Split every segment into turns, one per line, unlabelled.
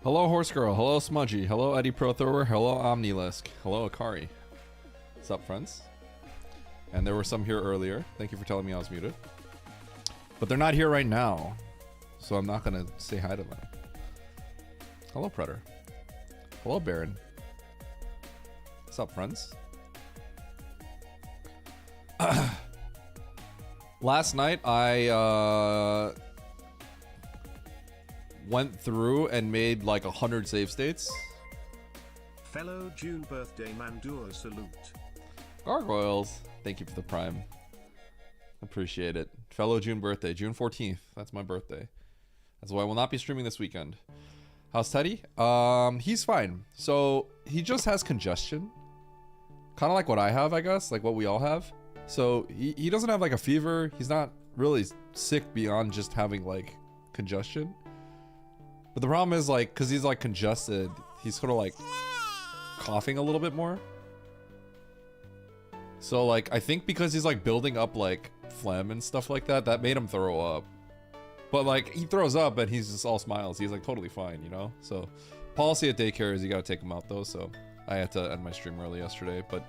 Hello, Horse Girl. Hello, Smudgy. Hello, Eddie Pro Thrower. Hello, Omnilisk. Hello, Akari. What's up, friends? And there were some here earlier. Thank you for telling me I was muted. But they're not here right now, so I'm not going to say hi to them. Hello, Predator. Hello, Baron. What's up, friends? Last night, I went through and made like 100 save states.
Fellow June birthday Mandur salute.
Gargoyles, thank you for the prime. Appreciate it. Fellow June birthday, June 14th. That's my birthday. That's why I will not be streaming this weekend. How's Teddy? He's fine. So he just has congestion. Kind of like what I have, I guess. Like what we all have. So he doesn't have like a fever. He's not really sick beyond just having like congestion. But the problem is like, cause he's like congested, he's sort of like coughing a little bit more. So like, I think because he's like building up like phlegm and stuff like that, that made him throw up. But like, he throws up and he's just all smiles. He's like totally fine, you know? So policy at daycare is you gotta take him out though. So I had to end my stream early yesterday, but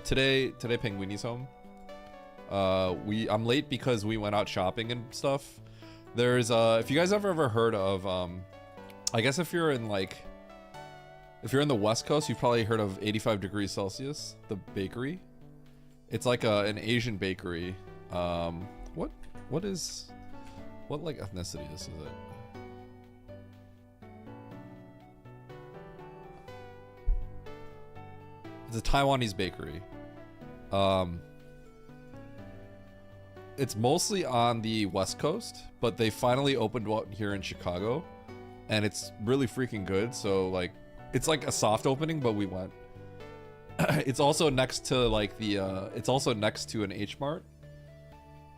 today Penguini's home. I'm late because we went out shopping and stuff. There's if you guys have ever heard of I guess if you're in the West Coast, you've probably heard of 85 degrees Celsius, the bakery. It's like an Asian bakery. What like ethnicity is it? It's a Taiwanese bakery. It's mostly on the West Coast, but they finally opened one here in Chicago, and it's really freaking good. So like, it's like a soft opening, but we went. It's also next to like it's also next to an H Mart,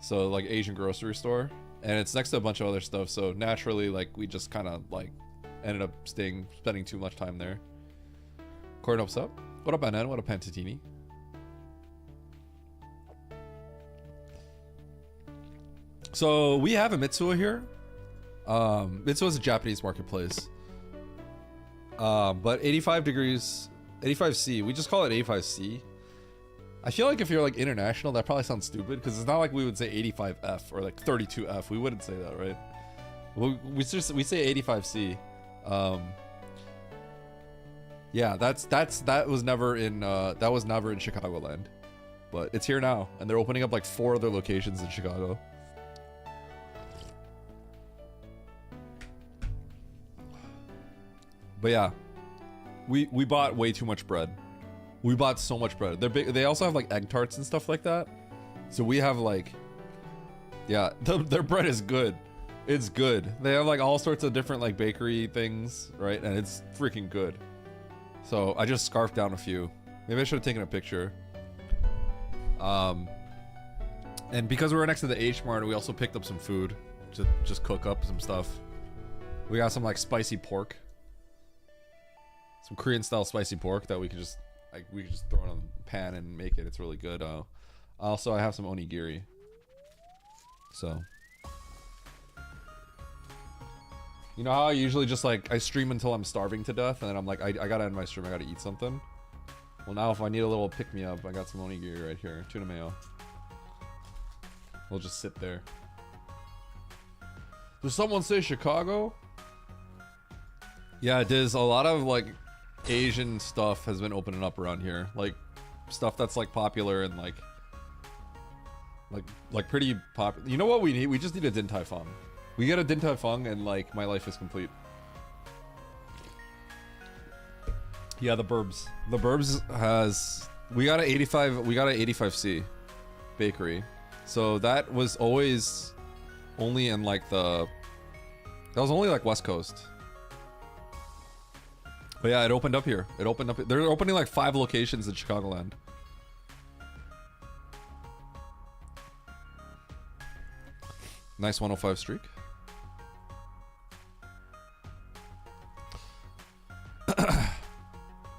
so like Asian grocery store, and it's next to a bunch of other stuff. So naturally, like we just kind of like ended up spending too much time there. Corden, what's up? What up, NN? What up, Pantatini? So we have a Mitsuo here. Mitsuo is a Japanese marketplace. But 85 degrees, 85C, we just call it 85C. I feel like if you're like international, that probably sounds stupid because it's not like we would say 85F or like 32F. We wouldn't say that, right? We say 85C. Yeah, that was never in Chicagoland, but it's here now, and they're opening up like 4 other locations in Chicago. But yeah, we bought way too much bread. We bought so much bread. They're big. They also have like egg tarts and stuff like that. So we have like, yeah, their bread is good. It's good. They have like all sorts of different like bakery things, right? And it's freaking good. So I just scarfed down a few. Maybe I should have taken a picture. And because we were next to the H Mart, we also picked up some food to just cook up some stuff. We got some like spicy pork, some Korean style spicy pork that we could just throw it on the pan and make it. It's really good. Also, I have some onigiri. So, you know how I usually just like I stream until I'm starving to death, and then I'm like, I gotta end my stream. I gotta eat something. Well, now if I need a little pick me up, I got some onigiri right here. Tuna mayo. We'll just sit there. Does someone say Chicago? Yeah, it is. A lot of like Asian stuff has been opening up around here. Like stuff that's like popular and like pretty popular. You know what we need? We just need a Din Tai Fung. We get a Din Tai Fung and like my life is complete. Yeah, the Burbs. The Burbs has we got an 85C bakery. So that was always only in like that was only like West Coast. But yeah, it opened up here. It opened up. They're opening like 5 locations in Chicagoland. Nice 105 streak.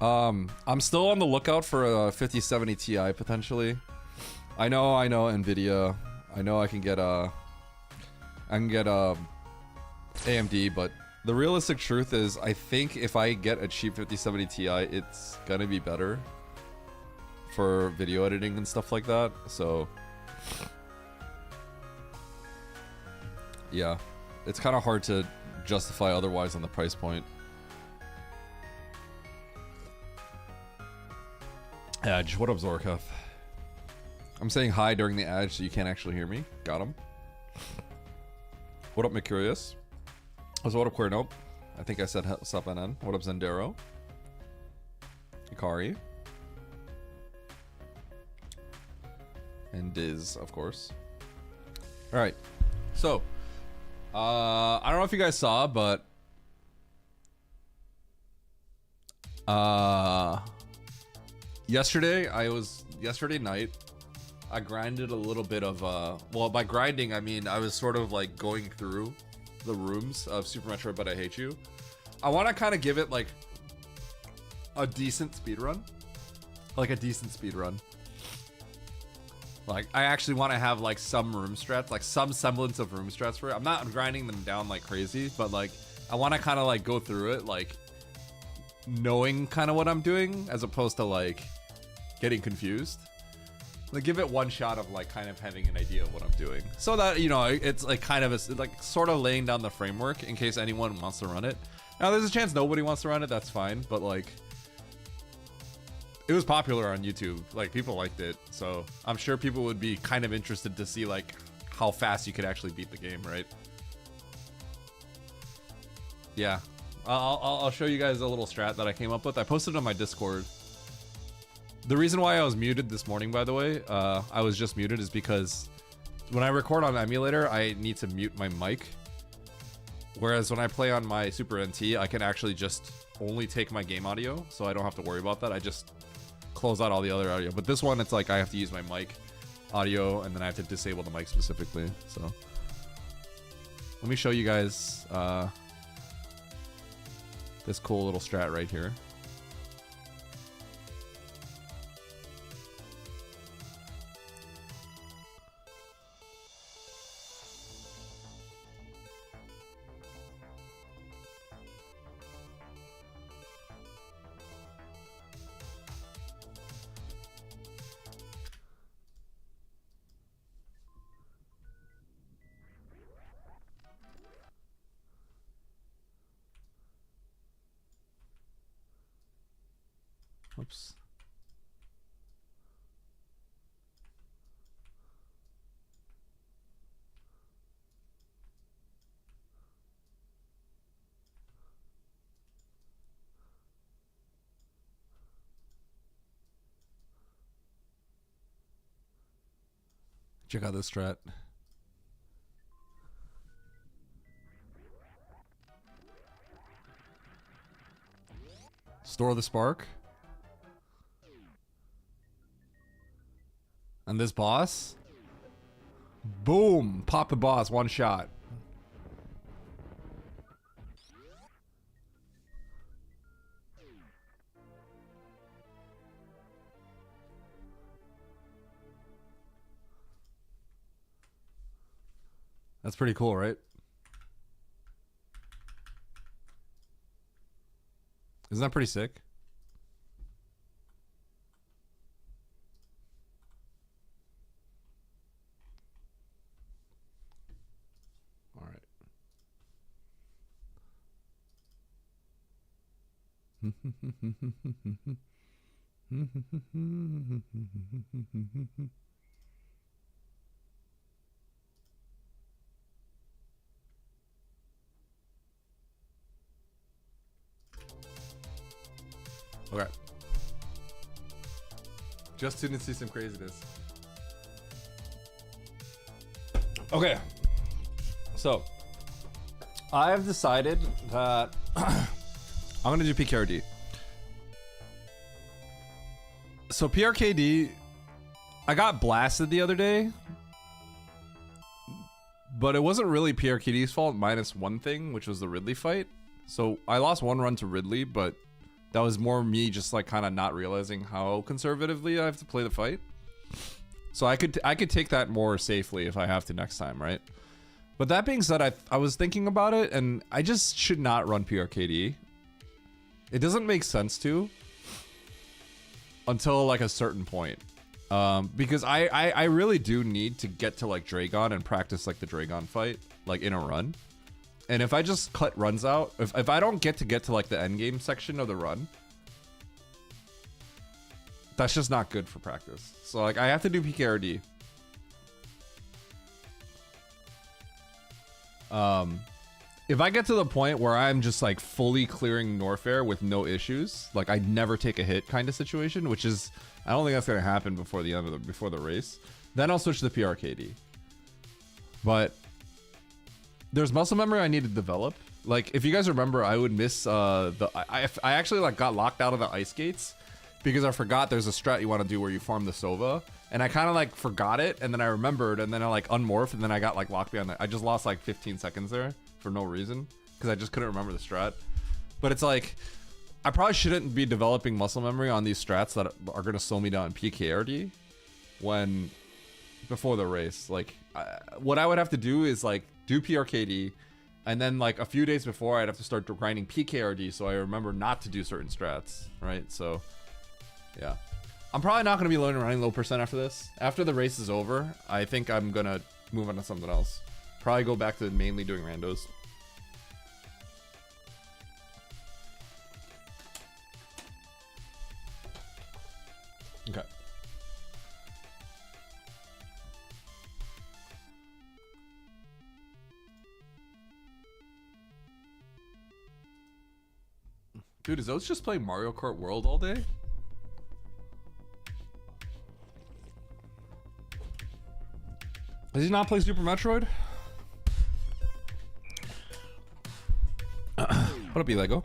I'm still on the lookout for a 5070 Ti potentially. I know Nvidia. I know I can get AMD, but the realistic truth is I think if I get a cheap 5070 Ti, it's gonna be better for video editing and stuff like that. So yeah, it's kind of hard to justify otherwise on the price point. Edge, what up, Zorketh? I'm saying hi during the ad so you can't actually hear me. Got him. What up, McCurious? Also, what up, Queer Nope? I think I said what's up, NN. What up, Zendero? Ikari. And Diz, of course. Alright. So, I don't know if you guys saw, but yesterday night I grinded a little bit of well, by grinding I mean I was sort of like going through the rooms of Super Metroid But I Hate You. I want to kind of give it like a decent speed run. Like I actually want to have like some room strats, like some semblance of room strats for it. I'm not grinding them down like crazy, but like I want to kind of like go through it like knowing kind of what I'm doing as opposed to like getting confused. Like give it one shot of like kind of having an idea of what I'm doing, so that you know it's like kind of a, like sort of laying down the framework in case anyone wants to run it. Now there's a chance nobody wants to run it, that's fine, but like it was popular on YouTube, like people liked it, so I'm sure people would be kind of interested to see like how fast you could actually beat the game, right? Yeah, I'll show you guys a little strat that I came up with. I posted it on my Discord. The reason why I was muted this morning, by the way, I was just muted is because when I record on emulator, I need to mute my mic. Whereas when I play on my Super NT, I can actually just only take my game audio, so I don't have to worry about that. I just close out all the other audio. But this one, it's like I have to use my mic audio, and then I have to disable the mic specifically. So let me show you guys this cool little strat right here. Oops. Check out this strat. Store the spark. And this boss. Boom! Pop the boss, one shot. That's pretty cool, right? Isn't that pretty sick? All right. Okay. Just tuned to see some craziness. Okay. So, I've decided that I'm gonna do PKRD. So PRKD, I got blasted the other day, but it wasn't really PRKD's fault minus one thing, which was the Ridley fight. So I lost one run to Ridley, but that was more me just like kind of not realizing how conservatively I have to play the fight. So I could take that more safely if I have to next time, right? But that being said, I was thinking about it, and I just should not run PRKD. It doesn't make sense to until like a certain point. Because I really do need to get to like Dragon and practice like the Dragon fight like in a run. And if I just cut runs out, if I don't get to like the end game section of the run, that's just not good for practice. So like I have to do PKRD. If I get to the point where I'm just like fully clearing Norfair with no issues, like I never take a hit kind of situation, which is, I don't think that's gonna happen before the end of before the race, then I'll switch to PRKD. But there's muscle memory I need to develop. Like if you guys remember, I would miss I actually like got locked out of the ice gates because I forgot there's a strat you want to do where you farm the Sova, and I kind of like forgot it, and then I remembered, and then I like unmorphed, and then I got like locked behind that. I just lost like 15 seconds there for no reason because I just couldn't remember the strat. But it's like I probably shouldn't be developing muscle memory on these strats that are gonna slow me down in PKRD when before the race. Like what I would have to do is like do PRKD, and then like a few days before I'd have to start grinding PKRD so I remember not to do certain strats, right? So yeah, I'm probably not going to be learning running low percent after this. After the race is over, I think I'm going to move on to something else. Probably go back to mainly doing randos. Okay. Dude, is those just playing Mario Kart World all day? Does he not play Super Metroid? What up, Lego?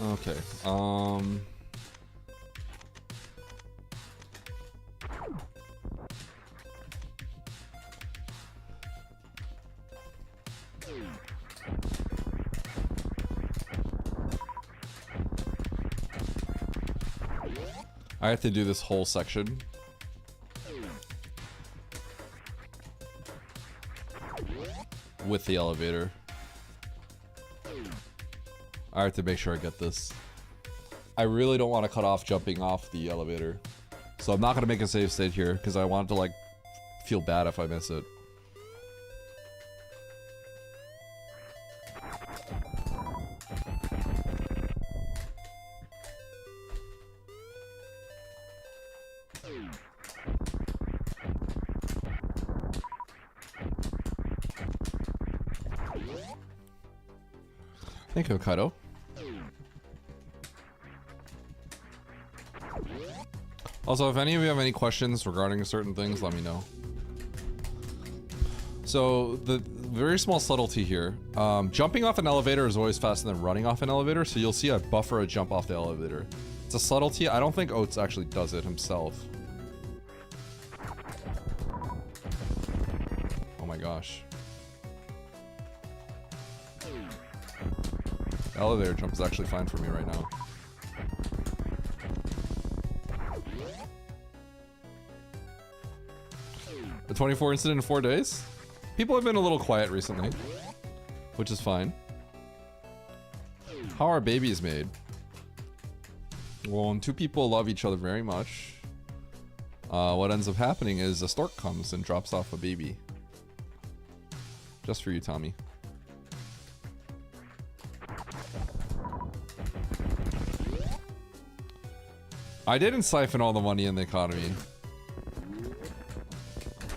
Okay. I have to do this whole section. With the elevator. I have to make sure I get this. I really don't want to cut off jumping off the elevator. So I'm not going to make a save state here because I want to like feel bad if I miss it. Thank you, Kaido. Also, if any of you have any questions regarding certain things, let me know. So, the very small subtlety here. Jumping off an elevator is always faster than running off an elevator, so you'll see I buffer a jump off the elevator. It's a subtlety. I don't think Oates actually does it himself. Oh my gosh. Elevator jump is actually fine for me right now. The 24 incident in 4 days? People have been a little quiet recently, which is fine. How are babies made? Well, when two people love each other very much, what ends up happening is a stork comes and drops off a baby. Just for you, Tommy. I didn't siphon all the money in the economy.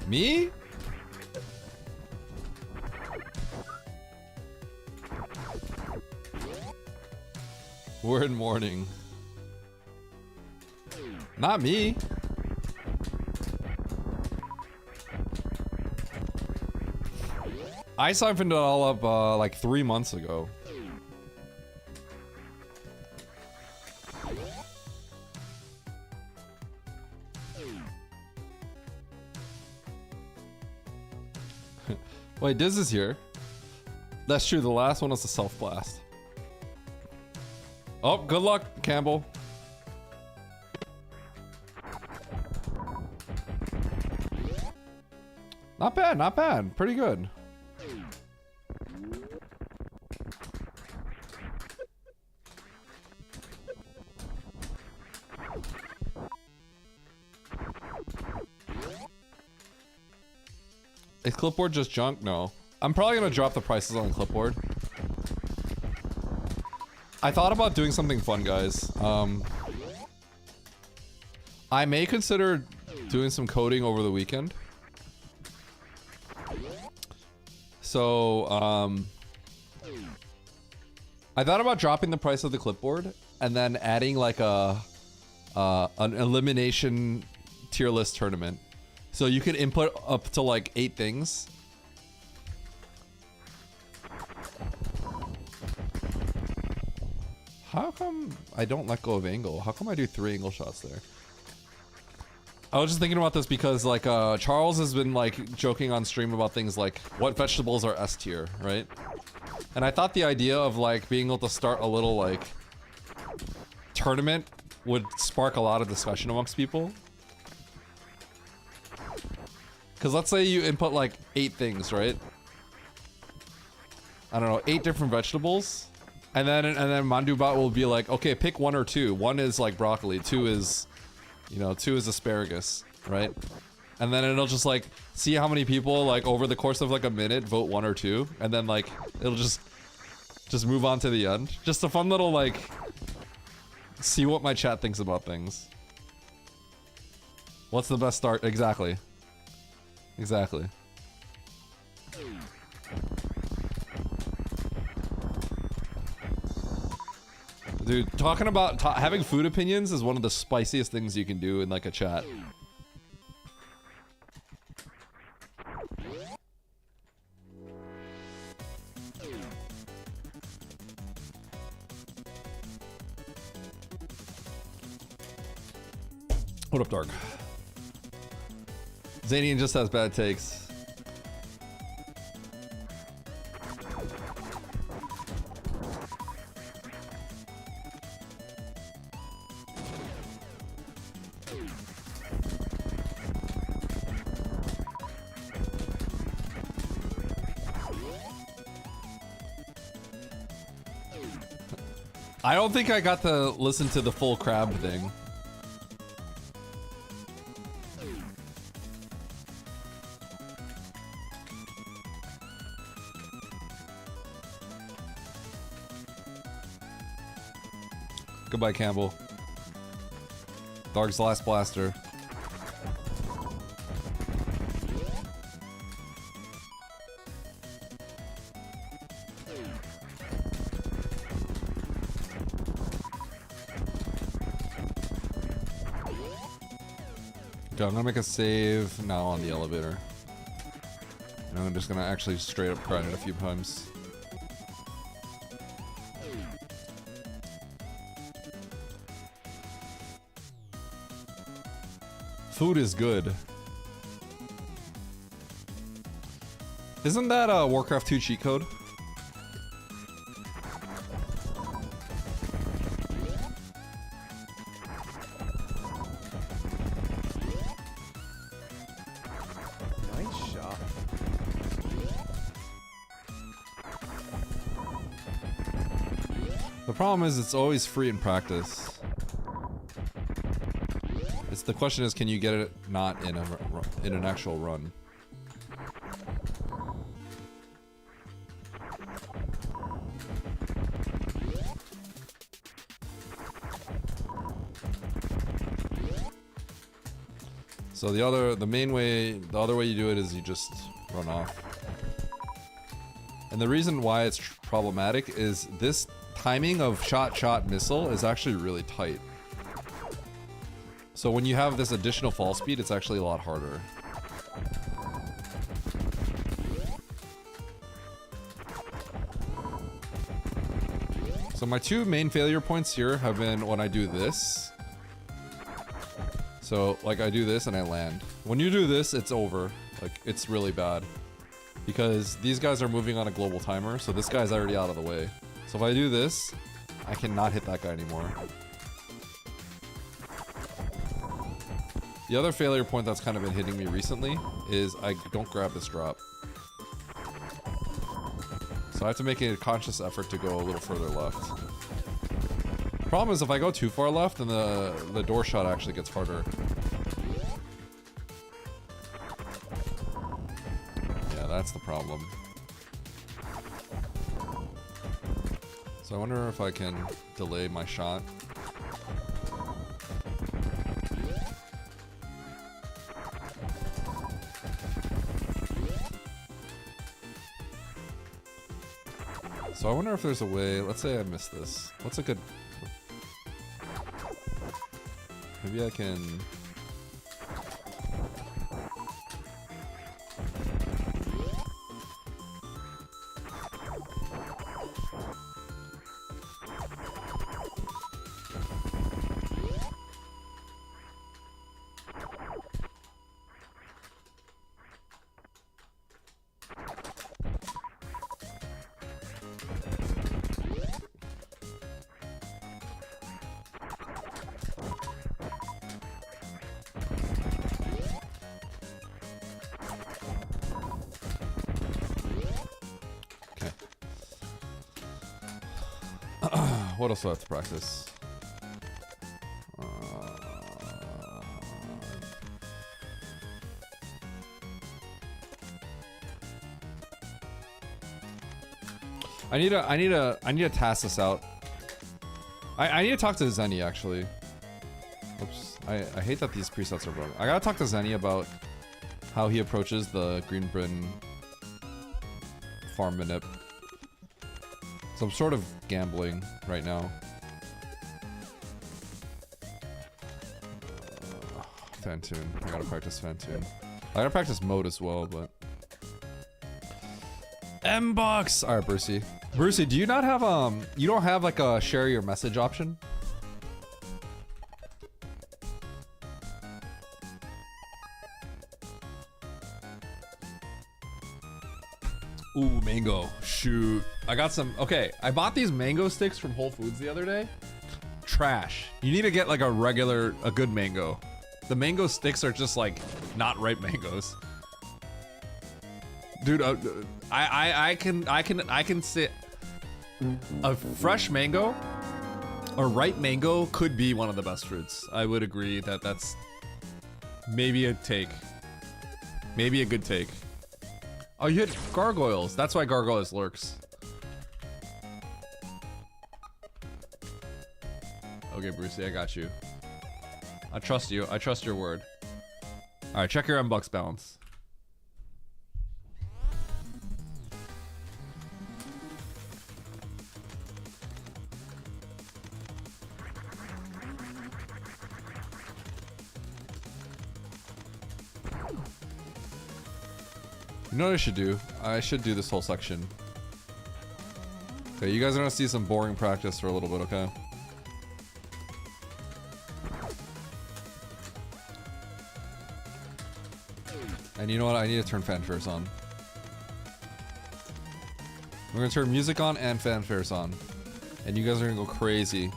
Me? We're in mourning. Not me. I siphoned it all up like 3 months ago. Wait, Diz is here. That's true, the last one was a self-blast. Oh, good luck, Campbell. Not bad, not bad. Pretty good. Is clipboard just junk? No. I'm probably gonna drop the prices on the clipboard. I thought about doing something fun, guys. I may consider doing some coding over the weekend. So, I thought about dropping the price of the clipboard and then adding like an elimination tier list tournament. So you could input up to like 8 things. How come I don't let go of angle? How come I do 3 angle shots there? I was just thinking about this because like Charles has been like joking on stream about things like what vegetables are S tier, right? And I thought the idea of like being able to start a little like tournament would spark a lot of discussion amongst people. Because let's say you input like 8 things, right? I don't know, 8 different vegetables. And then ManduBot will be like, okay, pick 1 or 2. 1 is like broccoli, 2 is, you know, 2 is asparagus, right? And then it'll just like see how many people like over the course of like a minute vote 1 or 2, and then like it'll just move on to the end. Just a fun little like see what my chat thinks about things. What's the best start? Exactly. Exactly. Dude, talking about having food opinions is one of the spiciest things you can do in like a chat. What up, Dark? Zanian just has bad takes. I don't think I got to listen to the full crab thing. Goodbye, Campbell. Dog's last blaster. Okay, I'm gonna make a save now on the elevator. And I'm just gonna actually straight up grind it a few times. Food is good. Isn't that a Warcraft 2 cheat code?
Nice shot.
The problem is it's always free in practice. The question is, can you get it not in an actual run? So the other way you do it is you just run off. And the reason why it's problematic is this timing of shot missile is actually really tight. So when you have this additional fall speed, it's actually a lot harder. So my two main failure points here have been when I do this. So like I do this and I land. When you do this, it's over. Like it's really bad. Because these guys are moving on a global timer, so this guy's already out of the way. So if I do this, I cannot hit that guy anymore. The other failure point that's kind of been hitting me recently is I don't grab this drop. So I have to make a conscious effort to go a little further left. Problem is if I go too far left, then the door shot actually gets harder. Yeah, that's the problem. So I wonder if I can delay my shot. So I wonder if there's a way, let's say I missed this. What's a good... Maybe I can... What else do I have to practice? I need to task this out. I need to talk to Zenny actually. Oops. I hate that these presets are broken. I gotta talk to Zenny about how he approaches the Green Britain farm manip. So I'm sort of gambling right now. Fantune. I gotta practice Fantune. I gotta practice mode as well, but... M-Box! Alright, Brucey. Brucey, do you not have, you don't have like a share your message option? Ooh, mango. Shoot. I got some... Okay, I bought these mango sticks from Whole Foods the other day. Trash. You need to get like a good mango. The mango sticks are just like not ripe mangoes. Dude, I can sit... A fresh mango A ripe mango could be one of the best fruits. I would agree that that's maybe a take. Maybe a good take. Oh, you hit gargoyles. That's why gargoyles lurks. Okay, Brucey, I got you. I trust you. I trust your word. Alright, check your M-Bucks balance. You know what I should do? I should do this whole section. Okay, you guys are gonna see some boring practice for a little bit, okay? And you know what? I need to turn fanfares on. We're gonna turn music on and fanfares on. And you guys are gonna go crazy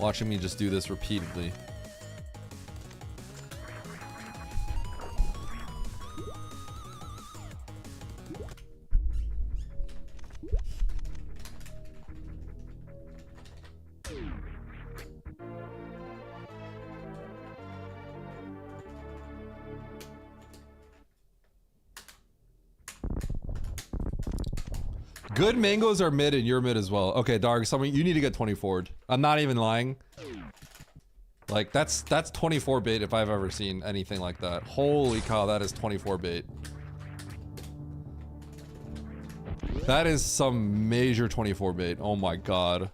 watching me just do this repeatedly. Good mangoes are mid and you're mid as well. Okay, Darg, you need to get 24'd. I'm not even lying. Like, that's 24 bait if I've ever seen anything like that. Holy cow, that is 24 bait. That is some major 24 bait. Oh my god.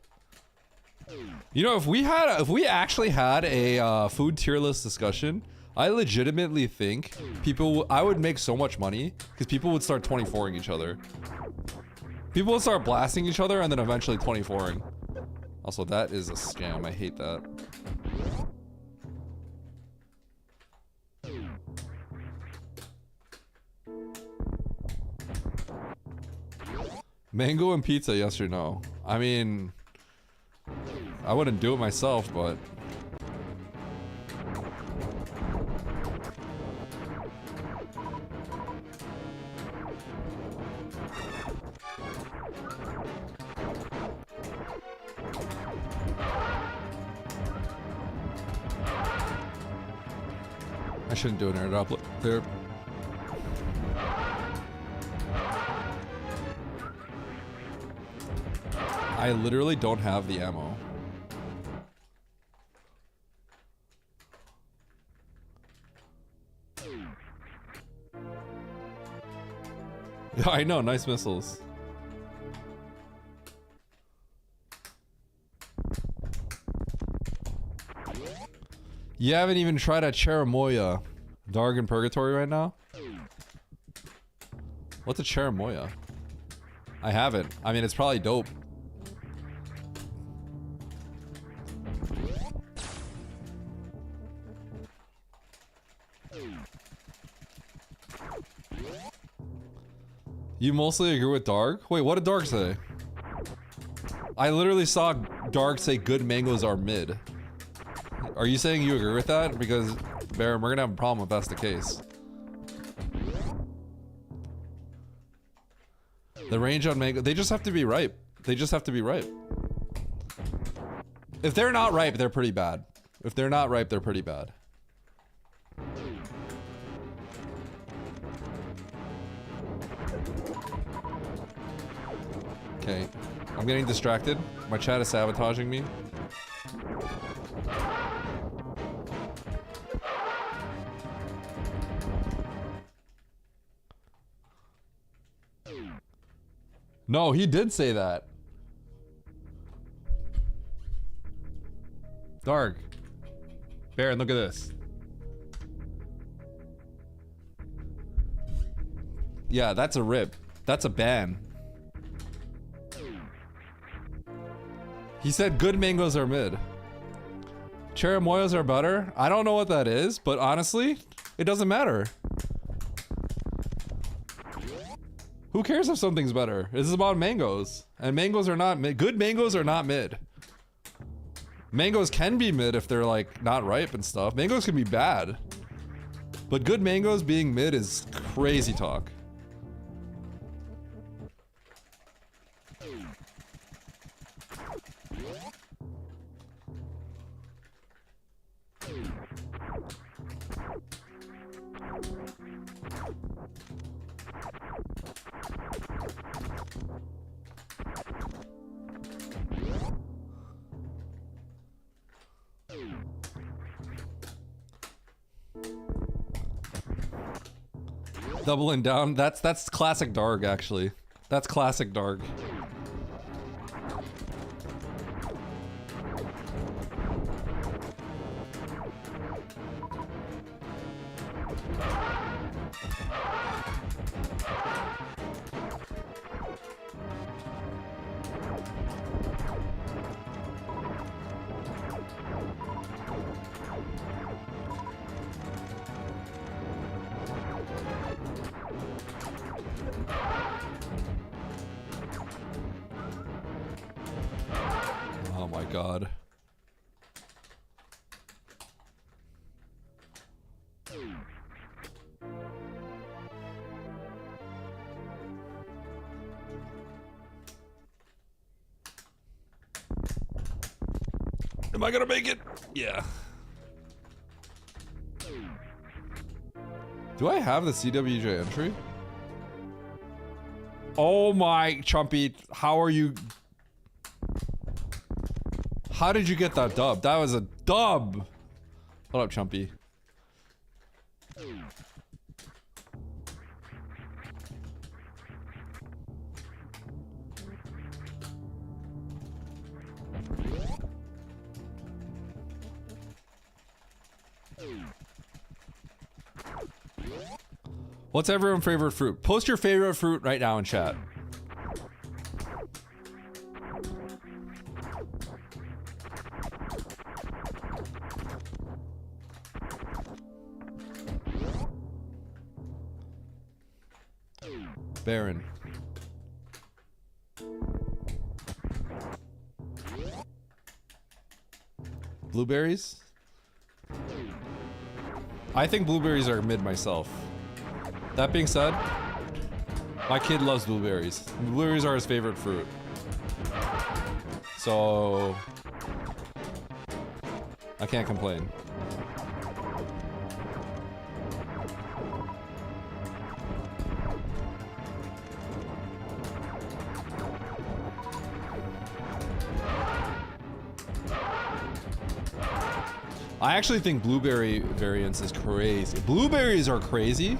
You know, if we actually had a food tier list discussion, I legitimately think I would make so much money because people would start 24ing each other. People will start blasting each other and then eventually 24ing. Also, that is a scam. I hate that. Mango and pizza, yes or no? I mean, I wouldn't do it myself, but... I shouldn't do an air droplet there. I literally don't have the ammo. Yeah, I know, nice missiles. You haven't even tried a Cherimoya. Darg in Purgatory right now? What's a Cherimoya? I haven't. I mean, it's probably dope. You mostly agree with Darg? Wait, what did Darg say? I literally saw Darg say good mangoes are mid. Are you saying you agree with that? Because, Baron, we're gonna have a problem if that's the case. The range on mango, they just have to be ripe. They just have to be ripe. If they're not ripe, they're pretty bad. If they're not ripe, they're pretty bad. Okay, I'm getting distracted. My chat is sabotaging me. No, he did say that. Darg. Baron, look at this. Yeah, that's a rip. That's a ban. He said good mangoes are mid. Cherimoyas are better. I don't know what that is, but honestly, it doesn't matter. Who cares if something's better? This is about mangoes. And mangoes are not mid. Good mangoes are not mid. Mangoes can be mid if they're like not ripe and stuff. Mangoes can be bad. But good mangoes being mid is crazy talk. Doubling down. That's classic Darg, actually. That's classic Darg. Oh my god. Am I gonna make it? Yeah. Do I have the CWJ entry? Oh my Chumpy, how are you? How did you get that dub? That was a dub! What up, Chumpy? What's everyone's favorite fruit? Post your favorite fruit right now in chat. Baron. Blueberries? I think blueberries are mid myself. That being said, my kid loves blueberries. Blueberries are his favorite fruit. So I can't complain. I actually think blueberry variants is crazy. Blueberries are crazy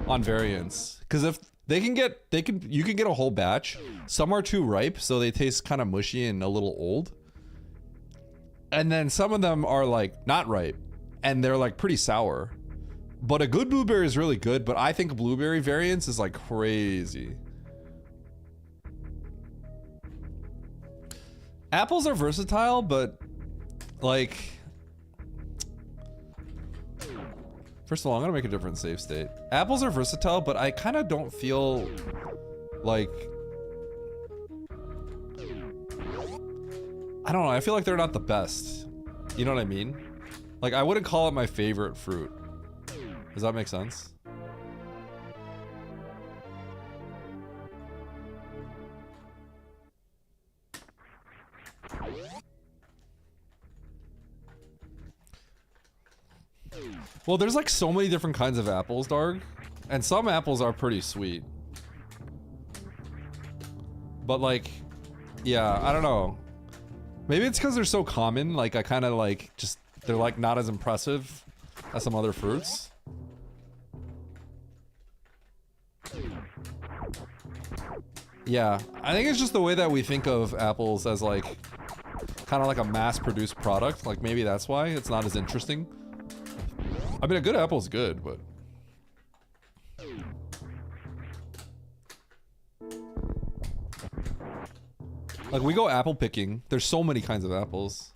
on variants because if you can get a whole batch. Some are too ripe, so they taste kind of mushy and a little old. And then some of them are like not ripe and they're like pretty sour. But a good blueberry is really good, but I think blueberry variants is like crazy. Apples are versatile, but like, first of all, I'm gonna make a different save state. Apples are versatile, but I kind of don't feel like, I don't know, I feel like they're not the best. You know what I mean? Like, I wouldn't call it my favorite fruit. Does that make sense? Well, there's like so many different kinds of apples, Darg. And some apples are pretty sweet. But like, yeah, I don't know. Maybe it's because they're so common, like I kind of like, just, they're like not as impressive as some other fruits. Yeah, I think it's just the way that we think of apples as like, kind of like a mass-produced product. Like maybe that's why it's not as interesting. I mean, a good apple is good, but... like, we go apple picking. There's so many kinds of apples.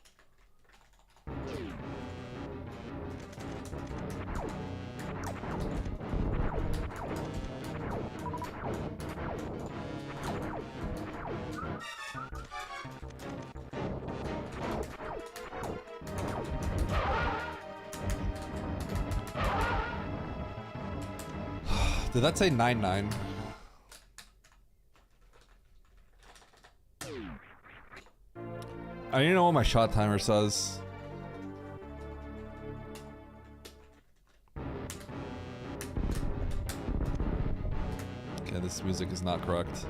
Did that say 9-9? I need to know what my shot timer says. Okay, this music is not correct.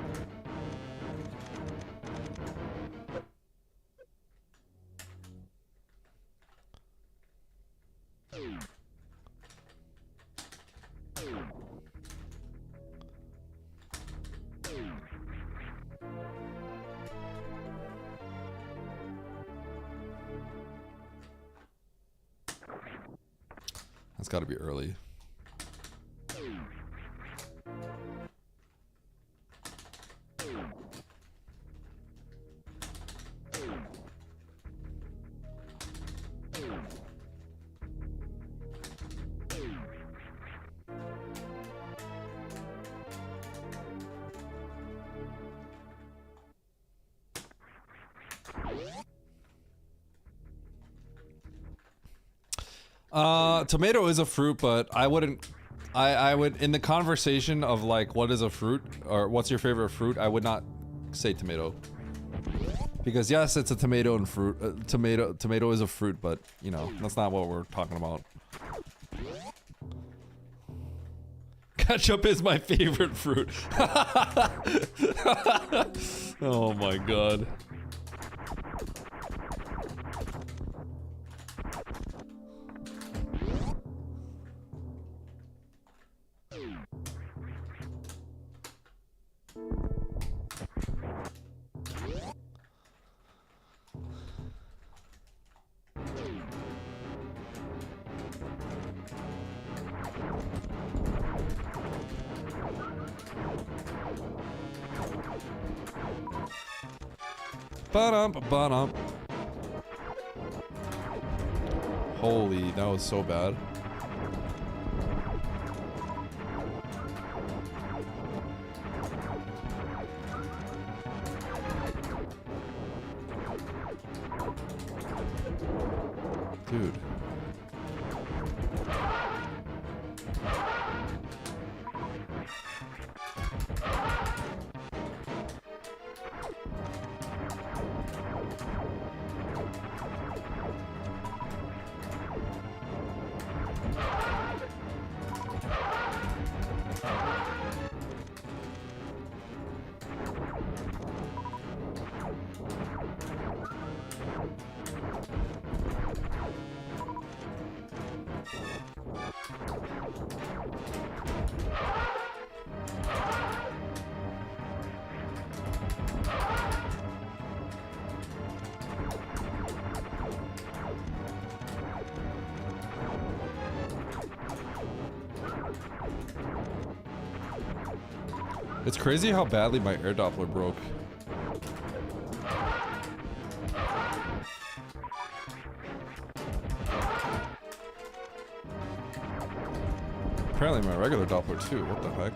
It's got to be early. Tomato is a fruit, but I wouldn't. I would, in the conversation of like what is a fruit or what's your favorite fruit, I would not say tomato. Because yes, it's a tomato and fruit. Tomato is a fruit, but you know that's not what we're talking about. Ketchup is my favorite fruit. Oh my god. Ba-dum. Holy, that was so bad. Dude. It's crazy how badly my air Doppler broke. Apparently my regular Doppler too, what the heck?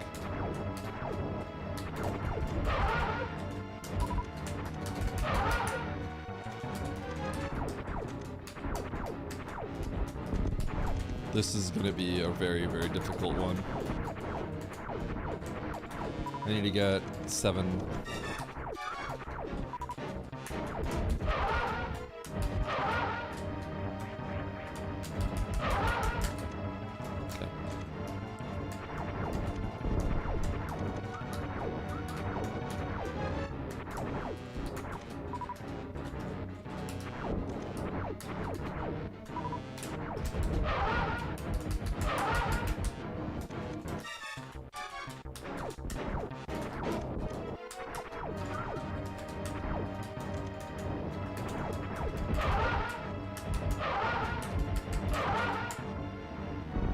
This is gonna be a very, very difficult one. I need to get 7. Okay.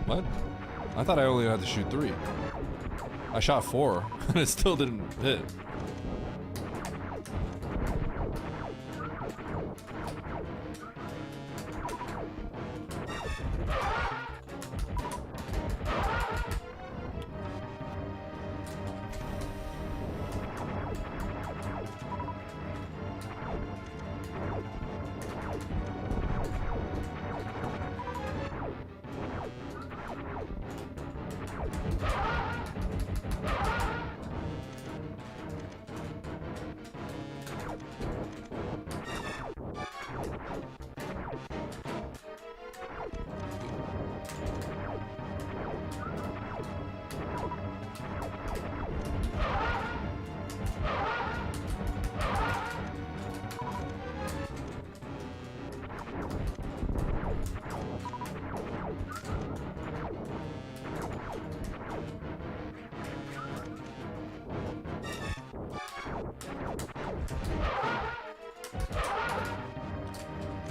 What? I thought I only had to shoot 3. I shot 4 and it still didn't hit.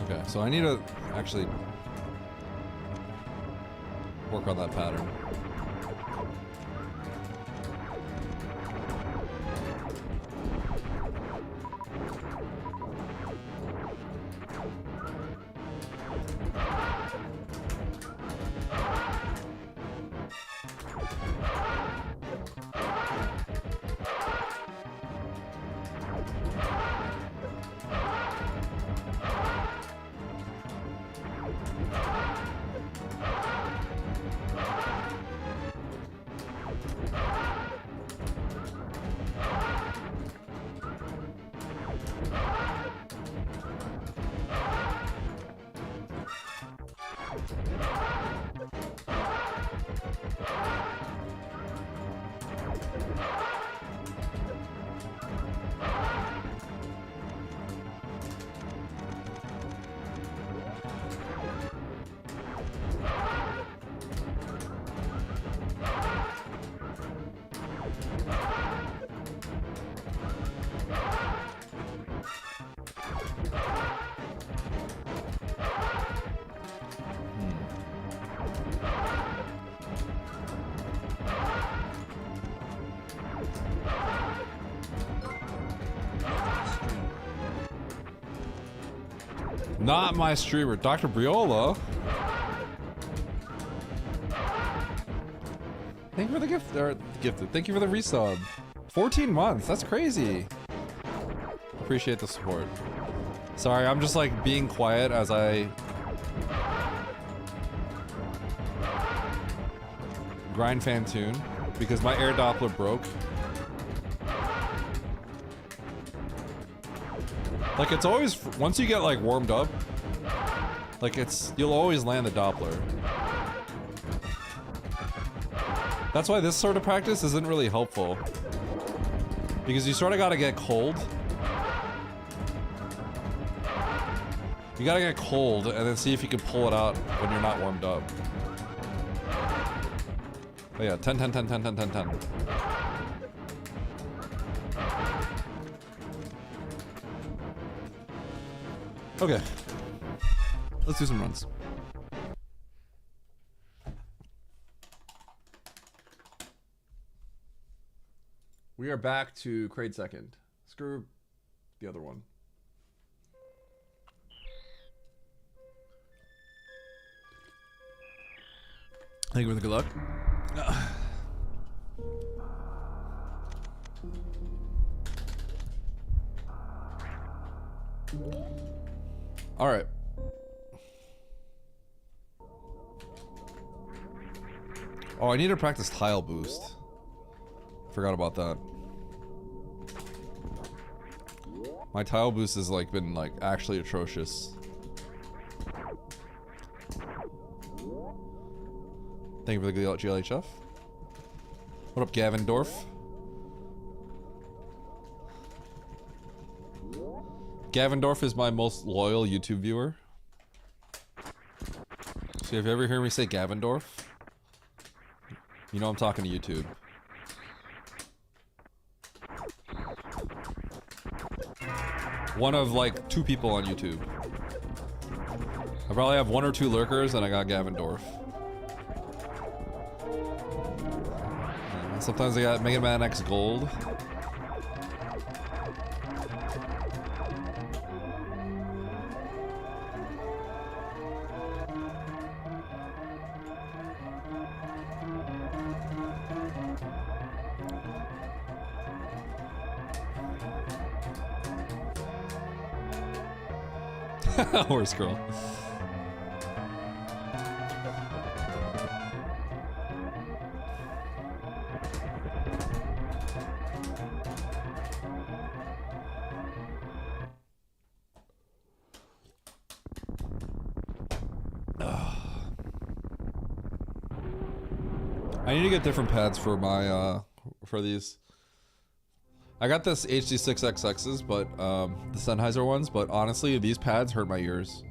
Okay, so I need to actually... work on that pattern. Not my streamer, Dr. Briola. Thank you for the gift, or gifted. Thank you for the resub. 14 months, that's crazy. Appreciate the support. Sorry, I'm just like being quiet as I grind fan tune because my air Doppler broke. Like it's always, once you get like warmed up, like you'll always land the Doppler. That's why this sort of practice isn't really helpful. Because you sort of gotta get cold. You gotta get cold and then see if you can pull it out when you're not warmed up. Oh yeah, 10, 10, 10, 10, 10, 10, 10. Okay, let's do some runs. We are back to Kraid second. Screw the other one. Thank you for the good luck. All right. Oh, I need to practice tile boost. Forgot about that. My tile boost has like been like actually atrocious. Thank you for the GLHF. What up, Gavin Dorf? Gavin Dorf is my most loyal YouTube viewer. So if you ever hear me say Gavin Dorf, you know I'm talking to YouTube. One of like 2 people on YouTube. I probably have 1 or 2 lurkers and I got Gavin Dorf. Sometimes I got Mega Man X Gold. Horse girl. I need to get different pads for my for these. I got this HD6XXs, but the Sennheiser ones, but honestly, these pads hurt my ears.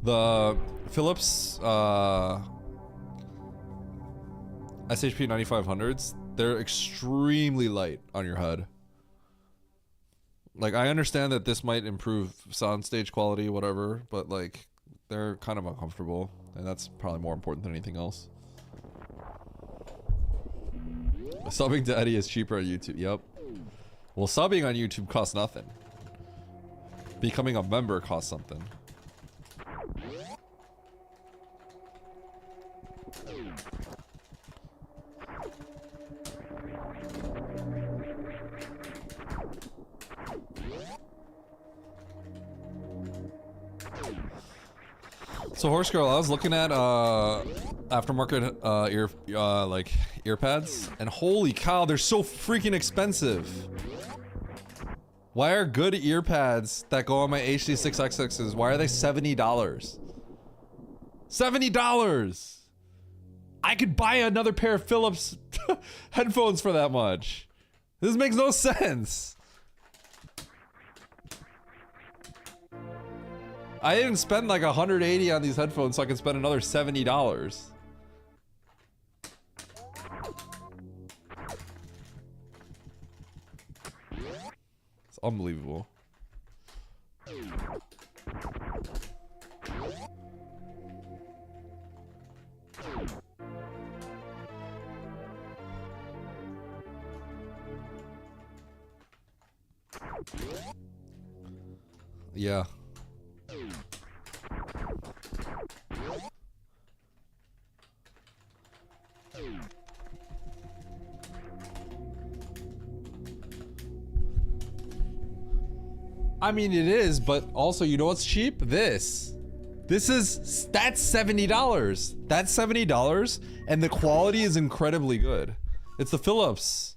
The Philips SHP 9500s, they're extremely light on your head. Like, I understand that this might improve soundstage quality, whatever, but like, they're kind of uncomfortable, and that's probably more important than anything else. Subbing to Eddie is cheaper on YouTube. Yep. Well, subbing on YouTube costs nothing. Becoming a member costs something. So Horse Girl, I was looking at aftermarket ear pads, and holy cow, they're so freaking expensive. Why are good ear pads that go on my HD6Xs, why are they $70? $70! I could buy another pair of Philips headphones for that much. This makes no sense. I didn't spend like 180 on these headphones, so I can spend another $70. It's unbelievable. Yeah. I mean, it is, but also, you know what's cheap? That's $70. That's $70, and the quality is incredibly good. It's the Philips.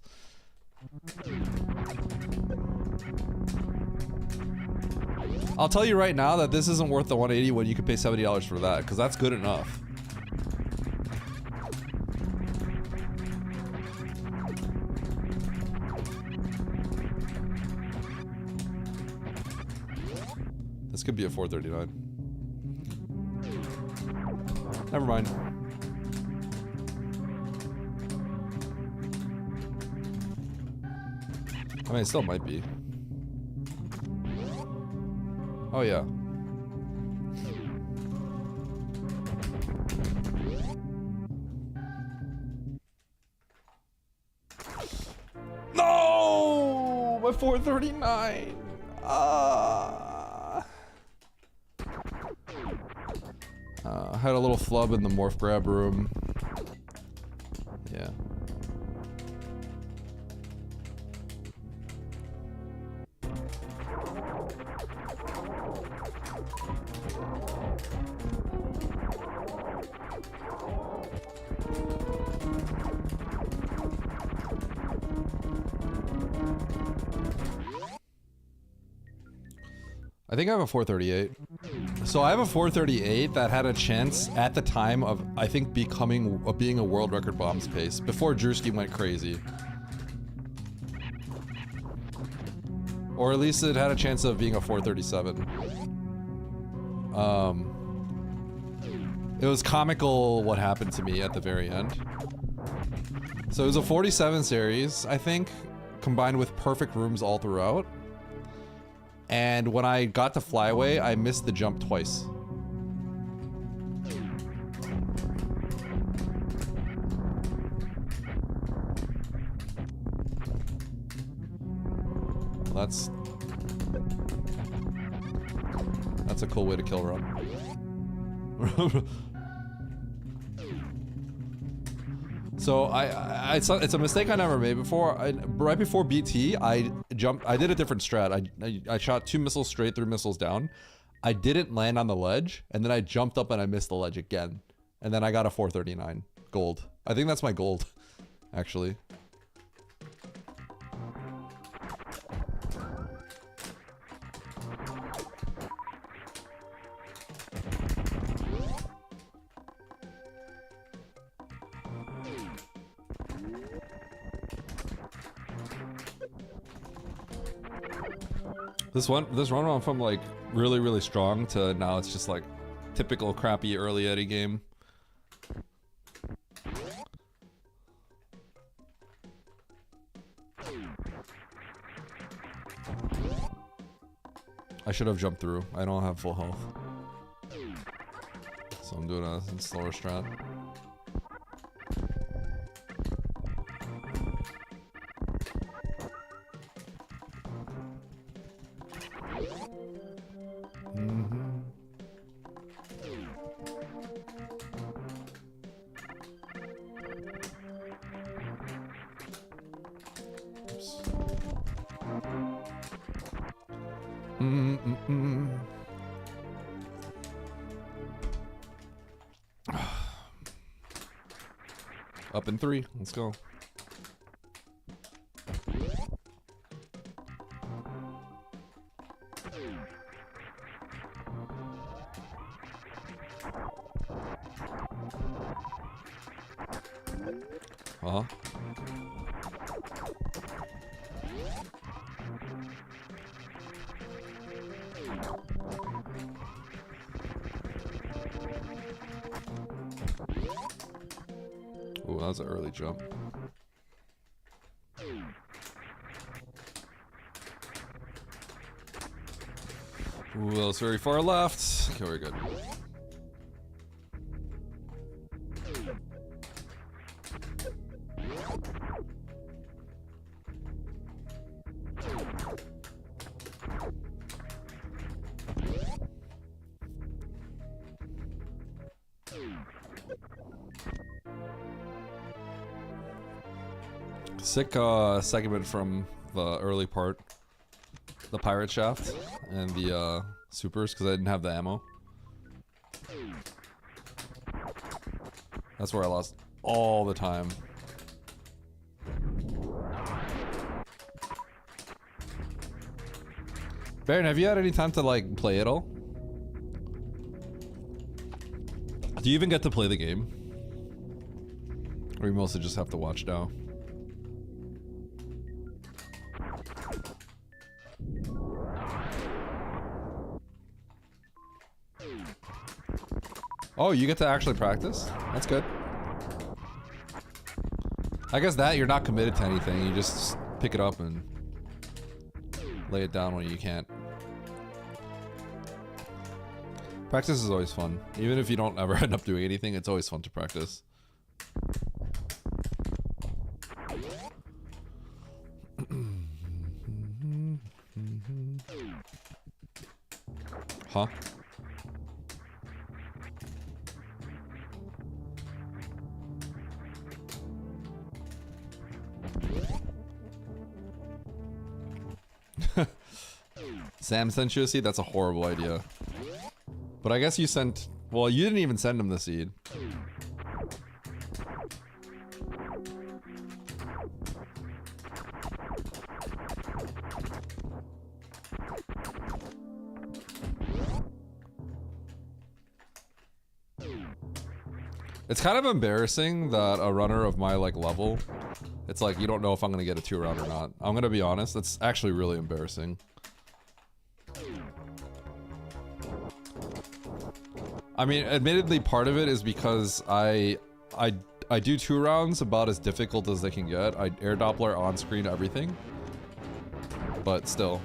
I'll tell you right now that this isn't worth the 180 when you could pay $70 for that, because that's good enough. This could be a 439. Never mind. I mean, it still might be. Oh yeah. No! My 439! I had a little flub in the morph grab room. Yeah. I think I have a 438. So I have a 438 that had a chance at the time of, I think, being a world record bomb space before Drewski went crazy. Or at least it had a chance of being a 437. It was comical what happened to me at the very end. So it was a 47 series, I think, combined with perfect rooms all throughout. And when I got to flyaway, I missed the jump twice. That's a cool way to kill run. So it's a mistake I never made before. Right before BT, I did a different strat. I shot 2 missiles straight, 3 missiles down. I didn't land on the ledge, and then I jumped up and I missed the ledge again. And then I got a 439 gold. I think that's my gold, actually. This run went from like really strong to now it's just like typical crappy early Eddie game. I should have jumped through. I don't have full health. so I'm doing a slower strat. Up in 3. Let's go. Uh-huh. Ooh, that was an early jump. Ooh, that was very far left. Okay, we're good. Sick segment from the early part. The pirate shaft and the supers, because I didn't have the ammo. That's where I lost all the time. Baron, have you had any time to like play it all? Do you even get to play the game? Or you mostly just have to watch now? Oh, you get to actually practice? That's good. I guess that you're not committed to anything. You just pick it up and lay it down when you can't. Practice is always fun. Even if you don't ever end up doing anything, it's always fun to practice. Huh? Sam sent you a seed? That's a horrible idea. But I guess you sent... Well, you didn't even send him the seed. It's kind of embarrassing that a runner of my like level, it's like you don't know if I'm gonna get a 2-round or not. I'm gonna be honest, it's actually really embarrassing. I mean, admittedly, part of it is because I do 2 rounds about as difficult as they can get. I air Doppler on screen everything, but still.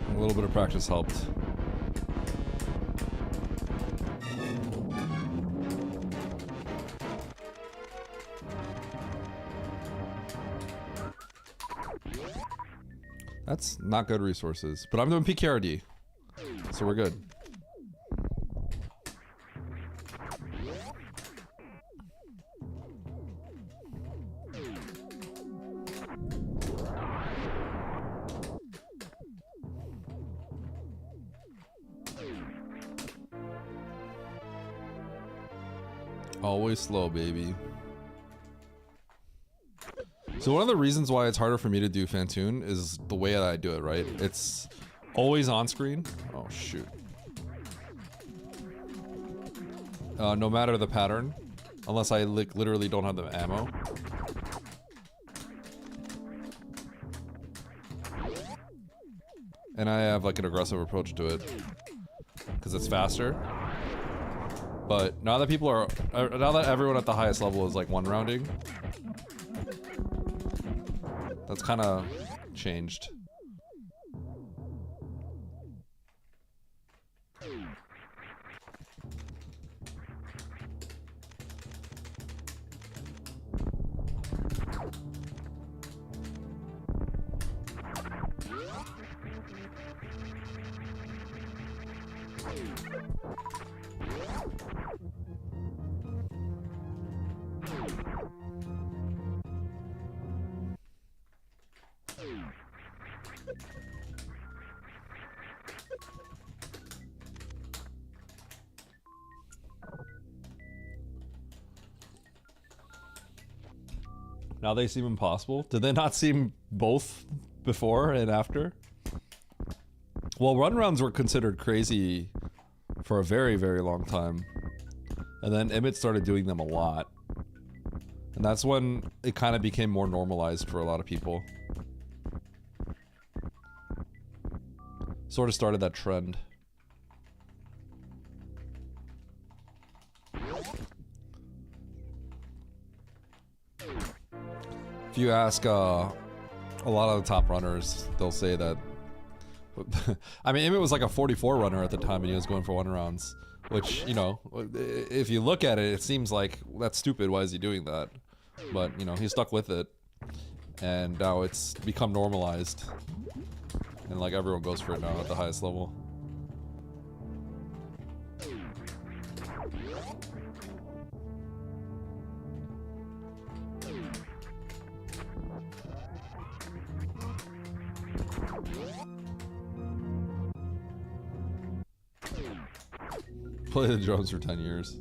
A little bit of practice helped. That's not good resources, but I'm doing PKRD, so we're good. Always slow, baby. So one of the reasons why it's harder for me to do Fantoon is the way that I do it, right? It's always on screen. Oh, shoot. No matter the pattern. Unless I like literally don't have the ammo. And I have like an aggressive approach to it. Because it's faster. But now that people are, now that everyone at the highest level is like one rounding, that's kind of changed. Now they seem impossible. Did they not seem both before and after? Well, run rounds were considered crazy for a very, very long time. And then Emmett started doing them a lot. And that's when it kind of became more normalized for a lot of people. Sort of started that trend. If you ask a lot of the top runners, they'll say that. I mean, Emmett was like a 44 runner at the time, and he was going for 1 rounds. Which, you know, if you look at it, it seems like that's stupid. Why is he doing that? But you know, he stuck with it, and now it's become normalized, and like everyone goes for it now at the highest level. Play the drums for 10 years.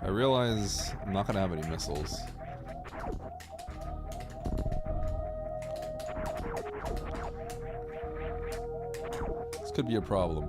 I realize I'm not gonna have any missiles. This could be a problem.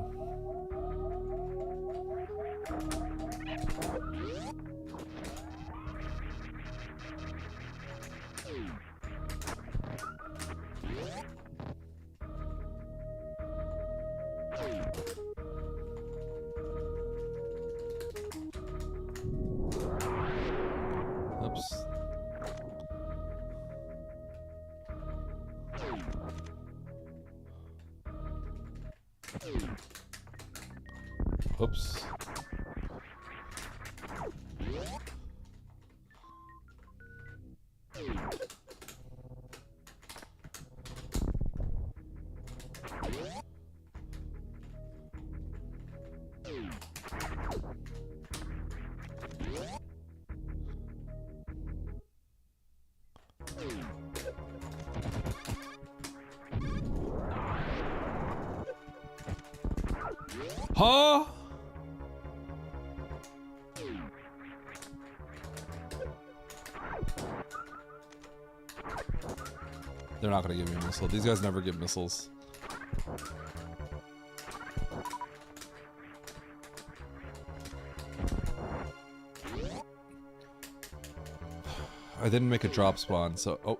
Oops. Oops. Huh? They're not gonna give me a missile. These guys never give missiles. I didn't make a drop spawn, so oh.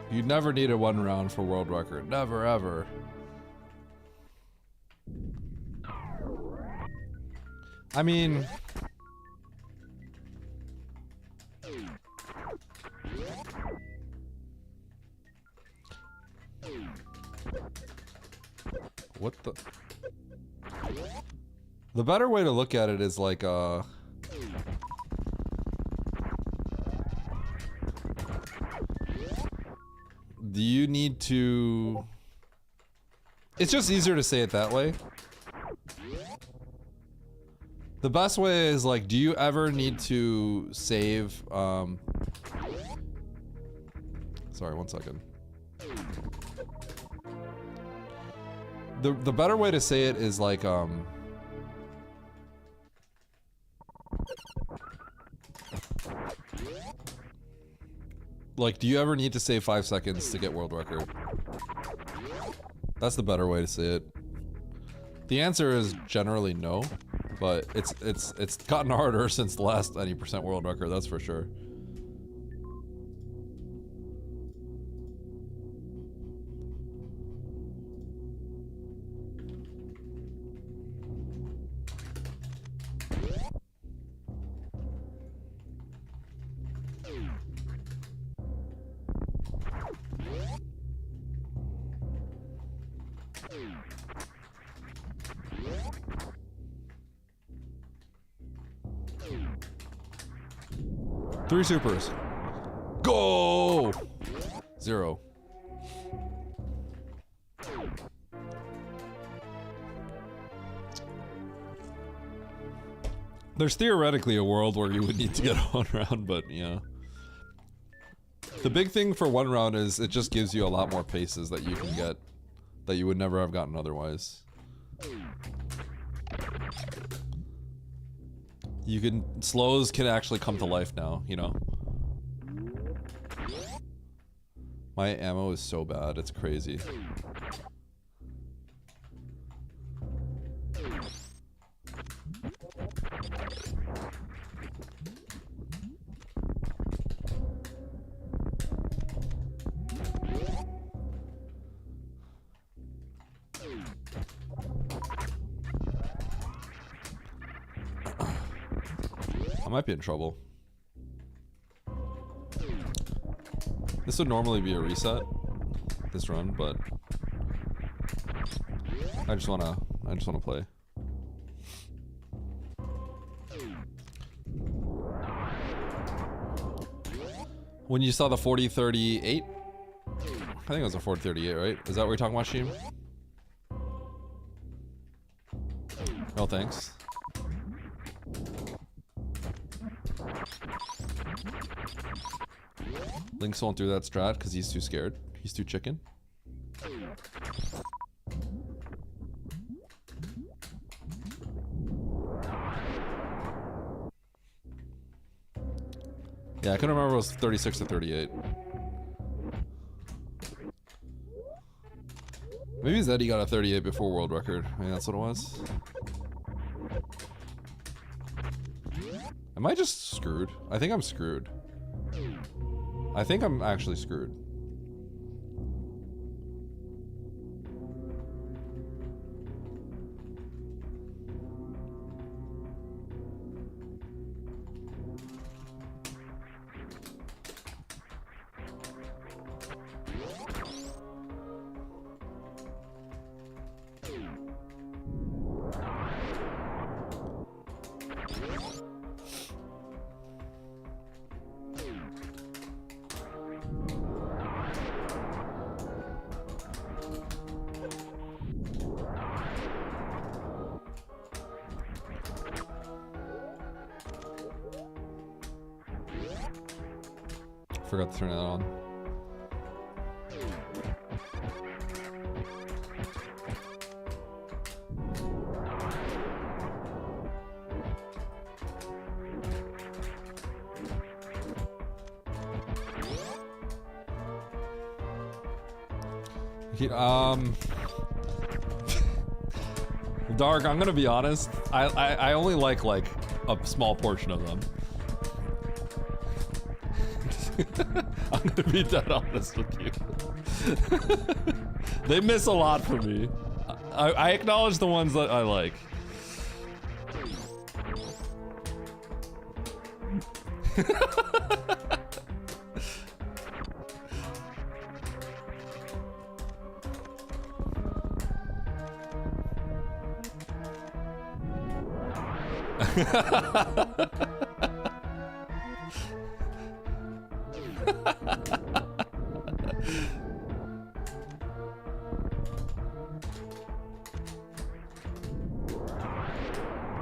You never need a 1 round for world record. Never ever. I mean, what the? The better way to look at it is like, do you need to... It's just easier to say it that way. The best way is like, do you ever need to save, sorry, 1 second. The better way to say it is like, do you ever need to save 5 seconds to get world record? That's the better way to say it. The answer is generally no, but it's gotten harder since the last 90% world record, that's for sure. Three supers. Go! 0. There's theoretically a world where you would need to get 1 round, but yeah. The big thing for 1 round is it just gives you a lot more paces that you can get that you would never have gotten otherwise. Slows can actually come to life now, you know? My ammo is so bad, it's crazy. I might be in trouble. This would normally be a reset, this run, but I just wanna play. When you saw the 4038, I think it was a 4038, right? Is that what you're talking about, Sheem? No thanks. Lynx won't do that strat because he's too scared. He's too chicken. Yeah, I couldn't remember if it was 36 or 38. Maybe Zeddy got a 38 before world record. Maybe that's what it was. Am I just screwed? I think I'm screwed. I think I'm actually screwed. Forgot to turn that on. Dark, I'm gonna be honest. I only like a small portion of them. I'm gonna be dead honest with you. They miss a lot for me. I acknowledge the ones that I like.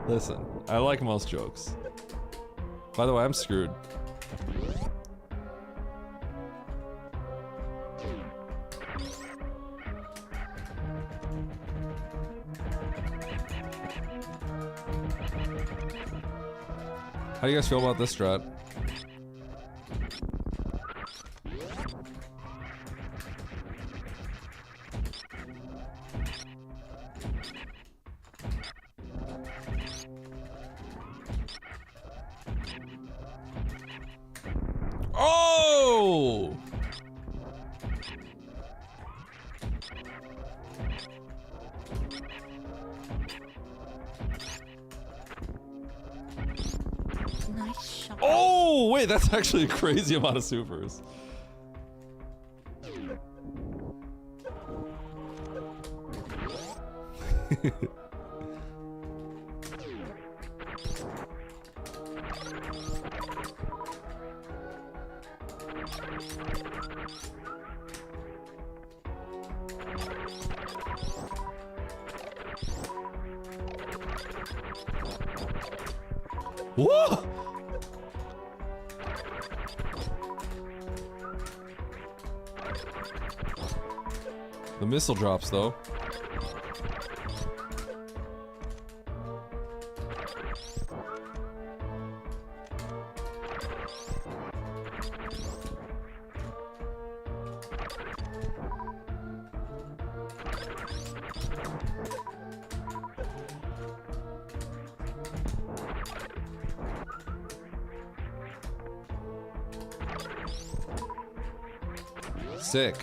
Listen, I like most jokes. By the way, I'm screwed. How do you guys feel about this strat? Oh!
Nice shot.
Oh, wait, that's actually a crazy amount of supers. Whoa! The missile drops, though. Sick.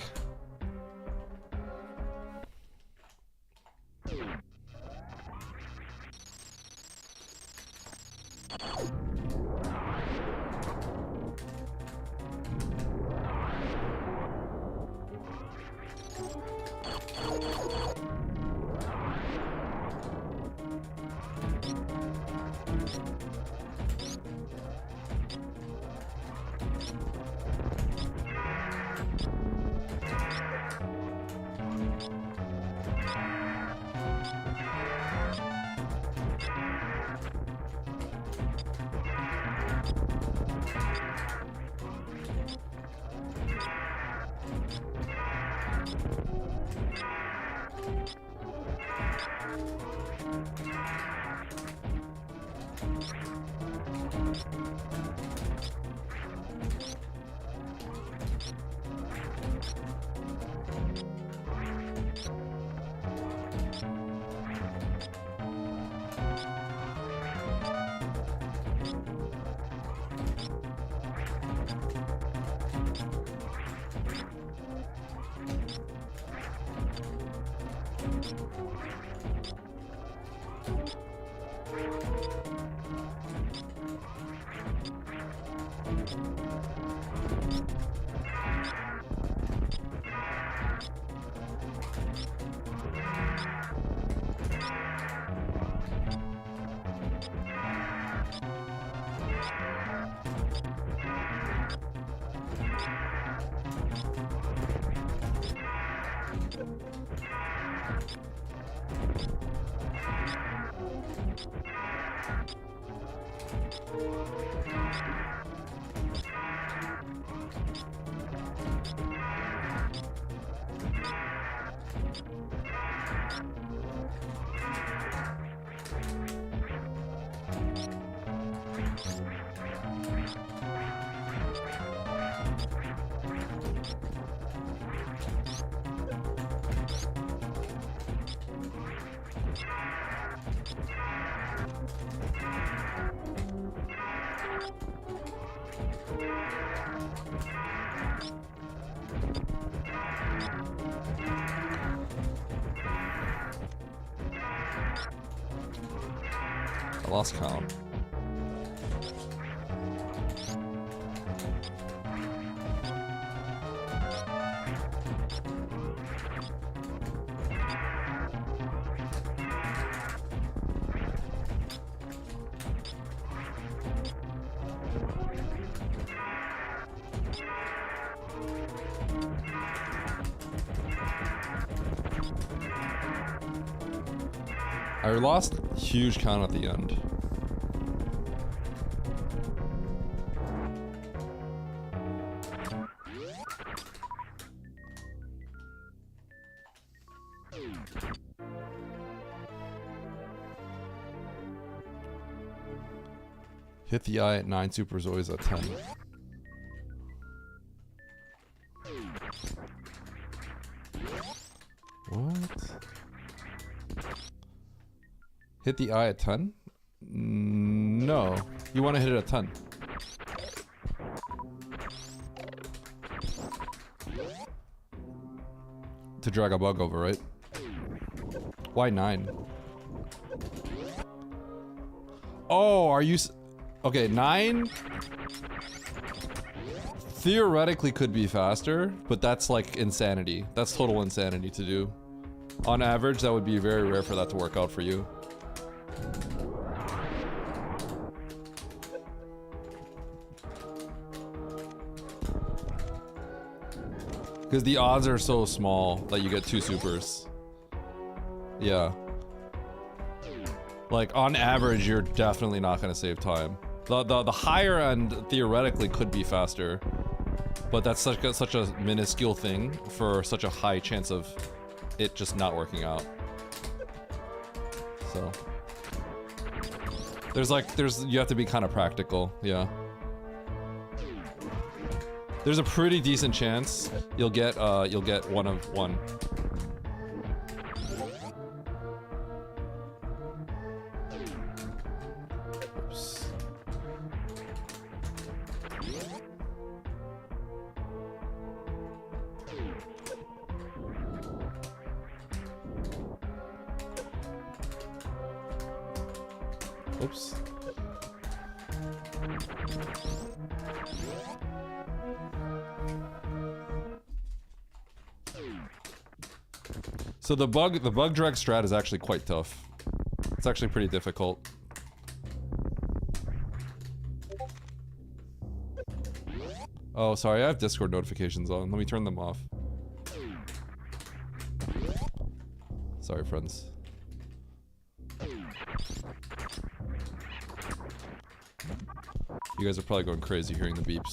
I lost count. I lost huge count at the end. Hit the eye at 9, super is always at 10. What? Hit the eye at 10? No. You want to hit it at 10. To drag a bug over, right? Why 9? Oh, are you... Okay, 9 theoretically could be faster, but that's like insanity. That's total insanity to do. On average, that would be very rare for that to work out for you. Because the odds are so small that you get 2 supers. Yeah. Like, on average, you're definitely not going to save time. The higher end theoretically could be faster, but that's such a minuscule thing for such a high chance of it just not working out. So you have to be kind of practical, yeah. There's a pretty decent chance you'll get 1 of 1. Oops. So the bug drag strat is actually quite tough. It's actually pretty difficult. Oh, sorry, I have Discord notifications on. Let me turn them off. Sorry, friends. You guys are probably going crazy hearing the beeps.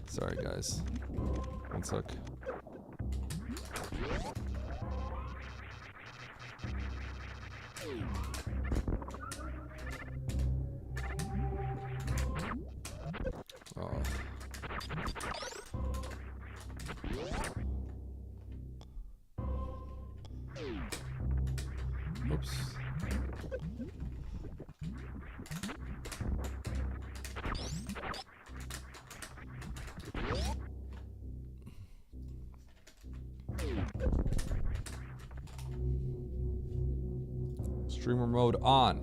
Sorry, guys. One sec. Oh. Oops. Streamer mode on.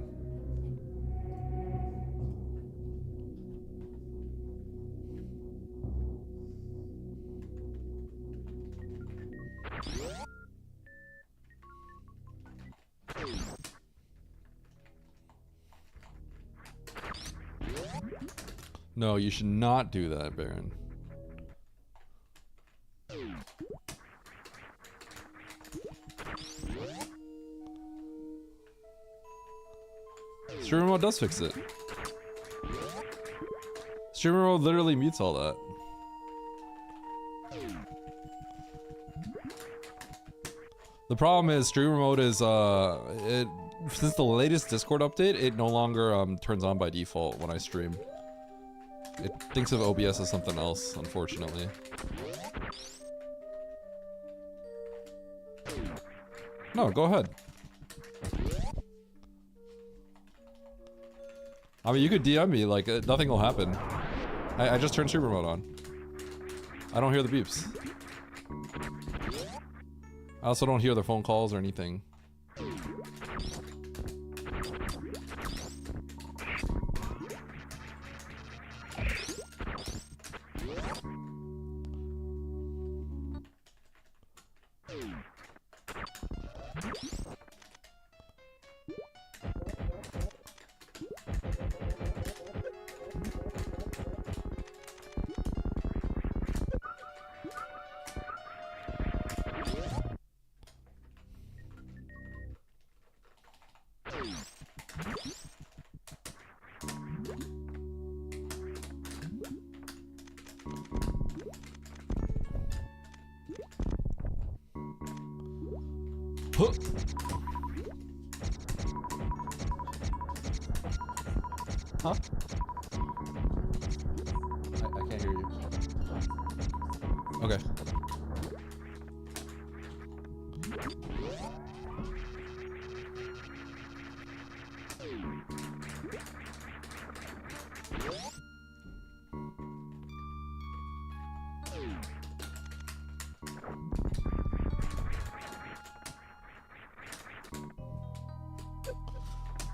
No, you should not do that, Baron. Streamer mode does fix it. Streamer mode literally mutes all that. The problem is streamer mode is since the latest Discord update, it no longer turns on by default when I stream. It thinks of OBS as something else, unfortunately. No, go ahead. I mean, you could DM me, like, nothing will happen. I just turned streamer mode on. I don't hear the beeps. I also don't hear the phone calls or anything. Huh? I can't hear you. Okay.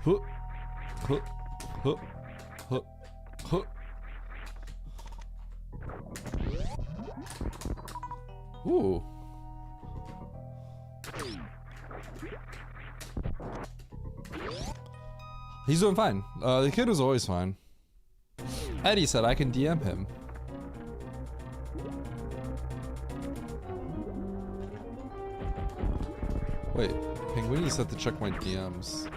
Huh. Huh. Huh. Huh. Huh. Ooh. He's doing fine. The kid was always fine. Eddie said I can DM him. Wait, Penguini said to check my DMs.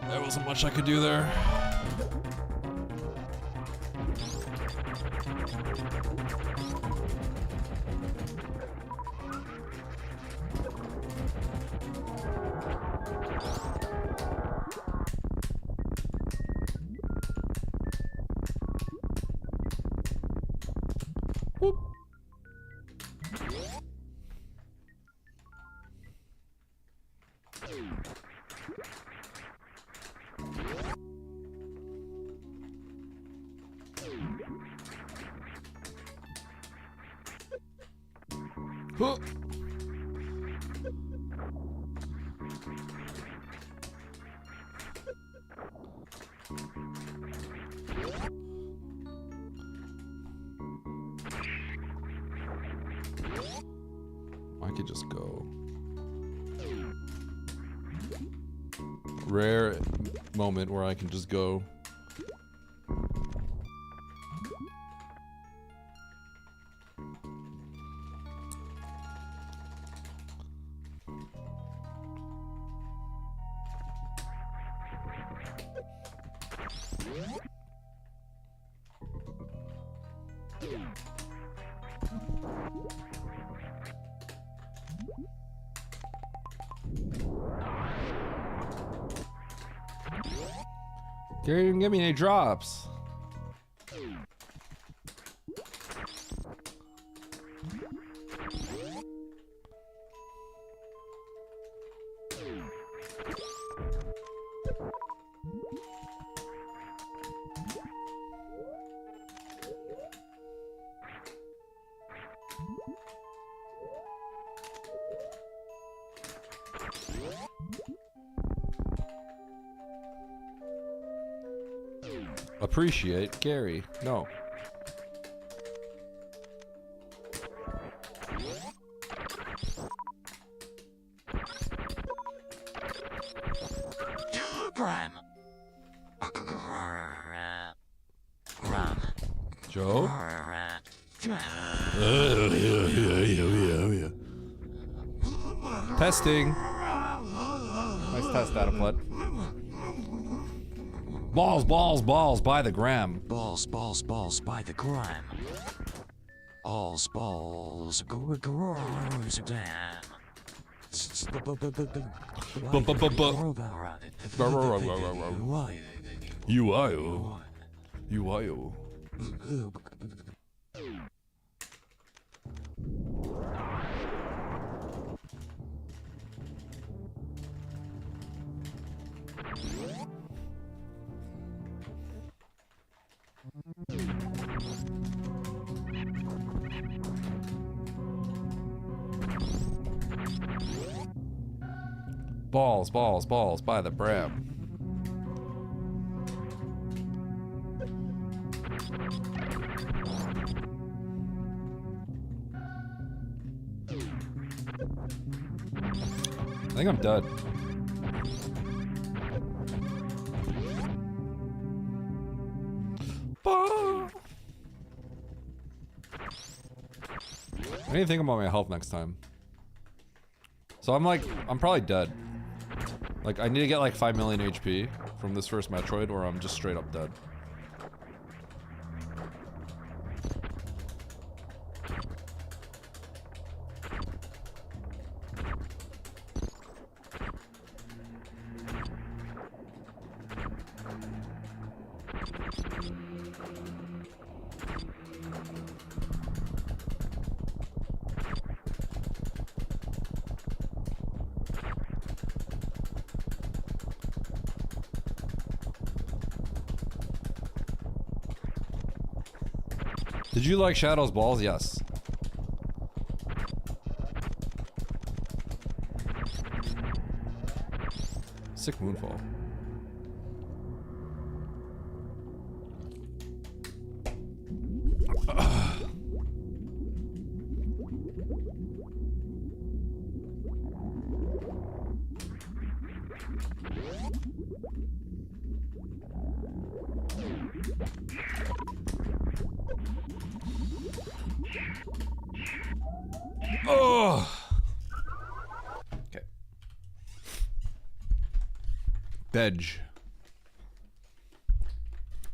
There wasn't much I could do there. Whoop. Huh. I could just go. Rare moment where I can just go. Gary didn't give me any drops. Appreciate Gary. No. Joe? Testing. Nice test, Adam Blood. Balls, balls, balls by the gram.
Balls, balls, balls by the gram. Balls, balls, grows down.
UIO. UIO. Balls, balls, balls by the brim. I think I'm dead. I need to think about my health next time. So I'm probably dead. Like, I need to get like 5 million HP from this first Metroid, or I'm just straight up dead. Did you like Shadow's balls? Yes. Sick Moonfall. Oh. Okay. Veg.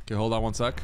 Okay, hold on one sec.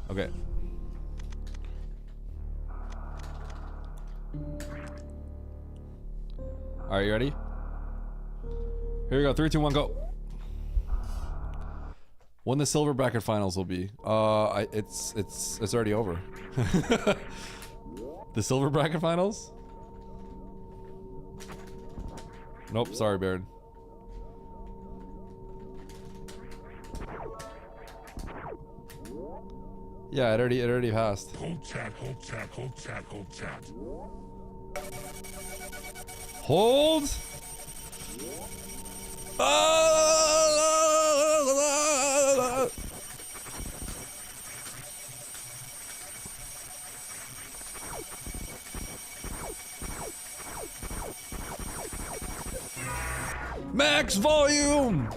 Okay. Alright, you ready? Here we go. 3, 2, 1, go. When the silver bracket finals will be. It's already over. The silver bracket finals? Nope, sorry, Baron. Yeah, it already passed.
Hold chat, hold chat, hold chat, hold chat.
Hold. Max volume.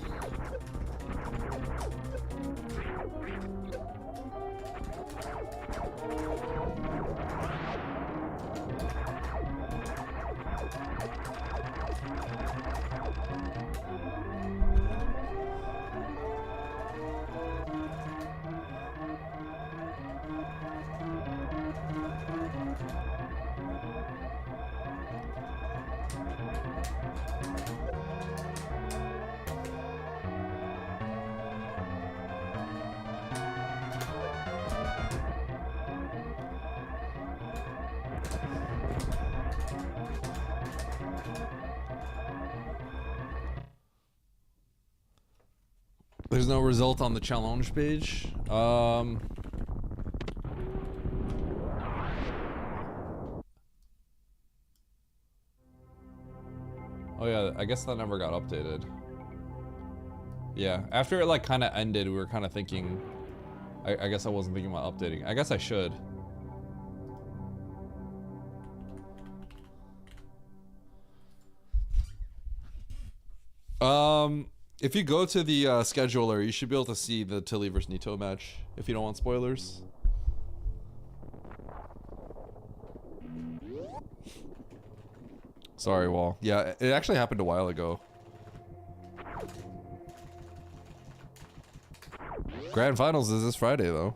There's no result on the challenge page. Oh yeah, I guess that never got updated. Yeah, after it like kind of ended, we were kind of thinking, I guess I wasn't thinking about updating. I guess I should. If you go to the scheduler, you should be able to see the Tilly vs Nito match if you don't want spoilers. Sorry, Wall. Yeah, it actually happened a while ago. Grand Finals is this Friday, though.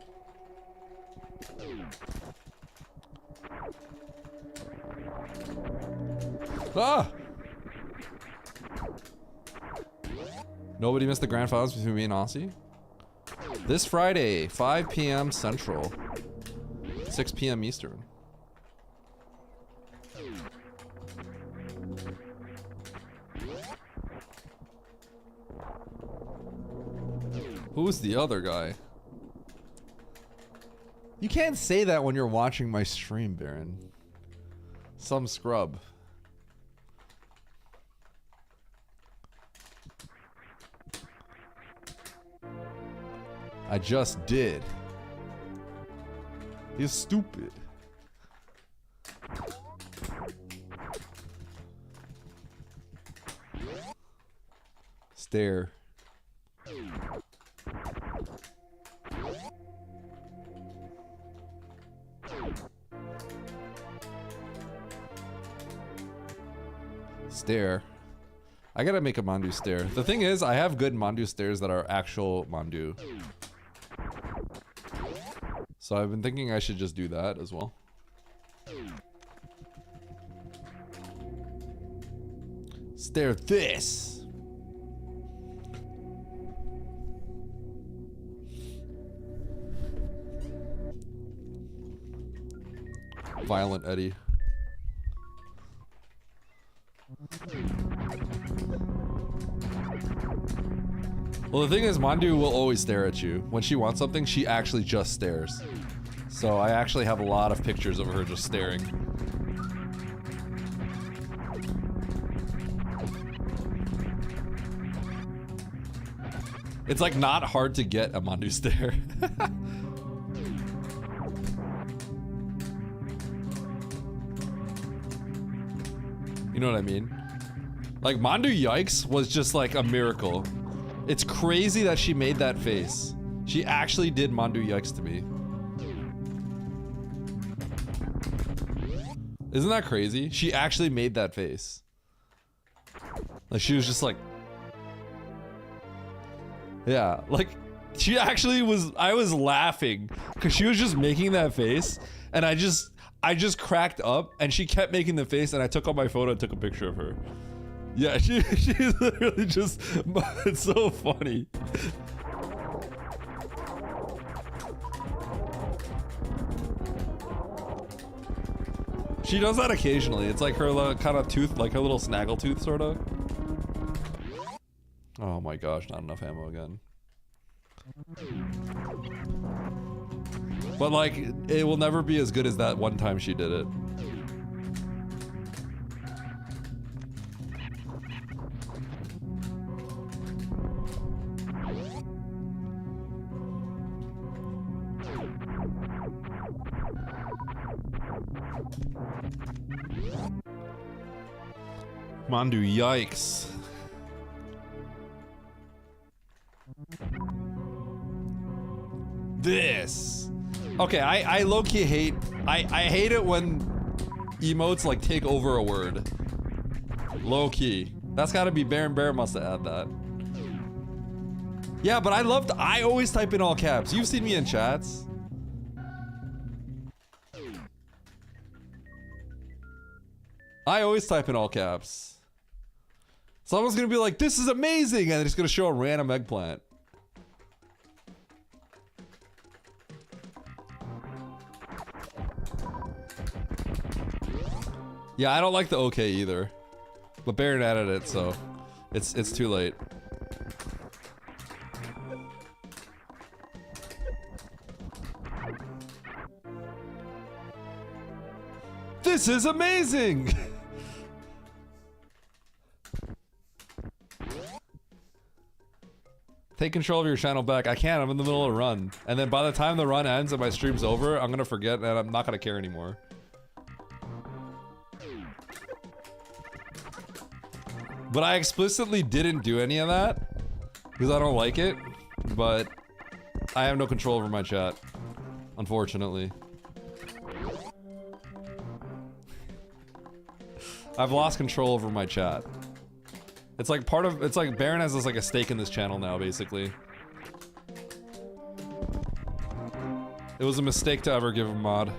Ah! Nobody missed the grand finals between me and Aussie? This Friday, 5 p.m. Central, 6 p.m. Eastern. Who's the other guy? You can't say that when you're watching my stream, Baron. Some scrub. I just did. He's stupid. Stare. Stare. I gotta make a Mandu stare. The thing is, I have good Mandu stares that are actual Mandu. So I've been thinking I should just do that as well. Stare this! Violent Eddie. Well, the thing is, Mandu will always stare at you. When she wants something, she actually just stares. So I actually have a lot of pictures of her just staring. It's like not hard to get a Mandu stare. You know what I mean? Like, Mandu Yikes was just like a miracle. It's crazy that she made that face. She actually did Mandu Yikes to me. Isn't that crazy? She actually made that face. Like, she was just like... Yeah, like, she actually was... I was laughing because she was just making that face, and I just cracked up, and she kept making the face, and I took out my photo and took a picture of her. Yeah, she's literally just... It's so funny. She does that occasionally. It's like her kind of tooth, like her little snaggle tooth, sort of. Oh my gosh, not enough ammo again. But like, it will never be as good as that one time she did it. Mandu Yikes. This. Okay, I low-key hate... I hate it when emotes like take over a word. Low-key. That's gotta be Baron Bear must have had that. Yeah, but I always type in all caps. You've seen me in chats. I always type in all caps. Someone's gonna be like, this is amazing! And they're just gonna show a random eggplant. Yeah, I don't like the okay either. But Baron added it, so it's too late. This is amazing! Take control of your channel back. I can't, I'm in the middle of a run. And then by the time the run ends and my stream's over, I'm gonna forget and I'm not gonna care anymore. But I explicitly didn't do any of that because I don't like it, but I have no control over my chat, unfortunately. I've lost control over my chat. It's like part of, it's like Baron has this like a stake in this channel now, basically. It was a mistake to ever give him mod.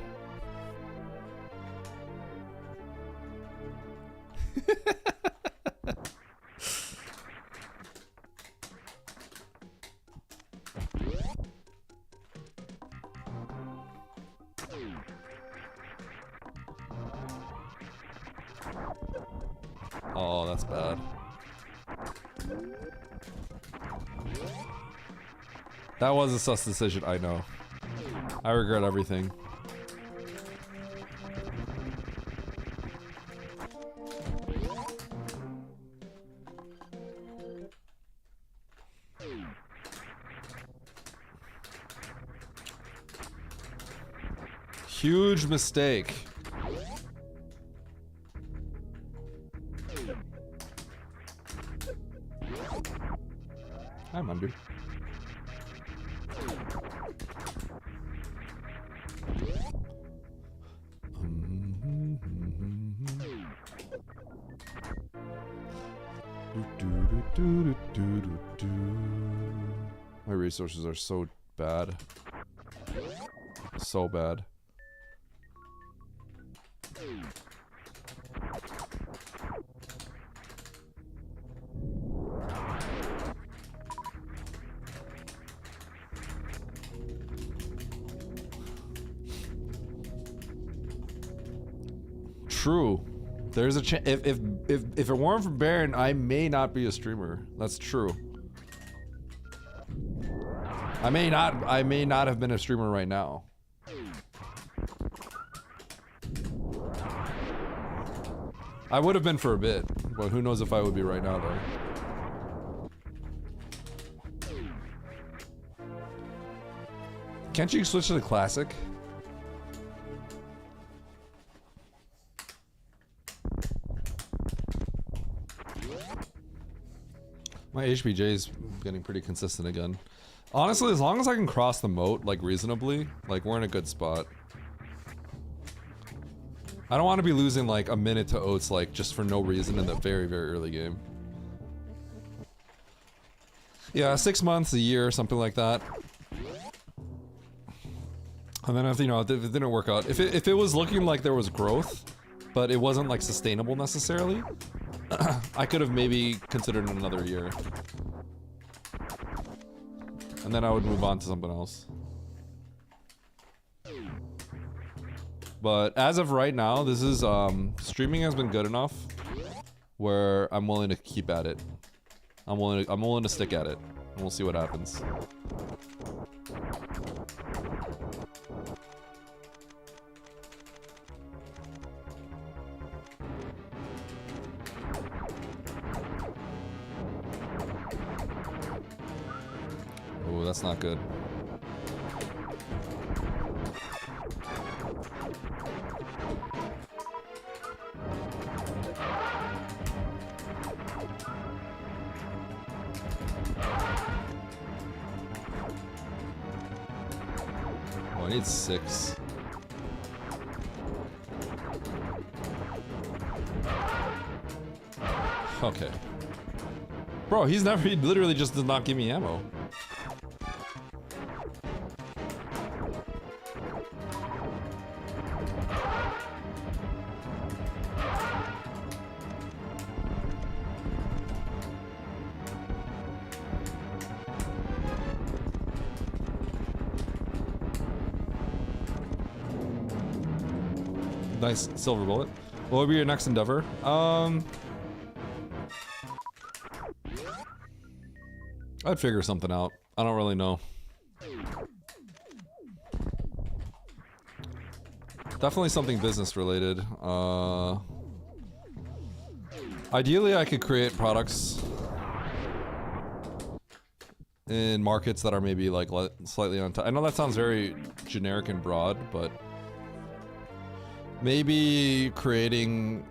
Oh, that's bad. That was a sus decision, I know. I regret everything. Huge mistake. I'm under. My resources are so bad. So bad. True. There's a chance if it weren't for Baron, I may not be a streamer. That's true. I may not have been a streamer right now. I would have been for a bit, but who knows if I would be right now though. Can't you switch to the classic? My HPJ is getting pretty consistent again. Honestly, as long as I can cross the moat, like, reasonably, like, we're in a good spot. I don't want to be losing, like, a minute to Oats, like, just for no reason in the very, very early game. Yeah, 6 months, a year, something like that. And then if, you know, if it didn't work out, if it was looking like there was growth, but it wasn't, like, sustainable necessarily, I could have maybe considered another year. And then I would move on to something else. But as of right now, this is, streaming has been good enough where I'm willing to keep at it. I'm willing to stick at it, and we'll see what happens. Oh, that's not good. Oh, I need 6. Okay. Bro, he literally just does not give me ammo. Nice silver bullet. What would be your next endeavor? I'd figure something out. I don't really know. Definitely something business related. Ideally, I could create products in markets that are maybe like slightly on top. I know that sounds very generic and broad, but maybe creating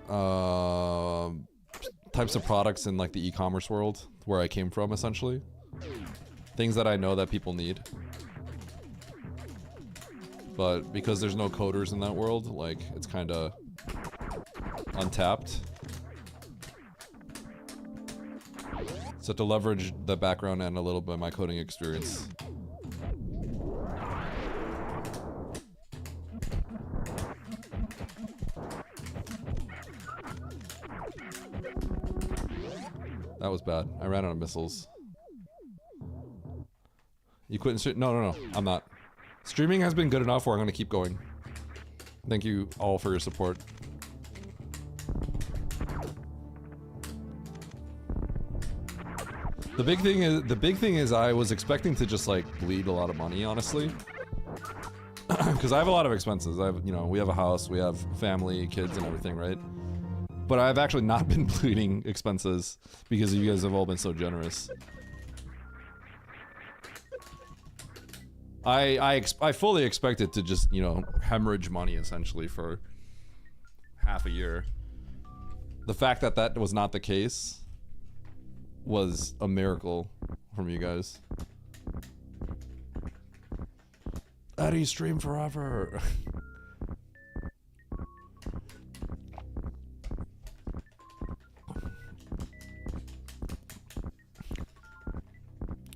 types of products in like the e-commerce world where I came from, essentially. Things that I know that people need. But because there's no coders in that world, like, it's kind of untapped. So to leverage the background and a little bit of my coding experience. That was bad. I ran out of missiles. You quit and no, I'm not. Streaming has been good enough where I'm going to keep going. Thank you all for your support. The big thing is I was expecting to just like bleed a lot of money, honestly. Because I have a lot of expenses. I have, you know, we have a house, we have family, kids, and everything, right? But I've actually not been bleeding expenses because you guys have all been so generous. I fully expected to just, you know, hemorrhage money essentially for half a year. The fact that that was not the case was a miracle from you guys. Eddie, stream forever.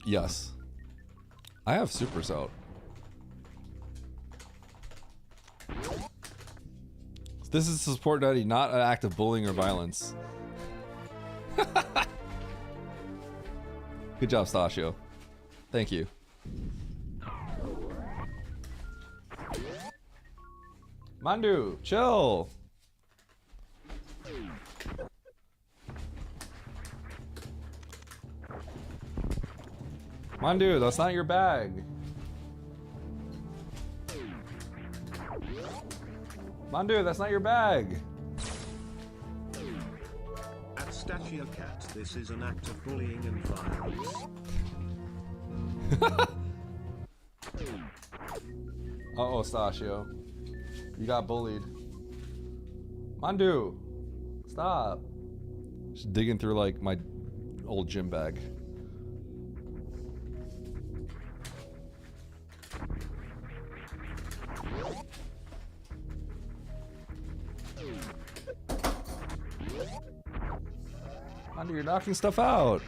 Yes. I have supers out. This is support Eddie, not an act of bullying or violence. Good job, Stasio. Thank you. Mandu, chill. Mandu, that's not your bag. Mandu, that's not your bag.
At Stachio Cat, this is an act of bullying and violence.
Uh-oh, Stachio. You got bullied. Mandu, stop. Just digging through like my old gym bag. Mandu, you're knocking stuff out.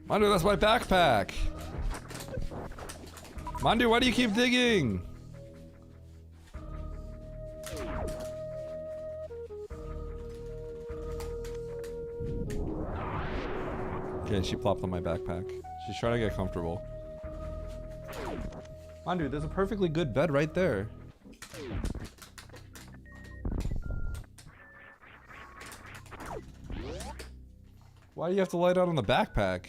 Mandu, that's my backpack. Mandu, why do you keep digging? Okay, she plopped on my backpack. She's trying to get comfortable. Mandu, there's a perfectly good bed right there. Why do you have to lie down on the backpack?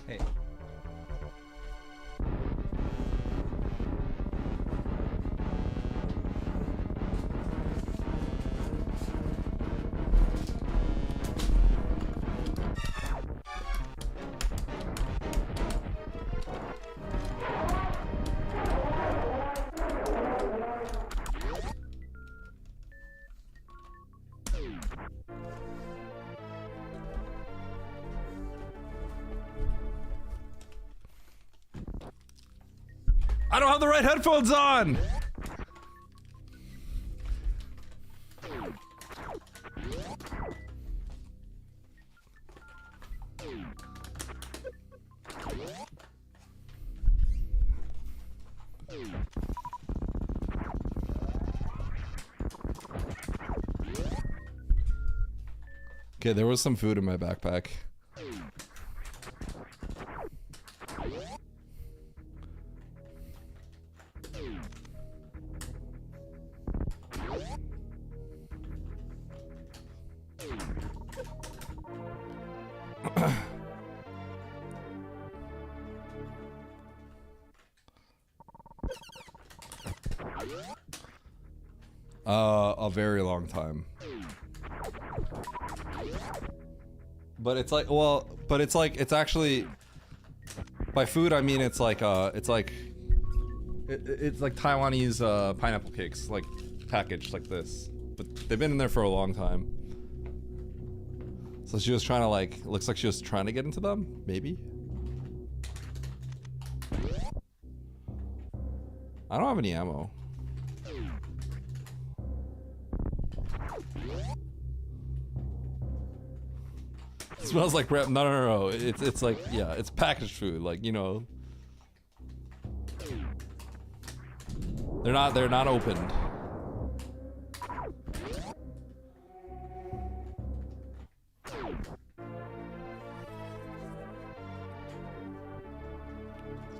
Hey. I don't have the right headphones on! Okay, there was some food in my backpack. A very long time. But it's like, well, but it's like, it's actually, by food I mean it's like Taiwanese pineapple cakes, like packaged like this, but they've been in there for a long time. So she was trying to like, looks like she was trying to get into them, maybe? I don't have any ammo. It smells like crap. No. It's like, yeah, it's packaged food, like, you know. They're not opened.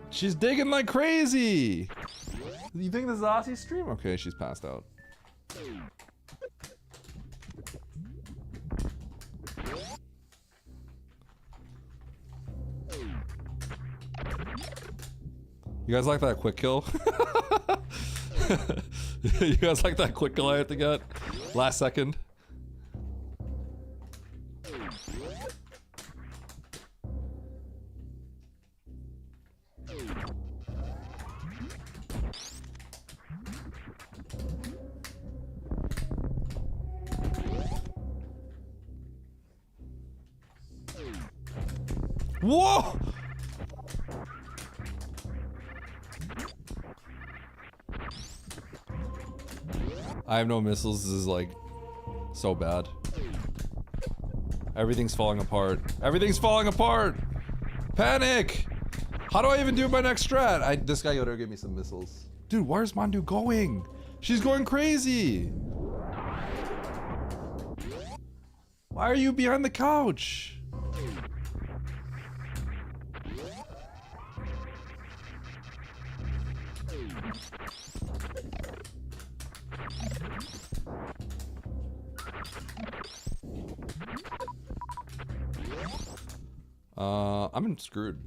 She's digging like crazy. You think this is Aussie's stream? Okay, she's passed out. You guys like that quick kill? You guys like that quick kill I had to get? Last second? Whoa! I have no missiles. This is like so bad. Everything's falling apart. Everything's falling apart! Panic! How do I even do my next strat? This guy gotta give me some missiles. Dude, where's Mandu going? She's going crazy! Why are you behind the couch? I'm screwed.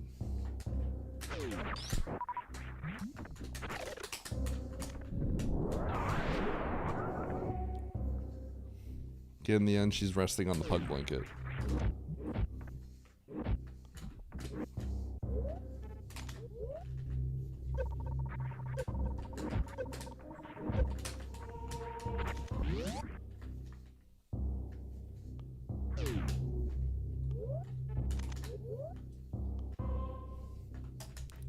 Okay, in the end, she's resting on the pug blanket.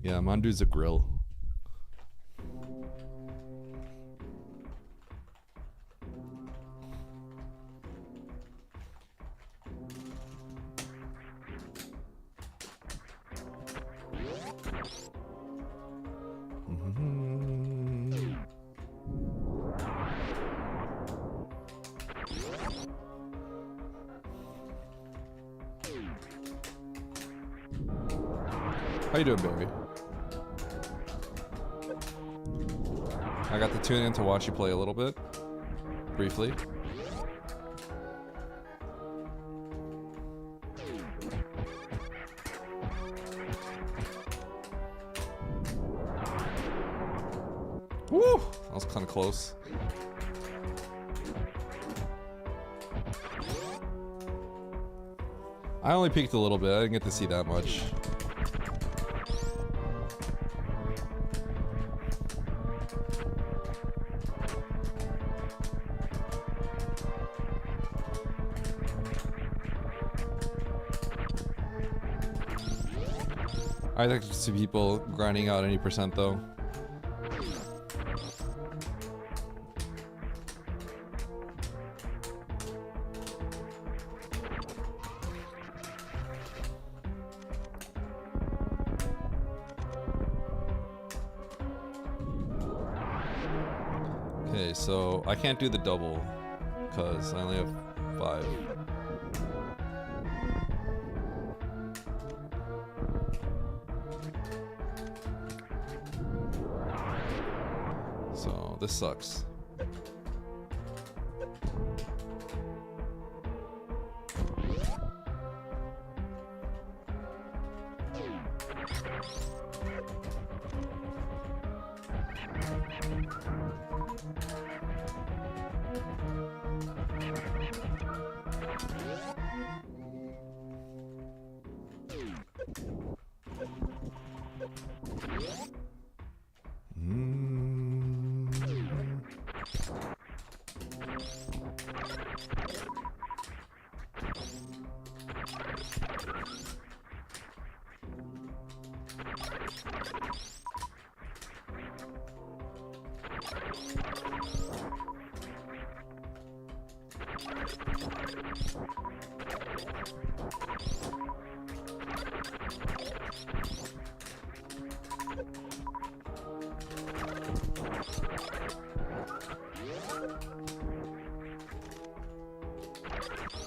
Yeah, Mandu's a grill. How you doing, Barry? I got to tune in to watch you play a little bit, briefly. Woo! That was kind of close. I only peeked a little bit. I didn't get to see that much. I like to see people grinding out any percent though. Okay, so I can't do the double because I only have 5. So this sucks.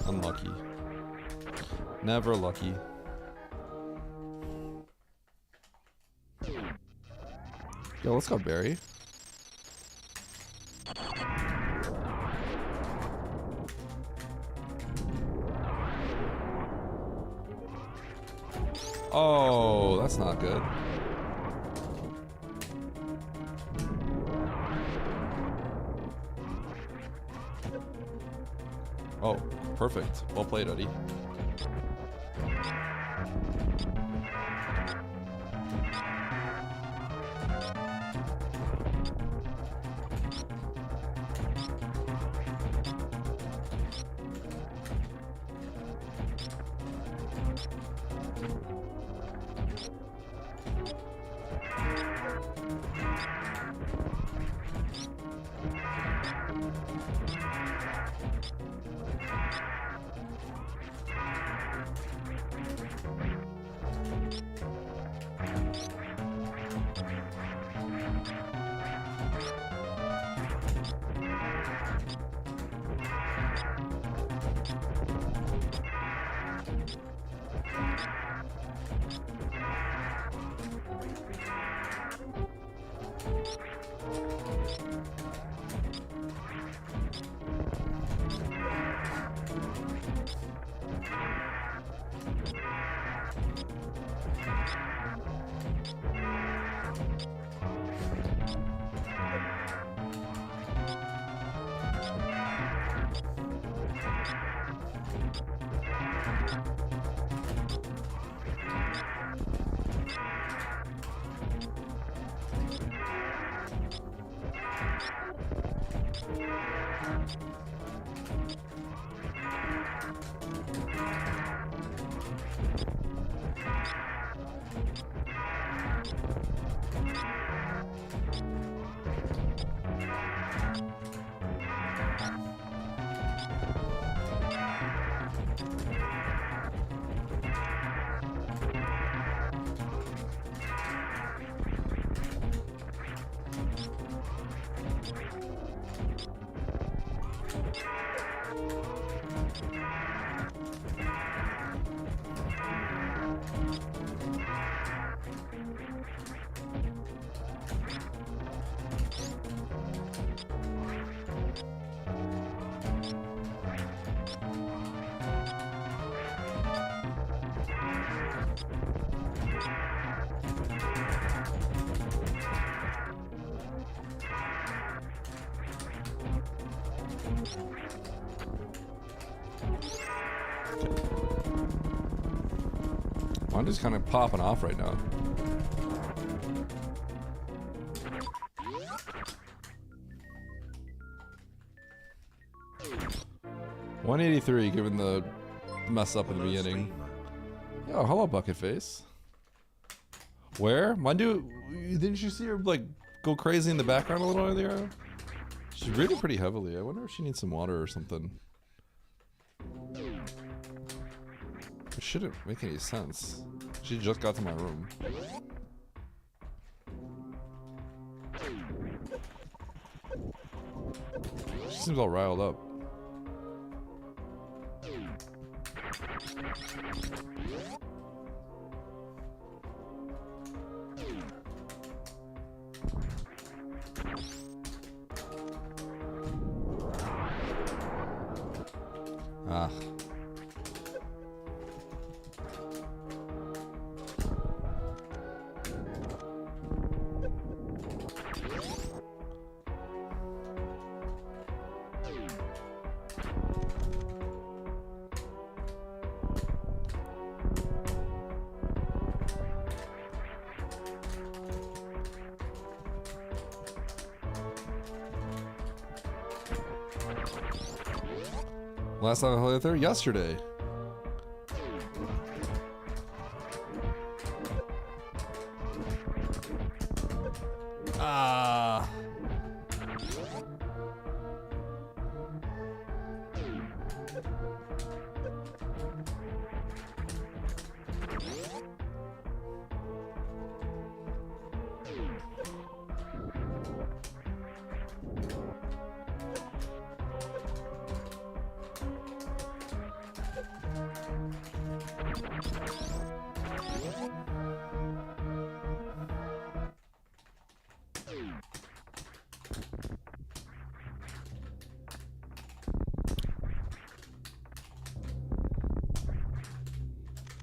Unlucky. Never lucky. Yo, let's go, Barry. Oh, that's not good. Oh, perfect. Well played, Eddie. I'm just kind of popping off right now. $183, given the mess up in the beginning. Yo, hello, Bucket Face. Where? Mandu, didn't you see her like go crazy in the background a little earlier? She's breathing pretty heavily. I wonder if she needs some water or something. It shouldn't make any sense. She just got to my room. She seems all riled up. Ah. Last time I played with her? Yesterday. Ah.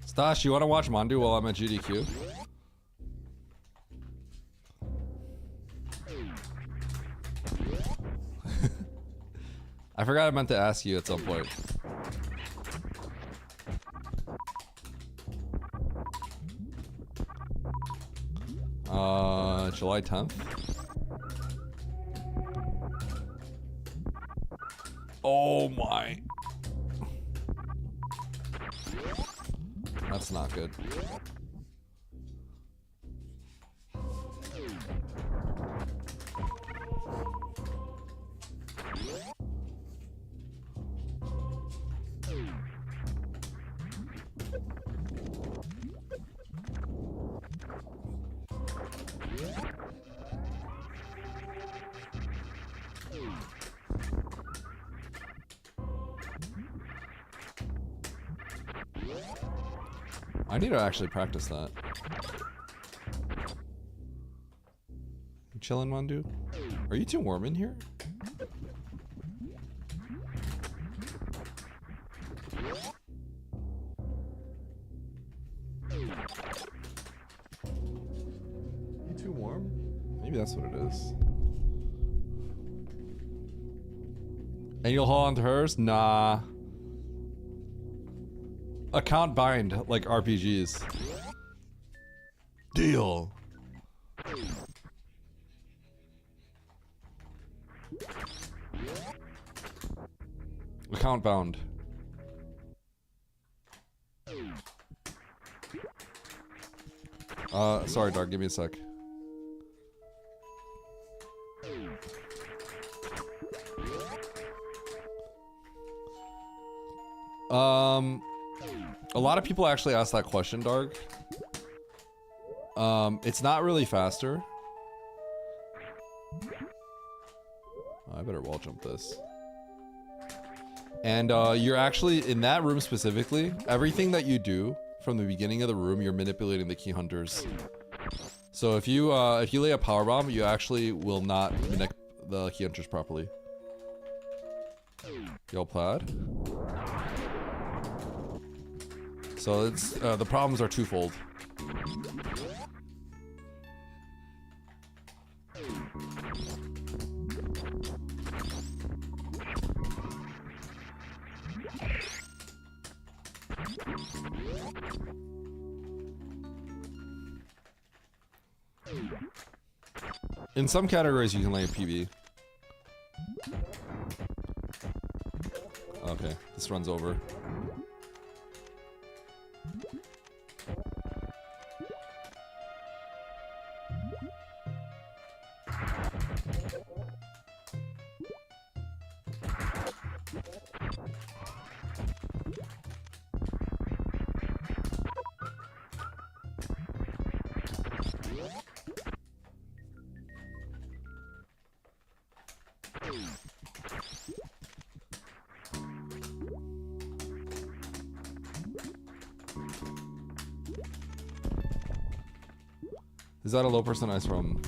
Stash, you want to watch Mandu while I'm at GDQ? I forgot I meant to ask you at some point. July 10th? Oh my. That's not good. I need to actually practice that. You chillin', Mandu? Are you too warm in here? You too warm? Maybe that's what it is. And you'll hold on to hers? Nah. Account bind like RPGs. Deal. Account bound. Sorry, dog. Give me a sec. A lot of people actually ask that question, Dark. It's not really faster. I better wall jump this. And you're actually, in that room specifically, everything that you do from the beginning of the room, you're manipulating the key hunters. So if you lay a power bomb, you actually will not manipulate the key hunters properly. Yo, plaid. So it's the problems are twofold. In some categories, you can lay a PB. Okay, this runs over. Is that a low percent ice from?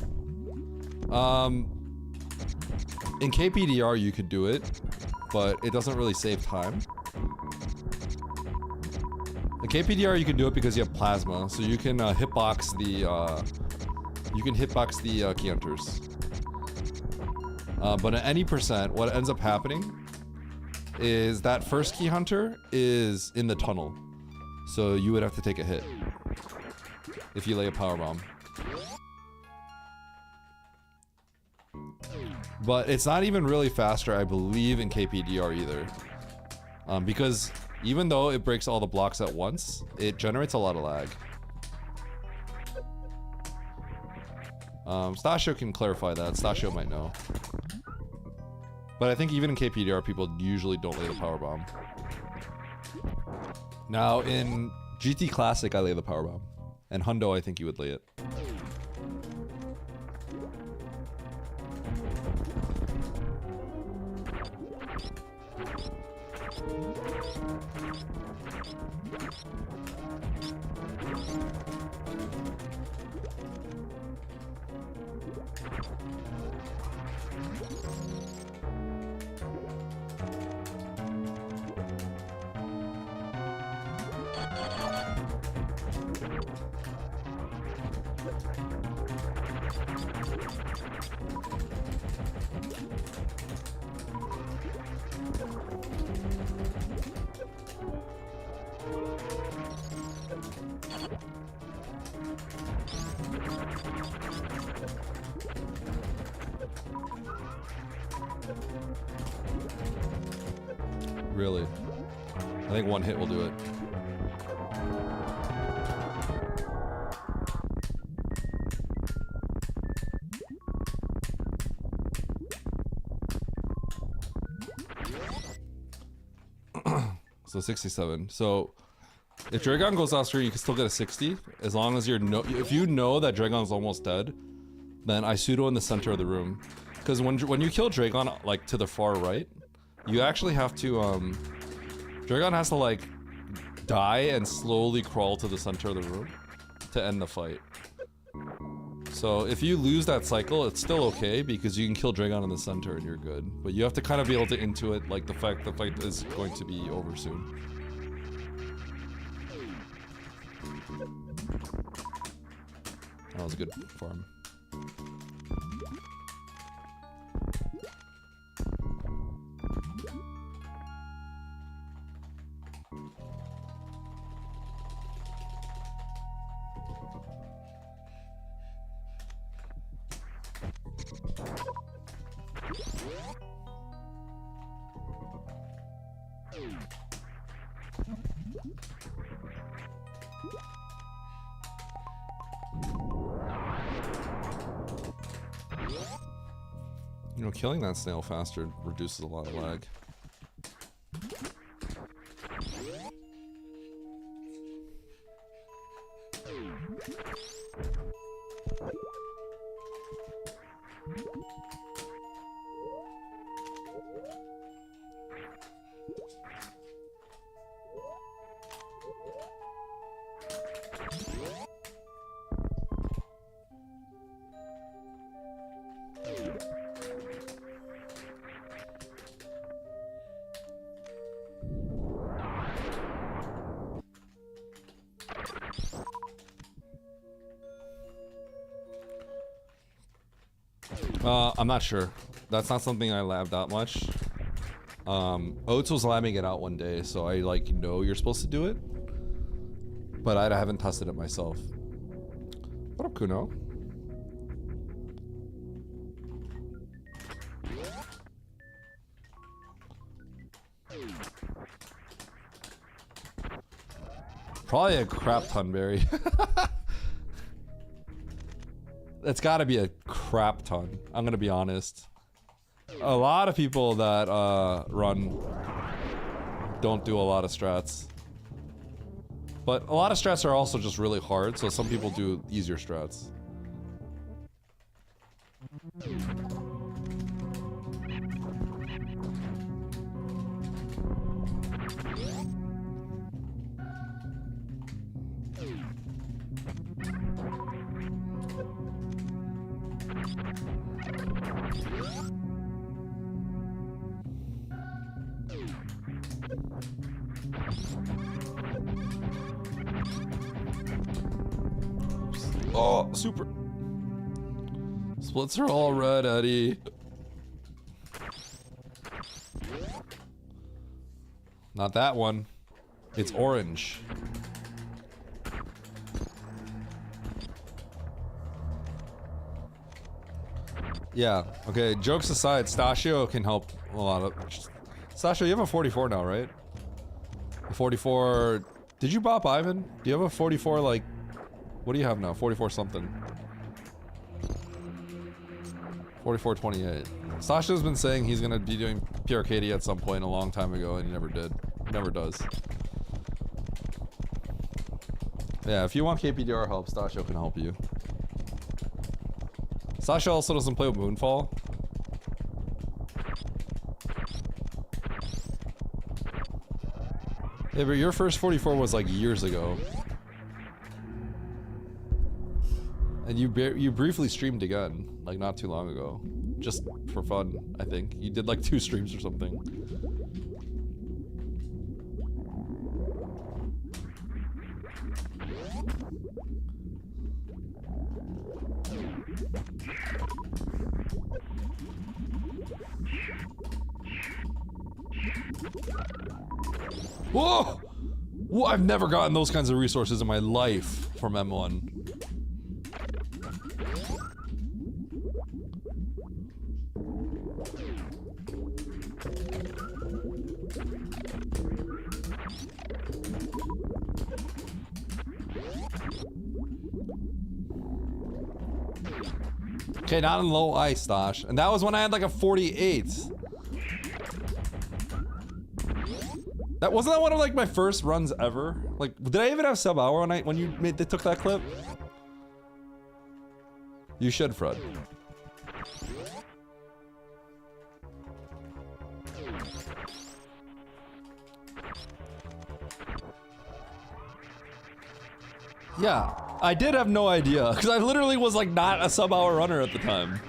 In KPDR you could do it, but it doesn't really save time. In KPDR you can do it because you have plasma, so you can hitbox the key hunters. But at any percent, what ends up happening is that first key hunter is in the tunnel, so you would have to take a hit if you lay a power bomb. But it's not even really faster, I believe, in KPDR either. Because even though it breaks all the blocks at once, it generates a lot of lag. Stasio can clarify that. Stasio might know. But I think even in KPDR, people usually don't lay the power bomb. Now, in GT Classic, I lay the power bomb. And Hundo, I think you would lay it. Really? I think one hit will do it. So 67. So if Dragon goes off screen, you can still get a 60 as long as if you know that Dragon's almost dead, then I pseudo in the center of the room. Because when you kill Dragon like to the far right, you actually have to Dragon has to like die and slowly crawl to the center of the room to end the fight. So if you lose that cycle, it's still okay because you can kill Dragon in the center and you're good. But you have to kind of be able to intuit like the fight is going to be over soon. That was a good farm. You know, killing that snail faster reduces a lot of lag. I'm not sure. That's not something I lab that much. Oates was labbing it out one day, so I like know you're supposed to do it. But I haven't tested it myself. What up, Kuno? Probably a crap ton berry. It's gotta be a crap ton. I'm gonna be honest. A lot of people that run don't do a lot of strats. But a lot of strats are also just really hard, so some people do easier strats. Oh, super. Splits are all red, Eddie. Not that one. It's orange. Yeah, okay, jokes aside, Stasio can help a lot of... Stasio, you have a 44 now, right? 44. Did you bop Ivan? Do you have a 44 like? What do you have now? 44 something. 4428. Sasha's been saying he's gonna be doing PRKD at some point a long time ago, and he never did. Never does. Yeah, if you want KPDR help, Stasha can help you. Sasha also doesn't play with Moonfall. Yeah, but your first 44 was like years ago. And you briefly streamed again, like not too long ago. Just for fun, I think. You did like 2 streams or something. Whoa! Whoa! I've never gotten those kinds of resources in my life from M1. Okay, not in low ice, Dosh. And that was when I had like a 48. That wasn't that one of like my first runs ever? Like, did I even have sub hour when you took that clip? You should, Fred. Yeah, I did have no idea, because I literally was like not a sub-hour runner at the time.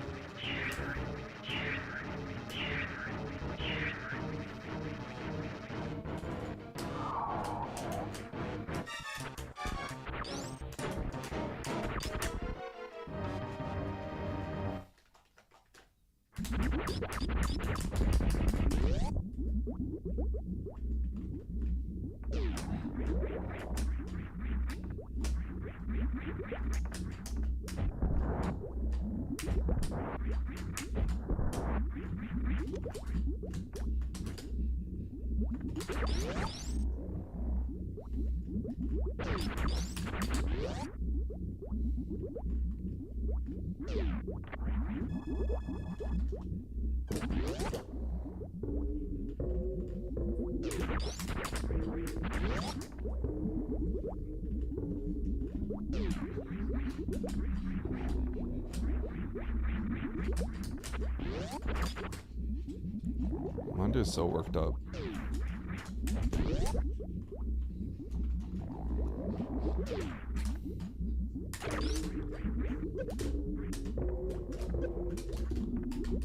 Mandu is so worked up.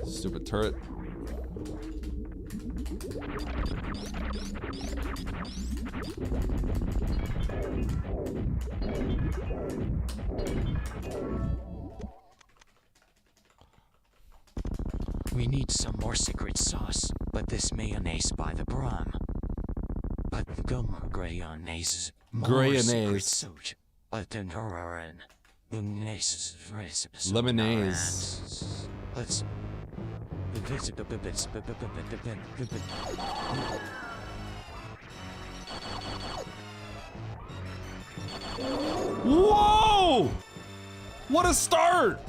Stupid turret.
We need some more secret sauce, but this mayonnaise by the gram. But the gum grayonnaise.
Grayonnaise. Lemonade.
Let's.
Whoa! What a start!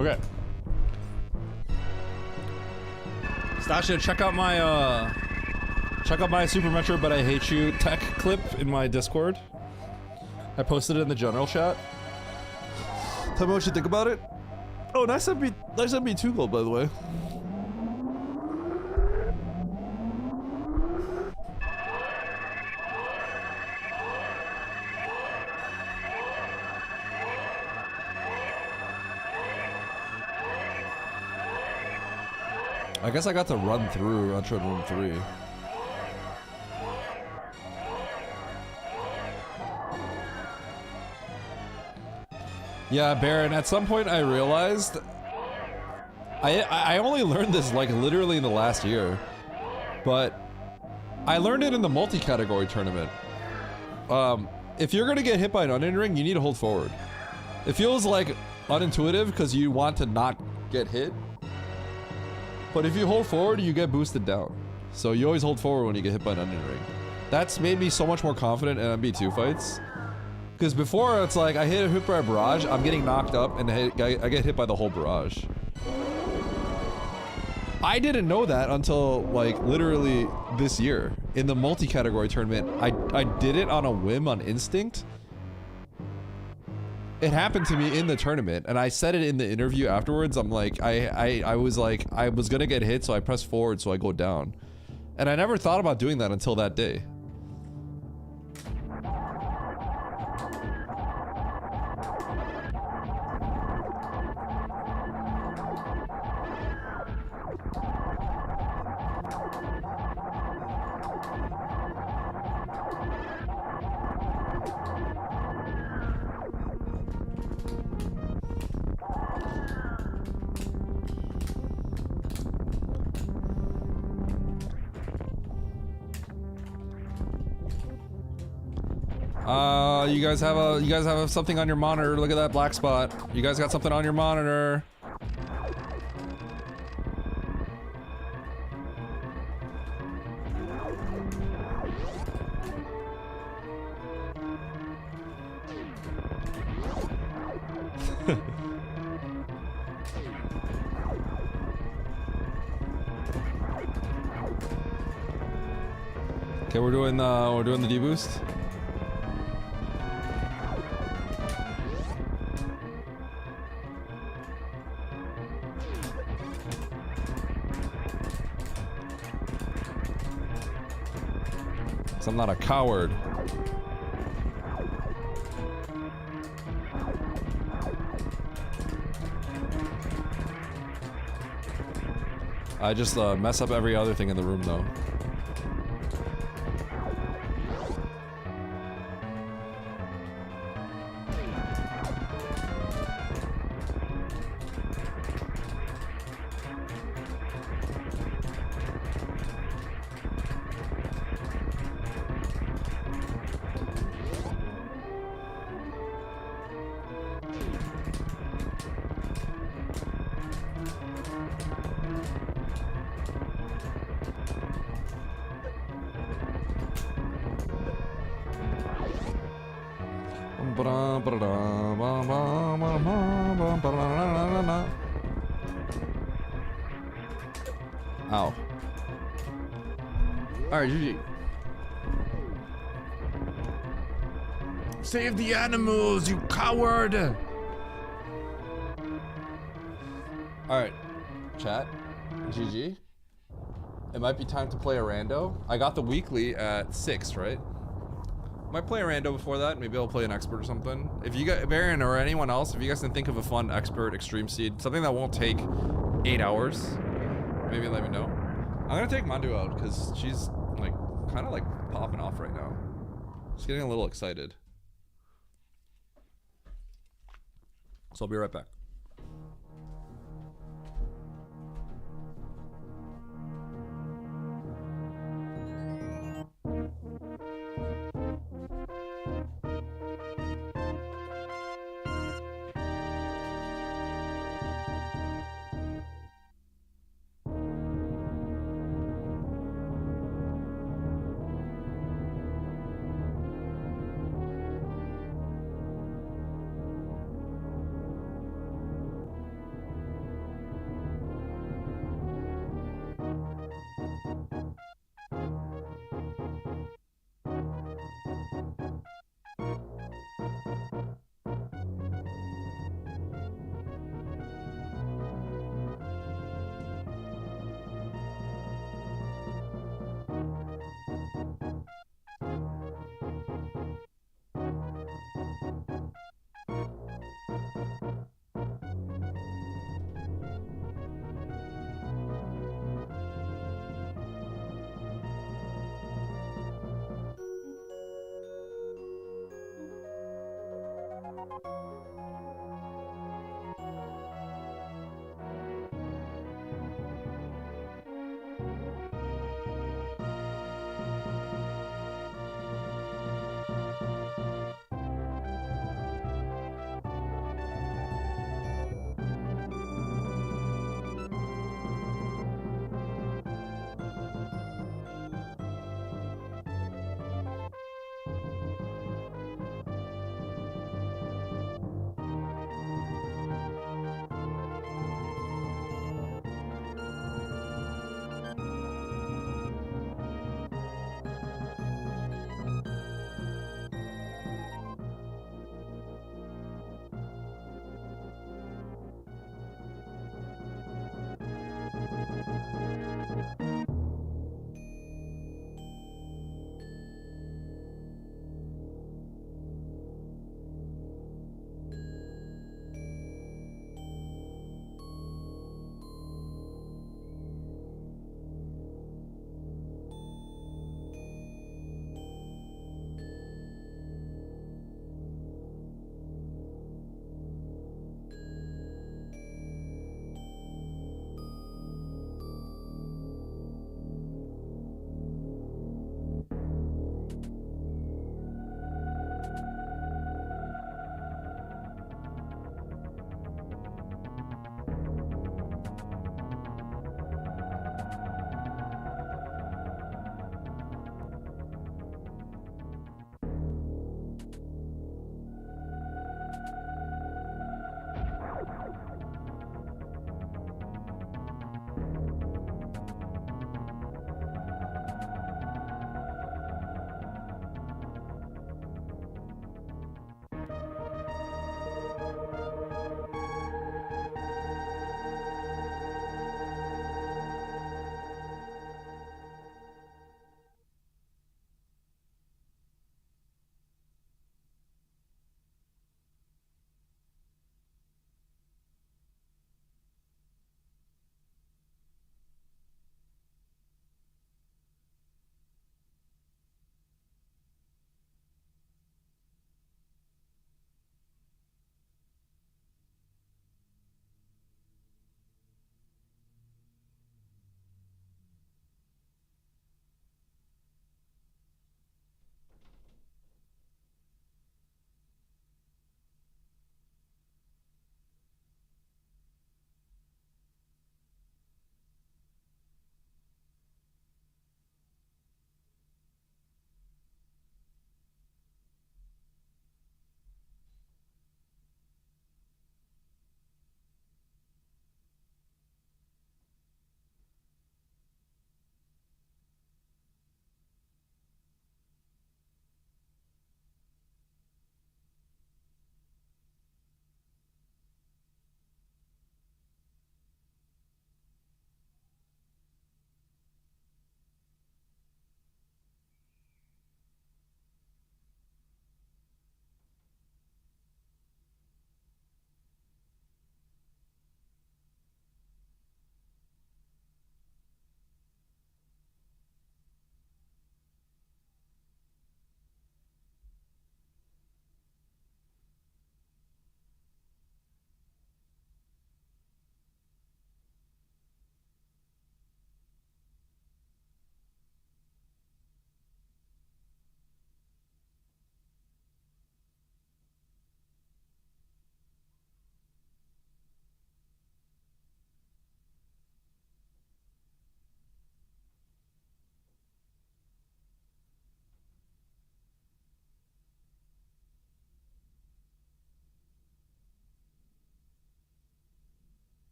Okay. Stasha, check out my Super Metro but I hate you tech clip in my Discord. I posted it in the general chat. Tell me what you think about it. Oh, nice MB 2 gold, by the way. I guess I got to run through Uncharted Room 3. Yeah, Baron, at some point I realized I only learned this like literally in the last year, but I learned it in the multi-category tournament. If you're gonna get hit by an onion ring, you need to hold forward. It feels like unintuitive because you want to not get hit. But if you hold forward, you get boosted down. So you always hold forward when you get hit by an onion ring. That's made me so much more confident in MB2 fights. Because before, it's like, I hit by a barrage, I'm getting knocked up, and I get hit by the whole barrage. I didn't know that until, like, literally this year. In the multi-category tournament, I did it on a whim, on instinct. It happened to me in the tournament, and I said it in the interview afterwards. I'm like, I was like, I was gonna get hit, so I pressed forward, so I go down. And I never thought about doing that until that day. You guys have something on your monitor. Look at that black spot. You guys got something on your monitor. Okay, we're doing the deboost. So I'm not a coward. I just mess up every other thing in the room though. Ow. Alright, GG. Save the animals, you coward! Alright, chat. GG. It might be time to play a rando. I got the weekly at 6, right? Might play a rando before that. Maybe I'll play an expert or something. If you got Baron or anyone else, if you guys can think of a fun expert extreme seed, something that won't take 8 hours, maybe let me know. I'm gonna take Mandu out because she's like kind of like popping off right now. She's getting a little excited. So I'll be right back.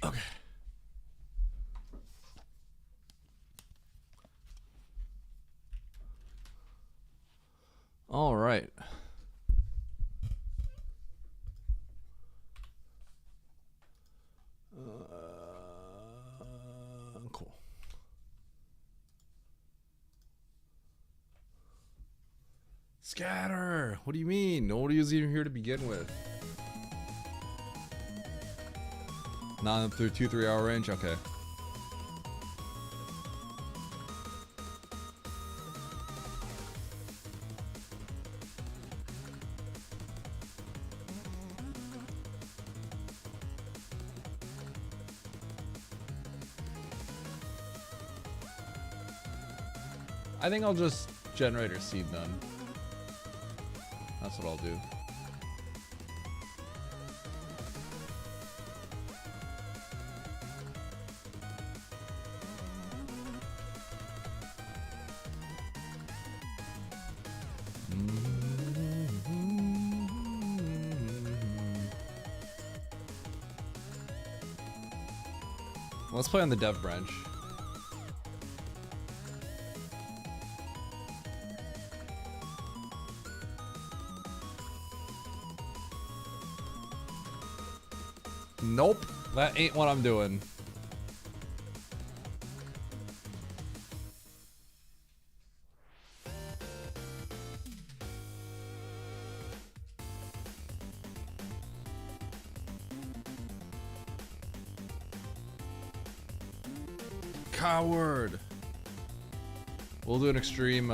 Okay. All right. Cool. Scatter. What do you mean? Nobody was even here to begin with. Not through 2-3 hour range. Okay. I think I'll just generator seed then. That's what I'll do. Let's play on the dev branch. Nope, that ain't what I'm doing. Coward. We'll do an extreme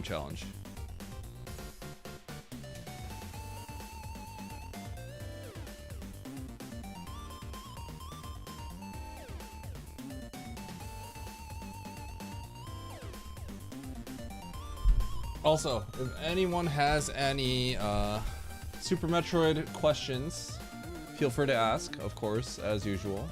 challenge. Also, if anyone has any Super Metroid questions, feel free to ask, of course, as usual.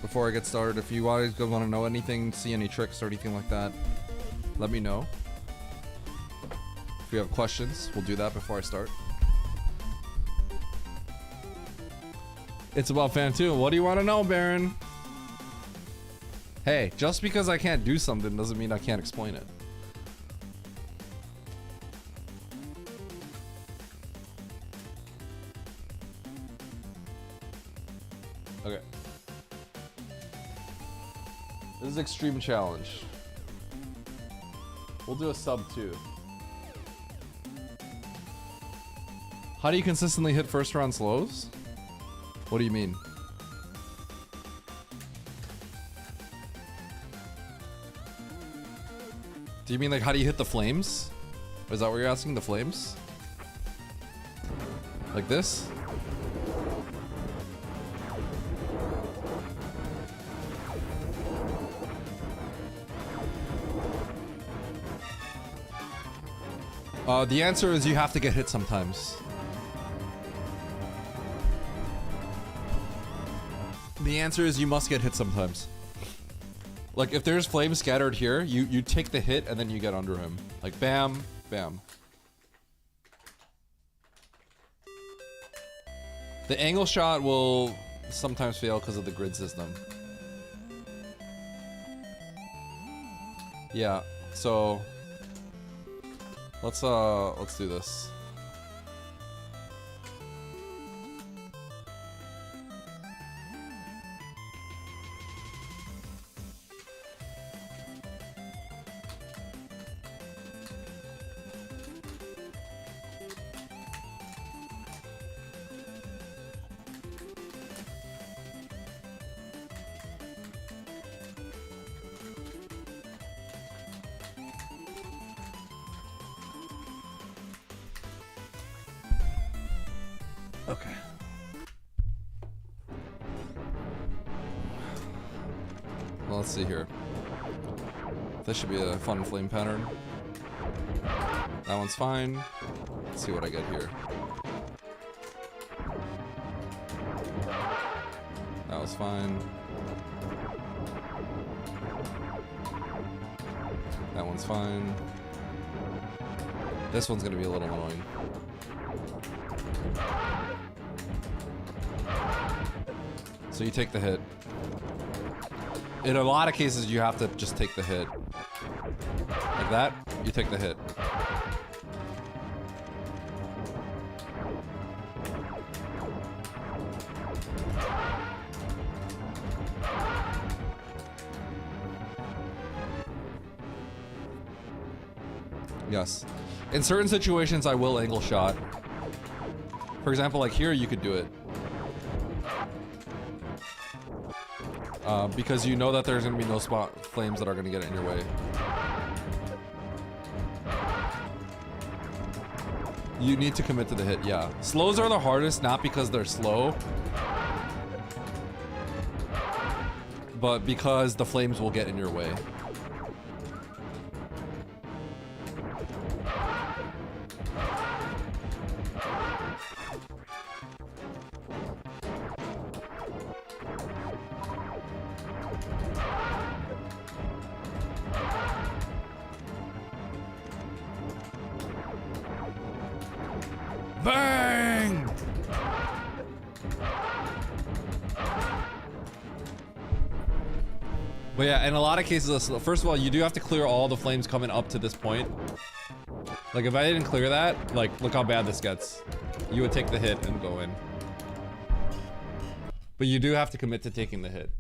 Before I get started, if you guys want to know anything, see any tricks or anything like that, let me know. If you have questions, we'll do that before I start. It's about Fan 2. What do you want to know, Baron? Hey, just because I can't do something doesn't mean I can't explain it. Okay. This is Extreme Challenge. We'll do a sub 2. How do you consistently hit first round slows? What do you mean? Do you mean like how do you hit the flames? Is that what you're asking? The flames? Like this? The answer is you have to get hit sometimes. The answer is you must get hit sometimes. Like if there's flames scattered here, you take the hit and then you get under him. Like bam, bam. The angle shot will sometimes fail because of the grid system. Yeah, so let's do this. Okay. Well, let's see here. This should be a fun flame pattern. That one's fine. Let's see what I get here. That was fine. That one's fine. This one's gonna be a little annoying. So you take the hit. In a lot of cases, you have to just take the hit. Like that, you take the hit. Yes. In certain situations, I will angle shot. For example, like here, you could do it. Because you know that there's gonna be no spot flames that are gonna get in your way. You need to commit to the hit, yeah. Slows are the hardest, not because they're slow, but because the flames will get in your way. Bang! But yeah, in a lot of cases, first of all, you do have to clear all the flames coming up to this point. Like, if I didn't clear that, like, look how bad this gets. You would take the hit and go in. But you do have to commit to taking the hit.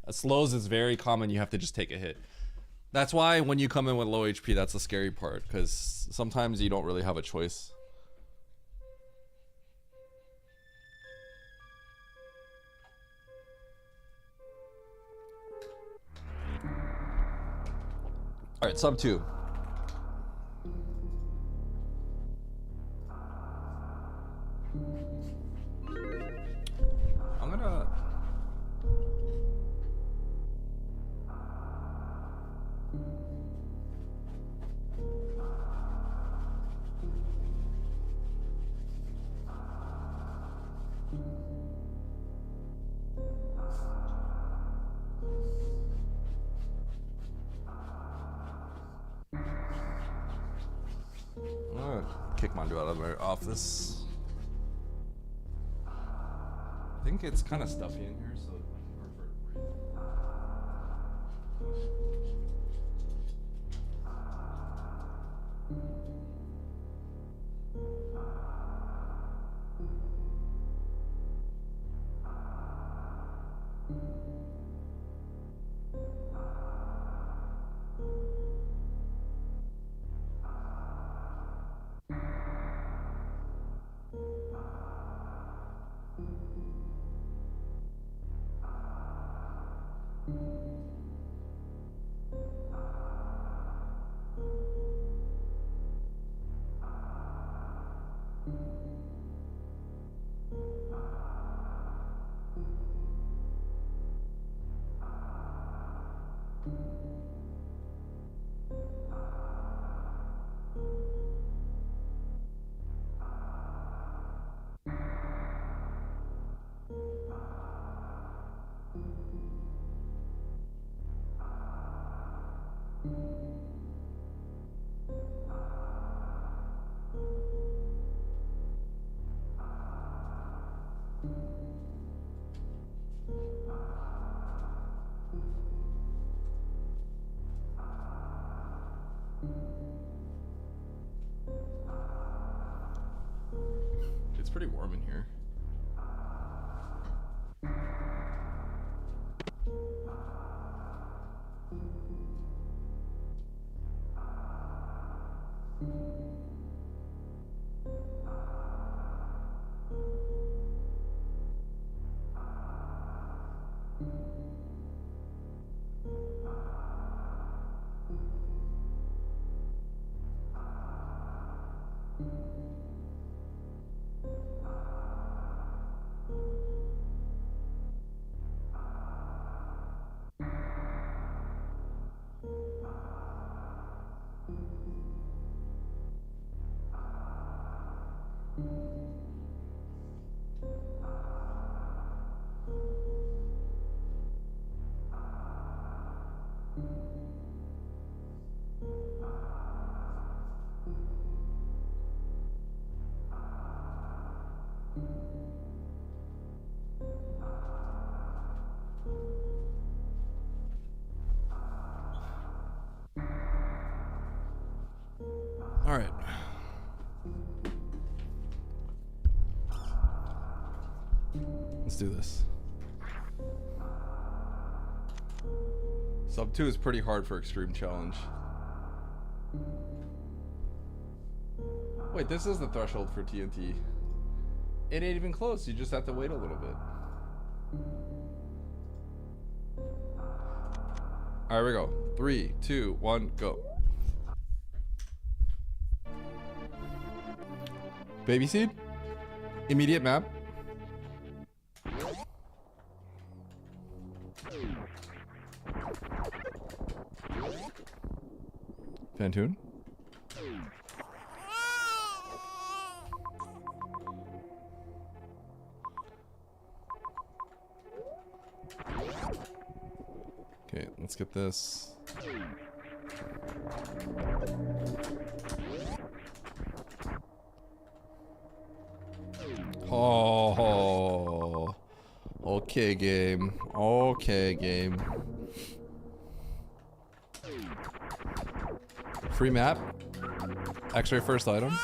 Slows is very common, you have to just take a hit. That's why when you come in with low HP, that's the scary part, because sometimes you don't really have a choice. All right, sub 2. I'm gonna... I'm gonna kick Mondo out of our office. I think it's kind of stuffy in here, so it's hard for it to It's pretty warm in here. Let's do this. Sub 2 is pretty hard for extreme challenge. Wait, this is the threshold for TNT. It ain't even close. You just have to wait a little bit. All right, we go. 3, 2, 1, go. Baby seed. Immediate map. Pantoon. Okay, let's get this. Oh, okay, game. Okay, game. Free map. X-ray first item.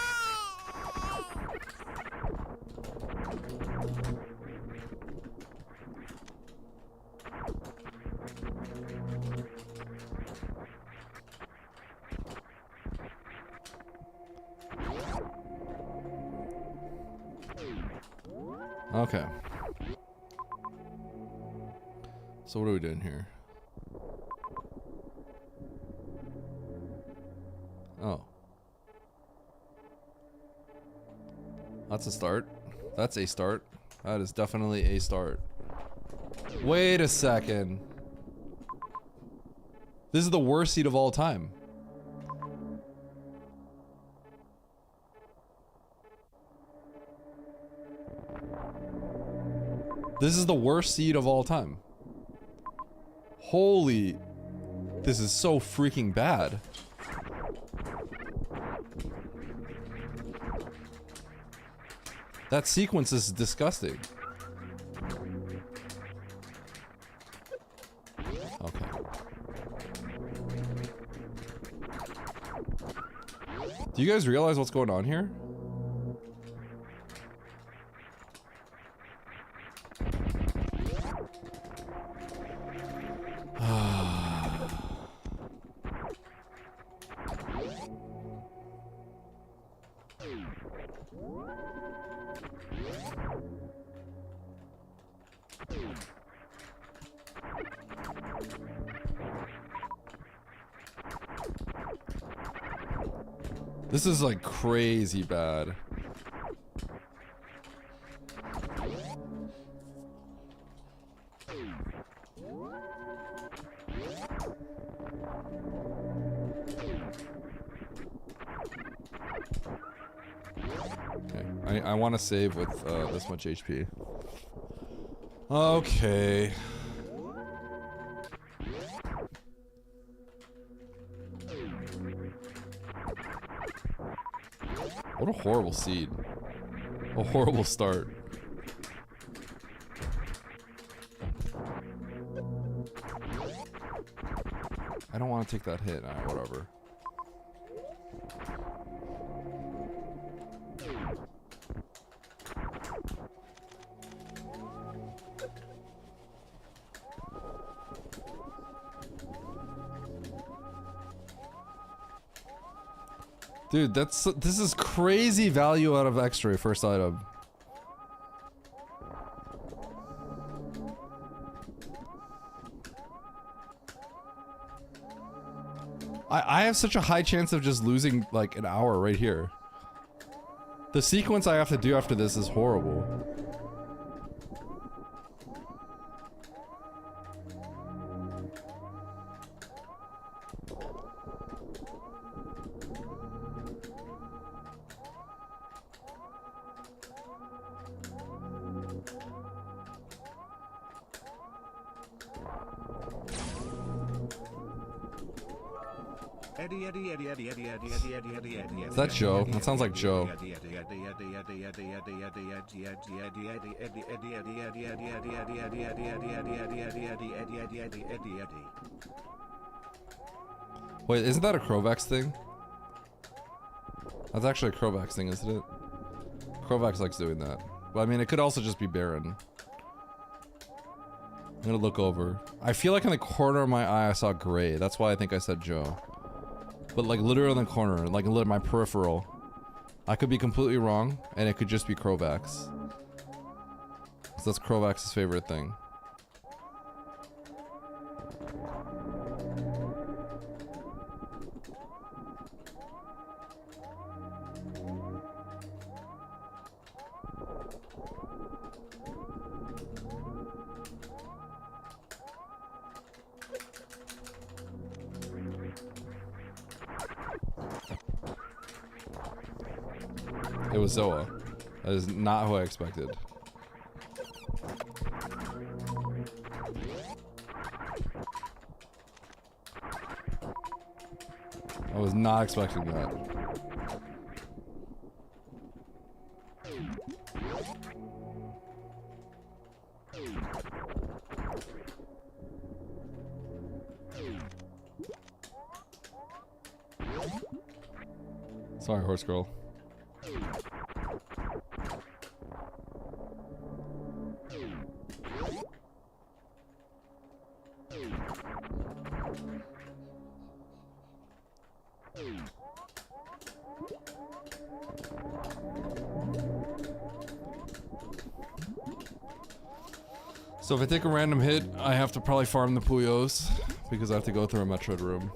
Okay. So what are we doing here? Oh. That's a start. That's a start. That is definitely a start. Wait a second. This is the worst seed of all time. This is the worst seed of all time. Holy... This is so freaking bad. That sequence is disgusting. Okay. Do you guys realize what's going on here? This is like crazy bad. Okay, I want to save with this much HP. Okay. What a horrible seed. A horrible start. I don't want to take that hit. Alright, whatever. Dude, this is crazy value out of X-ray first item. I have such a high chance of just losing like an hour right here. The sequence I have to do after this is horrible. Is that Joe? That sounds like Joe. Wait, isn't that a Krovax thing? That's actually a Krovax thing, isn't it? Krovax likes doing that. But I mean, it could also just be Baron. I'm gonna look over. I feel like in the corner of my eye I saw gray. That's why I think I said Joe. But like literally in the corner, like my peripheral. I could be completely wrong, and it could just be Krovax. 'Cause that's Krovax's favorite thing. It was Zoa. That is not who I expected. I was not expecting that. Sorry, horse girl. So if I take a random hit, I have to probably farm the Puyos because I have to go through a Metroid room.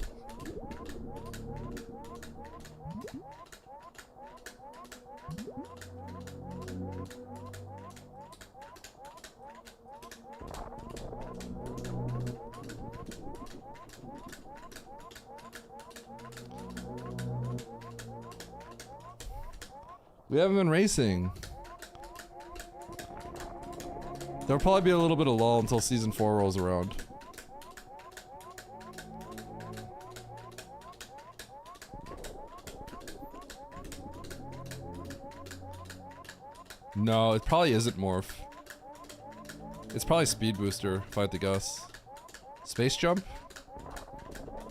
We haven't been racing. There'll probably be a little bit of lull until season 4 rolls around. No, it probably isn't Morph. It's probably Speed Booster, if I had to guess. Space Jump?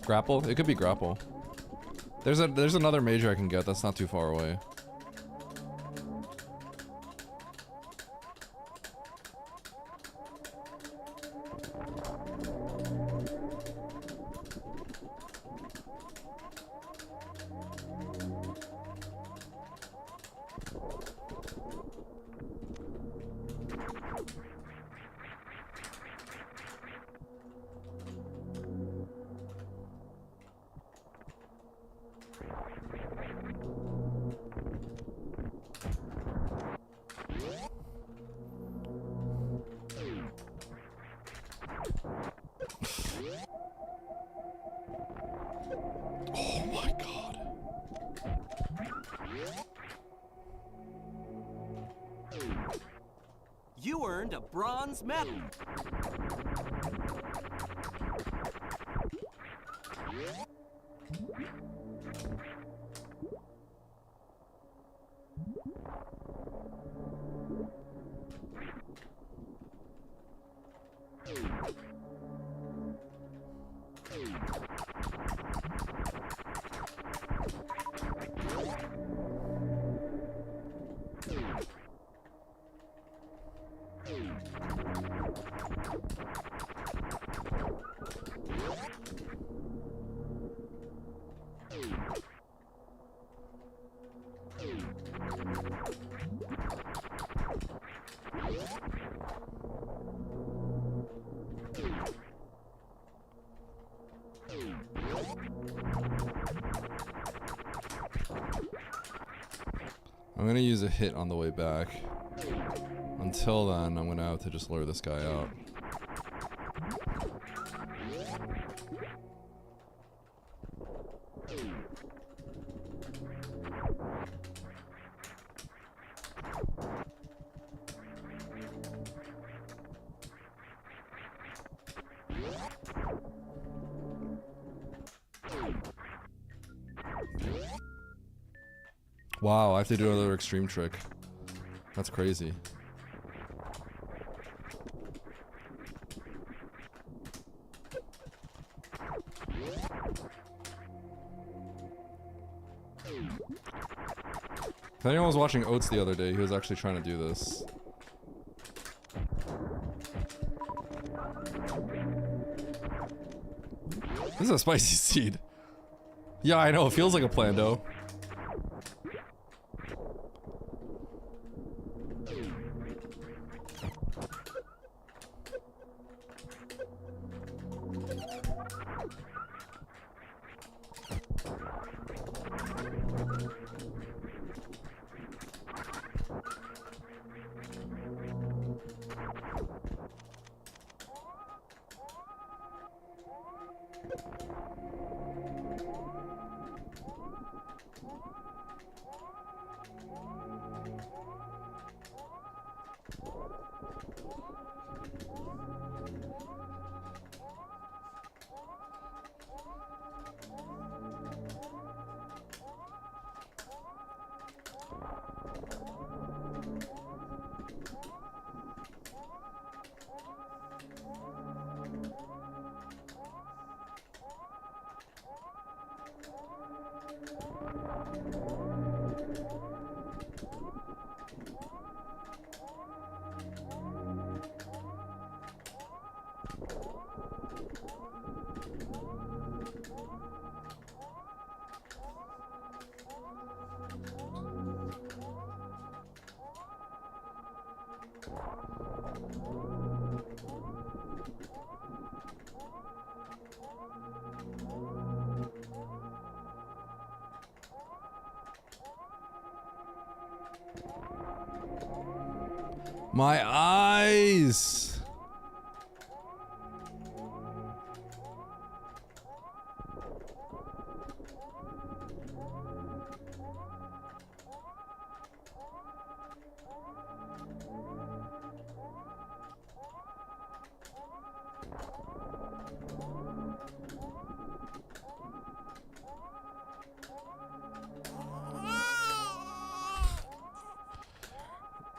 Grapple? It could be Grapple. There's another major I can get that's not too far away.
You earned a bronze medal. I'm gonna use a hit on the way back. Until then, I'm gonna have to just lure this guy out. Wow, I have to do another extreme trick. That's crazy. If anyone was watching Oats the other day, he was actually trying to do this.
This is a spicy seed. Yeah, I know. It feels like a plando. My eyes!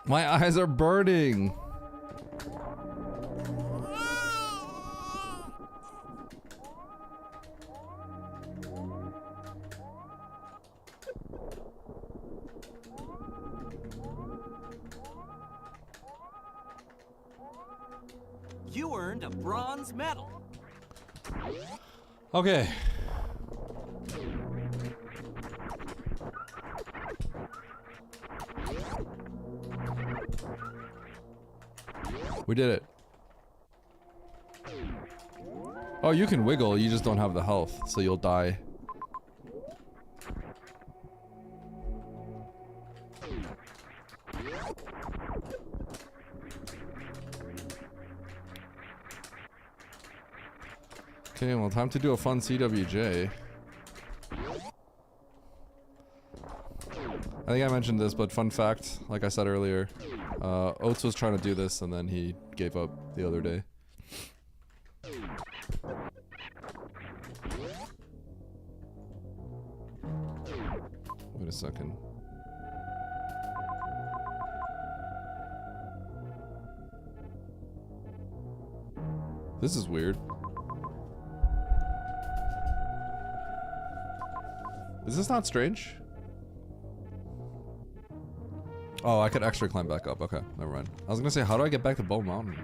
My eyes are burning.
You earned a bronze medal.
Okay. We did it. Oh, you can wiggle, you just don't have the health, so you'll die. Okay, well, time to do a fun CWJ. I think I mentioned this, but fun fact, like I said earlier, Oates was trying to do this and then he gave up the other day. Wait a second. This is weird. Is this not strange? Oh, I could extra climb back up. Okay, never mind. I was gonna say, how do I get back to Bow Mountain?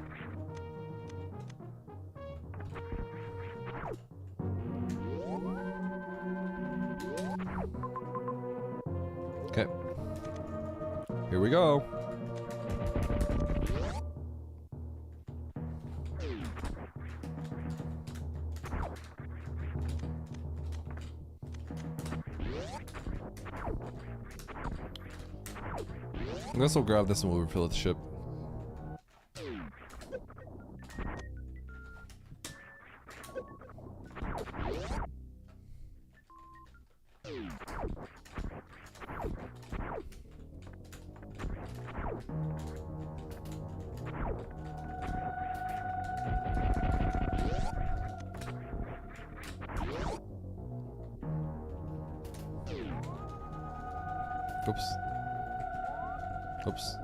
Okay. Here we go. I guess we'll grab this and we'll refill the ship. Oops. Oops.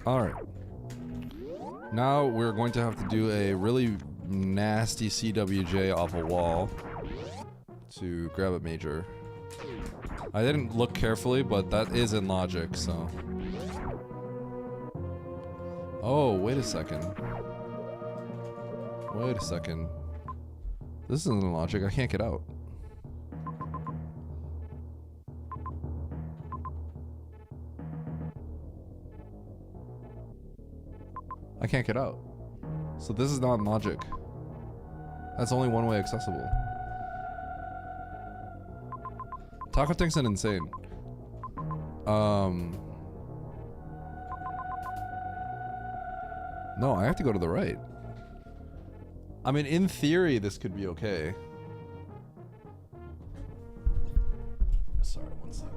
Alright. Now we're going to have to do a really nasty CWJ off a wall to grab a major. I didn't look carefully, but that is in logic, so. Oh, wait a second.
Wait a second. This isn't logic. I can't get out. I can't get out. So this is not logic. That's only one way accessible. Taco thinks it insane. No, I have to go to the right. I mean, in theory, this could be okay. Sorry, one sec.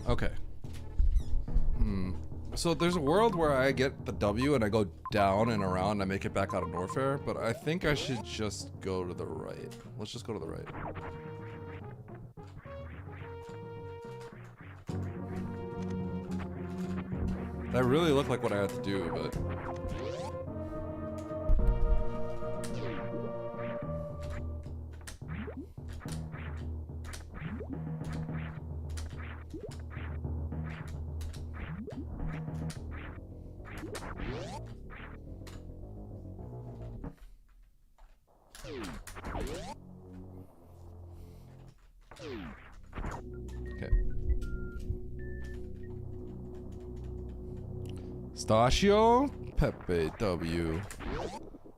Okay. So there's a world where I get the W and I go down and around and I make it back out of Norfair, but I think I should just go to the right. Let's just go to the right. That really looked like what I had to do, but... Okay. Stachio Pepe W.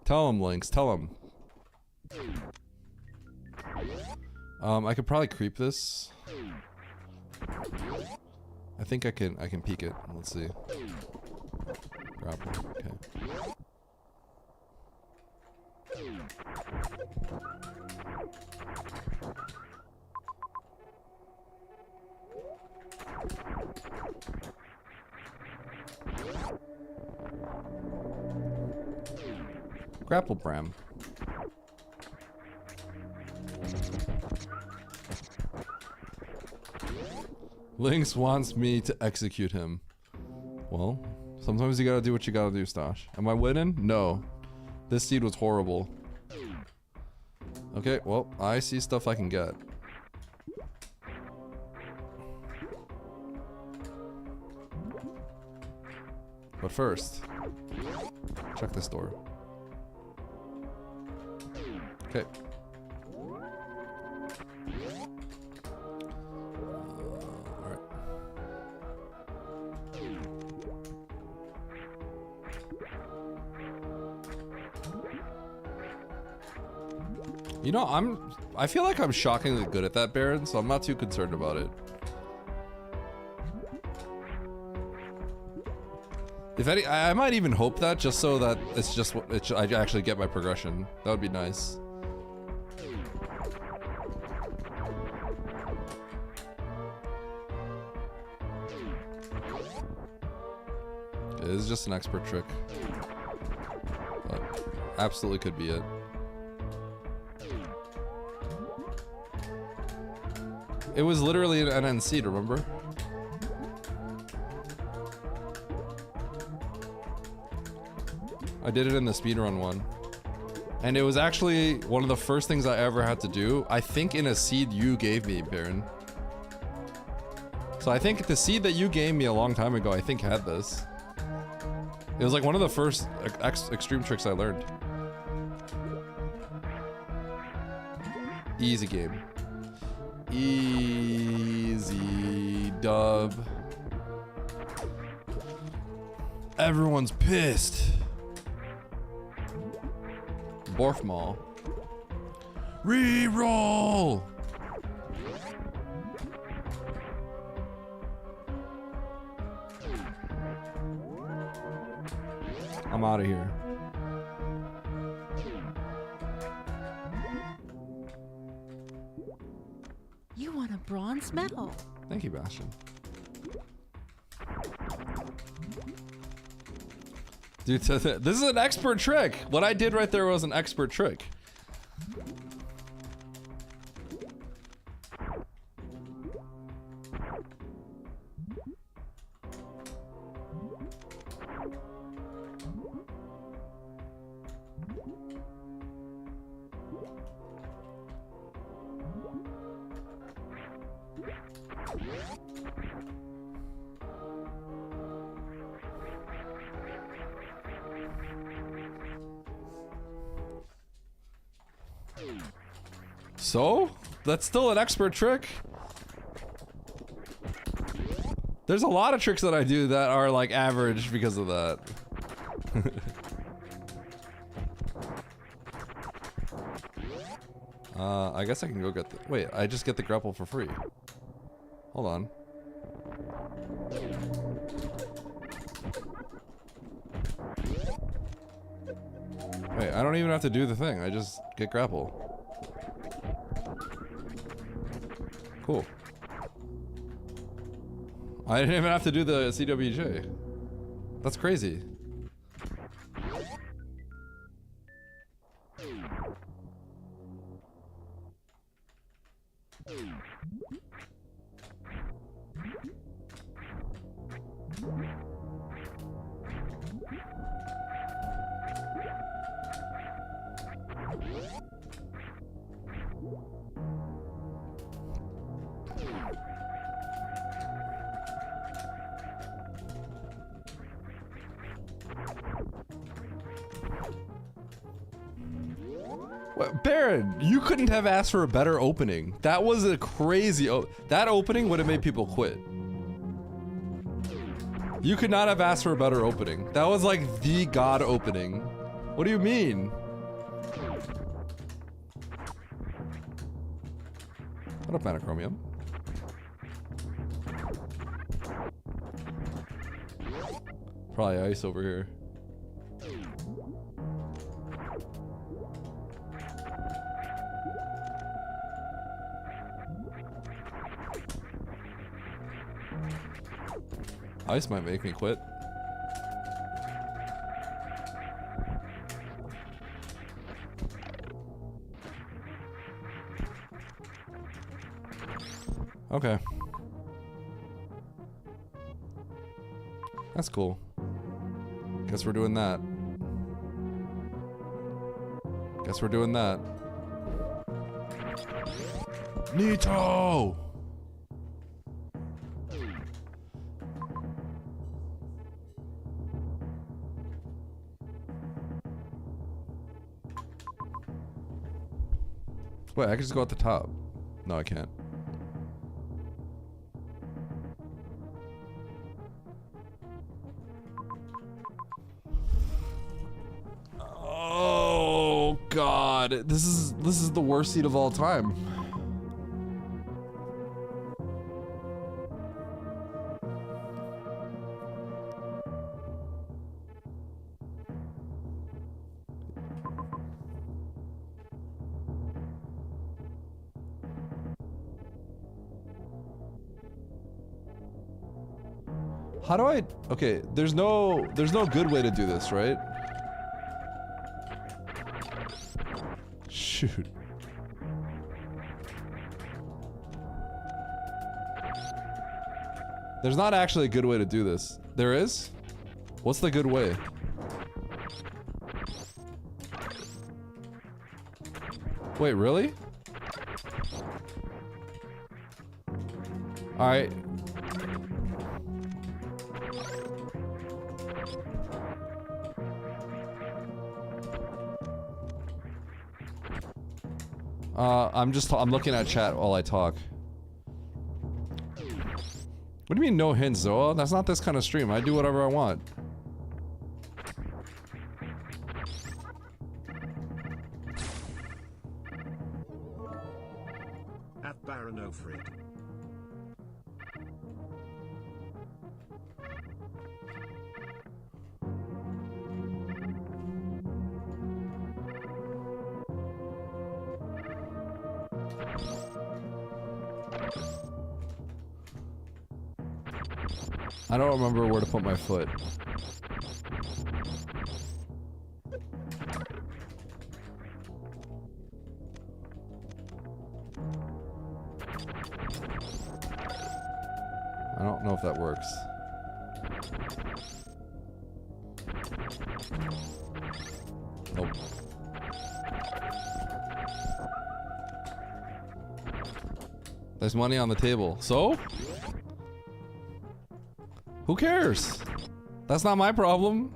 Tell him, Lynx. Tell him. I could probably creep this. I think I can peek it. Let's see. Grapple. Okay. Grapple Bram. Lynx wants me to execute him. Well, sometimes you gotta do what you gotta do, Stash. Am I winning? No. This seed was horrible. Okay, well, I see stuff I can get. But first, check this door. Okay. Alright. You know, I feel like I'm shockingly good at that, Baron, so I'm not too concerned about it. If any, I might even hope that just so that it's just I actually get my progression. That would be nice. Okay, this is just an expert trick, but absolutely could be it. It was literally an NNC, remember? I did it in the speedrun one. And it was actually one of the first things I ever had to do. I think in a seed you gave me, Baron. So I think the seed that you gave me a long time ago, I think had this. It was like one of the first extreme tricks I learned. Easy game. Easy dub. Everyone's pissed. Borf Mall. Reroll! I'm out of here.
You won a bronze medal.
Thank you, Bastion. Dude, this is an expert trick. What I did right there was an expert trick. So? That's still an expert trick. There's a lot of tricks that I do that are like average because of that. I guess I can go get the— wait, I just get the grapple for free. Hold on. Wait, I don't even have to do the thing. I just get grapple. Cool. I didn't even have to do the CWJ. That's crazy. What, Baron, you couldn't have asked for a better opening. That was a crazy that opening would have made people quit. You could not have asked for a better opening. That was like the god opening. What do you mean? What up, Manachromium? Probably ice over here. Ice might make me quit. Okay. That's cool. Guess we're doing that. Guess we're doing that. Nito! Wait, I can just go at the top. No, I can't. Oh God, this is the worst seat of all time. How do I? Okay, there's no good way to do this, right? Shoot. There's not actually a good way to do this. There is? What's the good way? Wait, really? All right. I'm looking at chat while I talk. What do you mean no hints, Zoa? That's not this kind of stream. I do whatever I want.
At Baron Ofrid.
I don't remember where to put my foot. I don't know if that works. Nope. There's money on the table. So? Who cares? That's not my problem.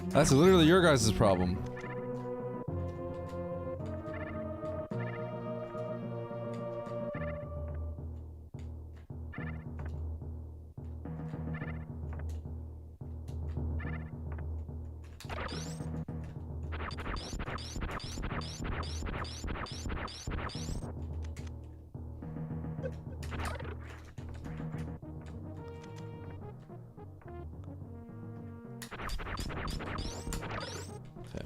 That's literally your guys' problem. Okay.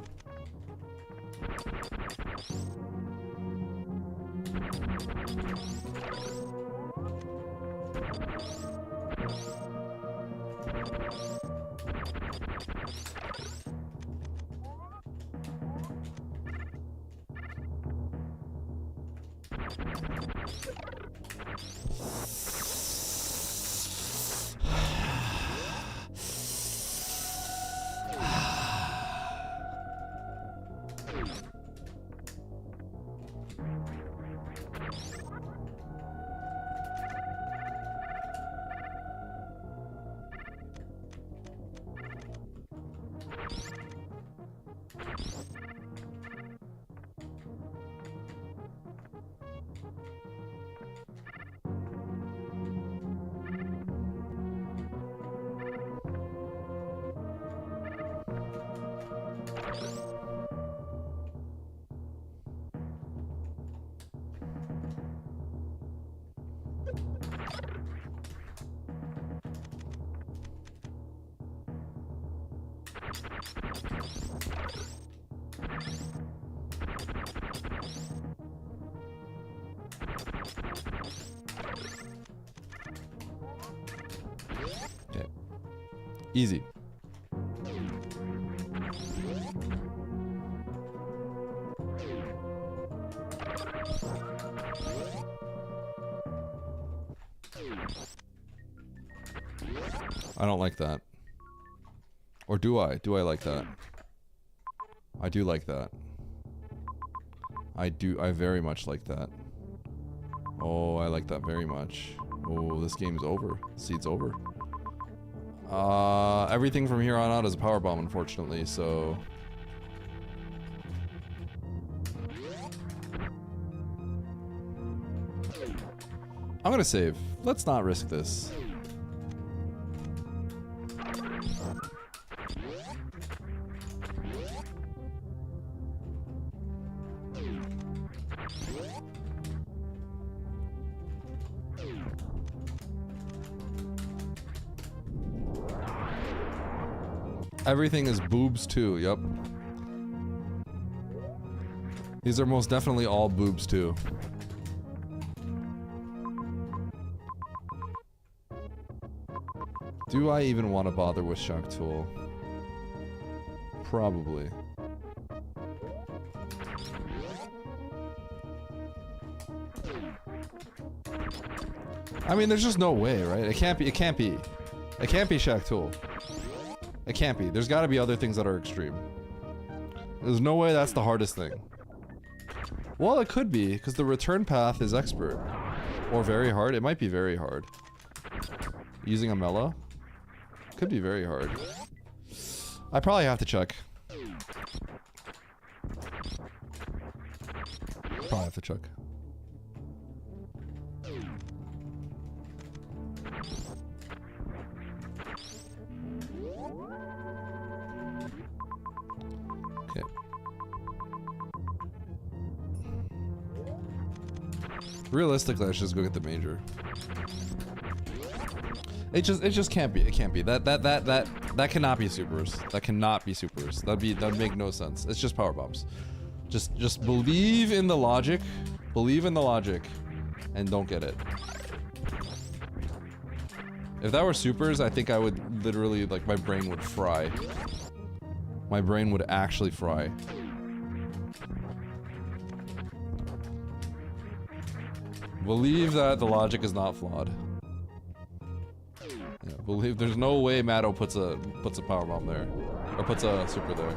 Okay. Easy. I don't like that. Or do I? Do I like that? I do like that. I very much like that. Oh, I like that very much. Oh, this game's over. Seed's over. Everything from here on out is a power bomb, unfortunately, so... I'm gonna save. Let's not risk this. Everything is boobs too, yep. These are most definitely all boobs too. Do I even want to bother with Shock Tool? Probably. I mean, there's just no way, right? It can't be. It can't be. It can't be Shock Tool. It can't be. There's got to be other things that are extreme. There's no way that's the hardest thing. Well, it could be, because the return path is expert. Or very hard. It might be very hard. Using a mellow? Could be very hard. I probably have to check. Probably have to check. Okay. Realistically, I should just go get the major. It just can't be. It can't be. That cannot be supers. That cannot be supers. That'd make no sense. It's just power bombs. Just believe in the logic. Believe in the logic, and don't get it. If that were supers, I think I would literally, like, my brain would fry. My brain would actually fry. Believe that the logic is not flawed. Yeah, believe there's no way Matto puts a power bomb there, or puts a super there.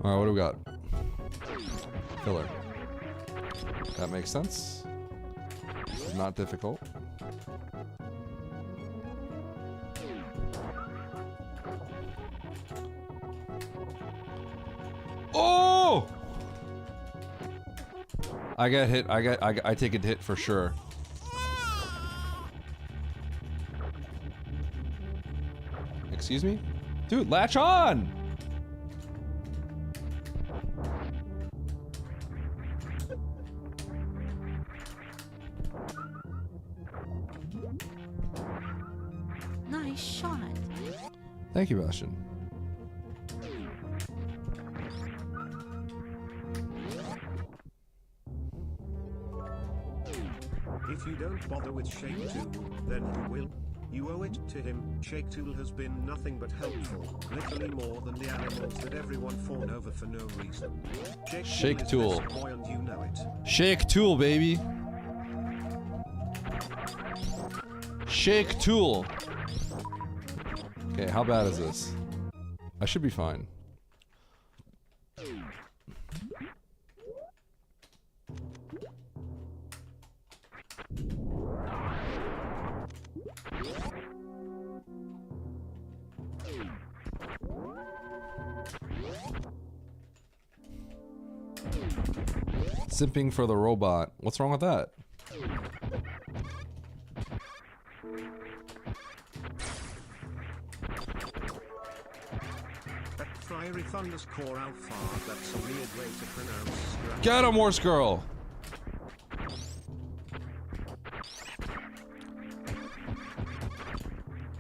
All right, what do we got? Filler. That makes sense. This is not difficult. Oh! I get hit. I take a hit for sure. Excuse me? Dude, latch on!
Nice shot.
Thank you, Bastion.
If you don't bother with Shake Tool, then who will? You owe it to him. Shake Tool has been nothing but helpful, literally more than the animals that everyone fawned over for no reason.
Shake Tool.
Best boy and you know it.
Shake Tool, baby. Shake Tool. Okay, how bad is this? I should be fine. Simping for the robot. What's wrong with that?
That fiery thunder's core alpha, that's a weird way to pronounce.
Get him, horse girl!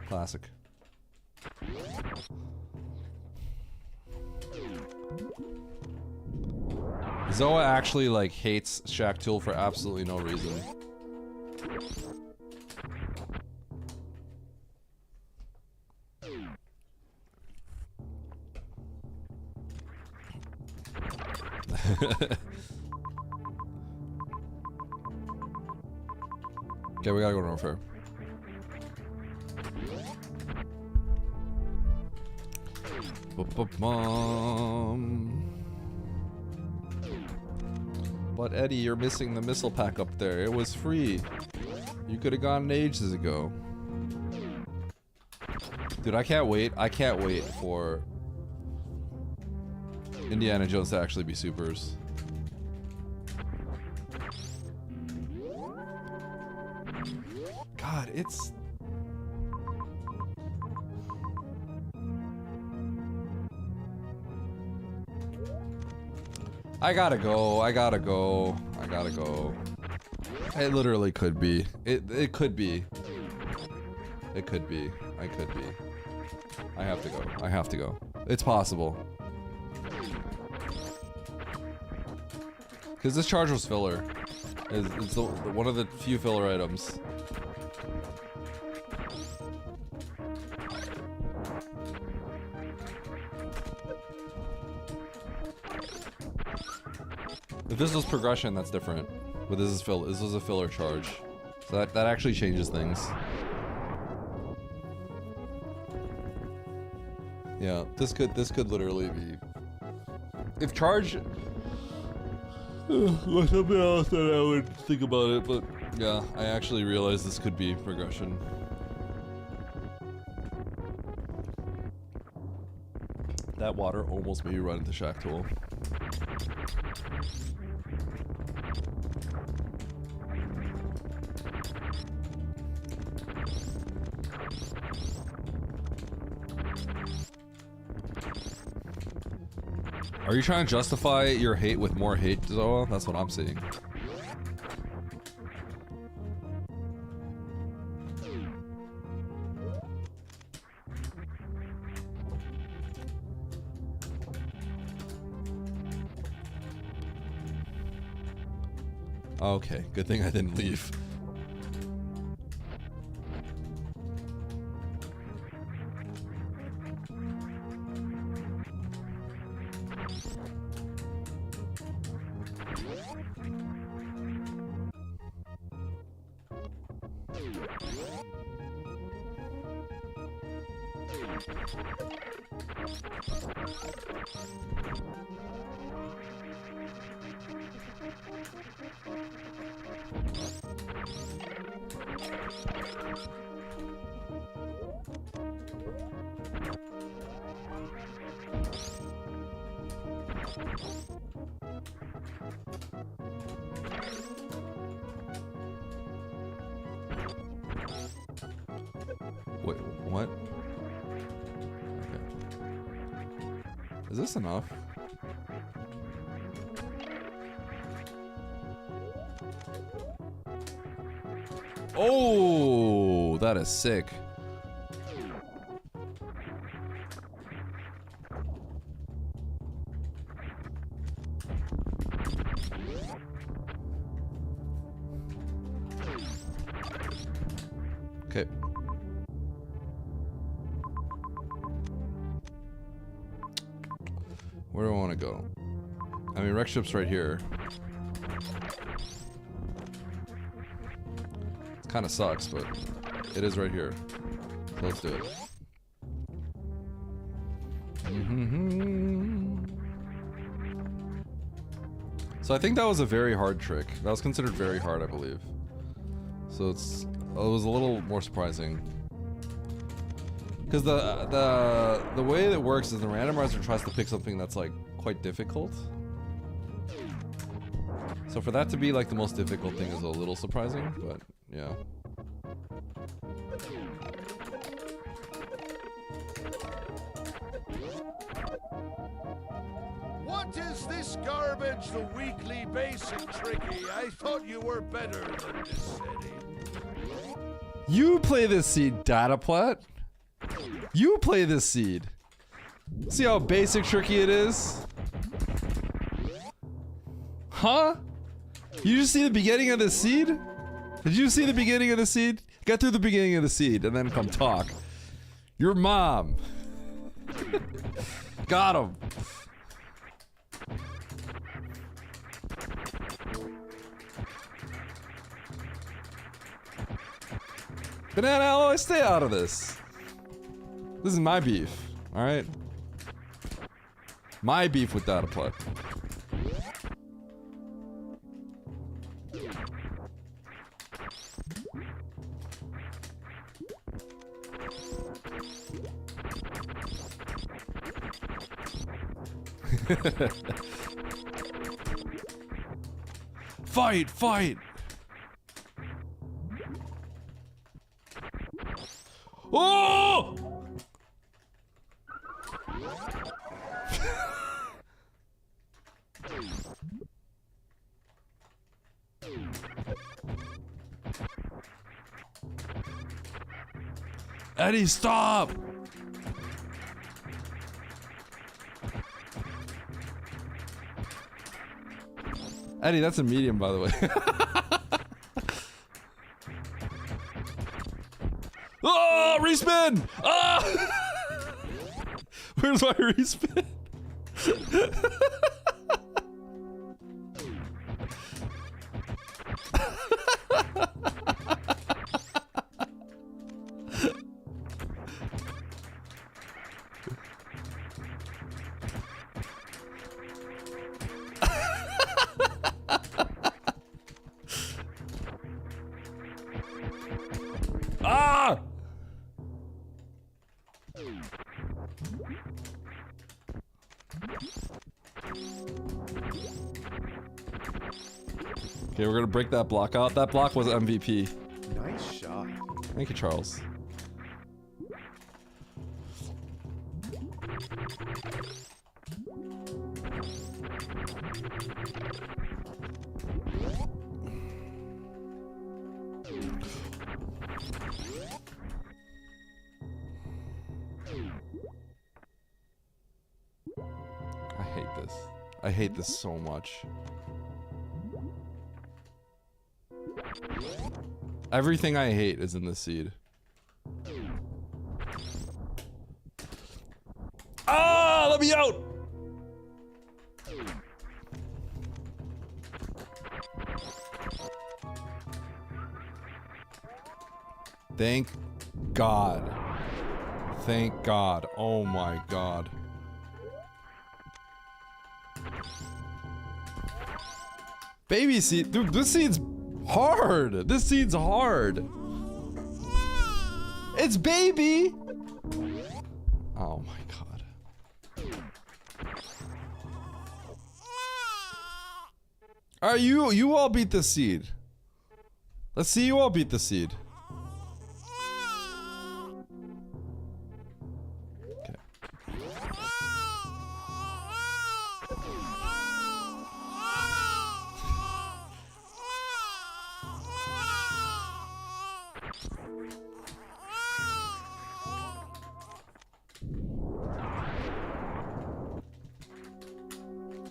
Classic. Zoa actually like hates Shaq Tool for absolutely no reason. Okay, we gotta go to Warfare. But Eddie, you're missing the missile pack up there. It was free. You could have gone ages ago. Dude, I can't wait. I can't wait for Indiana Jones to actually be supers. God, it's... I gotta go. I gotta go. I gotta go. It literally could be. It could be. It could be. I could be. I have to go. I have to go. It's possible. Because this charge was filler. It's one of the few filler items. If this was progression, that's different. But this is this was a filler charge. So that actually changes things. Yeah, this could literally be... If charge... was something else that I would think about it, but yeah, I actually realized this could be progression. That water almost made me run into Shaq Tool. Are you trying to justify your hate with more hate, Zoa? That's what I'm seeing. Okay, good thing I didn't leave. Wait, what? Okay. Is this enough? Oh, that is sick. Okay. Where do I want to go? I mean, wreck ship's right here. It kind of sucks, but it is right here. So let's do it. So I think that was a very hard trick. That was considered very hard, I believe. So it was a little more surprising. Because the way that it works is the randomizer tries to pick something that's like quite difficult. So for that to be like the most difficult thing is a little surprising, but yeah.
What is this garbage, the weekly basic tricky? I thought you were better than this city.
You play this seed, Dataplat. You play this seed. See how basic tricky it is? Huh? You just see the beginning of the seed? Did you see the beginning of the seed? Get through the beginning of the seed and then come talk. Your mom. Got him. Banana Alloy, stay out of this. This is my beef, alright? My beef with Dataplat. Fight! Fight! Oh! Eddie, stop! Eddie, that's a medium, by the way. Oh, respin! Ah! Where's my respin? Ah! Okay, we're gonna break that block out. That block was MVP.
Nice shot.
Thank you, Charles. I hate this. I hate this so much. Everything I hate is in this seed. Ah, let me out! Thank God. Thank God. Oh my God. Baby seed. Dude, this seed's hard. This seed's hard. It's baby. Oh my God. Alright, you all beat the seed. Let's see you all beat the seed. Okay.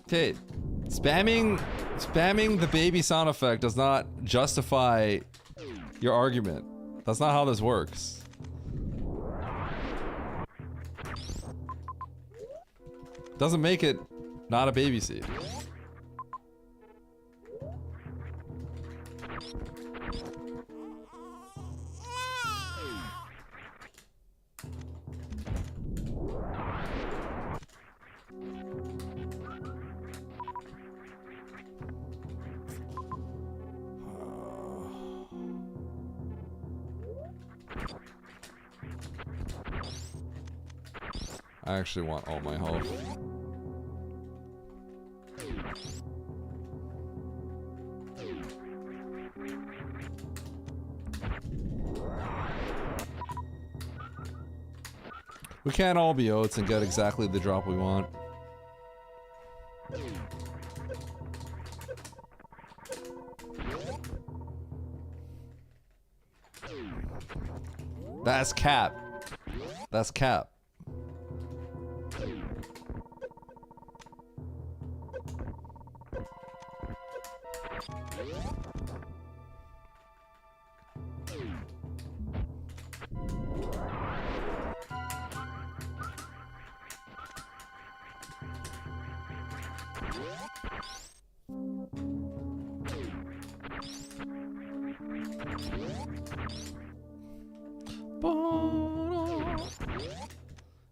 Okay, spamming the baby sound effect does not justify your argument. That's not how this works. Doesn't make it not a baby seed. I actually want all my health. We can't all be oats and get exactly the drop we want. That's cap. That's cap.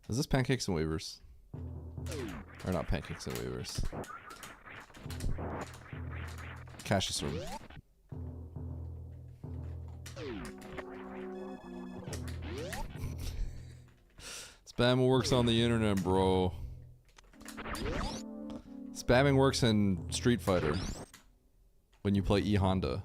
Is this pancakes and wavers? Or not pancakes and wavers. Cassius room. Spam works on the internet, bro. Spamming works in Street Fighter. When you play E-Honda.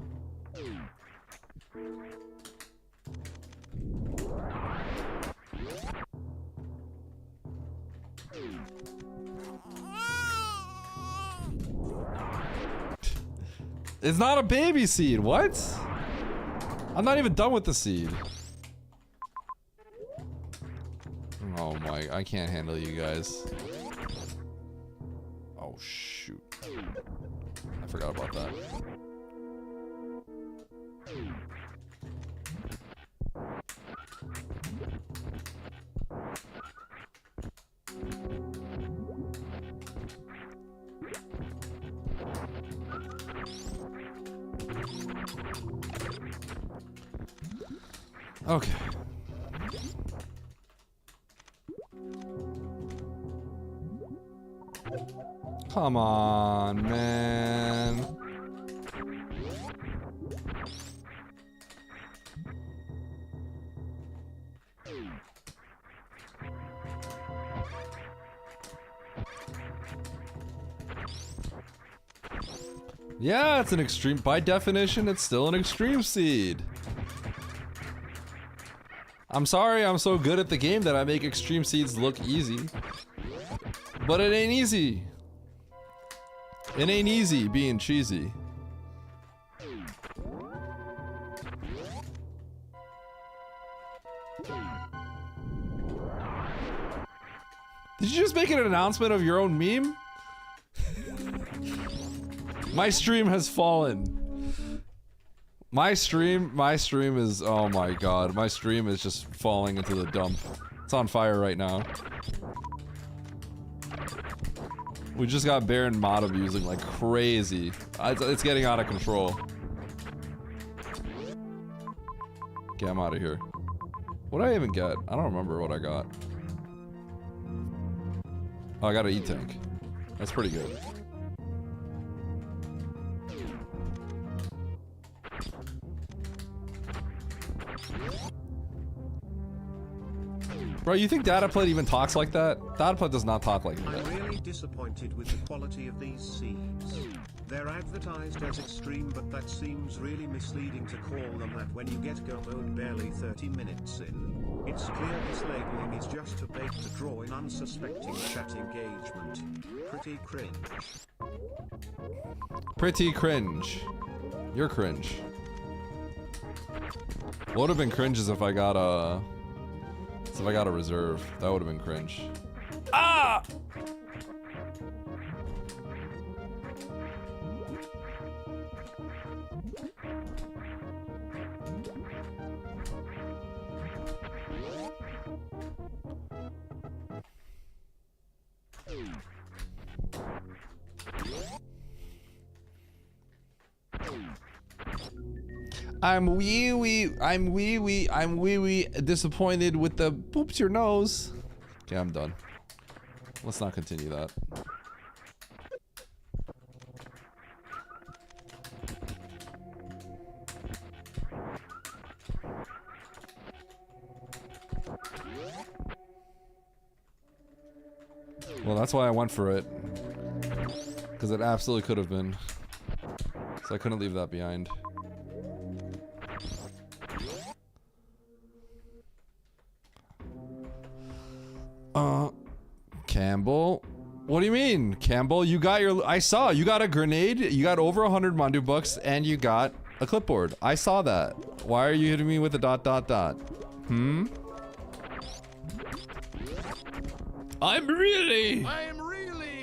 It's not a baby seed, what? I'm not even done with the seed. Oh my, I can't handle you guys. Oh shoot. I forgot about that. Okay. Come on, man. Yeah, it's an extreme. By definition, it's still an extreme seed. I'm sorry I'm so good at the game that I make extreme seeds look easy. But it ain't easy. It ain't easy being cheesy. Did you just make an announcement of your own meme? My stream has fallen. My stream is, oh my god, my stream is just falling into the dump. It's on fire right now. We just got Baron mod abusing like crazy. It's getting out of control. Okay, I'm out of here. What did I even get? I don't remember what I got. Oh, I got an E-Tank. That's pretty good. Bro, you think Dataplate even talks like that? Dataplate does not talk like that.
I'm really disappointed with the quality of these seeds. They're advertised as extreme, but that seems really misleading to call them that when you get go mode barely 30 minutes in. It's clear this labeling is just a bait to draw in unsuspecting chat engagement. Pretty cringe.
Pretty cringe. You're cringe. What would have been cringe is if I got a reserve. That would have been cringe. Ah! I'm wee disappointed with the poops your nose. Okay, I'm done. Let's not continue that. Well, that's why I went for it. Because it absolutely could have been. So I couldn't leave that behind. Campbell? What do you mean, Campbell? You got your... I saw. You got a grenade, you got over 100 Mandu bucks, and you got a clipboard. I saw that. Why are you hitting me with a ... Hmm? I'm really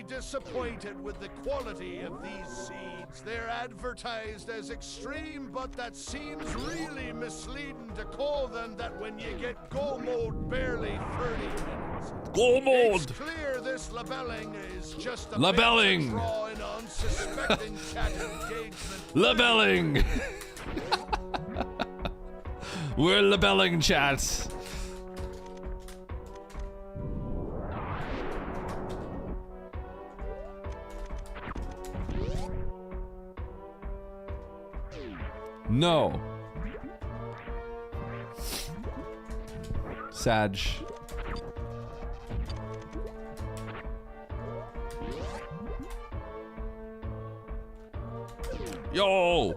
disappointed with the quality of these seeds. They're advertised as extreme, but that seems really misleading to call them that when you get go mode barely 30 minutes.
Go mode!
It's clear this labeling is just a
Labeling!
draw in unsuspecting chat engagement.
Labeling! We're labeling chats. No. Sag. Yo!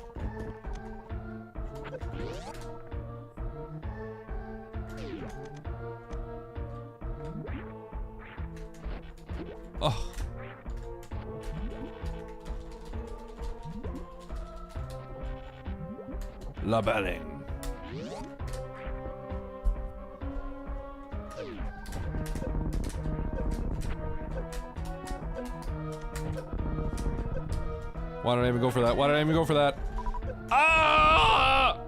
Oh. Labeling. Why did I even go for that? Why did I even go for that? Ah!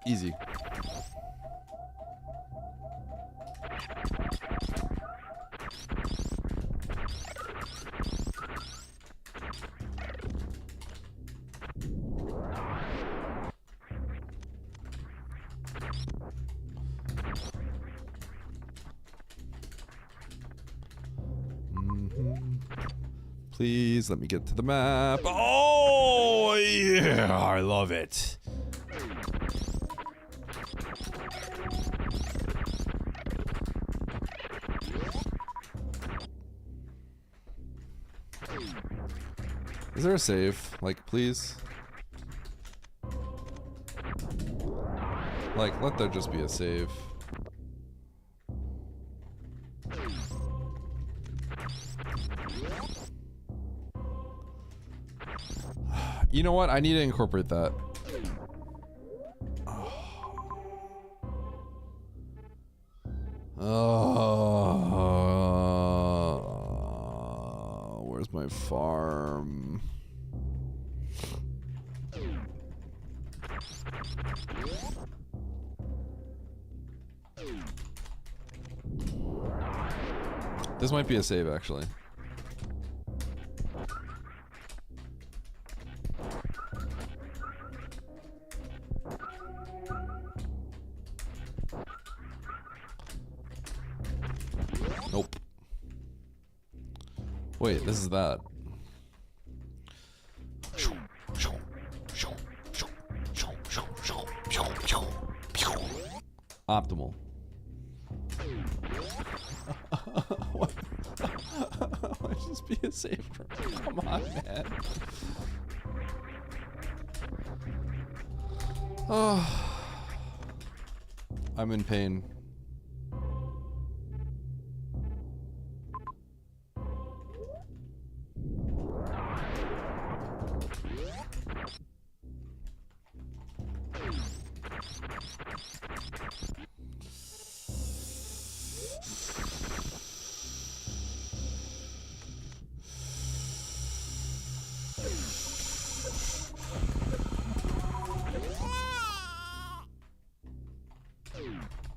Easy. Please let me get to the map. Oh, yeah, I love it. Is there a save? Like, please? Like, let there just be a save. You know what? I need to incorporate that. Where's my farm? This might be a save, actually. Wait, this is that. Optimal. What? Why just be a safe room? Come on, man. Oh, I'm in pain.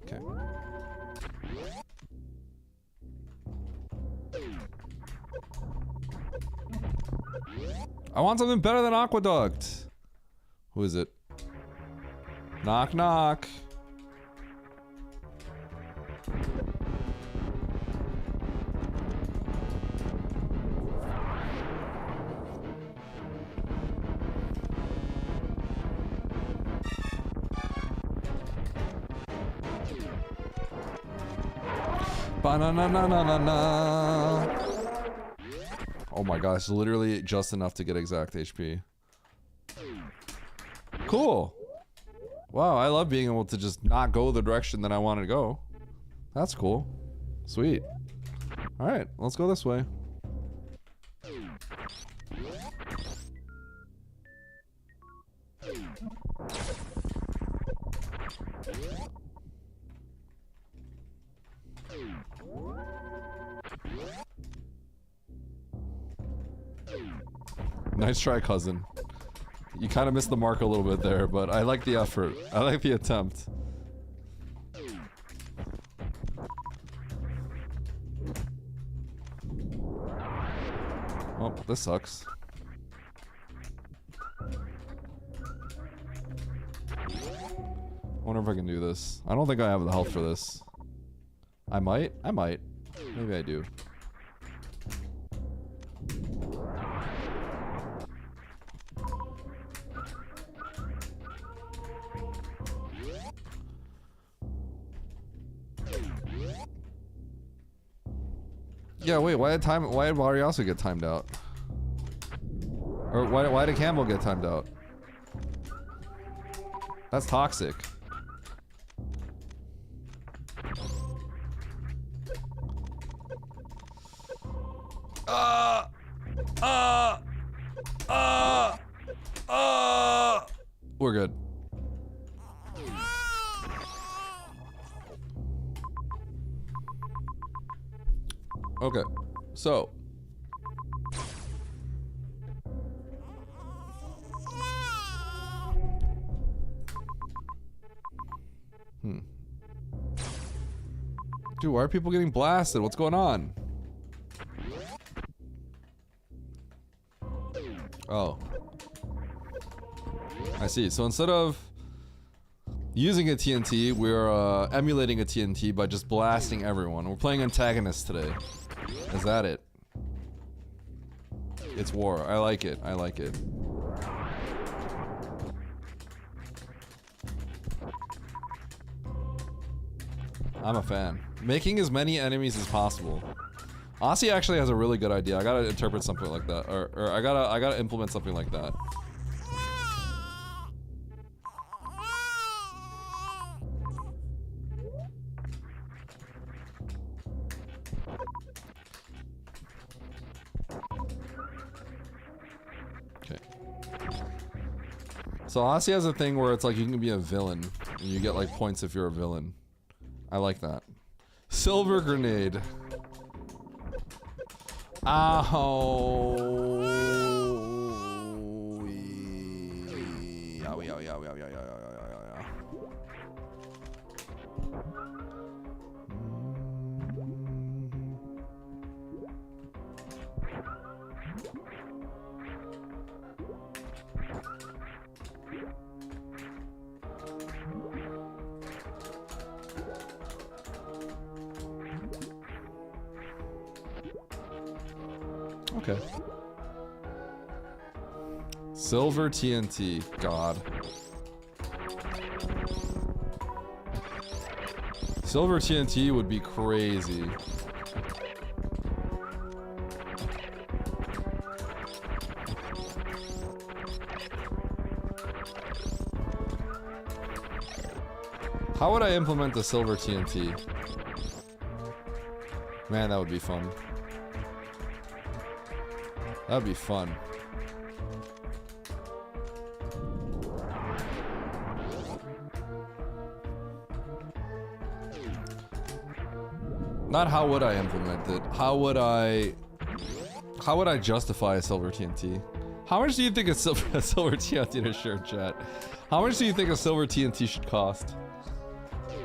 Okay. I want something better than Aqueduct. Who is it? Knock, knock. Ba-na-na-na-na-na-na. Oh my gosh, literally just enough to get exact HP. Cool. Wow, I love being able to just not go the direction that I want to go. That's cool. Sweet. Alright, let's go this way. Nice try, cousin. You kind of missed the mark a little bit there, but I like the effort. I like the attempt. Oh, this sucks. I wonder if I can do this. I don't think I have the health for this. I might. I might. Maybe I do. Yeah, wait, why did Wari also get timed out? Or why did Campbell get timed out? That's toxic. We're good. Okay, so dude, why are people getting blasted? What's going on? Oh, I see. So instead of using a TNT, we're emulating a TNT by just blasting everyone. We're playing antagonist today. Is that it? It's war. I like it. I like it. I'm a fan. Making as many enemies as possible. Aussie actually has a really good idea. I gotta interpret something like that, or I gotta implement something like that. Okay. So Aussie has a thing where it's like you can be a villain, and you get like points if you're a villain. I like that. Silver grenade. Ow. Owie, owie, owie, owie, owie, owie, owie. Okay. Silver TNT. God. Silver TNT would be crazy. How would I implement the silver TNT? Man, that would be fun. That would be fun. Not how would I implement it? How would I justify a silver TNT? How much do you think a silver TNT in a shared chat? How much do you think a silver TNT should cost?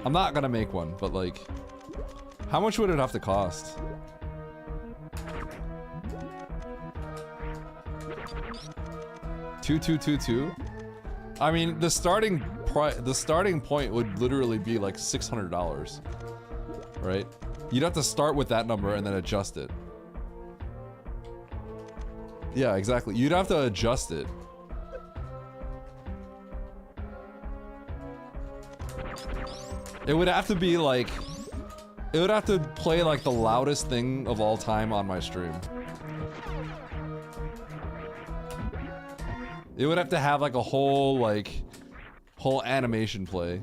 I'm not gonna make one, but like, how much would it have to cost? $2,222? I mean, the starting point would literally be like $600, right? You'd have to start with that number and then adjust it. Yeah, exactly. You'd have to adjust it. It would have to be like, it would have to play like the loudest thing of all time on my stream. It would have to have like a whole animation play.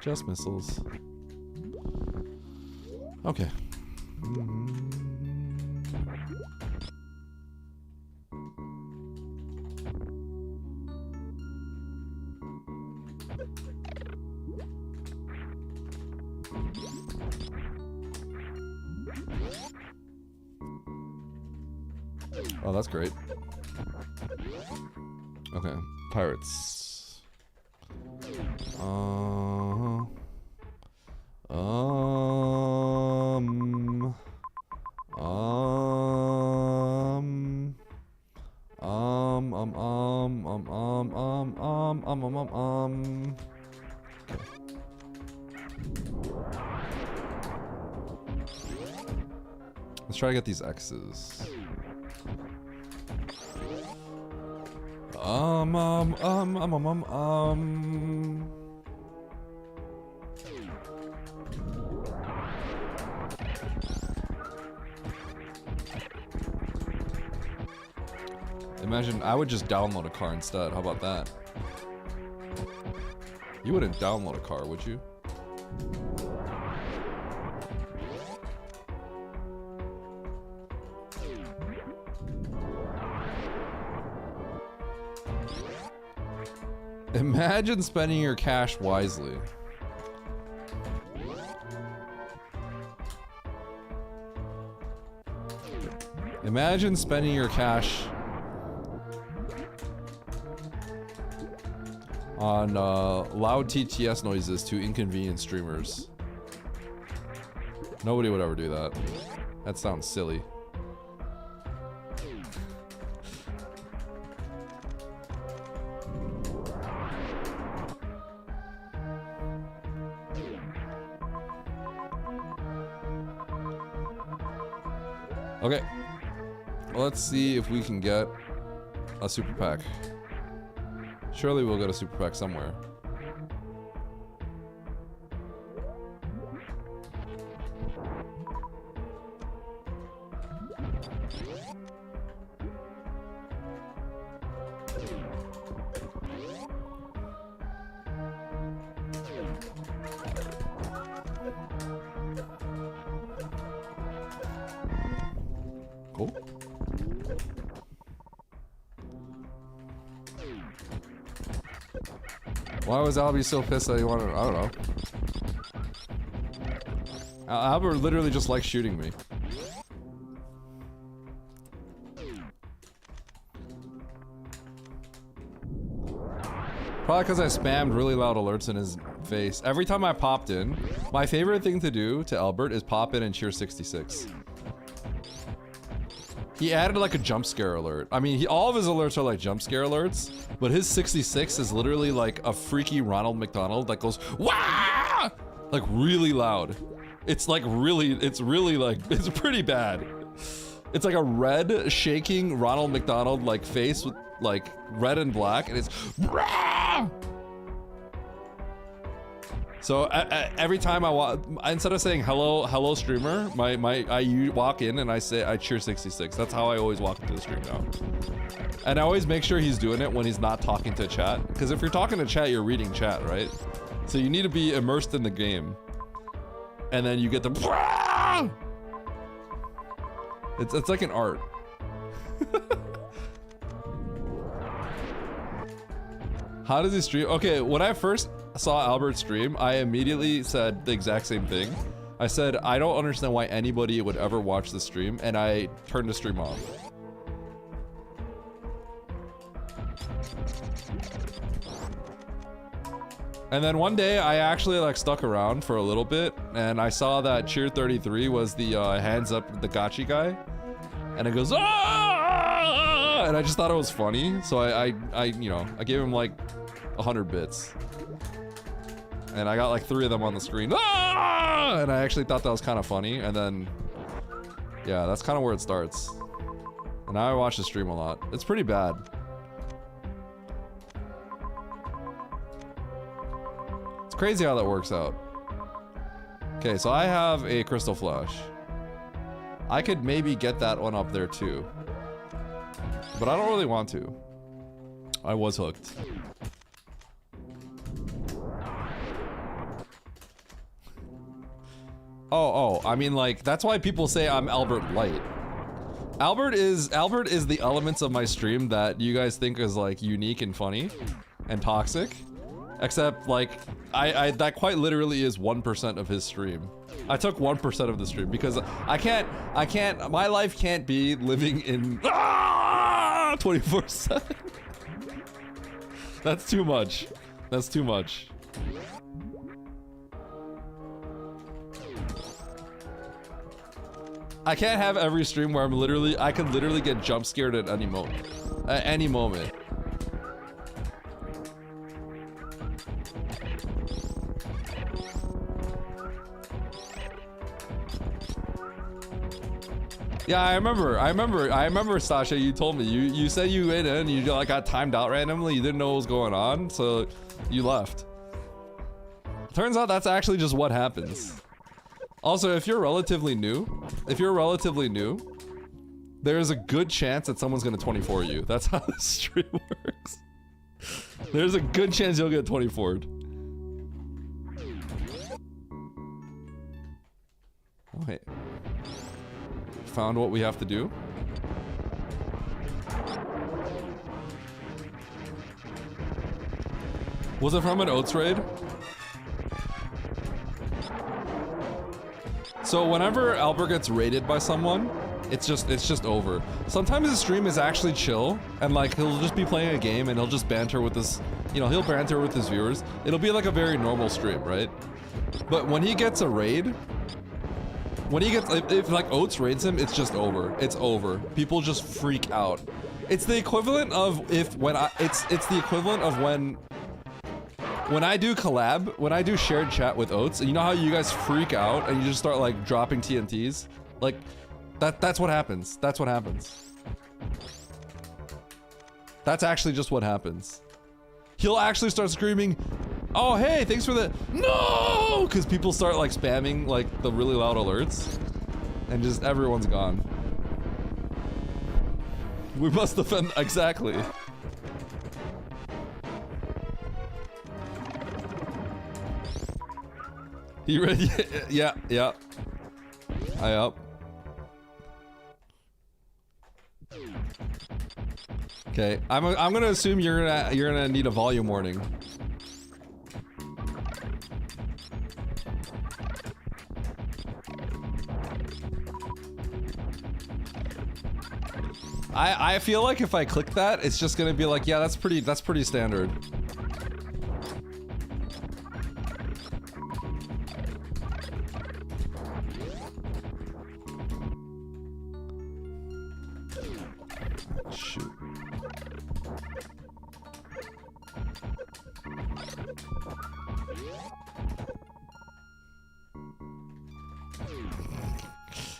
Just missiles. Okay. Oh, that's great. Okay, pirates. Let's try to get these X's. Imagine I would just download a car instead. How about that? You wouldn't download a car, would you? Imagine spending your cash wisely. Imagine spending your cash on loud TTS noises to inconvenience streamers. Nobody would ever do that. That sounds silly. Okay, let's see if we can get a super pack. Surely we'll get a super pack somewhere. Cool. Why was Albie so pissed that he wanted? I don't know. Albert literally just likes shooting me. Probably because I spammed really loud alerts in his face. Every time I popped in, my favorite thing to do to Albert is pop in and cheer 66. He added like a jump scare alert. I mean, all of his alerts are like jump scare alerts, but his 66 is literally like a freaky Ronald McDonald that goes wah, like really loud. It's like really, it's pretty bad. It's like a red shaking Ronald McDonald like face with like red and black, and it's wah! So every time instead of saying hello streamer, I walk in and I cheer 66. That's how I always walk into the stream now. And I always make sure he's doing it when he's not talking to chat. Because if you're talking to chat, you're reading chat, right? So you need to be immersed in the game. And then you get the it's like an art. How does he stream? Okay, when I first saw Albert stream, I immediately said the exact same thing. I said, I don't understand why anybody would ever watch the stream, and I turned the stream off. And then one day, I actually like stuck around for a little bit, and I saw that Cheer 33 was the hands up the gotchi guy, and it goes, ah! And I just thought it was funny, so I gave him like 100 bits. And I got like 3 of them on the screen. Ah! And I actually thought that was kind of funny. And then, yeah, that's kind of where it starts. And now I watch the stream a lot. It's pretty bad. It's crazy how that works out. Okay, so I have a Crystal Flash. I could maybe get that one up there too. But I don't really want to. I was hooked. Oh, I mean, like, that's why people say I'm Albert Light. Albert is the elements of my stream that you guys think is like unique and funny and toxic. Except like that quite literally is 1% of his stream. I took 1% of the stream because I can't my life can't be living in 24/7. That's too much. That's too much. I can't have every stream where I could literally get jump scared at any moment. At any moment. Yeah, I remember, Sasha, you told me. You said you went in and you like got timed out randomly, you didn't know what was going on, so you left. Turns out that's actually just what happens. Also, if you're relatively new, there's a good chance that someone's gonna 24 you. That's how this stream works. There's a good chance you'll get 24'd. Oh, wait. Found what we have to do. Was it from an Oats raid? So whenever Albert gets raided by someone, it's just over. Sometimes the stream is actually chill, and like he'll just be playing a game and he'll just banter with his, he'll banter with his viewers. It'll be like a very normal stream, right? But when he gets a raid, if like Oats raids him, it's just over. It's over. People just freak out. It's the equivalent of when I do collab, when I do shared chat with Oats, and you know how you guys freak out and you just start like dropping TNTs? Like, that's what happens. That's what happens. That's actually just what happens. He'll actually start screaming, oh hey, thanks for the, no! Because people start like spamming like the really loud alerts. And just everyone's gone. We must defend, exactly. You ready? Yeah. I up. Okay, I'm gonna assume you're gonna need a volume warning. I feel like if I click that, it's just gonna be like, yeah, that's pretty standard.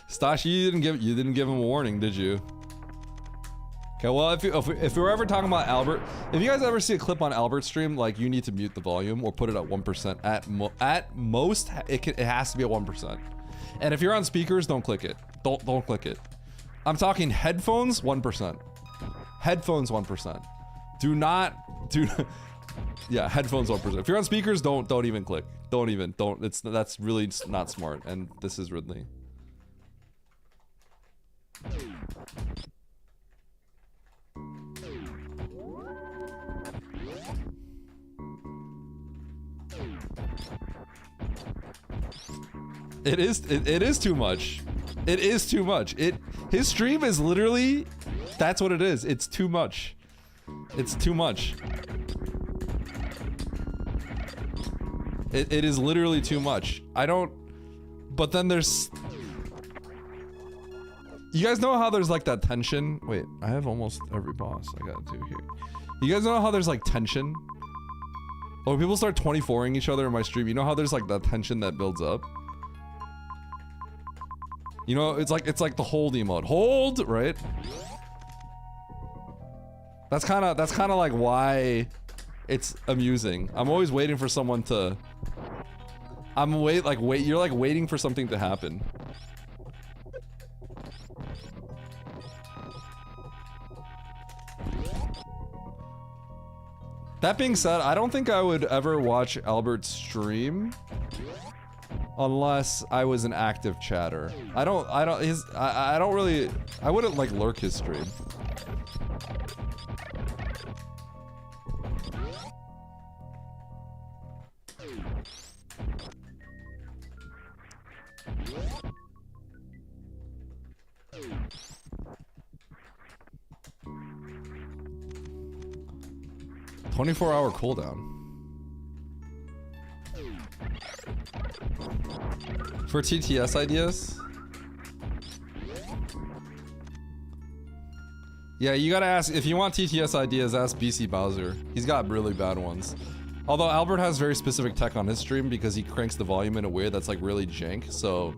Stash, you didn't give him a warning, did you? Okay, well, if we're ever talking about Albert, if you guys ever see a clip on Albert's stream, like, you need to mute the volume or put it at 1%. At most, it has to be at 1%. And if you're on speakers, don't click it. Don't click it. I'm talking headphones, 1%. Headphones, 1%. Yeah, headphones, 1%. If you're on speakers, don't even click. That's really not smart. And this is Ridley. It is too much. It is too much. His stream is literally, that's what it is. It's too much. It's too much. It is literally too much. But then there's, you guys know how there's like that tension? Wait, I have almost every boss I gotta do here. You guys know how there's like tension? Oh, when people start 24ing each other in my stream, you know how there's like that tension that builds up? You know, it's like the hold emote. Hold, right? That's kind of like why it's amusing. I'm always waiting for someone to, you're like waiting for something to happen. That being said, I don't think I would ever watch Albert's stream unless I was an active chatter. I wouldn't like lurk his stream. "24-hour cooldown." For TTS ideas? Yeah, you gotta ask, if you want TTS ideas, ask BC Bowser. He's got really bad ones. Although Albert has very specific tech on his stream because he cranks the volume in a way that's like really jank, so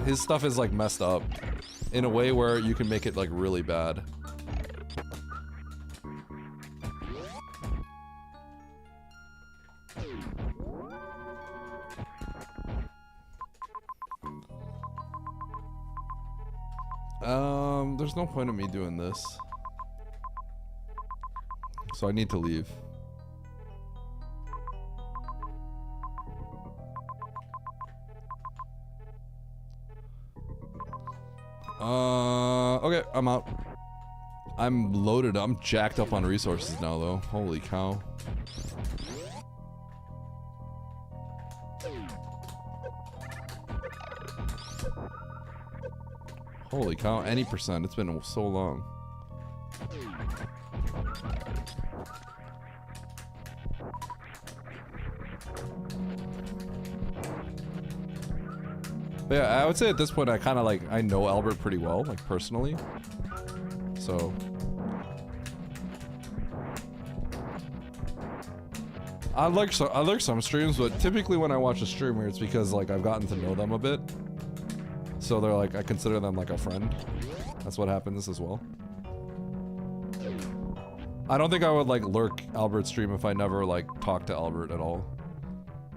his stuff is like messed up in a way where you can make it like really bad. There's no point in me doing this. So I need to leave. Okay, I'm out. I'm loaded. I'm jacked up on resources now, though. Holy cow. Holy cow, any percent. It's been so long. But yeah, I would say at this point I kind of like, I know Albert pretty well, like personally. So I like some streams, but typically when I watch a streamer, it's because like I've gotten to know them a bit. So they're like, I consider them like a friend. That's what happens as well. I don't think I would like lurk Albert's stream if I never like talked to Albert at all.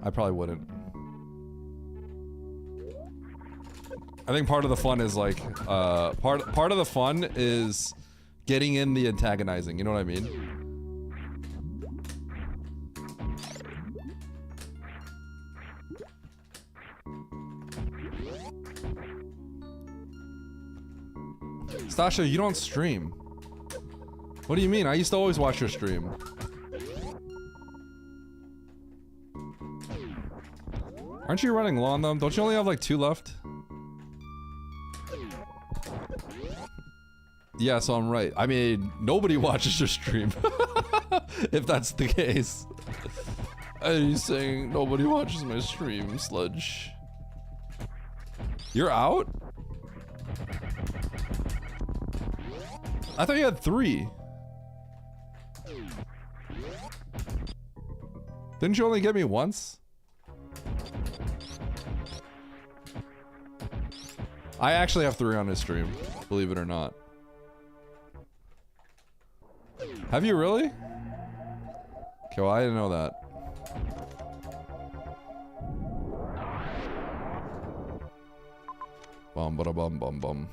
I probably wouldn't. I think part of the fun is like, part of the fun is getting in the antagonizing, you know what I mean? Stasha, you don't stream. What do you mean? I used to always watch your stream. Aren't you running low on them? Don't you only have like 2 left? Yeah, so I'm right. I mean, nobody watches your stream. If that's the case. Are you saying nobody watches my stream, Sludge? You're out? I thought you had 3. Didn't you only get me once? I actually have 3 on his stream, believe it or not. Have you really? Okay, well, I didn't know that. Bum bada bum bum bum.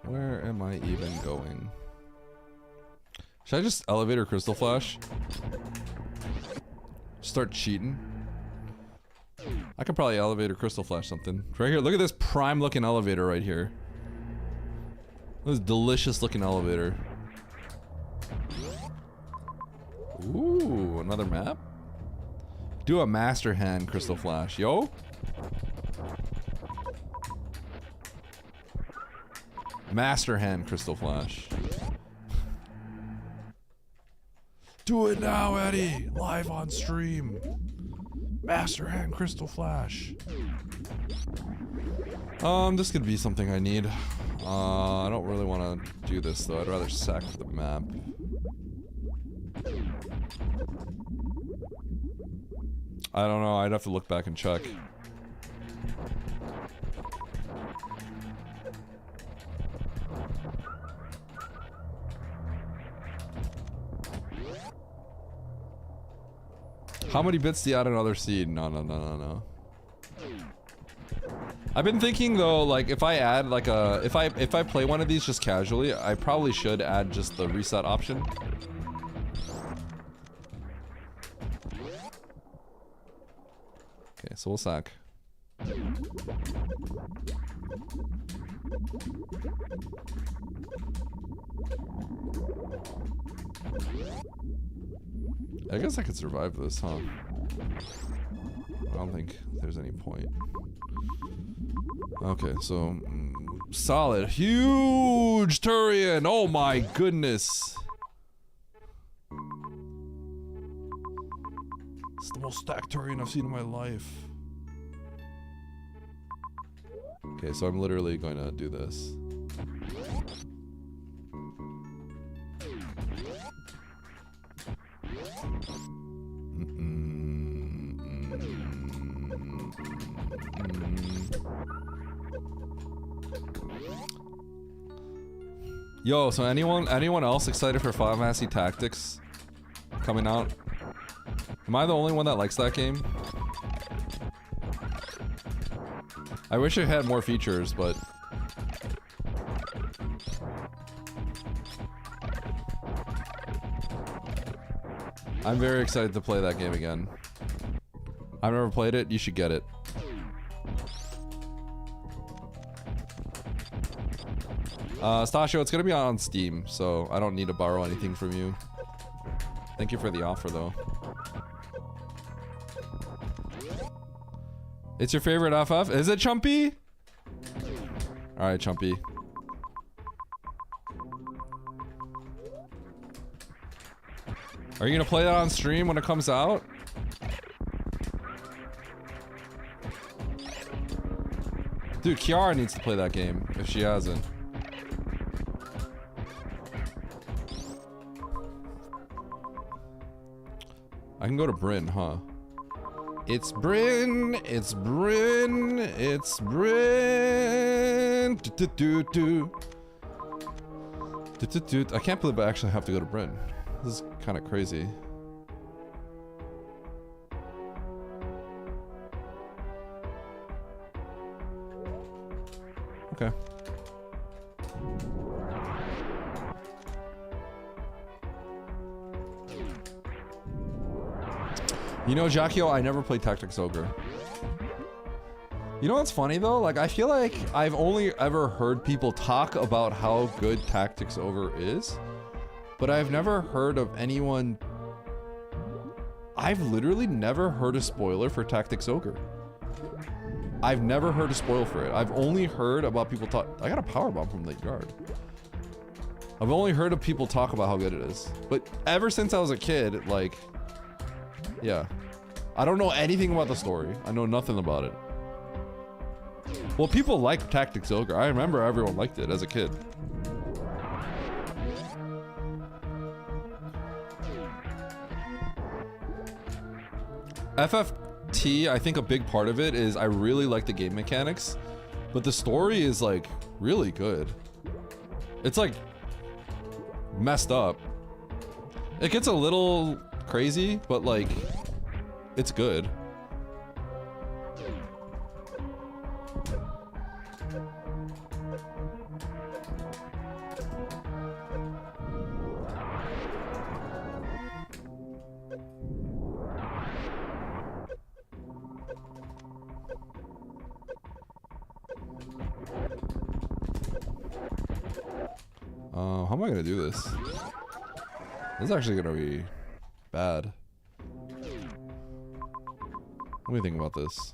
Where am I even going? Should I just elevator crystal flash? Start cheating? I could probably elevator crystal flash something. Right here, look at this prime looking elevator right here. This delicious looking elevator. Ooh, another map? Do a master hand crystal flash, yo. Master hand crystal flash. Do it now, Eddie. Live on stream. Master hand crystal flash. This could be something I need. I don't really want to do this though. I'd rather sack for the map. I don't know. I'd have to look back and check. How many bits do you add another seed? No. I've been thinking though, like if I add like a, if I play one of these just casually, I probably should add just the reset option. Okay, so we'll sack. I guess I could survive this, huh? I don't think there's any point. Okay, so solid, huge Turian. Oh my goodness! It's the most stacked Turian I've seen in my life. Okay, so I'm literally going to do this. Yo, so anyone else excited for Final Fantasy Tactics coming out? Am I the only one that likes that game? I wish it had more features, but I'm very excited to play that game again. I've never played it, you should get it. Stasio, it's gonna be on Steam, so I don't need to borrow anything from you. Thank you for the offer, though. It's your favorite FF? Is it, Chumpy? Alright, Chumpy. Are you gonna play that on stream when it comes out? Dude, Kiara needs to play that game, if she hasn't. I can go to Bryn, huh? It's Bryn, it's Bryn, it's Bryn. I can't believe I actually have to go to Bryn. This is kind of crazy. Okay. You know, Jacchio, I never played Tactics Ogre. You know what's funny though? Like, I feel like I've only ever heard people talk about how good Tactics Ogre is, but I've never heard of anyone... I've literally never heard a spoiler for Tactics Ogre. I've never heard a spoil for it. I've only heard about people talk... I got a powerbomb from the yard. I've only heard of people talk about how good it is. But ever since I was a kid, like... Yeah. I don't know anything about the story. I know nothing about it. Well, people like Tactics Ogre. I remember everyone liked it as a kid. FFT, I think a big part of it is I really like the game mechanics, but the story is like really good. It's like messed up. It gets a little crazy, but like it's good. How am I gonna do this? This is actually gonna be bad. Let me think about this.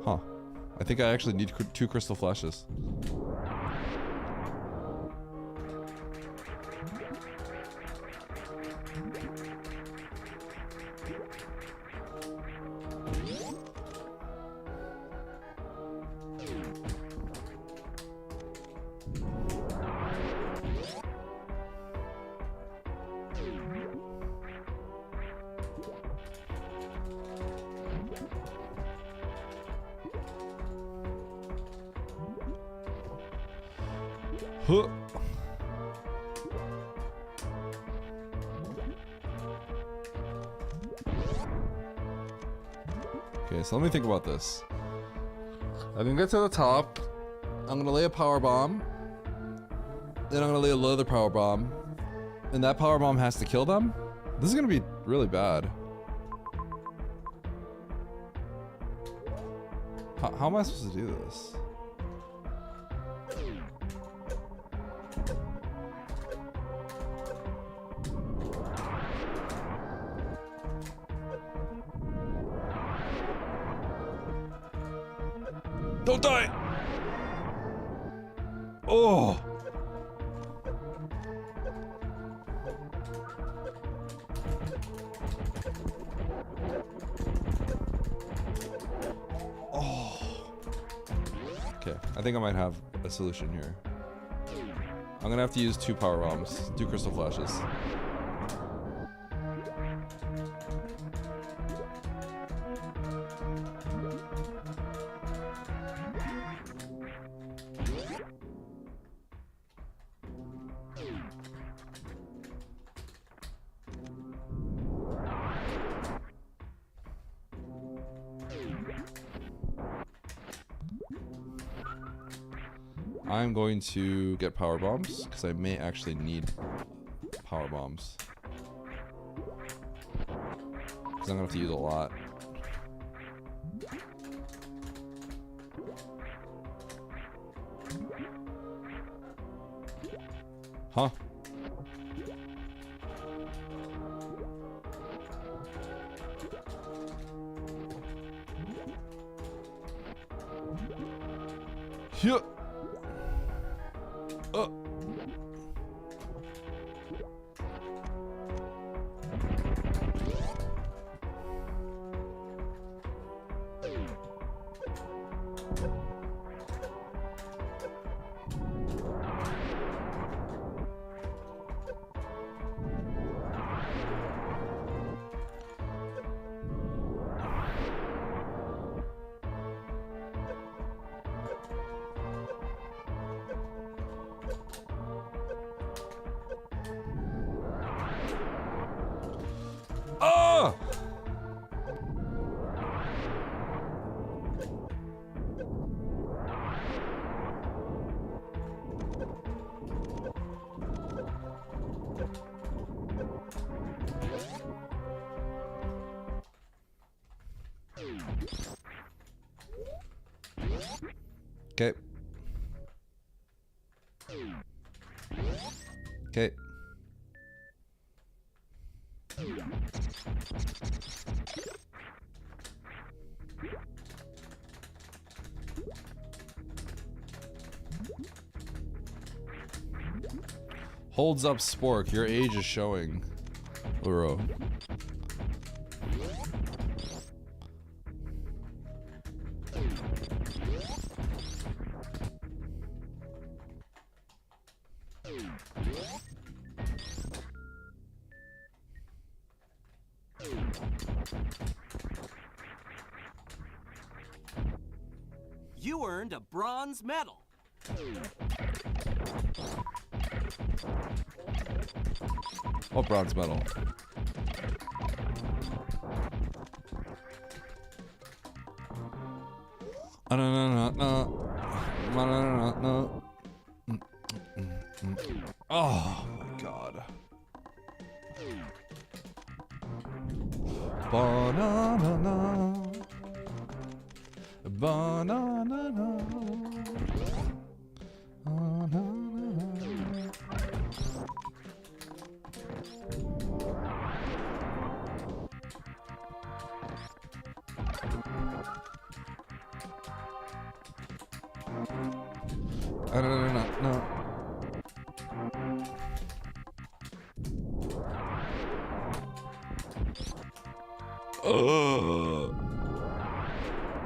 Huh. I think I actually need 2 crystal flashes. Huh. Okay, so let me think about this. I can get to the top. I'm gonna lay a power bomb. Then I'm gonna lay another power bomb. And that power bomb has to kill them? This is gonna be really bad. How am I supposed to do this? Don't die! Oh! Oh! Okay, I think I might have a solution here. I'm gonna have to use 2 power bombs, 2 crystal flashes. I'm going to get power bombs because I may actually need power bombs. Because I'm gonna have to use a lot. Huh? Here. Oh! Okay. Okay. Holds up Spork, your age is showing. Uro.
You earned a bronze medal.
What bronze medal? Oh my god. Banana. Banana. No.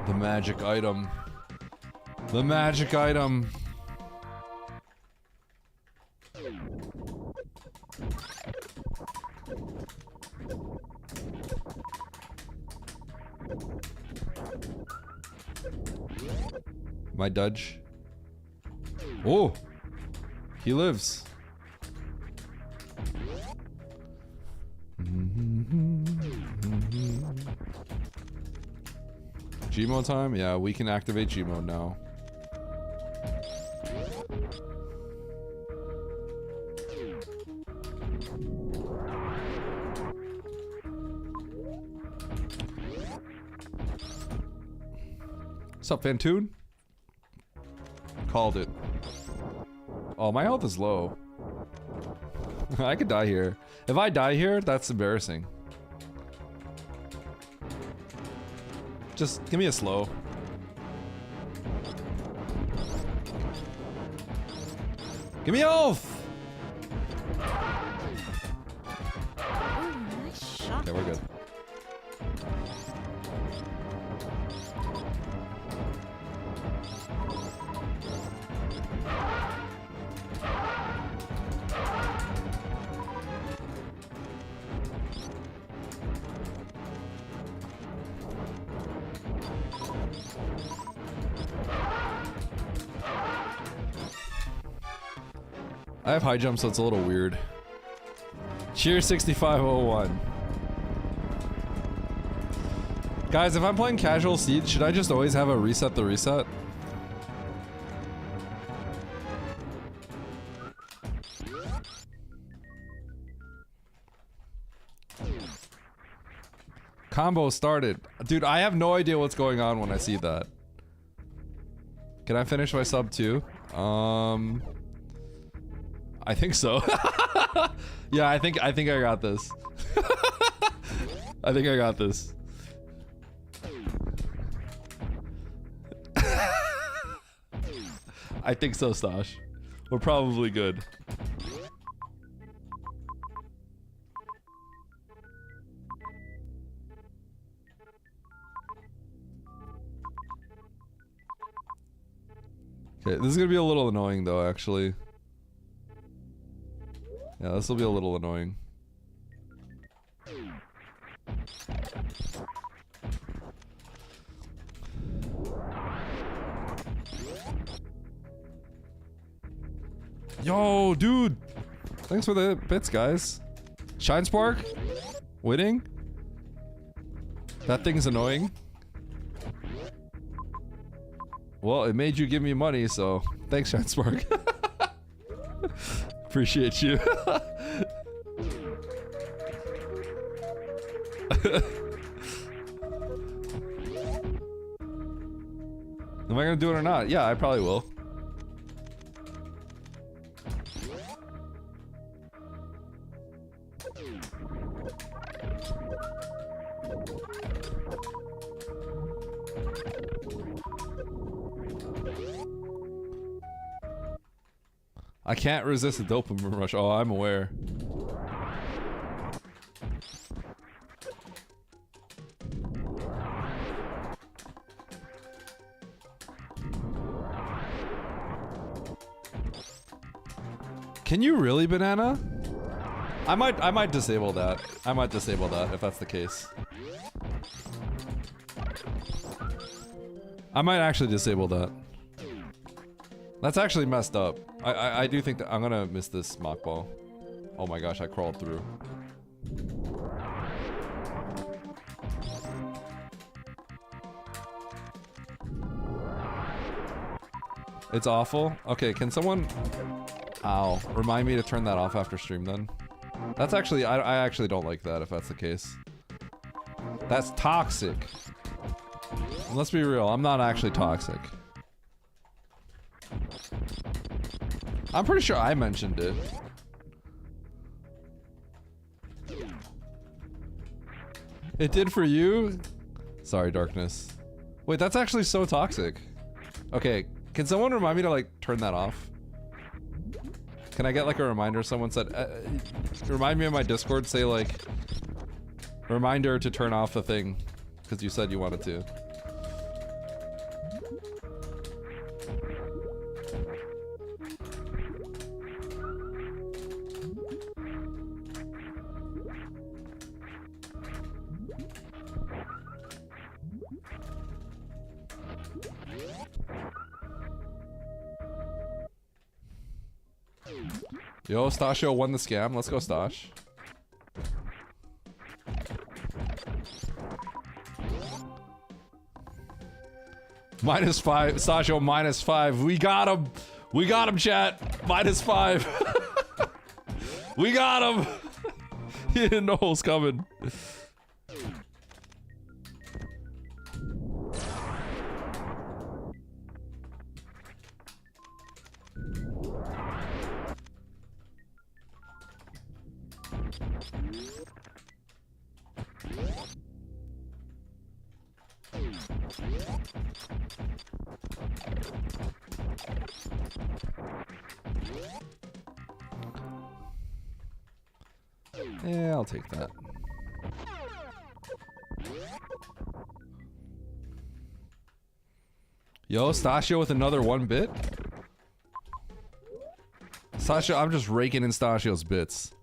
The magic item. The magic item. My Dudge. Oh, he lives. Gmod time? Yeah, we can activate Gmod now. What's up, Fantoon? Called it. Oh, my health is low. I could die here. If I die here, that's embarrassing. Just give me a slow. Give me health!
Ooh, nice shot.
Okay, we're good. I have high jump, so it's a little weird. Cheers 6501. Guys, if I'm playing casual Siege, should I just always have a reset the reset? Combo started. Dude, I have no idea what's going on when I see that. Can I finish my sub too? I think so. Yeah, I think I got this. I think I got this. I think so, Stash. We're probably good. Okay, this is gonna be a little annoying though, actually. Yeah, this will be a little annoying. Yo, dude! Thanks for the bits, guys. Shine Spark? Winning? That thing's annoying. Well, it made you give me money, so thanks, Shine Spark. Appreciate you. Am I gonna do it or not? Yeah, I probably will. I can't resist the dopamine rush. Oh, I'm aware. Can you really, Banana? I might disable that. I might disable that if that's the case. I might actually disable that. That's actually messed up. I do think that I'm gonna miss this mock ball. Oh my gosh, I crawled through. It's awful. Okay, can someone... Ow. Remind me to turn that off after stream then. That's actually... I actually don't like that if that's the case. That's toxic. And let's be real, I'm not actually toxic. I'm pretty sure I mentioned it. It did for you? Sorry, Darkness. Wait, that's actually so toxic. Okay, can someone remind me to like turn that off? Can I get like a reminder? Someone said, remind me on my Discord, say like, reminder to turn off the thing, because you said you wanted to. Yo, Stashio won the scam. Let's go, Stash. -5. Stashio -5. We got him. We got him, chat. -5. We got him. He didn't know what was coming. Yeah, I'll take that. Yo, Stashio with another 1 bit? Stashio, I'm just raking in Stashio's bits.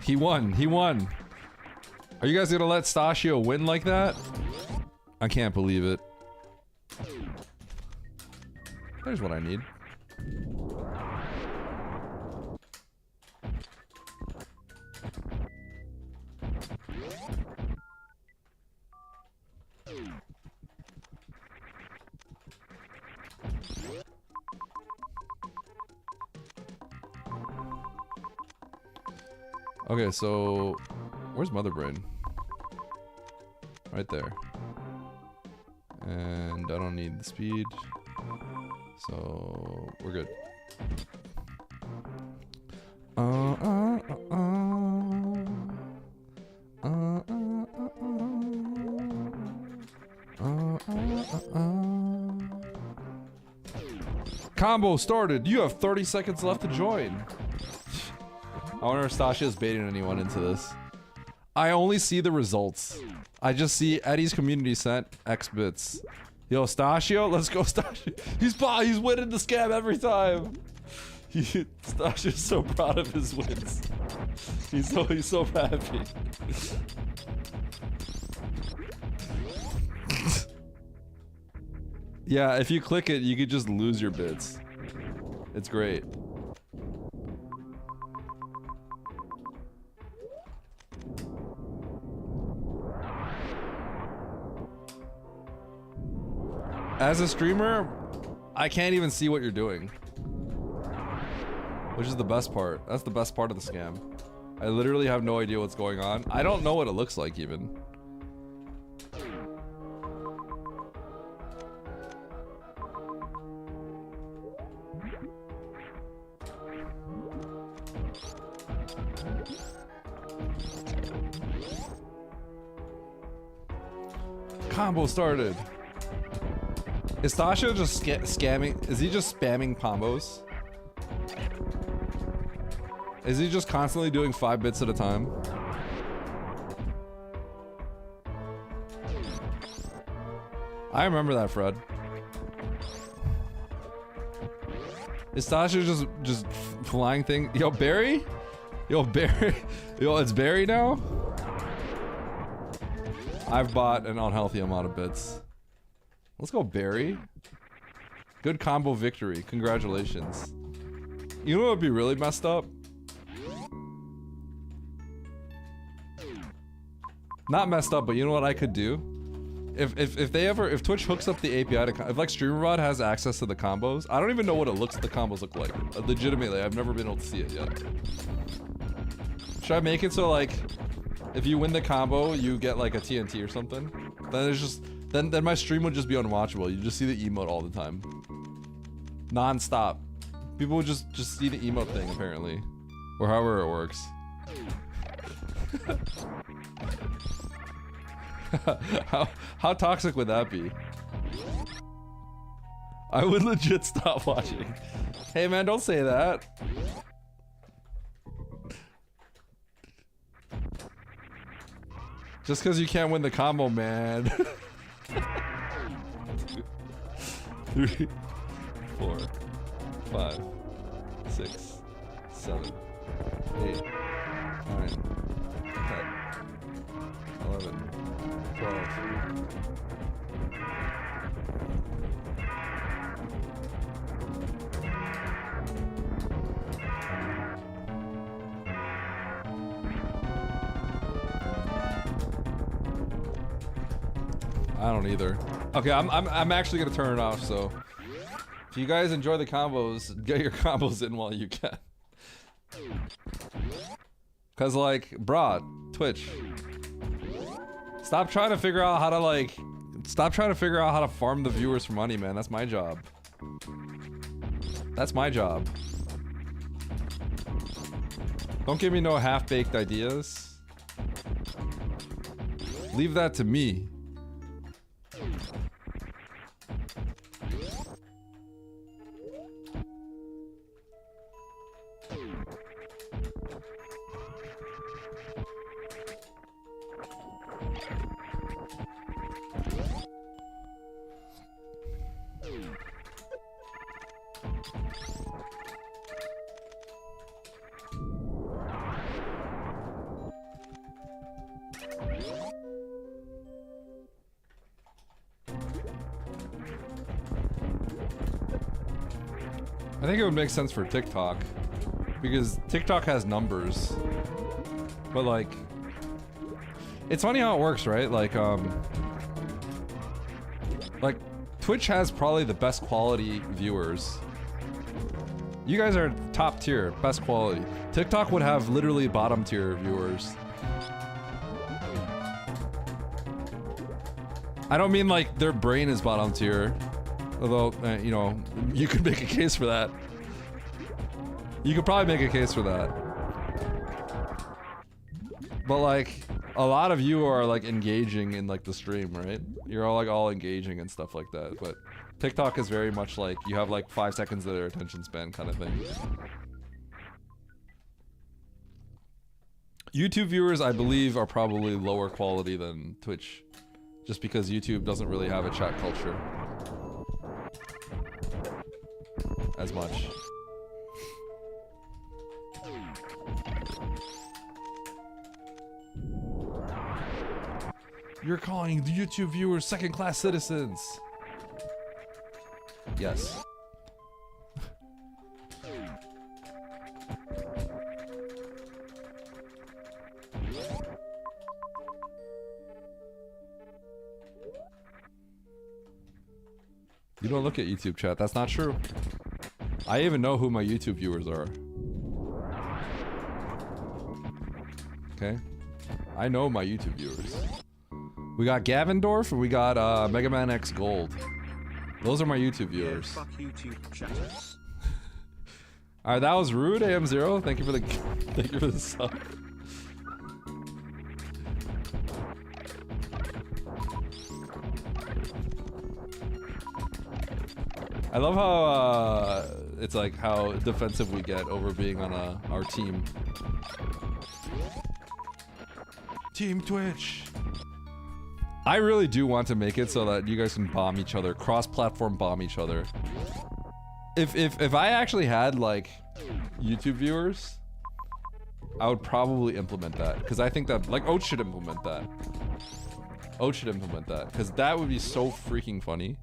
He won. He won. Are you guys gonna let Stashio win like that? I can't believe it. There's what I need. Okay, so where's Mother Brain? Right there. And I don't need the speed, so we're good. Combo started. You have 30 seconds left to join. I wonder if Stasha is baiting anyone into this. I only see the results. I just see Eddie's community sent X bits. Yo, Stashio, let's go, Stashio. He's winning the scam every time. Stashio's so proud of his wins. He's so happy. Yeah, if you click it, you could just lose your bits. It's great. As a streamer, I can't even see what you're doing. Which is the best part. That's the best part of the scam. I literally have no idea what's going on. I don't know what it looks like even. Combo started. Is Stasha just scamming? Is he just spamming combos? Is he just constantly doing 5 bits at a time? I remember that, Fred. Is Tasha just flying thing? Yo, Barry? Yo, Barry? Yo, it's Barry now? I've bought an unhealthy amount of bits. Let's go, Barry. Good combo victory. Congratulations. You know what would be really messed up? Not messed up, but you know what I could do? If Twitch hooks up the API to, if like StreamerBot has access to the combos, I don't even know what the combos look like. Legitimately, I've never been able to see it yet. Should I make it so like, if you win the combo, you get like a TNT or something? Then it's just, then my stream would just be unwatchable. You just see the emote all the time, non-stop. People would just see the emote thing apparently, or however it works. How toxic would that be? I would legit stop watching. Hey man, don't say that. Just because you can't win the combo, man. 2, 3, 4, 5, 6, 7, 8, 9, 10, 11, 12. I don't either. Okay, I'm actually gonna turn it off. So, if you guys enjoy the combos, get your combos in while you can. Cause like, brah, Twitch. Stop trying to figure out how to like. Stop trying to figure out how to farm the viewers for money, man. That's my job. That's my job. Don't give me no half-baked ideas. Leave that to me. I think it would make sense for TikTok, because TikTok has numbers, but like, it's funny how it works, right? Like Twitch has probably the best quality viewers. You guys are top tier, best quality. TikTok would have literally bottom tier viewers. I don't mean like their brain is bottom tier. Although, you know, you could make a case for that. You could probably make a case for that. But like, a lot of you are like engaging in like the stream, right? You're all engaging and stuff like that. But TikTok is very much like, you have like 5 seconds of their attention span kind of thing. YouTube viewers, I believe, are probably lower quality than Twitch. Just because YouTube doesn't really have a chat culture as much. You're calling the YouTube viewers second-class citizens. Yes. You don't look at YouTube chat. That's not true. I even know who my YouTube viewers are. Okay? I know my YouTube viewers. We got Gavendorf and we got Mega Man X Gold. Those are my YouTube viewers.
Yeah, fuck YouTube chatters.
Alright, that was rude, AM0. Thank you for the sub. I love how it's like how defensive we get over being on our team. Team Twitch. I really do want to make it so that you guys can bomb each other, cross-platform bomb each other. if I actually had like YouTube viewers, I would probably implement that because I think that like Oat should implement that. Oat should implement that because that would be so freaking funny.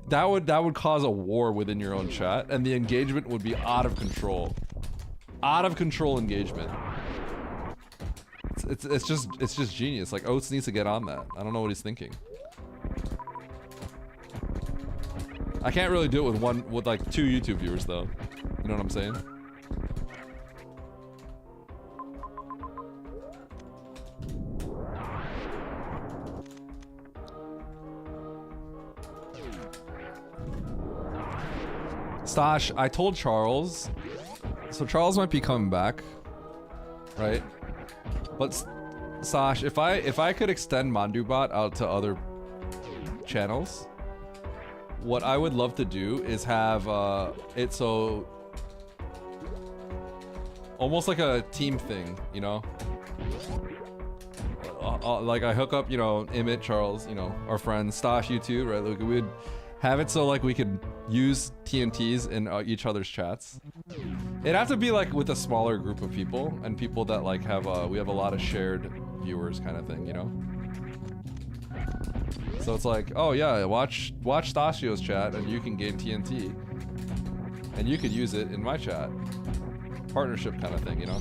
That would cause a war within your own chat, and the engagement would be out of control. Out of control engagement. It's just genius. Like Oats needs to get on that. I don't know what he's thinking. I can't really do it with like 2 YouTube viewers though. You know what I'm saying? Stash, I told Charles, so Charles might be coming back, right? But Stash, if I could extend ManduBot out to other channels, what I would love to do is have it so almost like a team thing, you know? Like I hook up, you know, Emmett, Charles, you know, our friends, Stash, you too, right? Like we'd have it so like we could use TNTs in each other's chats. It'd have to be like with a smaller group of people and people that like have we have a lot of shared viewers kind of thing, you know? So it's like, oh yeah, watch Stashio's chat and you can gain TNT. And you could use it in my chat. Partnership kind of thing, you know?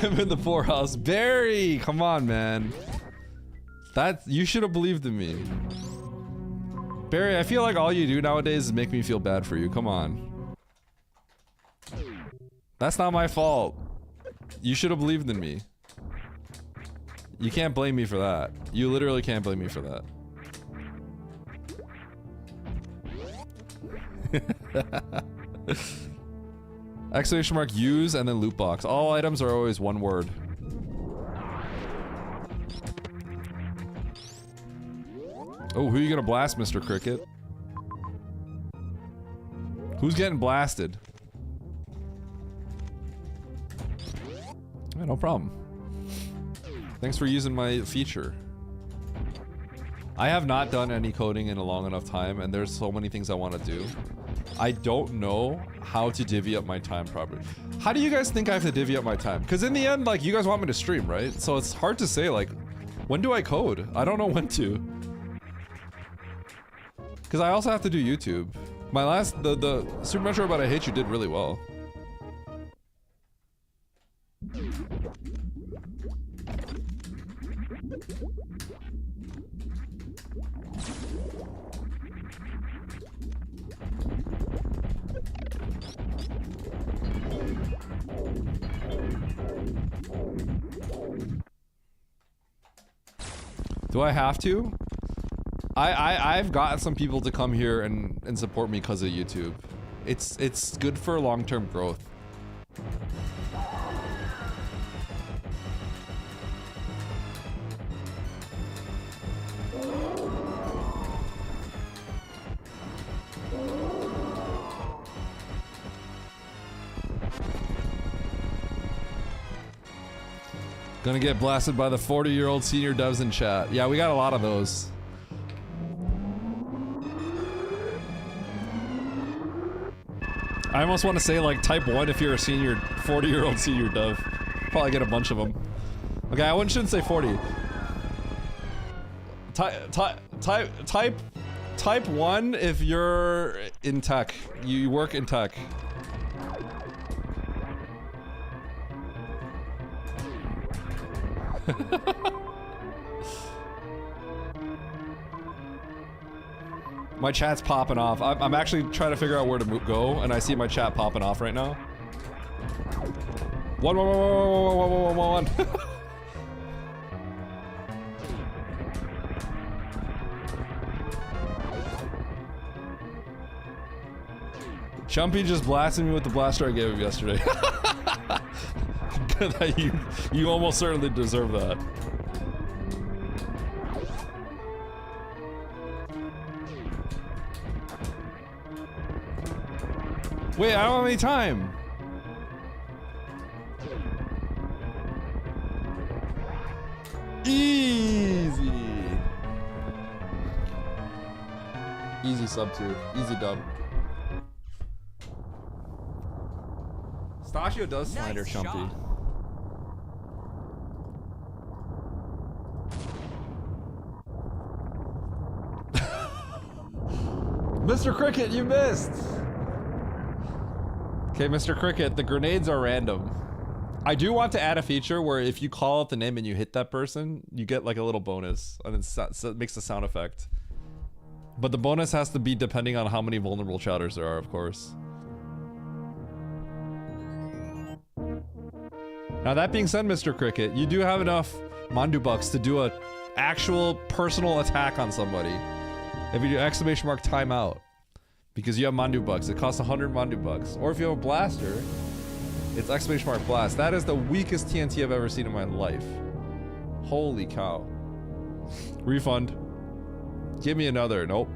I'm in the poorhouse. Barry, come on, man. You should have believed in me. Barry, I feel like all you do nowadays is make me feel bad for you. Come on. That's not my fault. You should have believed in me. You can't blame me for that. You literally can't blame me for that. Exclamation mark use and then loot box. All items are always one word. Oh, who are you gonna blast, Mr. Cricket? Who's getting blasted? Yeah, no problem. Thanks for using my feature. I have not done any coding in a long enough time, and there's so many things I want to do. I don't know how to divvy up my time properly. How do you guys think I have to divvy up my time? Because in the end, like, you guys want me to stream, right? So it's hard to say, like, when do I code? I don't know when to. Because I also have to do YouTube. My last, the Super Metro But I Hate You did really well. Do I have to? I've gotten some people to come here and support me because of YouTube. It's good for long-term growth. Gonna get blasted by the 40-year-old senior devs in chat. Yeah, we got a lot of those. I almost want to say like type 1 if you're a senior 40-year-old senior dev. Probably get a bunch of them. Okay, I shouldn't say 40. Type 1 if you're in tech. You work in tech. My chat's popping off. I'm actually trying to figure out where to go, and I see my chat popping off right now. One. Chumpy just blasted me with the blaster I gave him yesterday. You almost certainly deserve that. Wait, I don't have any time.
Easy. Easy sub 2. Easy dub. Stachio does slander
Nice
Chumpy.
shot.
Mr. Cricket, you missed! Okay, Mr. Cricket, the grenades are random. I do want to add a feature where if you call out the name and you hit that person, you get like a little bonus, and it makes a sound effect. But the bonus has to be depending on how many vulnerable chatters there are, of course. Now that being said, Mr. Cricket, you do have enough Mandu bucks to do a actual personal attack on somebody. If you do exclamation mark timeout, because you have Mandu bucks, it costs 100 Mandu bucks. Or if you have a blaster, it's exclamation mark blast. That is the weakest TNT I've ever seen in my life. Holy cow. Refund. Give me another. Nope.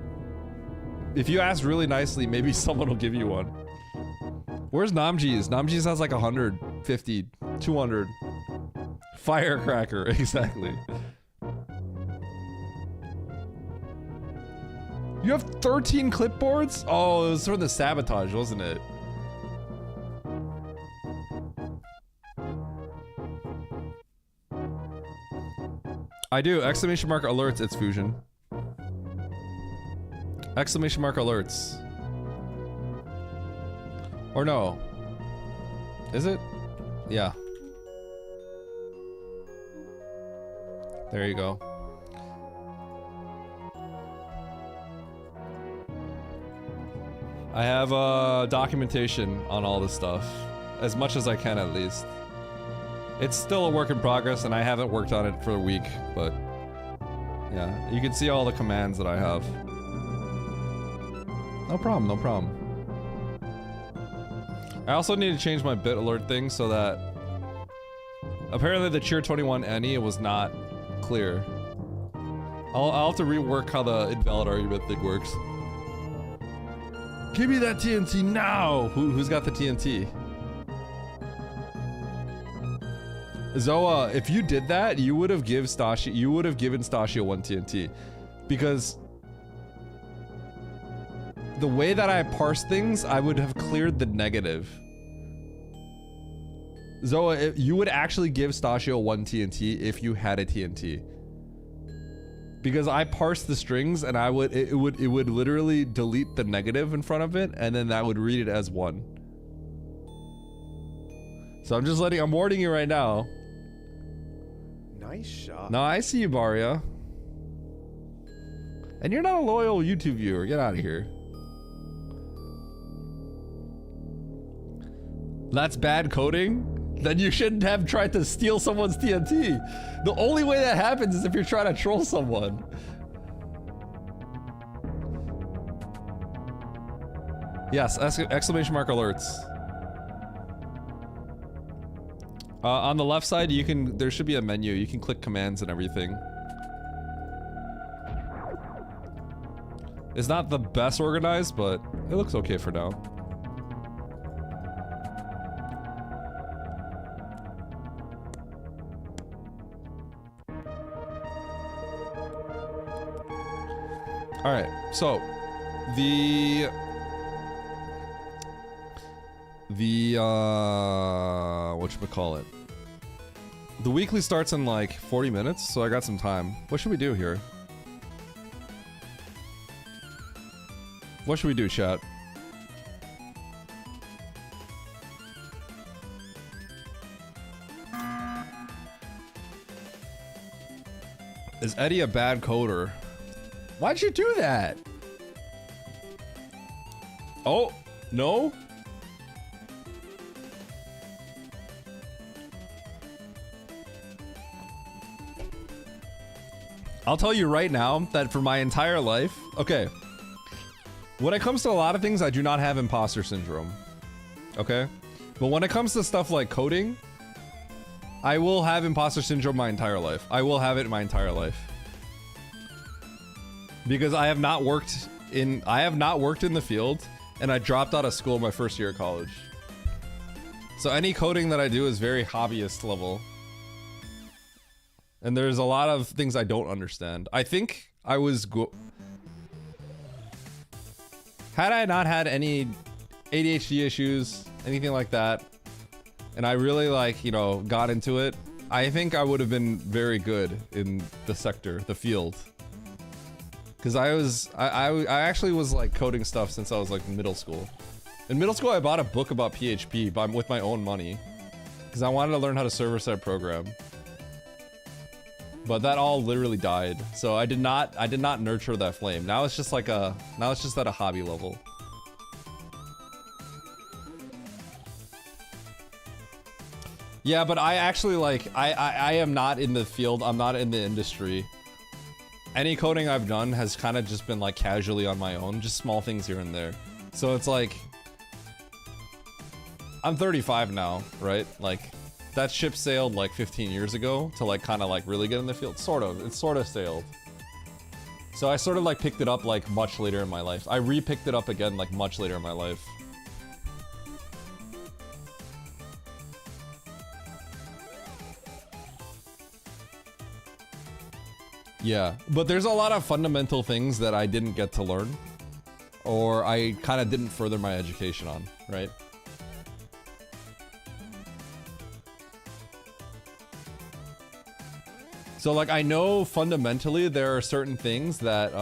If you ask really nicely, maybe someone will give you one. Where's Namjee's? Namjee's has like 150, 200. Firecracker, exactly. You have 13 clipboards? Oh, it was from the sabotage, wasn't it? I do. Exclamation mark alerts, it's fusion. Exclamation mark alerts. Or no. Is it? Yeah. There you go. I have documentation on all this stuff. As much as I can, at least. It's still a work in progress, and I haven't worked on it for a week, but... yeah, you can see all the commands that I have. No problem, no problem. I also need to change my bit alert thing so that... apparently the Cheer 21 Annie was not clear. I'll have to rework how the invalid argument thing works. Give me that TNT now! Who's got the TNT? Zoa, if you did that, you would have given Stachio one TNT. Because the way that I parse things, I would have cleared the negative. Zoa, you would actually give Stachio one TNT if you had a TNT. Because I parsed the strings and it would literally delete the negative in front of it, and then that would read it as one. So I'm warning you right now.
Nice shot.
No, I see you, Baria. And you're not a loyal YouTube viewer. Get out of here. That's bad coding? Then you shouldn't have tried to steal someone's TNT. The only way that happens is if you're trying to troll someone. Yes, exclamation mark alerts. On the left side, there should be a menu. You can click commands and everything. It's not the best organized, but it looks okay for now. All right, so whatchamacallit? The weekly starts in like 40 minutes, so I got some time. What should we do here? What should we do, chat? Is Eddie a bad coder? Why'd you do that? Oh, no? I'll tell you right now that for my entire life, okay, when it comes to a lot of things, I do not have imposter syndrome, okay? But when it comes to stuff like coding, I will have imposter syndrome my entire life. I will have it my entire life. Because I have not worked in the field, and I dropped out of school my first year of college. So any coding that I do is very hobbyist level. And there's a lot of things I don't understand. I think I was had I not had any ADHD issues, anything like that, and I really like, you know, got into it, I think I would have been very good in the sector, the field. Cause I actually was like coding stuff since I was like in middle school. In middle school, I bought a book about PHP with my own money. Cause I wanted to learn how to server-side program. But that all literally died. So I did not nurture that flame. Now it's just like now it's just at a hobby level. Yeah, but I actually like, I am not in the field, I'm not in the industry. Any coding I've done has kind of just been like casually on my own, just small things here and there. So it's like, I'm 35 now, right? Like, that ship sailed like 15 years ago to like kind of like really get in the field. Sort of, it sort of sailed. So I sort of like picked it up like much later in my life. I re-picked it up again like much later in my life. Yeah, but there's a lot of fundamental things that I didn't get to learn, or I kind of didn't further my education on, right? So like I know fundamentally there are certain things that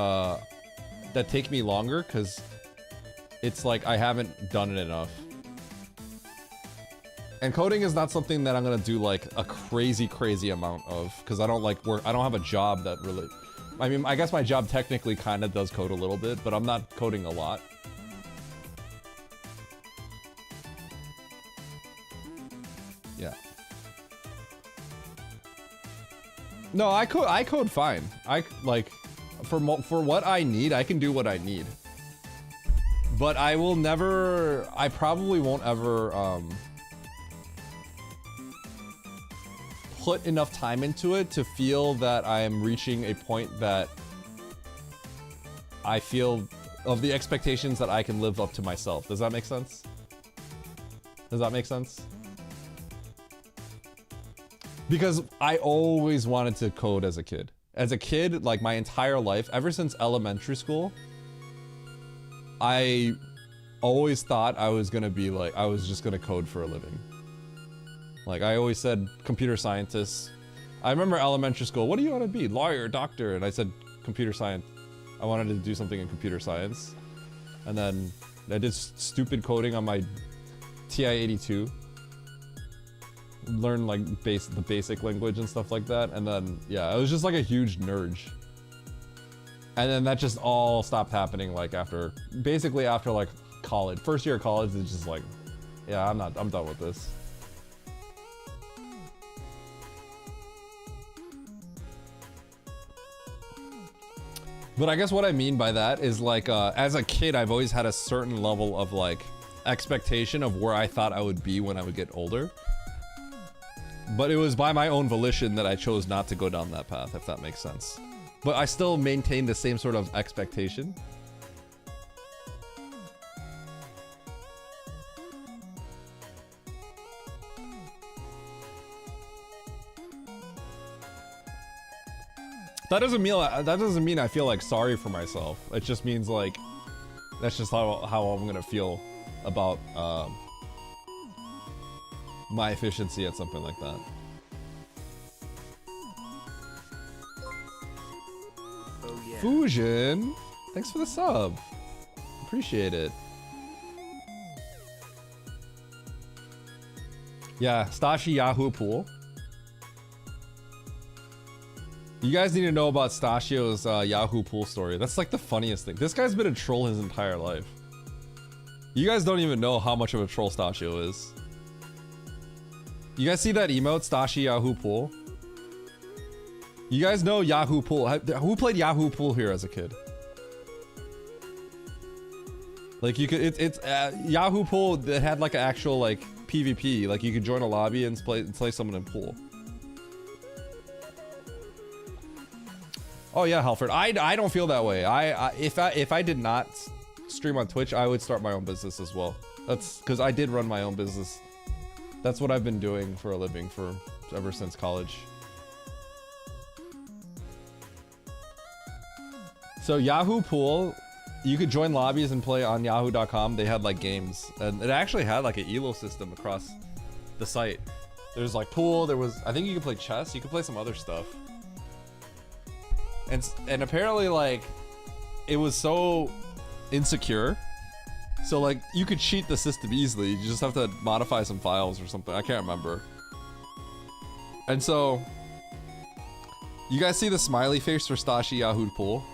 that take me longer because it's like I haven't done it enough. And coding is not something that I'm gonna do like a crazy amount of, because I don't like work. I don't have a job that really. I mean, I guess my job technically kind of does code a little bit, but I'm not coding a lot. Yeah. No, I code fine. I like for what I need, I can do what I need. But I will never. I probably won't ever. Put enough time into it to feel that I am reaching a point that I feel of the expectations that I can live up to myself. Does that make sense? Does that make sense? Because I always wanted to code as a kid. As a kid, like my entire life, ever since elementary school, I always thought I was gonna be like, I was just gonna code for a living. Like, I always said computer scientist. I remember elementary school, what do you want to be? Lawyer, doctor? And I said computer science. I wanted to do something in computer science. And then I did stupid coding on my TI-82. Learned like the basic language and stuff like that. And then, yeah, I was just like a huge nerd. And then that just all stopped happening like basically after like college. First year of college, it's just like, yeah, I'm done with this. But I guess what I mean by that is like, as a kid, I've always had a certain level of like expectation of where I thought I would be when I would get older. But it was by my own volition that I chose not to go down that path, if that makes sense. But I still maintain the same sort of expectation. That doesn't mean I feel like sorry for myself. It just means like that's just how I'm gonna feel about my efficiency at something like that.
Oh yeah.
Fusion, thanks for the sub. Appreciate it. Yeah, Stashi Yahoo Pool. You guys need to know about Stashio's Yahoo Pool story. That's like the funniest thing. This guy's been a troll his entire life. You guys don't even know how much of a troll Stashio is. You guys see that emote, Stashi Yahoo Pool? You guys know Yahoo Pool. Who played Yahoo Pool here as a kid? Like you could, it's Yahoo Pool that had like an actual like PvP. Like you could join a lobby and play someone in pool. Oh yeah, Halford. I don't feel that way. If I did not stream on Twitch, I would start my own business as well. That's because I did run my own business. That's what I've been doing for a living ever since college.
So Yahoo Pool, you could join lobbies and play on yahoo.com. They had like games, and it actually had like an elo system across the site. There's like pool, there was, I think you could play chess, you could play some other stuff. And apparently like, it was so insecure. So like, you could cheat the system easily, you just have to modify some files or something, I can't remember. And so, you guys see the smiley face for Stashi Yahoo Pool?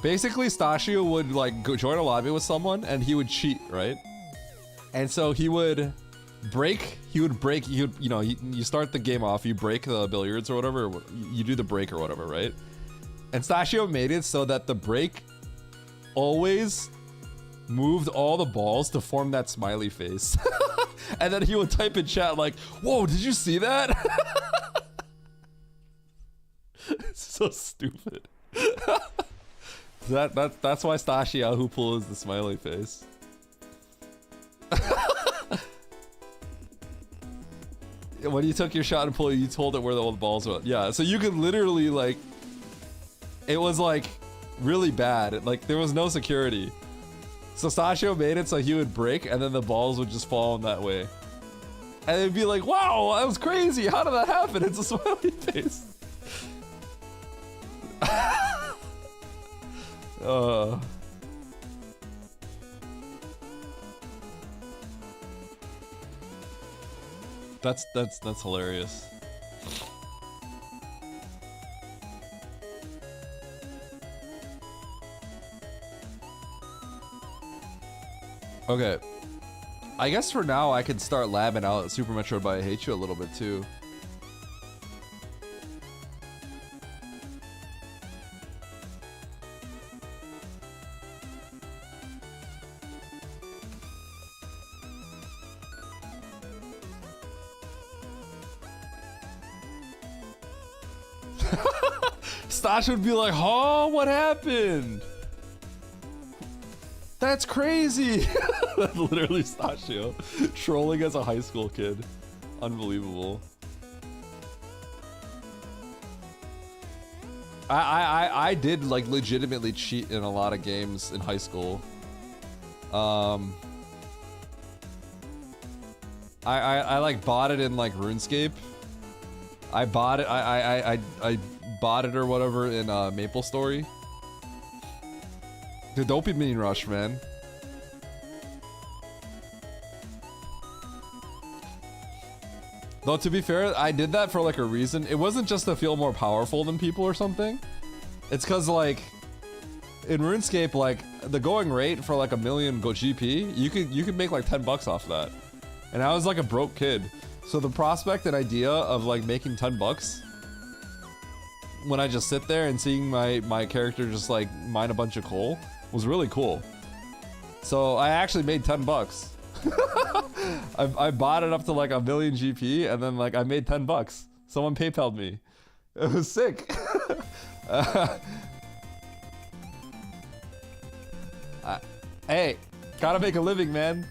Basically Stashio would like go join a lobby with someone and he would cheat, right? And so he would break, you know, you start the game off, you break the billiards or whatever, you do the break or whatever, right? And Stashio made it so that the break always moved all the balls to form that smiley face. And then he would type in chat like, whoa, did you see that? It's so stupid. That's why Stashi Yahoo Pool is the smiley face. When you took your shot and pull, you told it where the old balls were. Yeah, so you could literally like, it was like really bad. Like there was no security. So Stashio made it so he would break and then the balls would just fall in that way. And it'd be like, wow, that was crazy. How did that happen? It's a smiley face. That's hilarious. Okay. I guess for now I could start labbing out Super Metroid but I Hate You a little bit too. Stash would be like, huh, what happened? That's crazy. That's literally Stashio trolling as a high school kid. Unbelievable. I did like legitimately cheat in a lot of games in high school. I like bought it in like RuneScape. I bought it. I bought it or whatever in Maple Story. Dude, don't be mean rush, man. Though to be fair, I did that for like a reason. It wasn't just to feel more powerful than people or something. It's cause like in RuneScape, like the going rate for like 1 million go GP, you could make like 10 bucks off that. And I was like a broke kid. So the prospect and idea of like making 10 bucks when I just sit there and seeing my character just like mine a bunch of coal was really cool. So I actually made 10 bucks. I bought it up to like 1 million GP and then like I made 10 bucks. Someone PayPal'd me. It was sick. Hey, gotta make a living, man.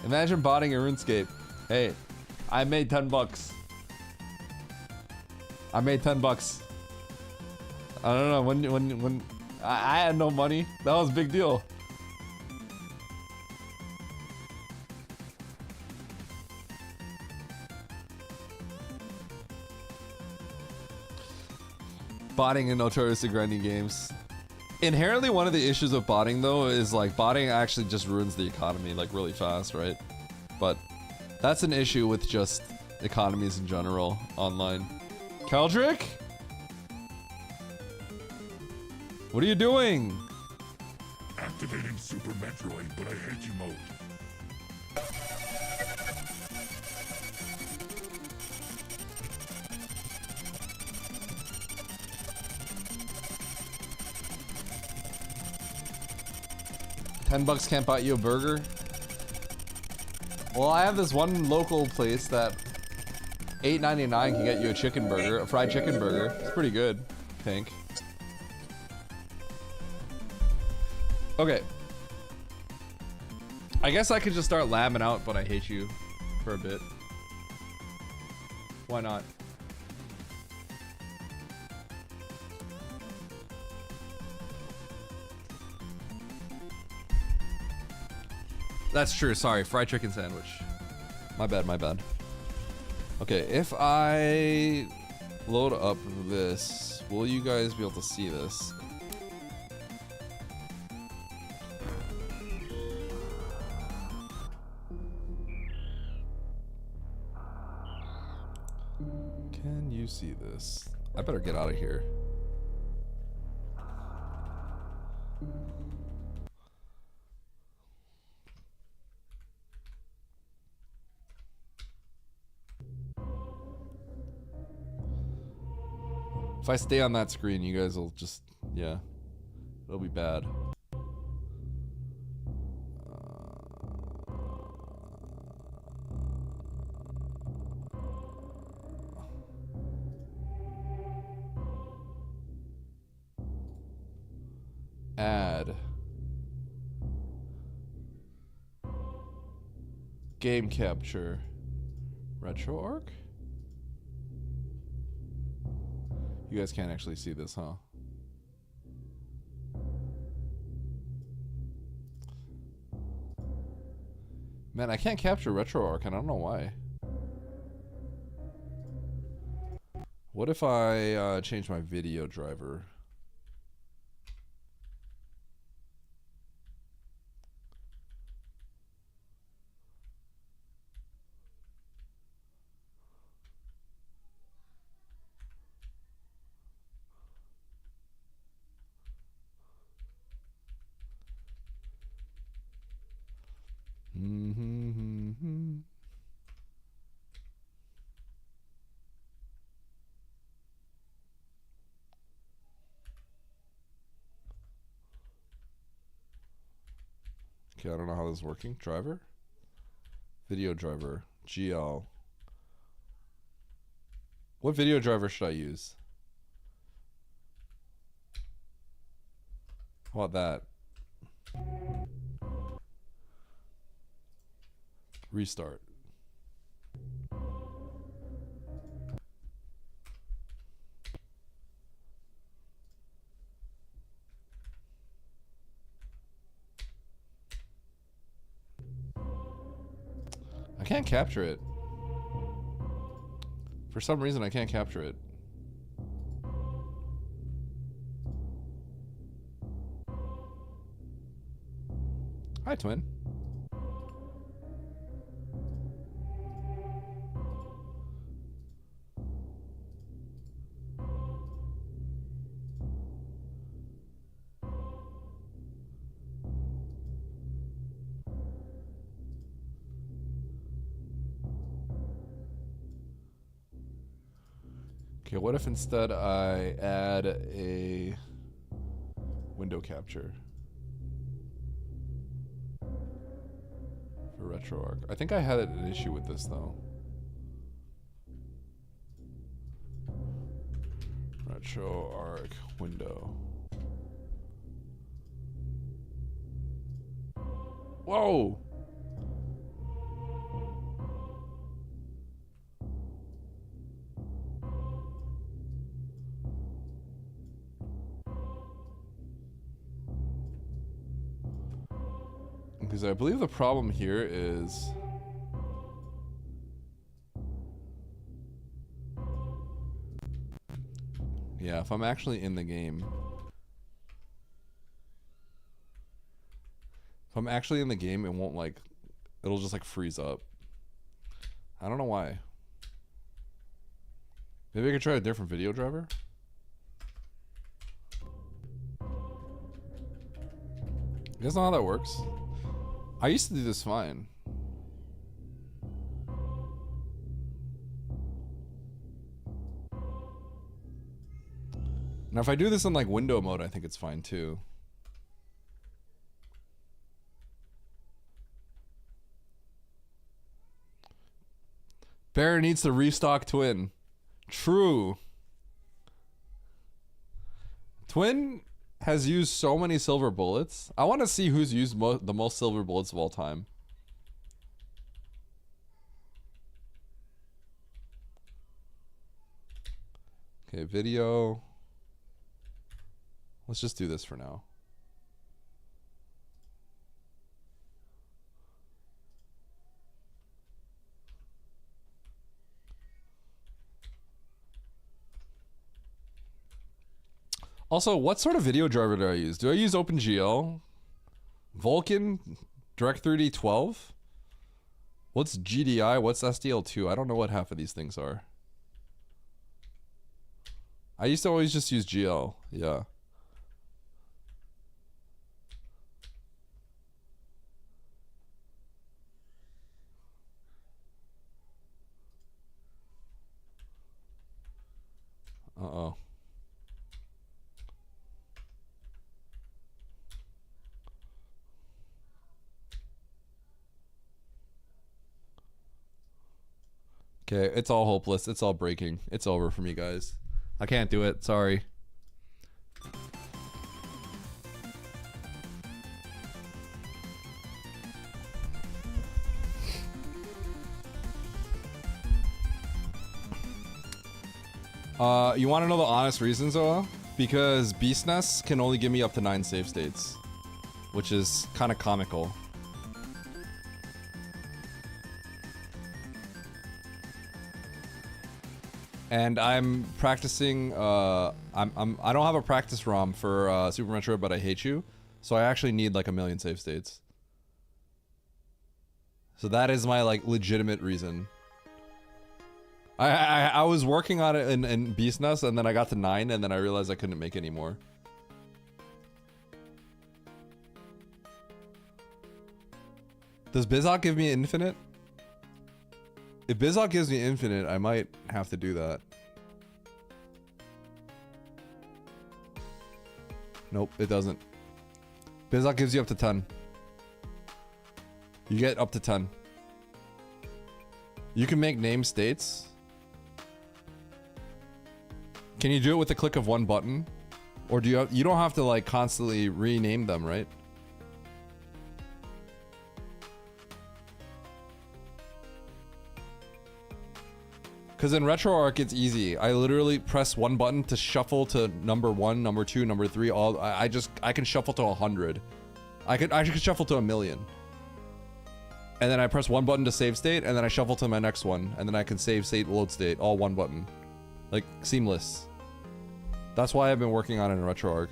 Imagine botting a RuneScape. Hey, I made 10 bucks. I made 10 bucks. I don't know, when I had no money. That was a big deal. Botting and notoriously grinding games. Inherently, one of the issues with botting though is like botting actually just ruins the economy like really fast, right? But that's an issue with just economies in general online. Keldrick? What are you doing?
Activating Super Metroid, but I hate you mode.
$10 can't buy you a burger? Well, I have this one local place that $8.99 can get you a chicken burger, a fried chicken burger. It's pretty good, I think. Okay. I guess I could just start labbing out, but I hate you for a bit.
Why not? That's true. Sorry, fried chicken sandwich. My bad, my bad. Okay, if I load up this, will you guys be able to see this? Can you see this? I better get out of here. If I stay on that screen, you guys will just, yeah, it'll be bad. Add. Game capture. RetroArch? You guys can't actually see this, huh? Man, I can't capture RetroArch, and I don't know why. What if I change my video driver? Okay, I don't know how this is working. Driver? Video driver. GL. What video driver should I use? How about that? Restart. I can't capture it. For some reason, I can't capture it. Hi, Twin. Okay, what if instead I add a window capture for RetroArch? I think I had an issue with this though. RetroArch window. Whoa! Because I believe the problem here is yeah, if I'm actually in the game. If I'm actually in the game, it won't like, it'll just like freeze up. I don't know why. Maybe I could try a different video driver? You guys know how that works? I used to do this fine. Now if I do this in like window mode, I think it's fine too. Bear needs to restock Twin. True. Twin has used so many silver bullets. I want to see who's used the most silver bullets of all time.
Okay, video. Let's just do this for now. Also, what sort of video driver do I use? Do I use OpenGL? Vulkan? Direct3D 12? What's GDI? What's SDL2? I don't know what half of these things are. I used to always just use GL. Yeah. Uh-oh. Okay, it's all hopeless. It's all breaking. It's over for me, guys. I can't do it. Sorry. You want to know the honest reason, Zoa? Because BeastNest can only give me up to 9 save states, which is kind of comical. And I'm practicing. I don't have a practice ROM for Super Metroid, but I Hate You, so I actually need like 1,000,000 save states. So that is my like legitimate reason. I was working on it in BeastNest, and then I got to 9, and then I realized I couldn't make any more. Does Bizhawk give me infinite? If Bizhawk gives me infinite, I might have to do that. Nope, it doesn't. Bizhawk gives you up to 10. You get up to 10. You can make name states. Can you do it with the click of one button? Or do you don't have to like constantly rename them, right? Because in RetroArch, it's easy. I literally press one button to shuffle to number 1, number 2, number 3. I can shuffle to 100. I could shuffle to 1,000,000. And then I press one button to save state, and then I shuffle to my next one, and then I can save state, load state, all one button. Like, seamless. That's why I've been working on it in RetroArch.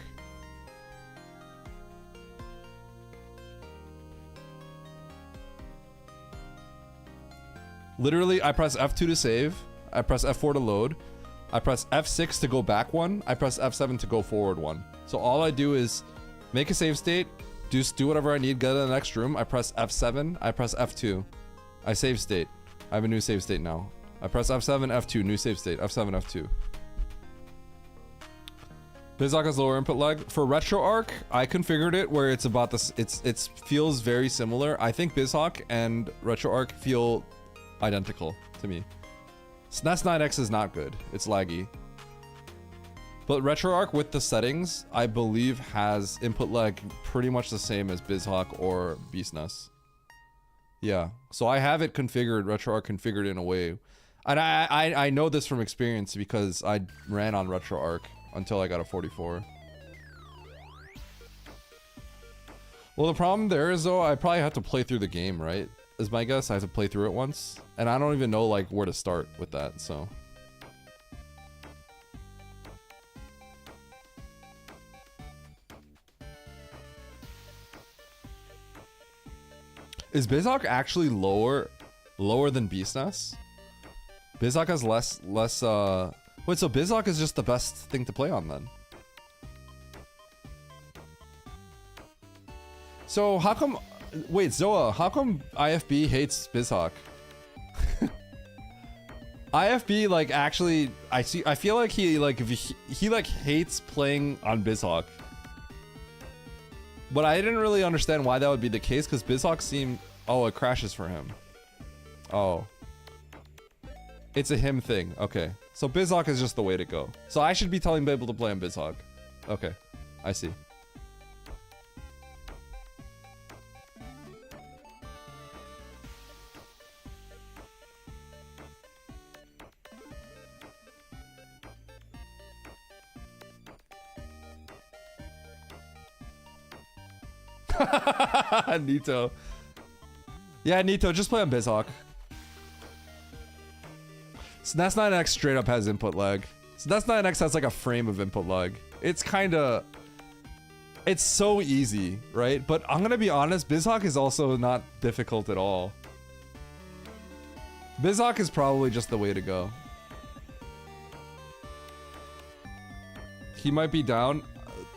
Literally, I press F2 to save. I press F4 to load. I press F6 to go back 1. I press F7 to go forward 1. So all I do is make a save state, do whatever I need, get to the next room. I press F7. I press F2. I save state. I have a new save state now. I press F7, F2, new save state. F7, F2. Bizhawk has lower input lag. For RetroArch, I configured it where it's about this. It feels very similar. I think Bizhawk and RetroArch feel identical to me. SNES 9X is not good. It's laggy. But RetroArch with the settings, I believe, has input lag pretty much the same as Bizhawk or BeastNest. Yeah. So I have it configured, RetroArch configured in a way. And I know this from experience because I ran on RetroArch until I got a 44. Well, the problem there is, though, I probably have to play through the game, right? Is my guess. I have to play through it once. And I don't even know, like, where to start with that, so. Is Bizhawk actually lower than BeastNest? Bizhawk has less, wait, so Bizhawk is just the best thing to play on then? So how come, wait, Zoa, how come IFB hates Bizhawk? IFB, like, actually, I feel like he, like, he like hates playing on Bizhawk. But I didn't really understand why that would be the case, because Bizhawk seemed... Oh, it crashes for him. Oh. It's a him thing. Okay. So Bizhawk is just the way to go. So I should be telling people to play on Bizhawk. Okay. I see. Nito. Yeah, Nito, just play on BizHawk. SNES 9X straight up has input lag. SNES 9X has like a frame of input lag. It's kinda... It's so easy, right? But I'm gonna be honest, BizHawk is also not difficult at all. BizHawk is probably just the way to go. He might be down.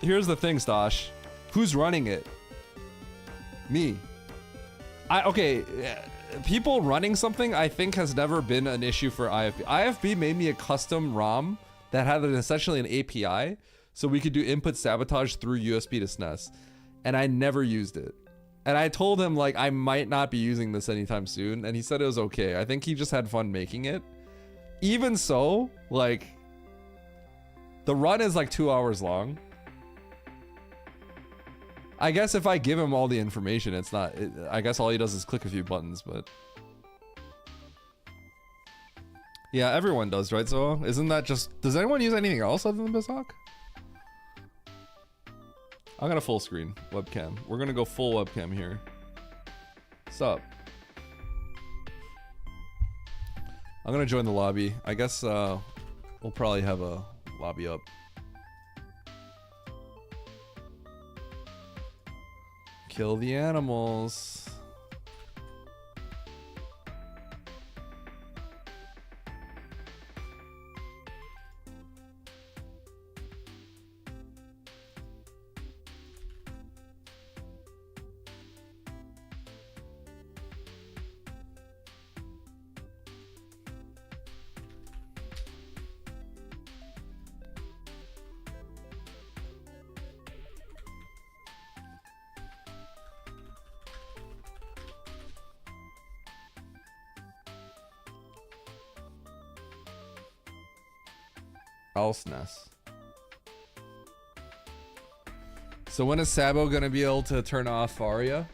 Here's the thing, Stosh. Who's running it? Me. Okay, people running something I think has never been an issue for IFB. IFB made me a custom ROM that had essentially an API, so we could do input sabotage through USB to SNES, and I never used it. And I told him like I might not be using this anytime soon, and he said it was okay. I think he just had fun making it. Even so, like, the run is like 2 hours long. I guess if I give him all the information, it's not... I guess all he does is click a few buttons, but... Yeah, everyone does, right? So, isn't that just... Does anyone use anything else other than BizHawk? I'm gonna full screen webcam. We're gonna go full webcam here. Sup? I'm gonna join the lobby. I guess we'll probably have a lobby up. Kill the animals. Elseness. So when is Sabo gonna be able to turn off Aria?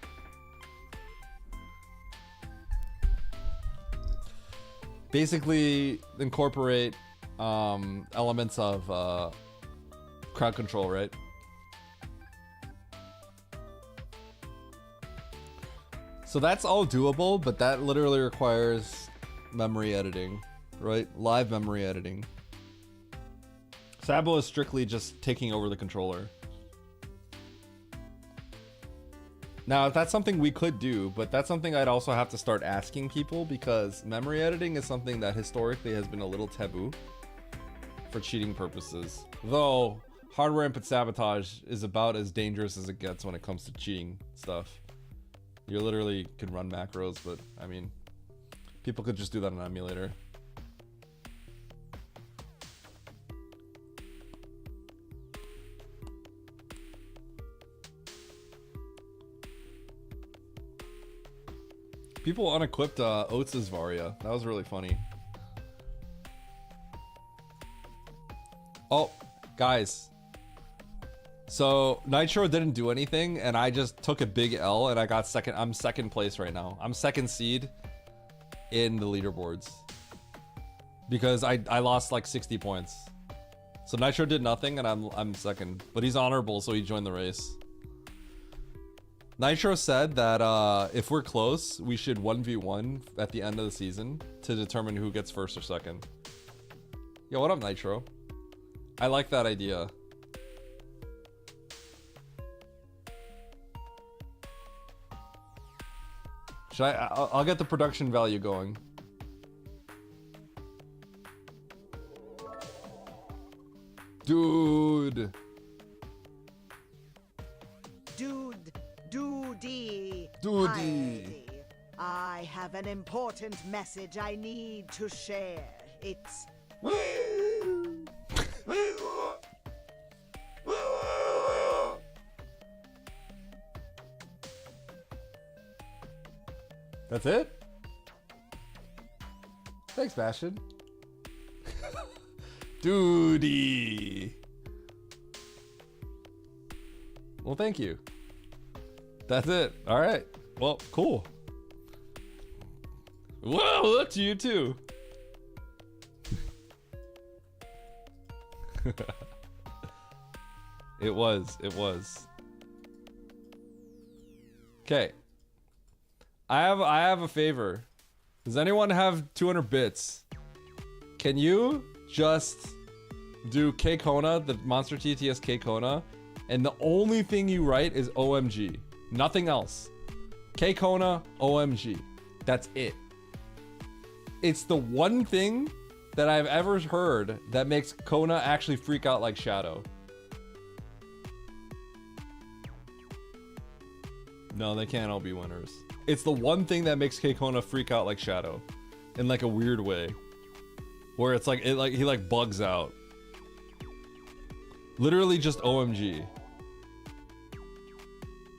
Basically incorporate elements of crowd control, right? So that's all doable, but that literally requires memory editing, right? Live memory editing. Sabo is strictly just taking over the controller. Now, that's something we could do, but that's something I'd also have to start asking people, because memory editing is something that historically has been a little taboo for cheating purposes. Though, hardware input sabotage is about as dangerous as it gets when it comes to cheating stuff. You literally can run macros, but I mean, people could just do that on an emulator. People unequipped Oates' Varia. That was really funny. Oh, guys. So, Nitro didn't do anything, and I just took a big L, and I got second. I'm second place right now. I'm second seed in the leaderboards. Because I lost like 60 points. So Nitro did nothing, and I'm second. But he's honorable, so he joined the race. Nitro said that if we're close, we should 1v1 at the end of the season to determine who gets first or second. Yo, what up, Nitro? I like that idea. Should I'll get the production value going. Dude.
Dudy. I have an important message I need to share. It's...
That's it? Thanks, Bastion. Duty. Well, thank you. That's it. All right. Well, cool. Whoa, that's you too. It was.
Okay. I have a favor. Does anyone have 200 bits? Can you just do K Kona, the Monster TTS K Kona, and the only thing you write is OMG. Nothing else. K Kona, OMG. That's it. It's the one thing that I've ever heard that makes Kona actually freak out like Shadow. No, they can't all be winners. It's the one thing that makes K Kona freak out like Shadow. In like a weird way. Where it's like, he like bugs out. Literally just OMG.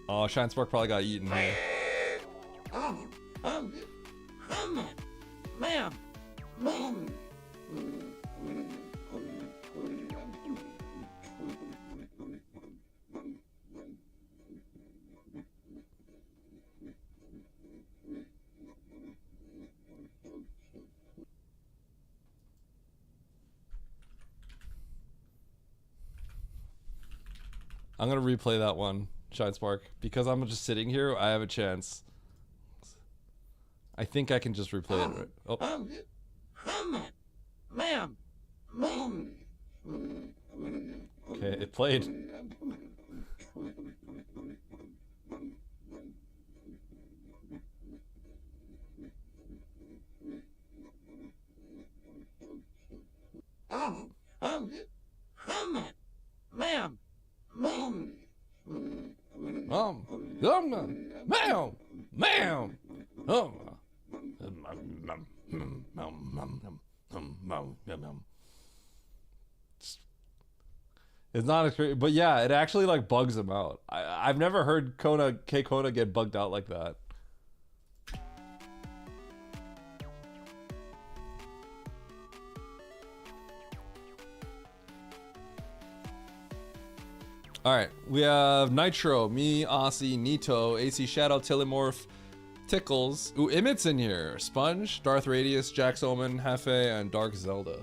Oh, Shine Spark probably got eaten here.
Ma'am.
I'm gonna replay that one, Shine Spark, because I'm just sitting here. I have a chance. I think I can just replay it. Right? Oh.
Ma'am.
Okay, it played.
Ma'am.
It's not as great, but yeah, it actually like bugs him out. I've never heard K Kona get bugged out like that. Alright, we have Nitro, me, Aussie, Nito, AC Shadow, Tillimorph, Tickles. Ooh, Emmett's in here. Sponge, Darth Radius, Jax Omen, Hefe, and Dark Zelda.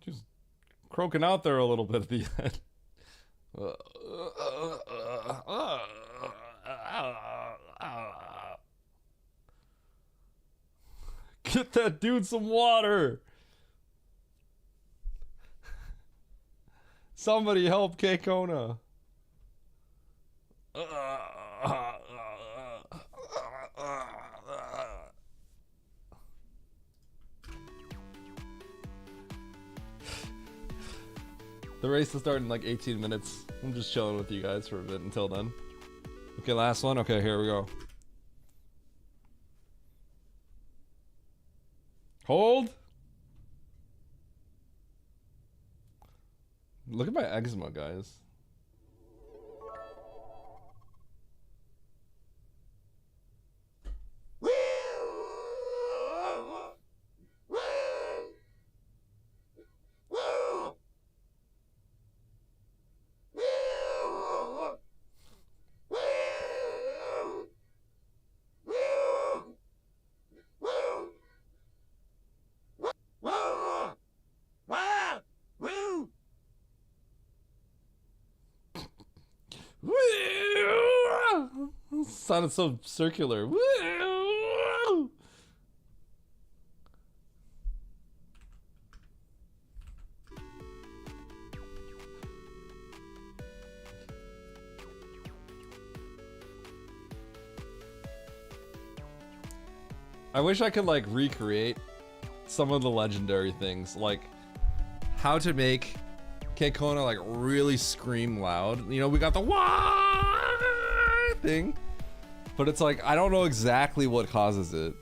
Just croaking out there a little bit at the end. Get that dude some water. Somebody help K Kona. The race will start in like 18 minutes. I'm just chilling with you guys for a bit until then. Okay, last one. Okay, here we go. Hold. Look at my eczema, guys. Sounded so circular. Woo! I wish I could like recreate some of the legendary things, like how to make K Kona like really scream loud. You know, we got the wah thing.
But it's like, I don't know exactly what causes it.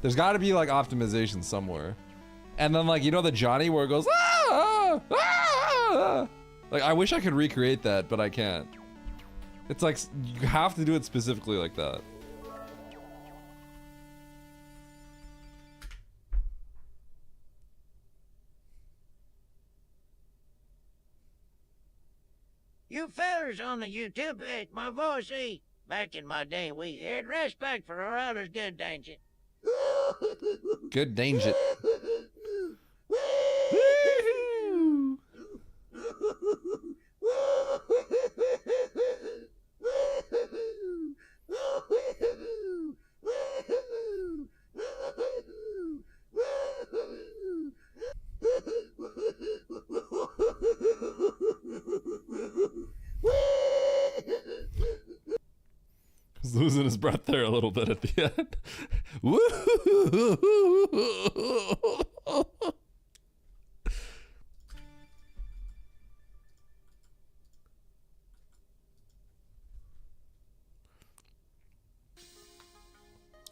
There's got to be like optimization somewhere. And then like, you know the Johnny where it goes, ah, ah, ah. Like I wish I could recreate that, but I can't. It's like, you have to do it specifically like that.
You fellers on the YouTube hate my voice, eh? Back in my day, we had respect for our elders, good danger.
Good danger. He's losing his breath there a little bit at the end. Woo!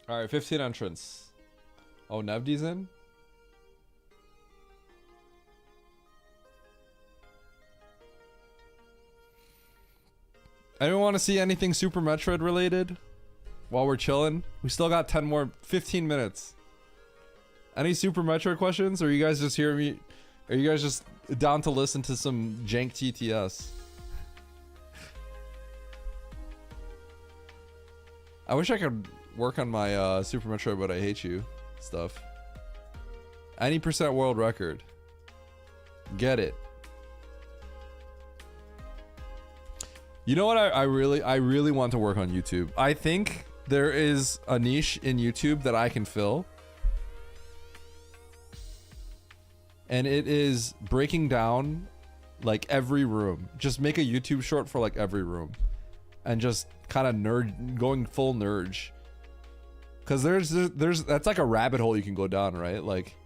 All right, 15 entrants. Oh, Nevdi's in? Anyone want to see anything Super Metroid related while we're chilling? We still got 15 minutes. Any Super Metroid questions? Or are you guys just hearing me? Are you guys just down to listen to some jank TTS? I wish I could work on my Super Metroid But I Hate You stuff. Any percent world record. Get it. You know what I really want to work on YouTube. I think there is a niche in YouTube that I can fill. And it is breaking down like every room. Just make a YouTube short for like every room. And just kind of going full nerd. Cause there's that's like a rabbit hole you can go down, right? Like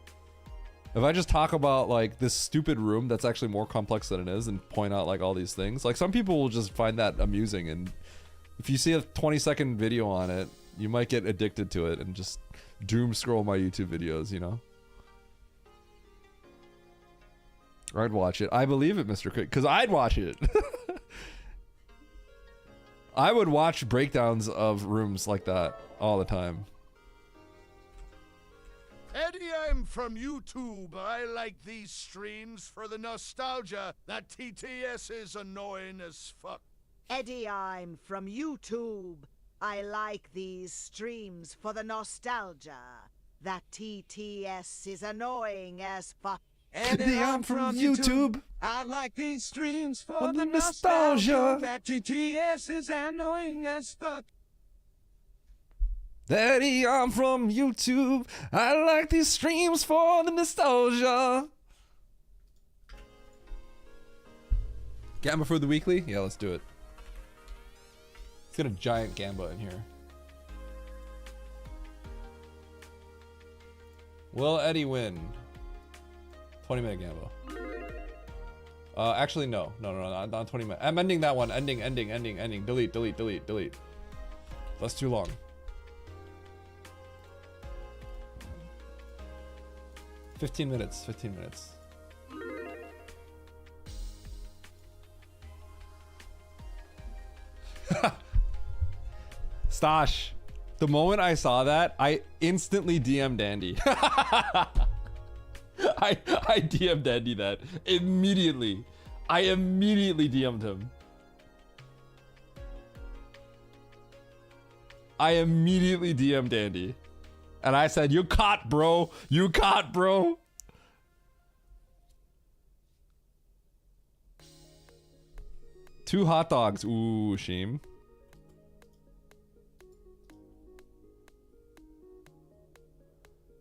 if I just talk about like this stupid room that's actually more complex than it is and point out like all these things, like some people will just find that amusing, and if you see a 20-second video on it, you might get addicted to it and just doom scroll my YouTube videos, you know? I'd watch it. I believe it, Mr. Kraid, because I'd watch it. I would watch breakdowns of rooms like that all the time.
Eddie, I'm from YouTube. I like these streams for the nostalgia. That TTS is annoying as fuck.
Eddie, I'm from YouTube. I like these streams for the nostalgia. That TTS is annoying as fuck.
Eddie, I'm from YouTube. I like these streams for the nostalgia. That TTS is annoying as fuck.
Daddy, I'm from YouTube. I like these streams for the nostalgia. Gamba for the weekly? Yeah, let's do it. Let's get a giant Gamba in here. Will Eddie win? 20-minute Gamba. Actually, no, not 20 minutes. I'm ending that one. Ending. Delete. That's too long. 15 minutes. Stash. The moment I saw that, I instantly DM'd Andy. I DM'd Andy that immediately. I immediately DM'd him. I immediately DM'd Andy. And I said, you caught, bro. You caught, bro. Two hot dogs. Ooh, shame.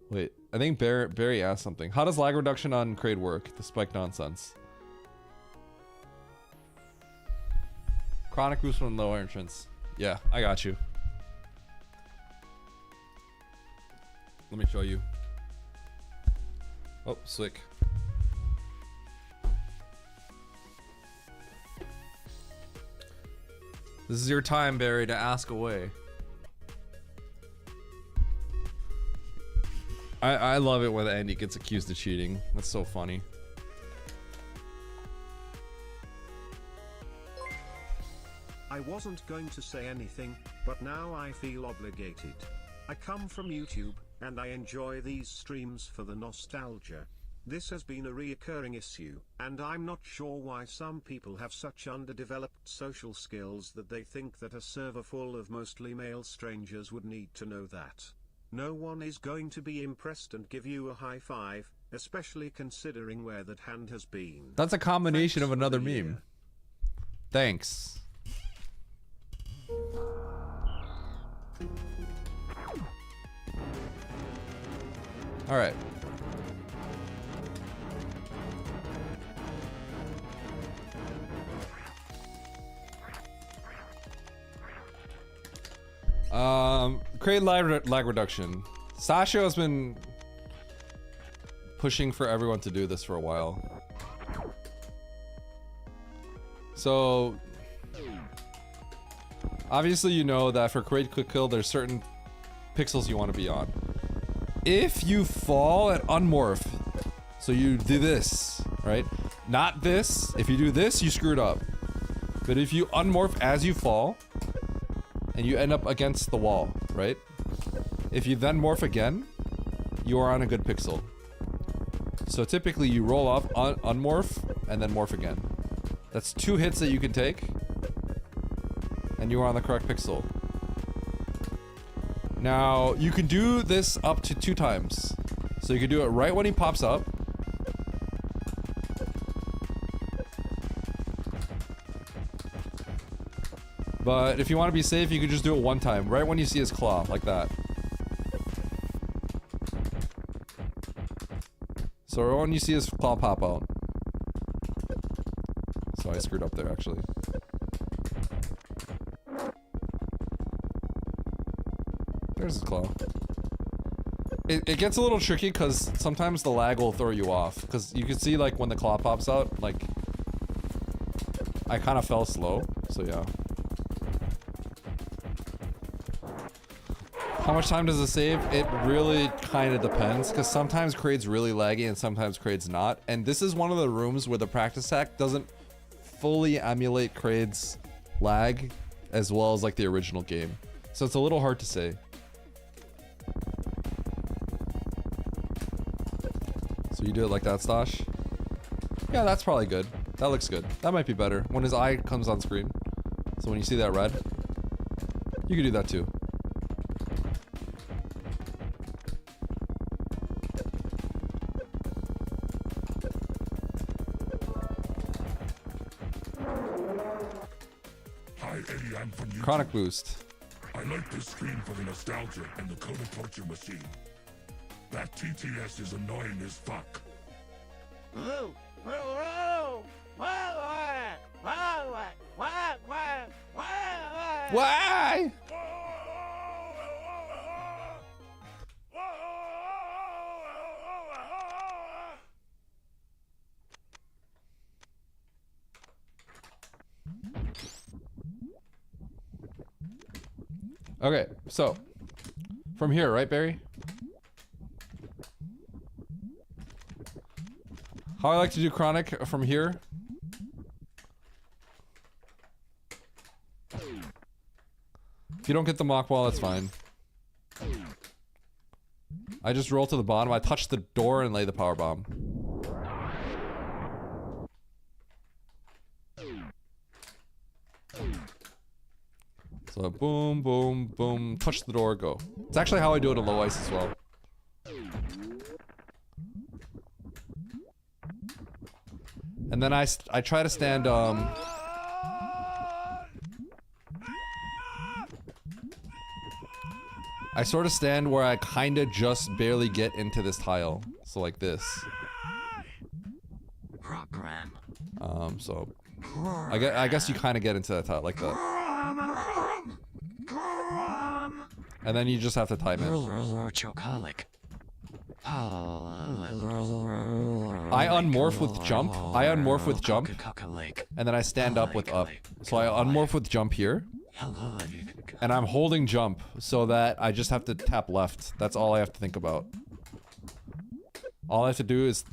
Wait, I think Barry asked something. How does lag reduction on Kraid work? The spike nonsense. Chronic boost from low entrance. Yeah, I got you. Let me show you. Oh, slick. This is your time, Barry, to ask away.
I love it when Andy gets accused of cheating. That's so funny.
I wasn't going to say anything, but now I feel obligated. I come from YouTube, and I enjoy these streams for the nostalgia. This has been a reoccurring issue, and I'm not sure why some people have such underdeveloped social skills that they think that a server full of mostly male strangers would need to know that. No one is going to be impressed and give you a high five, especially considering where that hand has been.
That's a combination of another meme. Thanks. All right. Create lag reduction. Sasha has been pushing for everyone to do this for a while. So obviously you know that for Kraid quick kill there's certain pixels you want to be on. If you fall and unmorph, so you do this, right? Not this. If you do this, you screwed up. But if you unmorph as you fall, and you end up against the wall, right? If you then morph again, you are on a good pixel. So typically you roll off, unmorph, and then morph again. That's 2 hits that you can take, and you are on the correct pixel. Now, you can do this up to 2 times. So you can do it right when he pops up. But if you want to be safe, you can just do it 1 time, right when you see his claw, like that. So right when you see his claw pop out. So I screwed up there, actually. There's his claw. It gets a little tricky because sometimes the lag will throw you off. Because you can see, like, when the claw pops out, like, I kind of fell slow, so yeah. How much time does it save? It really kind of depends, because sometimes Kraid's really laggy and sometimes Kraid's not. And this is one of the rooms where the practice hack doesn't fully emulate Kraid's lag as well as like the original game. So it's a little hard to say. So you do it like that, Stosh? Yeah, that's probably good. That looks good. That might be better when his eye comes on screen. So when you see that red, you can do that too. Chronic boost.
I like this screen for the nostalgia and the Coda torture machine. That TTS is annoying as fuck.
Why? Okay, so from here, right, Barry? How I like to do chronic from here. If you don't get the mock wall, that's fine. I just roll to the bottom, I touch the door and lay the power bomb. So boom, boom, boom, touch the door, go. It's actually how I do it in low ice as well. And then I try to stand, I sort of stand where I kind of just barely get into this tile. So like this.
Program.
So I guess you kind of get into that tile like that. And then you just have to time it.
Chocolate.
I unmorph with jump. I unmorph with jump. And then I stand up with up. So I unmorph with jump here. And I'm holding jump so that I just have to tap left. That's all I have to think about.
All I have to do is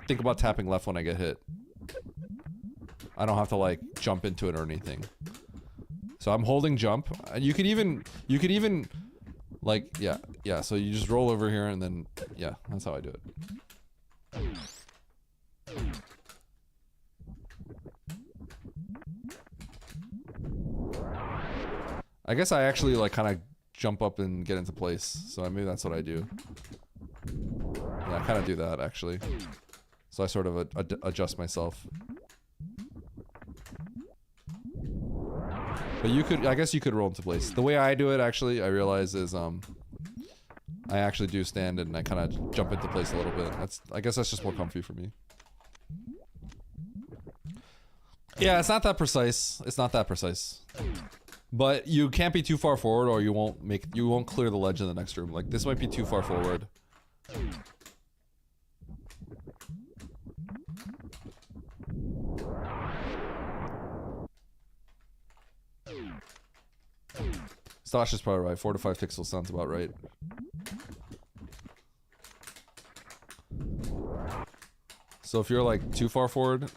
think about tapping left when I get hit. I don't have to like jump into it or anything. So I'm holding jump. You could even like, yeah, so you just roll over here and then, yeah, that's how I do it. I guess I actually like kind of jump up and get into place, so maybe that's what I do. Yeah, I kind of do that actually. So I sort of adjust myself. But you could, I guess you could roll into place. The way I do it actually, I realize is I actually do stand and I kind of jump into place a little bit. I guess that's just more comfy for me. Yeah, it's not that precise. It's not that precise. But you can't be too far forward or you won't clear the ledge in the next room. Like this might be too far forward. Stash is probably right. 4 to 5 pixels sounds about right. So if you're like too far forward,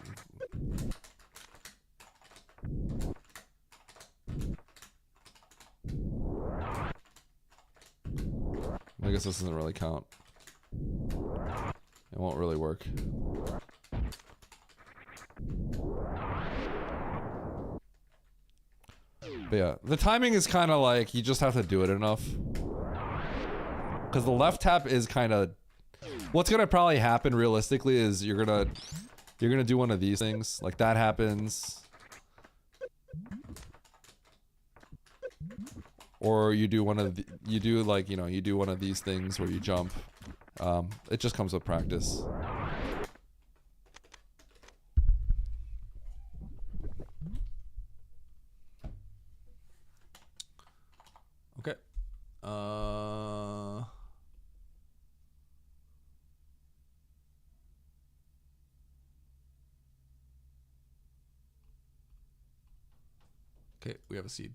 I guess this doesn't really count. It won't really work. But yeah, the timing is kind of like, you just have to do it enough. Because the left tap is kind of... What's going to probably happen realistically is you're gonna do one of these things. Like that happens. Or you do one of the, you do one of these things where you jump. It just comes with practice. Okay. Okay, we have a seed.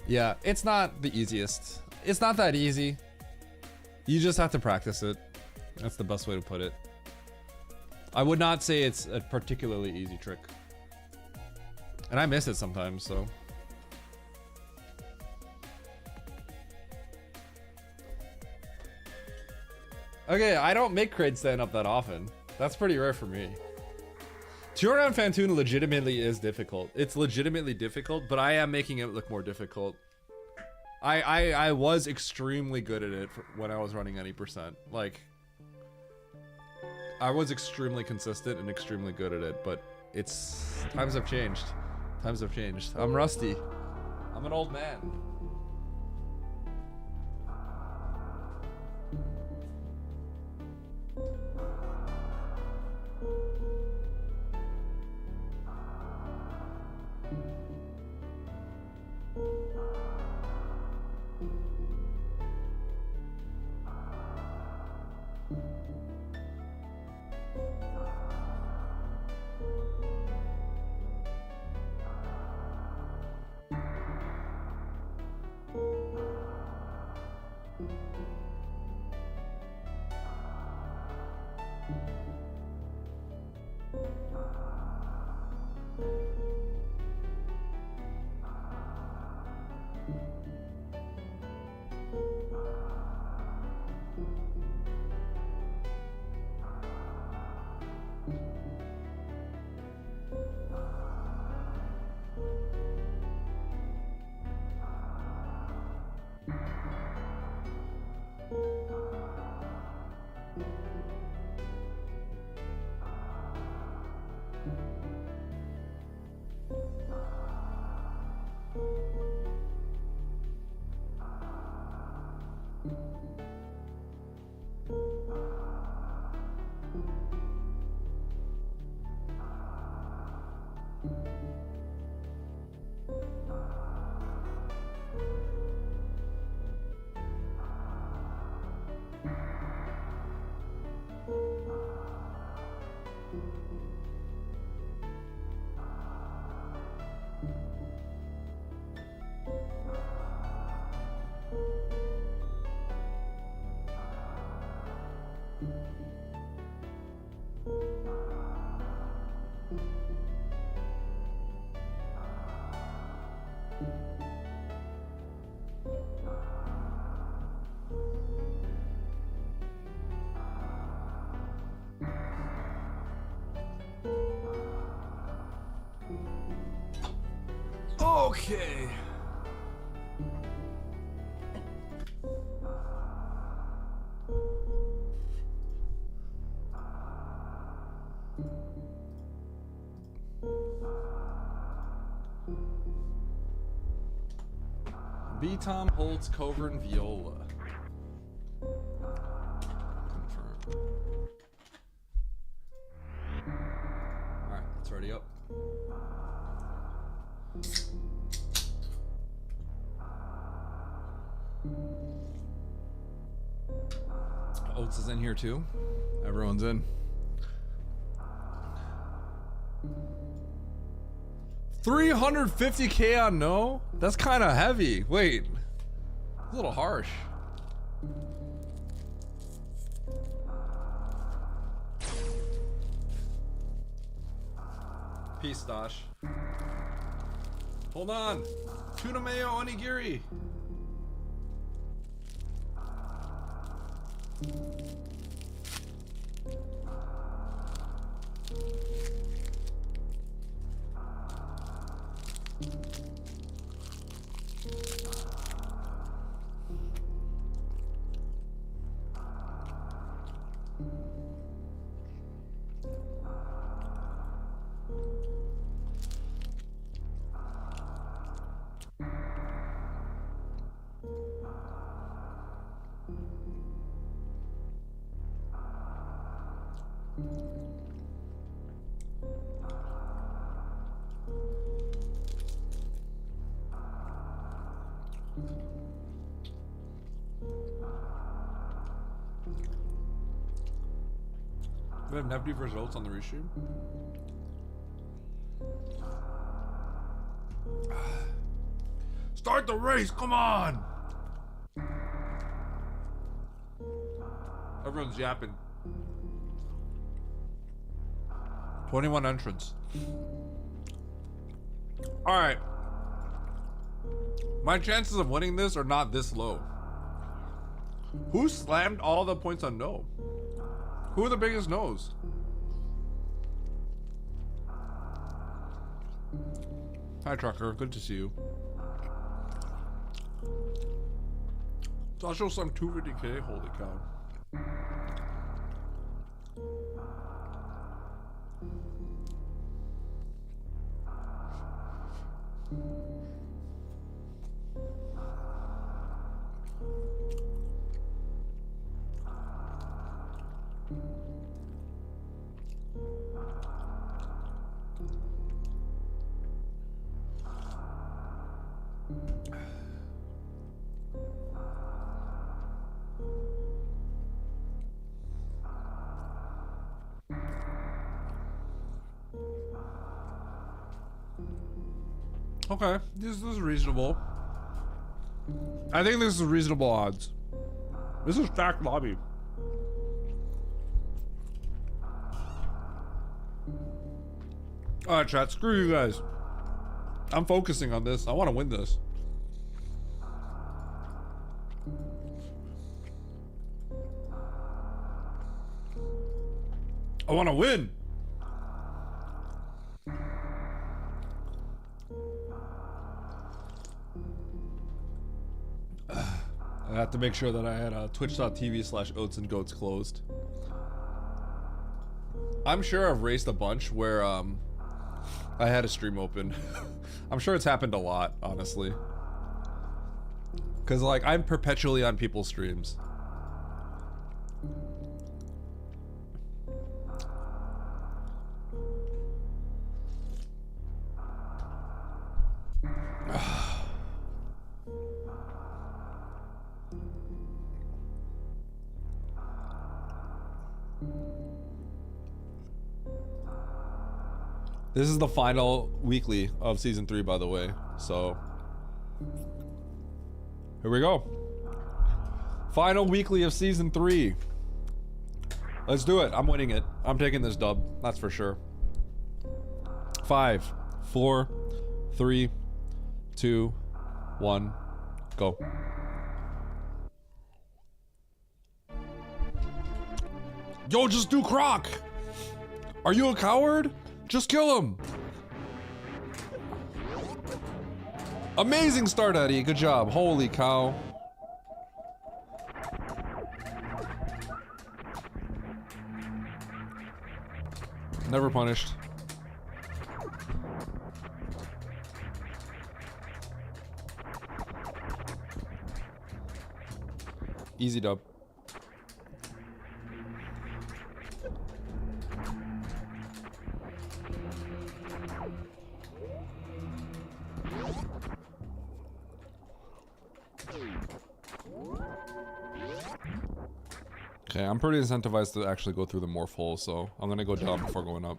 Yeah, it's not the easiest. It's not that easy. You just have to practice it. That's the best way to put it. I would not say it's a particularly easy trick. And I miss it sometimes, so. Okay, I don't make Kraid stand up that often. That's pretty rare for me. Two-round Fantoon legitimately is difficult. It's legitimately difficult, but I am making it look more difficult. I was extremely good at it when I was running any percent. Like, I was extremely consistent and extremely good at it, but times have changed. Times have changed. I'm rusty. I'm an old man.
Okay. B. Tom Holtz, Covert, Viola. Confirm. Alright, it's already up. Oates is in here too. Everyone's in. 350K on no? That's kind of heavy. Wait, a little harsh. Peace, Dosh. Hold on. Tuna mayo onigiri. We have negative results on the restream. Start the race, come on! Everyone's yapping. 21 entrants. Alright. My chances of winning this are not this low. Who slammed all the points on no? Who are the biggest no's? Hi, Trucker. Good to see you. Joshua slammed 250K. Holy cow. Okay, this is reasonable. I think this is reasonable odds. This is stacked lobby. Alright, chat, screw you guys. I'm focusing on this. I want to win this. I want to win. I have to make sure that I had twitch.tv/oatsandgoats closed. I'm sure I've raced a bunch where I had a stream open. I'm sure it's happened a lot, honestly. Cause like I'm perpetually on people's streams. This is the final weekly of season 3, by the way. So here we go. Final weekly of season 3. Let's do it. I'm winning it. I'm taking this dub. That's for sure. 5, 4, 3, 2, 1, go. Yo, just do Croc. Are you a coward? Just kill him. Amazing start, Eddie. Good job. Holy cow. Never punished. Easy dub. Okay, I'm pretty incentivized to actually go through the morph hole, so I'm gonna go down before going up.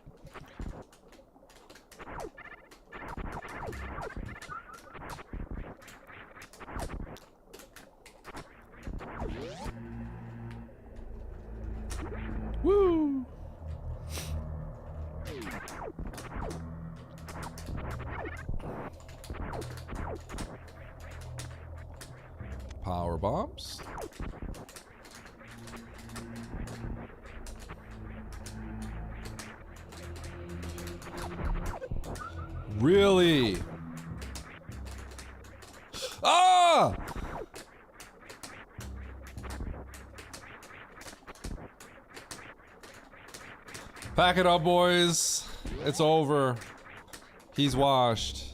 Woo! Power bombs. Really? Ah! Pack it up, boys. It's over. He's washed.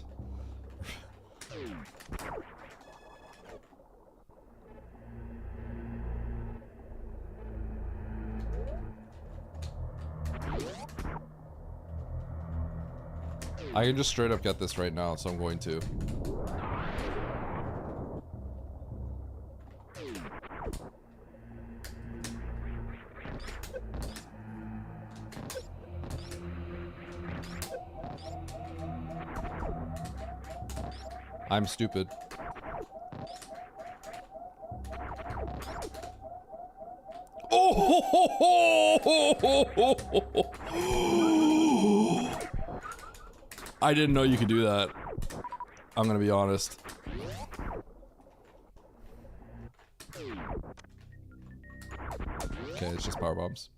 I can just straight up get this right now, so I'm going to. I'm stupid. Oh! I didn't know you could do that. I'm gonna be honest. Okay, it's just power bombs.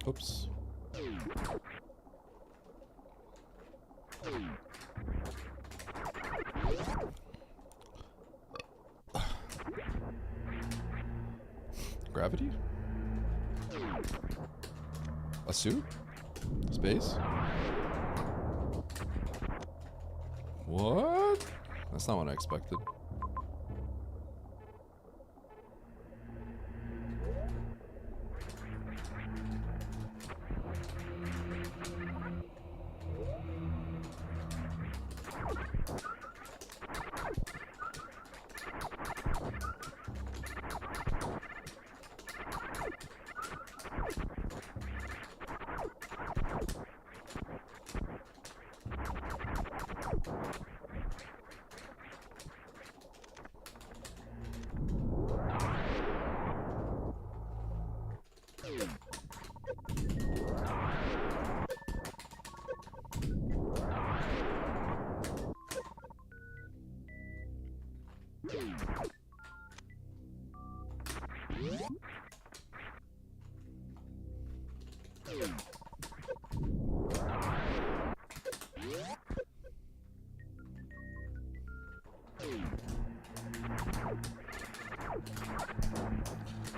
Oops. Gravity? A suit? Space? What? That's not what I expected.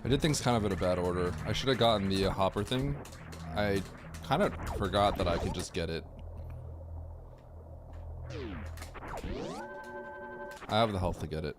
I did things kind of in a bad order. I should have gotten the hopper thing. I kind of forgot that I could just get it. I have the health to get it.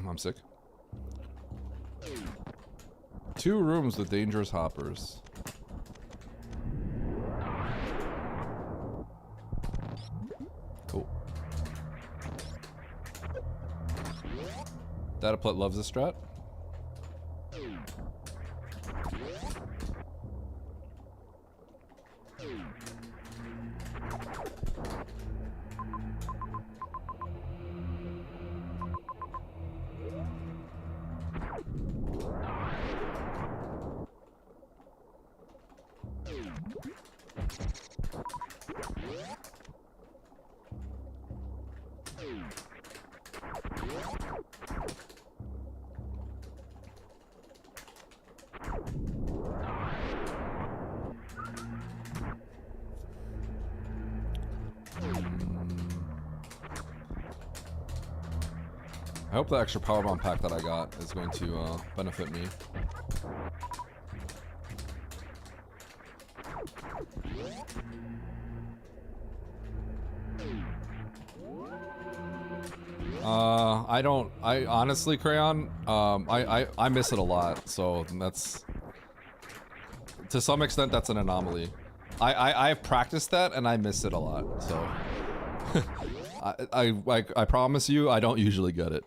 I'm sick. 2 rooms with dangerous hoppers. Cool. Dataplet loves this strat. I hope the extra power bomb pack that I got is going to benefit me. I honestly, Crayon, I miss it a lot, so that's, to some extent, that's an anomaly. I've practiced that and I miss it a lot, so I promise you, I don't usually get it.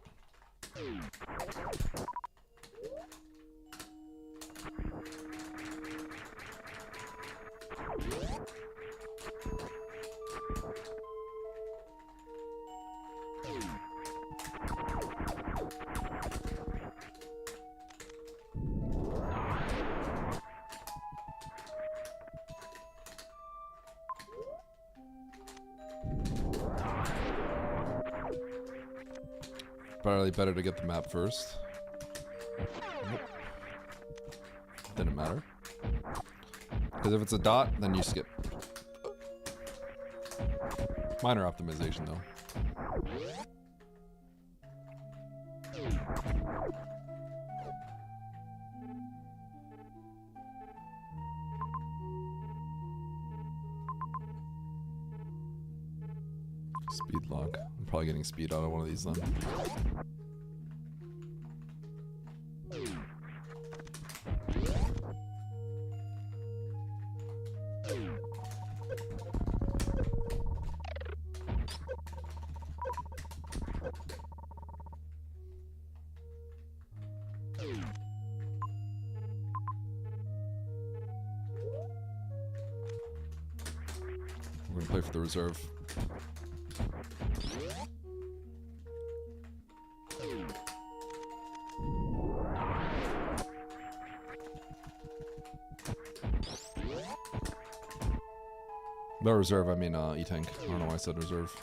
Probably better to get the map first. Nope. Didn't matter. Because if it's a dot, then you skip. Minor optimization though. Speed lock. I'm probably getting speed out of one of these then. We're gonna play for the reserve. By reserve, I mean E-Tank. I don't know why I said reserve.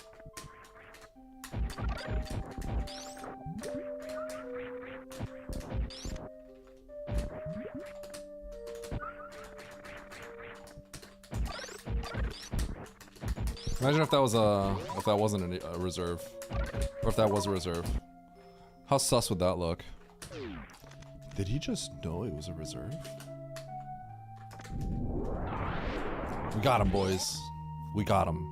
Imagine if that was if that wasn't a reserve, or if that was a reserve. How sus would that look? Did he just know it was a reserve? We got him, boys. We got him.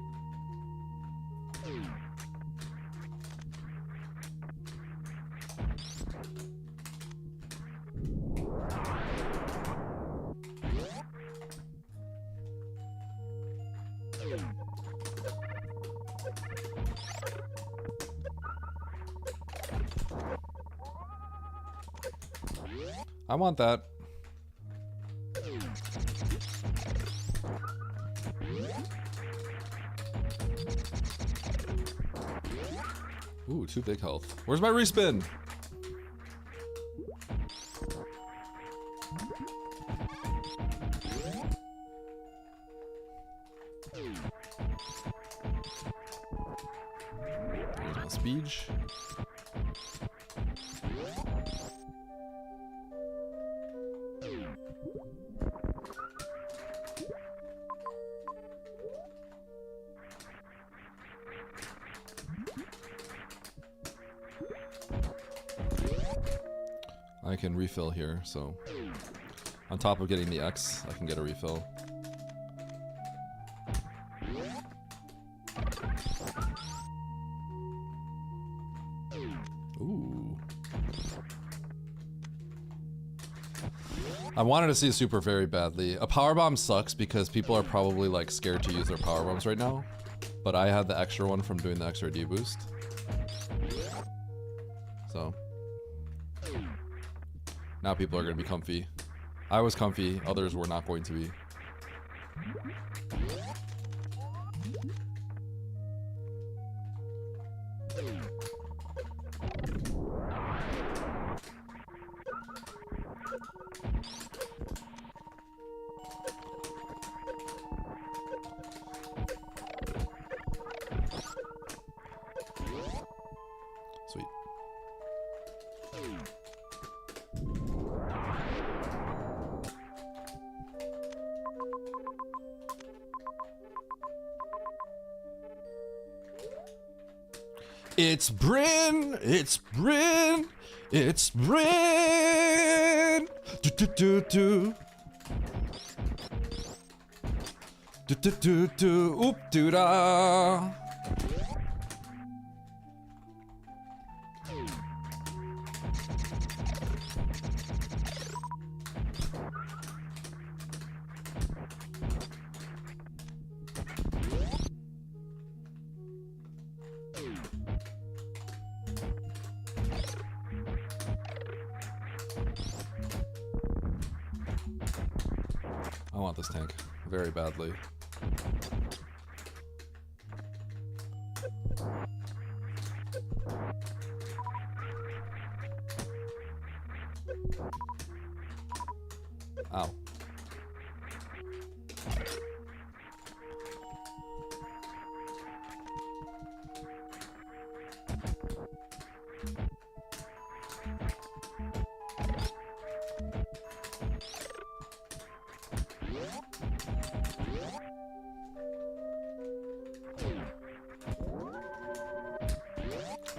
I want that. Ooh, 2 big health. Where's my respin? There's my speech. I can refill here, so on top of getting the X, I can get a refill. Ooh. I wanted to see a super very badly. A power bomb sucks because people are probably like scared to use their power bombs right now, but I had the extra one from doing the extra D boost. So now people are going to be comfy. I was comfy, others were not going to be. Sweet. It's Bryn, it's Bryn, it's Bryn. Do do do do. Do do do do. Oop doo da. I want this tank very badly. Ow.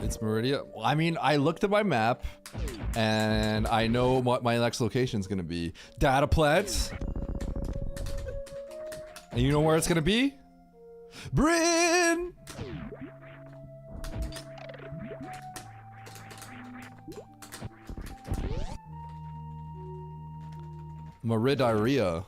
It's Meridia. Well, I mean, I looked at my map and I know what my next location is going to be. Data Plats. And you know where it's going to be? Bryn! Meridiria.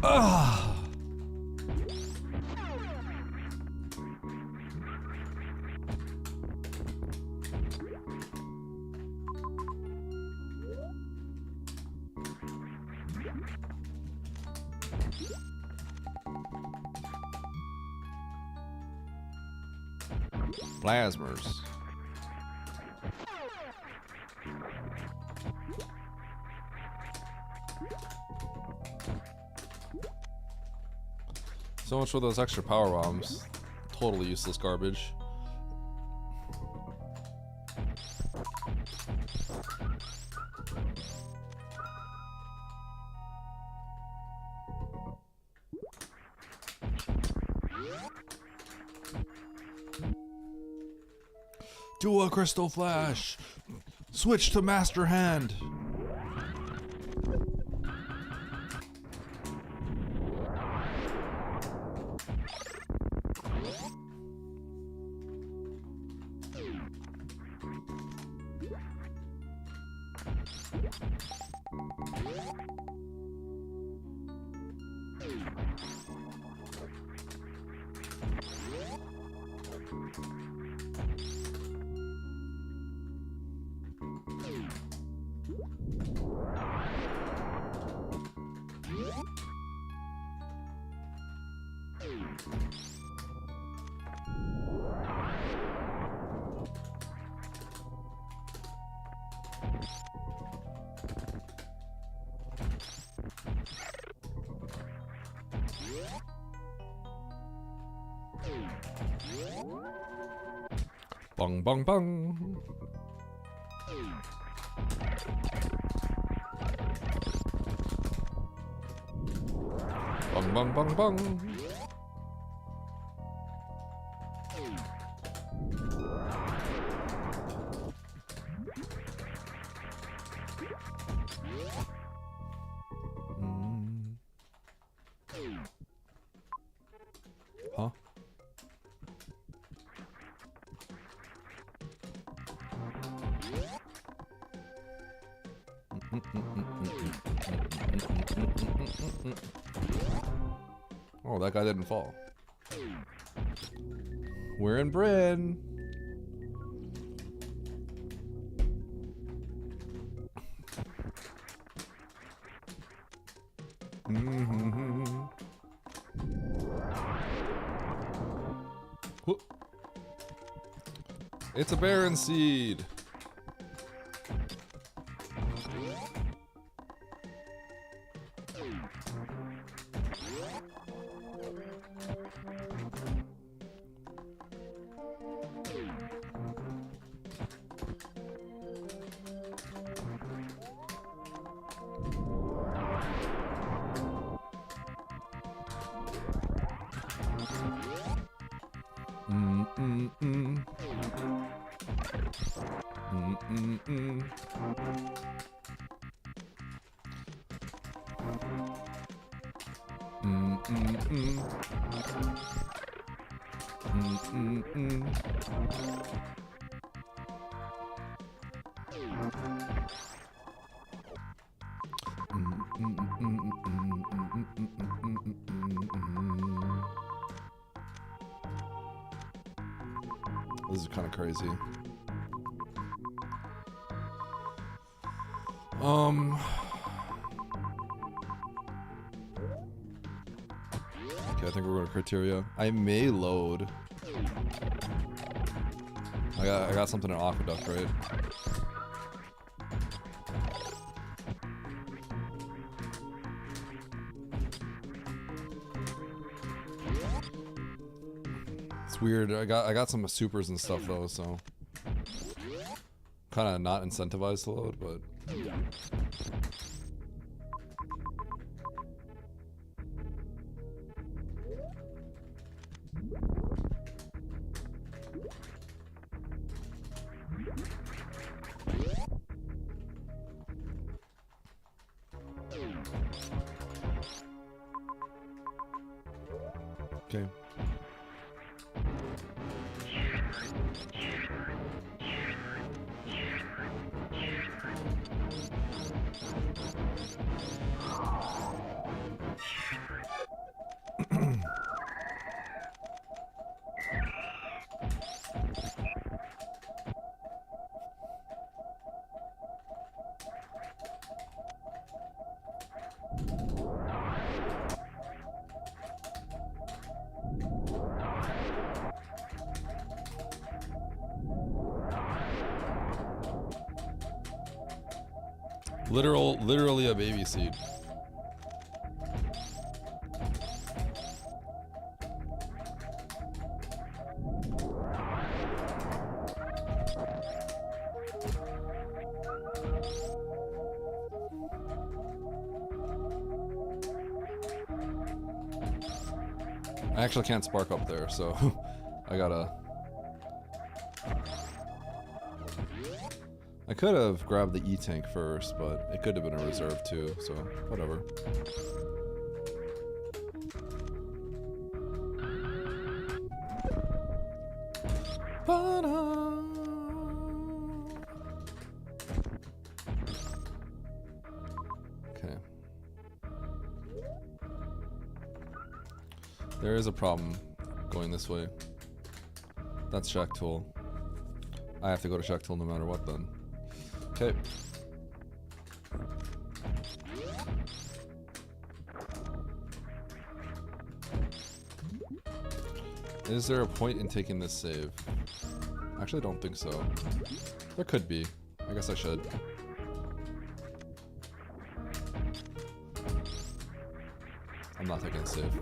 Ah. Plasmers. So much for those extra power bombs. Totally useless garbage. Do a crystal flash. Switch to master hand. Bong bong bong. Bong bong bong bong. Huh? Oh, that guy didn't fall. We're in Bryn. Whoop. It's a barren seed. This is kind of crazy. Okay, I think we're going to criteria. I may load. I got something in Aqueduct, right? It's weird. I got some supers and stuff though, so kind of not incentivized to load, but okay. Literally a baby seed. I actually can't spark up there, so I gotta... I could have grabbed the E-tank first, but it could have been a reserve too, so whatever. There is a problem going this way. That's Shack Tool. I have to go to Shack Tool no matter what then. Okay. Is there a point in taking this save? Actually, I don't think so. There could be. I guess I should. I'm not taking a save.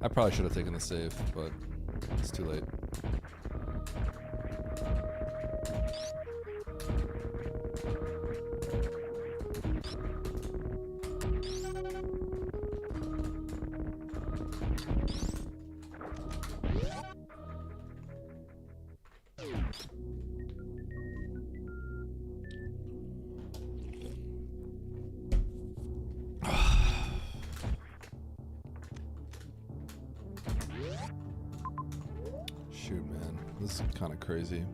I probably should have taken the save, but it's too late. Shoot, man. This is kind of crazy.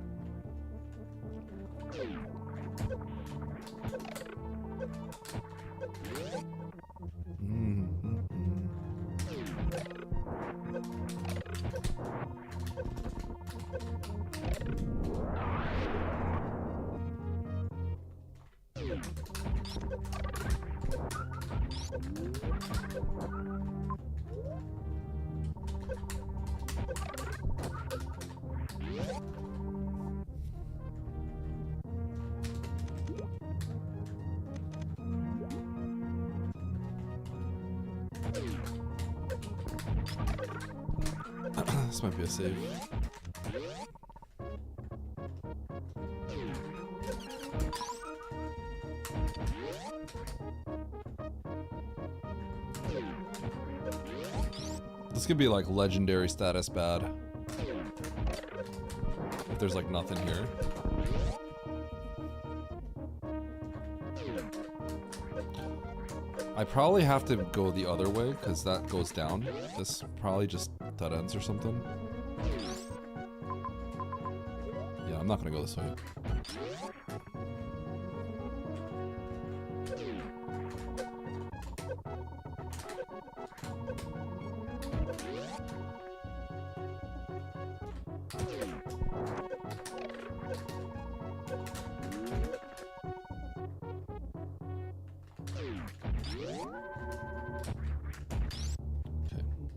This might be a save. This could be like legendary status bad. If there's like nothing here. I probably have to go the other way because that goes down. This probably just dead ends or something. Yeah, I'm not gonna go this way.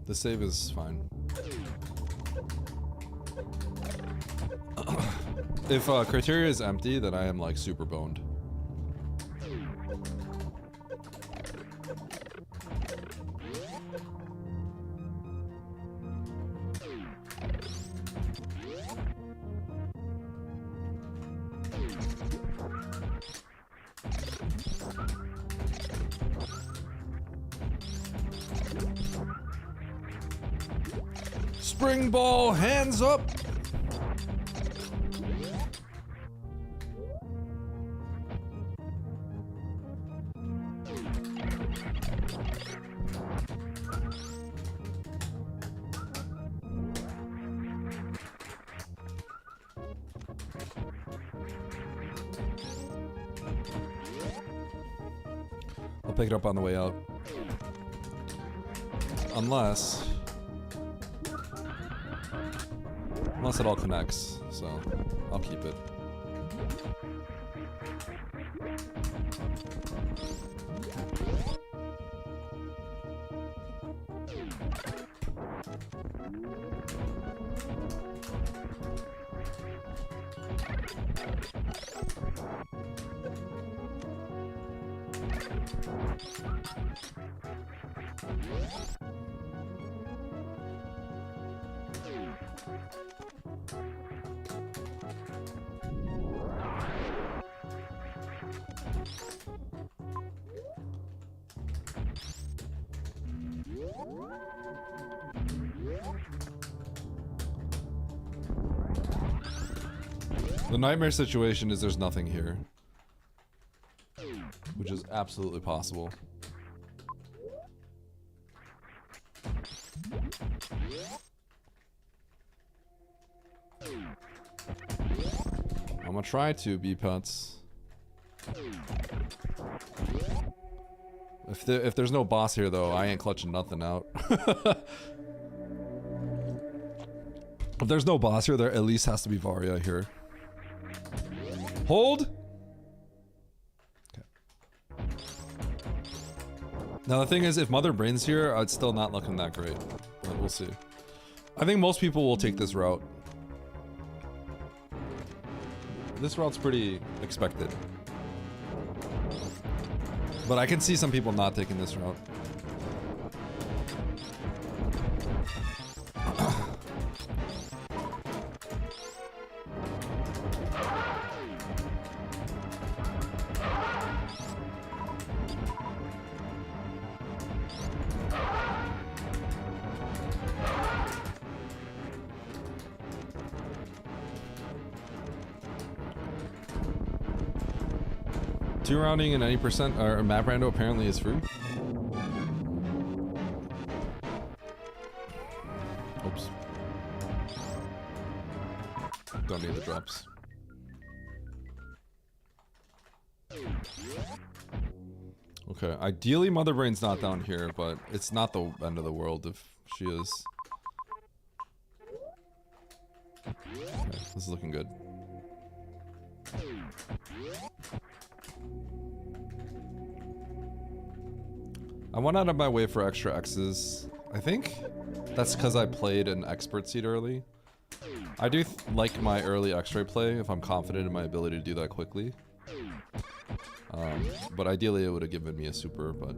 The save is fine. If criteria is empty, then I am like super boned. Spring ball, hands up! I'll pick it up on the way out. Unless it all connects, so I'll keep it. The nightmare situation is there's nothing here. Which is absolutely possible. I'm gonna try to be putts. If there's no boss here though, I ain't clutching nothing out. If there's no boss here, there at least has to be Varia here. Hold. Okay. Now the thing is, if Mother Brain's here, it's still not looking that great. But we'll see. I think most people will take this route. This route's pretty expected. But I can see some people not taking this route. Two rounding and any percent or map rando apparently is free. Oops. Don't need the drops. Okay, ideally Mother Brain's not down here, but it's not the end of the world if she is. Okay, this is looking good. I went out of my way for extra X's. I think that's because I played an expert seed early. I do like my early X-ray play if I'm confident in my ability to do that quickly. But ideally it would have given me a super, but...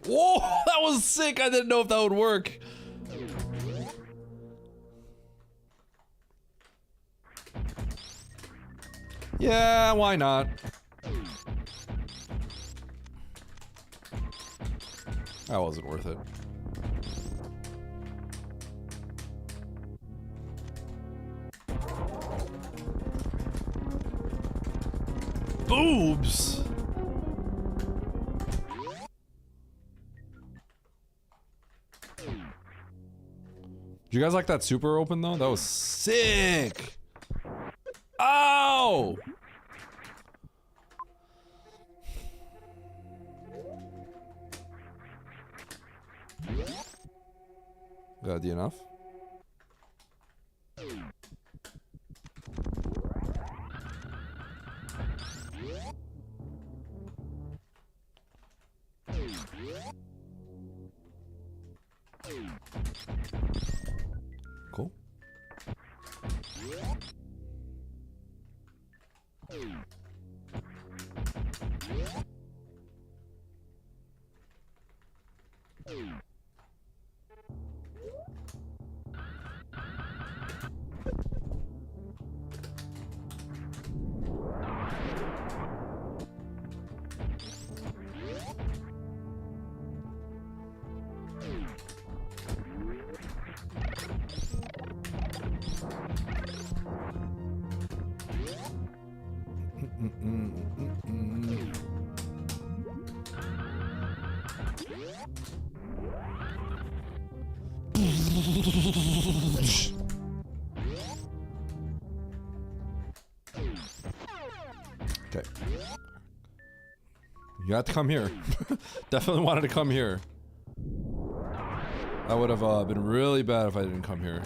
Whoa! That was sick! I didn't know if that would work. Yeah, why not? That wasn't worth it. Boobs! Did you guys like that super open though? That was sick! Ow! Got D enough? Cool. Okay. You had to come here. Definitely wanted to come here. That would have been really bad if I didn't come here.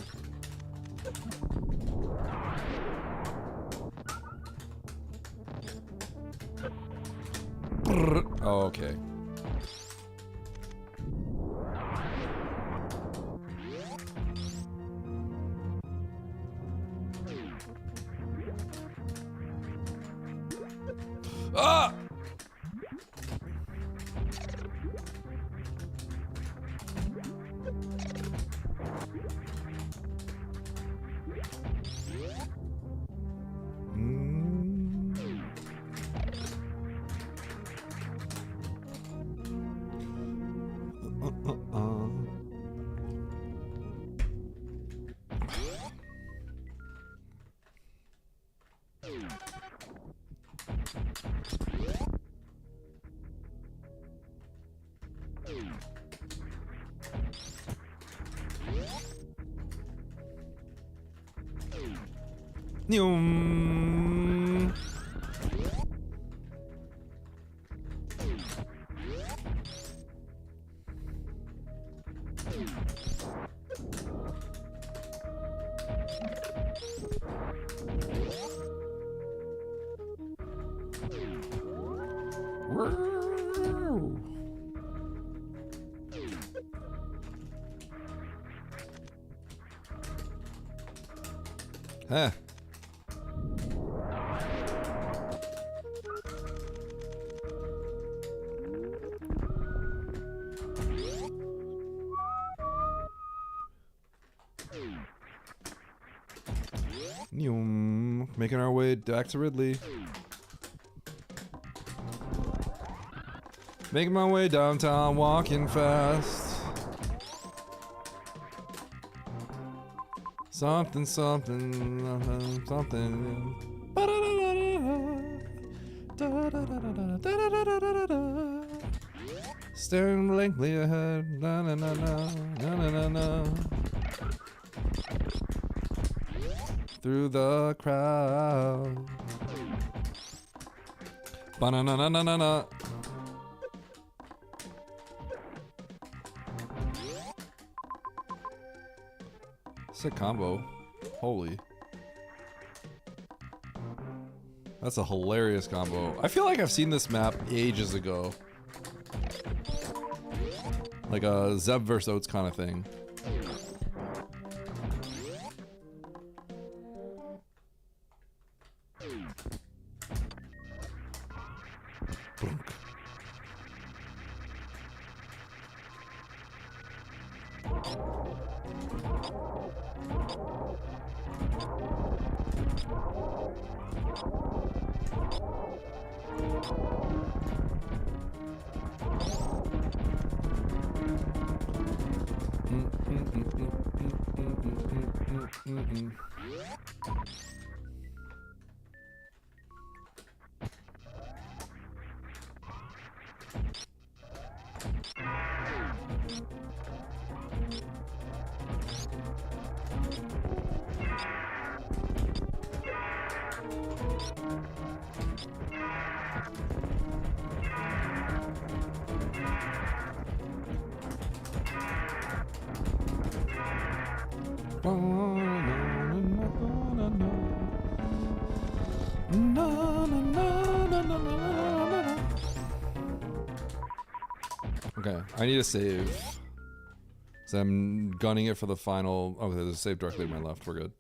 Oh, okay. Ah! Nyum. Huh. Making our way back to Ridley. Making my way downtown, walking fast. Something, something, something. Staring blankly ahead. Na na na na na na na na. Through the crowd. Ba-na-na-na-na-na-na. Sick combo. Holy. That's a hilarious combo. I feel like I've seen this map ages ago. Like a Zeb vs. Oats kind of thing. Okay, I need a save. So I'm gunning it for the final. Okay, there's a save directly to my left. We're good.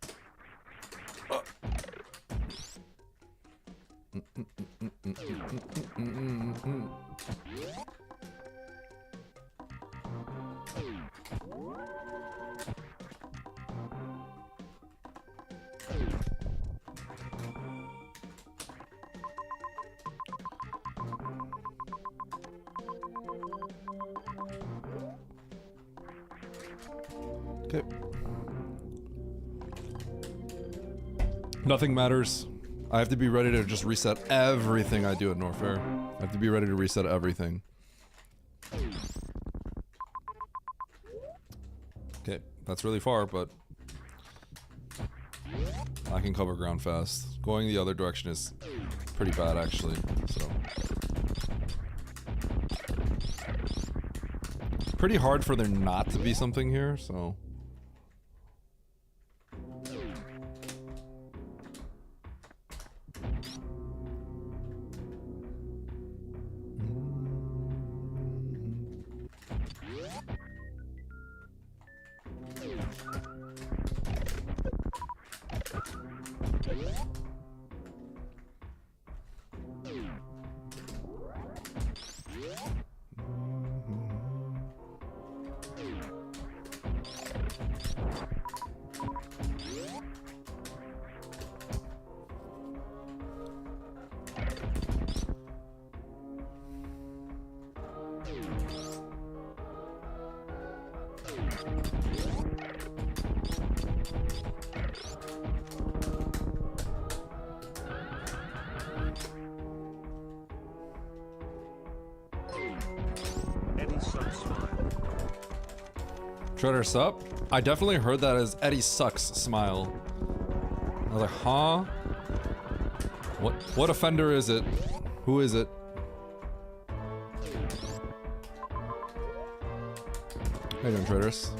Okay. Nothing matters. I have to be ready to just reset everything I do at Norfair. I have to be ready to reset everything. Okay, that's really far, but I can cover ground fast. Going the other direction is pretty bad, actually, so. Pretty hard for there not to be something here, so. Shredder sup? I definitely heard that as Eddie sucks smile. was like, huh? What offender is it? Who is it? How you doing, traders?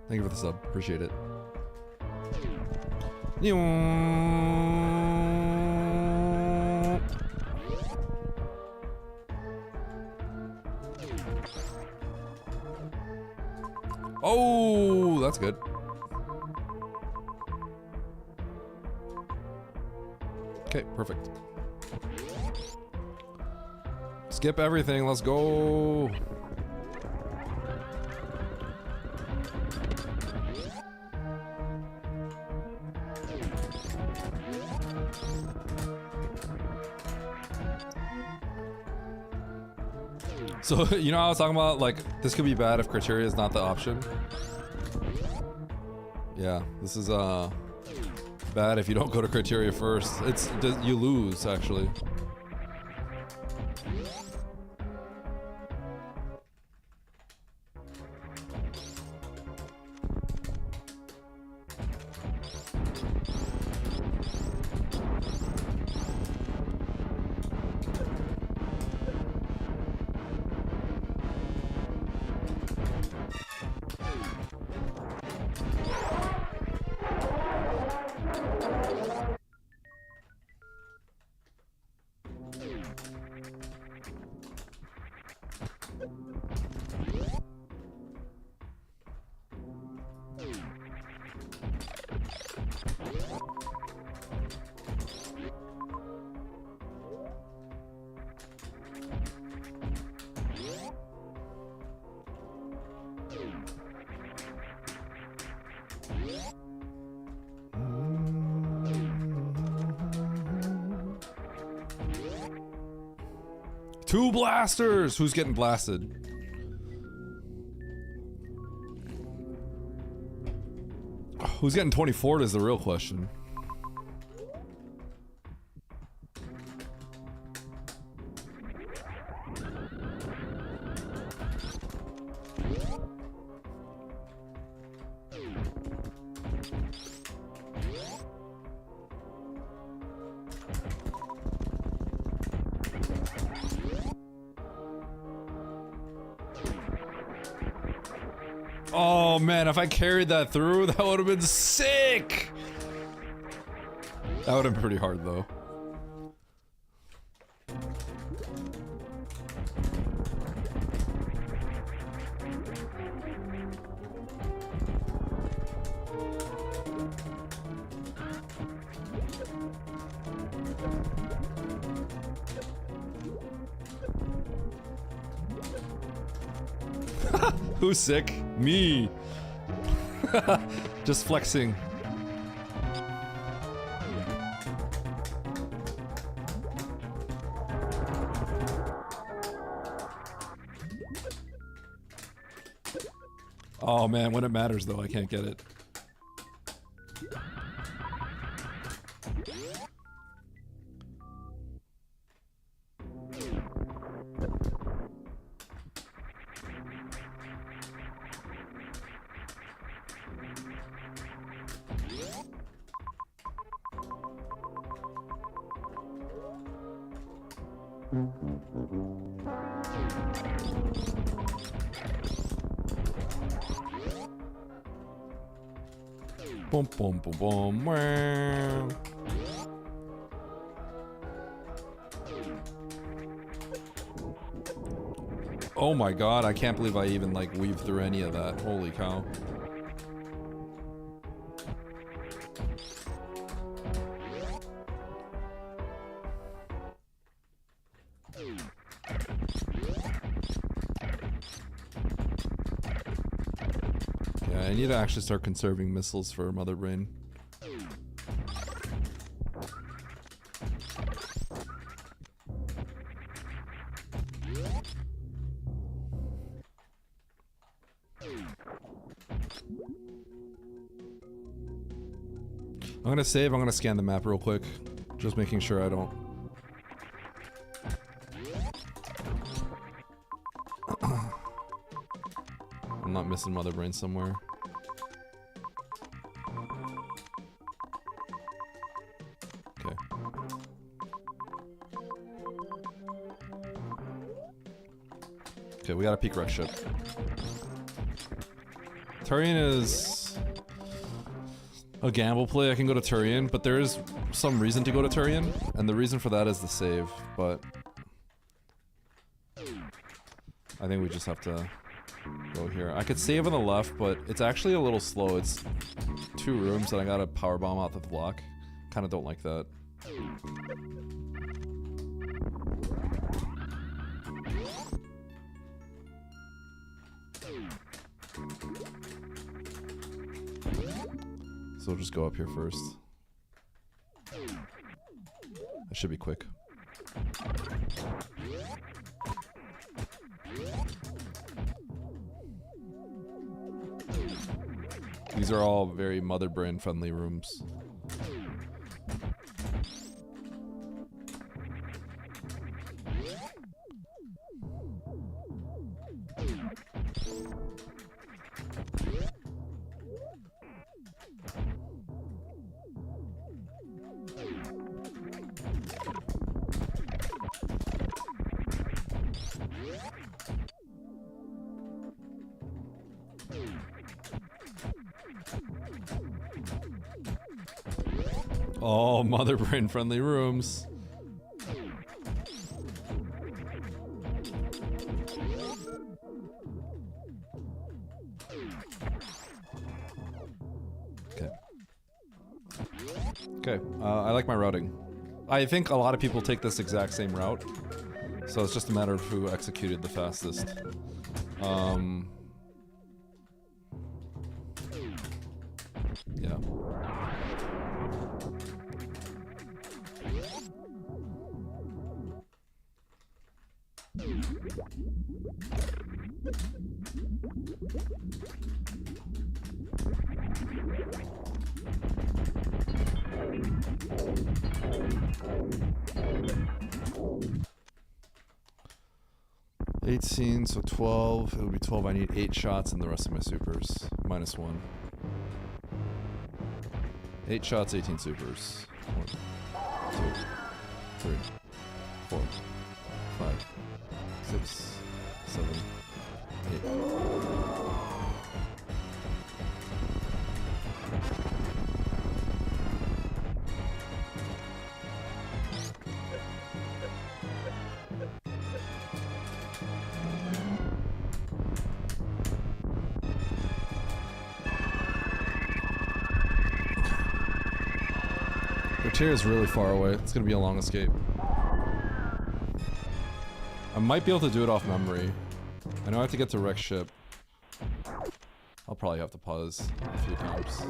Thank you for the sub. Appreciate it. Oh, that's good. Okay, perfect. Skip everything, let's go. So, you know how I was talking about, like, this could be bad if criteria is not the option? Yeah, this is, bad if you don't go to criteria first. You lose, actually. Two blasters! Who's getting blasted? Who's getting 24 is the real question. Oh man, if I carried that through, that would have been sick! That would have been pretty hard though. Who's sick? Me. Just flexing. Oh man, when it matters though, I can't get it. Boom, boom, boom, boom. Wow. Oh my god, I can't believe I even like weaved through any of that. Holy cow. Yeah, I need to actually start conserving missiles for Mother Brain. I'm gonna save, I'm gonna scan the map real quick. Just making sure I don't... I'm not missing Mother Brain somewhere. Okay, we got a peak wreck ship. Turian is a gamble play. I can go to Turian, but there is some reason to go to Turian, and the reason for that is the save, but I think we just have to go here. I could save on the left, but it's actually a little slow. It's 2 rooms and I got a power bomb out the block. Kind of don't like that. So we'll just go up here first. That should be quick. These are all very mother brain friendly rooms. Oh, mother brain friendly rooms. Okay. Okay, I like my routing. I think a lot of people take this exact same route, so it's just a matter of who executed the fastest. Yeah. $18, so 12. It'll be 12. I need 8 shots and the rest of my supers. -1. 8 shots, 18 supers. 1, 2, 3, 4, 5, 6, 7, 8. Tier is really far away. It's gonna be a long escape. I might be able to do it off memory. I know I have to get to wreck ship. I'll probably have to pause a few times.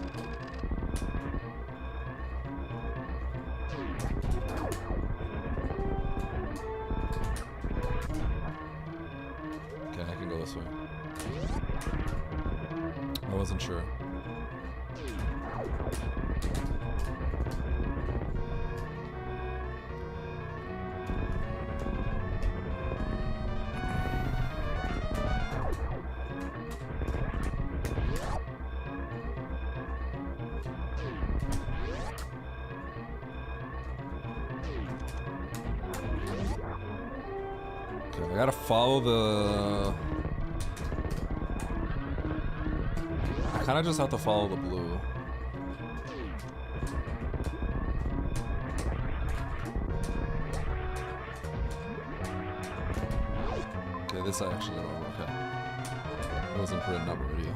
Okay, I can go this way. I wasn't sure. I gotta follow the... I kinda just have to follow the blue. Okay, this I actually don't know. Okay. It wasn't printed up already.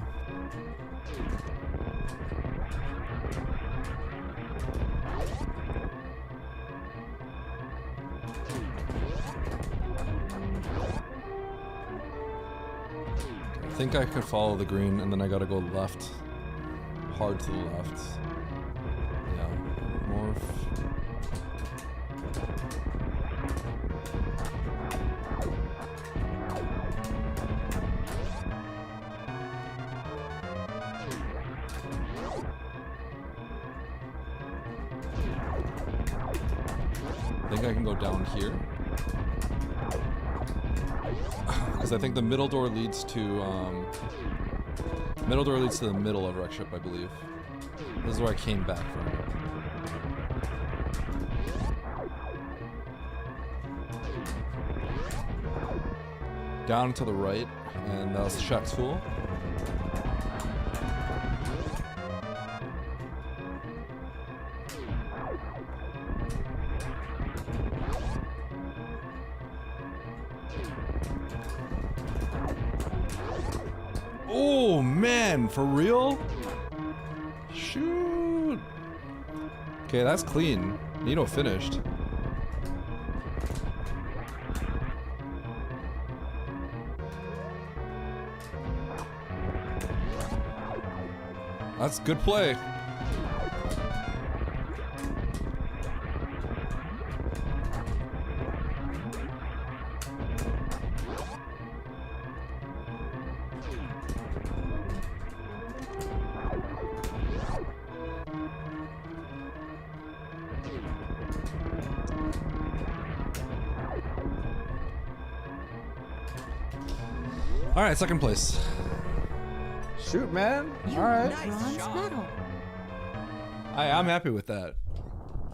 I think I could follow the green and then I gotta go left. Hard to the left. Yeah. Morph. I think I can go down here. Because I think the middle door leads to the middle of wreck ship, I believe. This is where I came back from. Down to the right, and that was Shaq's Fool. Oh man, for real? Shoot. Okay, that's clean. Nito finished. That's good play. All right, second place.
Shoot, man. All right.
Bronze medal.
I'm happy with that.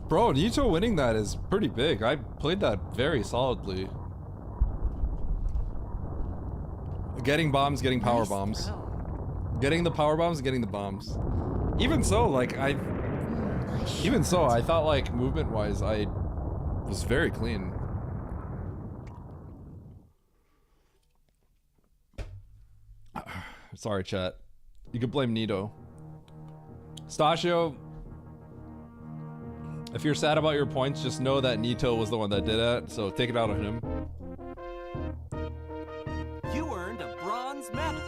Bro, Nito winning that is pretty big. I played that very solidly. Getting bombs, getting power bombs.
Throw.
Getting the power bombs, getting the bombs. Even so, like, even so, I thought, like, movement-wise, I was very clean. Sorry, chat. You could blame Nito. Stachio, if you're sad about your points, just know that Nito was the one that did it, so take it out on him.
You earned a bronze medal.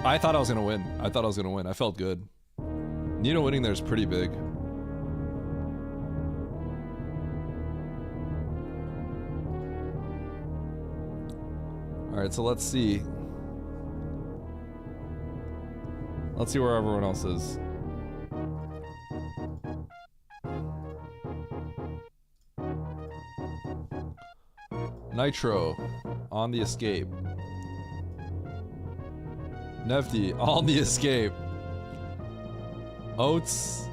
I thought I was gonna win. I felt good. Nito winning there is pretty big. Alright, so let's see. Let's see where everyone else is. Nitro on the escape. Nefty on the escape. Oats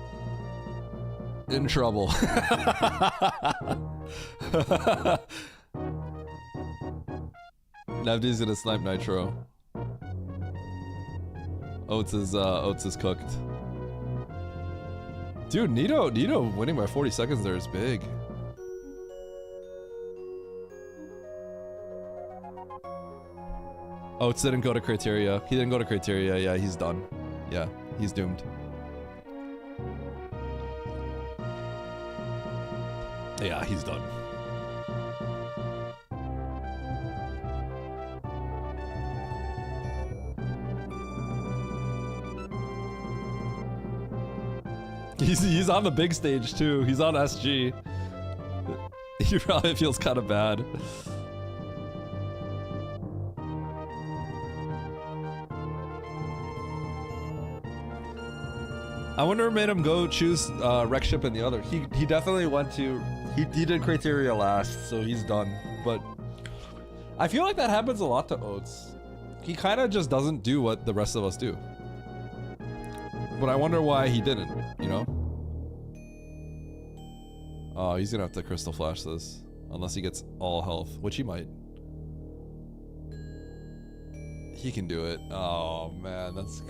in trouble. Nefty's gonna snipe Nitro. Oats is cooked. Dude, Nito winning by 40 seconds there is big. Oats didn't go to criteria. He didn't go to criteria. Yeah, he's done. Yeah, he's doomed. Yeah, he's done. He's on the big stage too. He's on SG. He probably feels kind of bad. I wonder what made him go choose Wreck Ship in the other. He definitely went to... He did criteria last, so he's done. But I feel like that happens a lot to Oats. He kind of just doesn't do what the rest of us do. But I wonder why he didn't, you know? Oh, he's gonna have to Crystal Flash this. Unless he gets all health, which he might. He can do it. Oh, man, that's...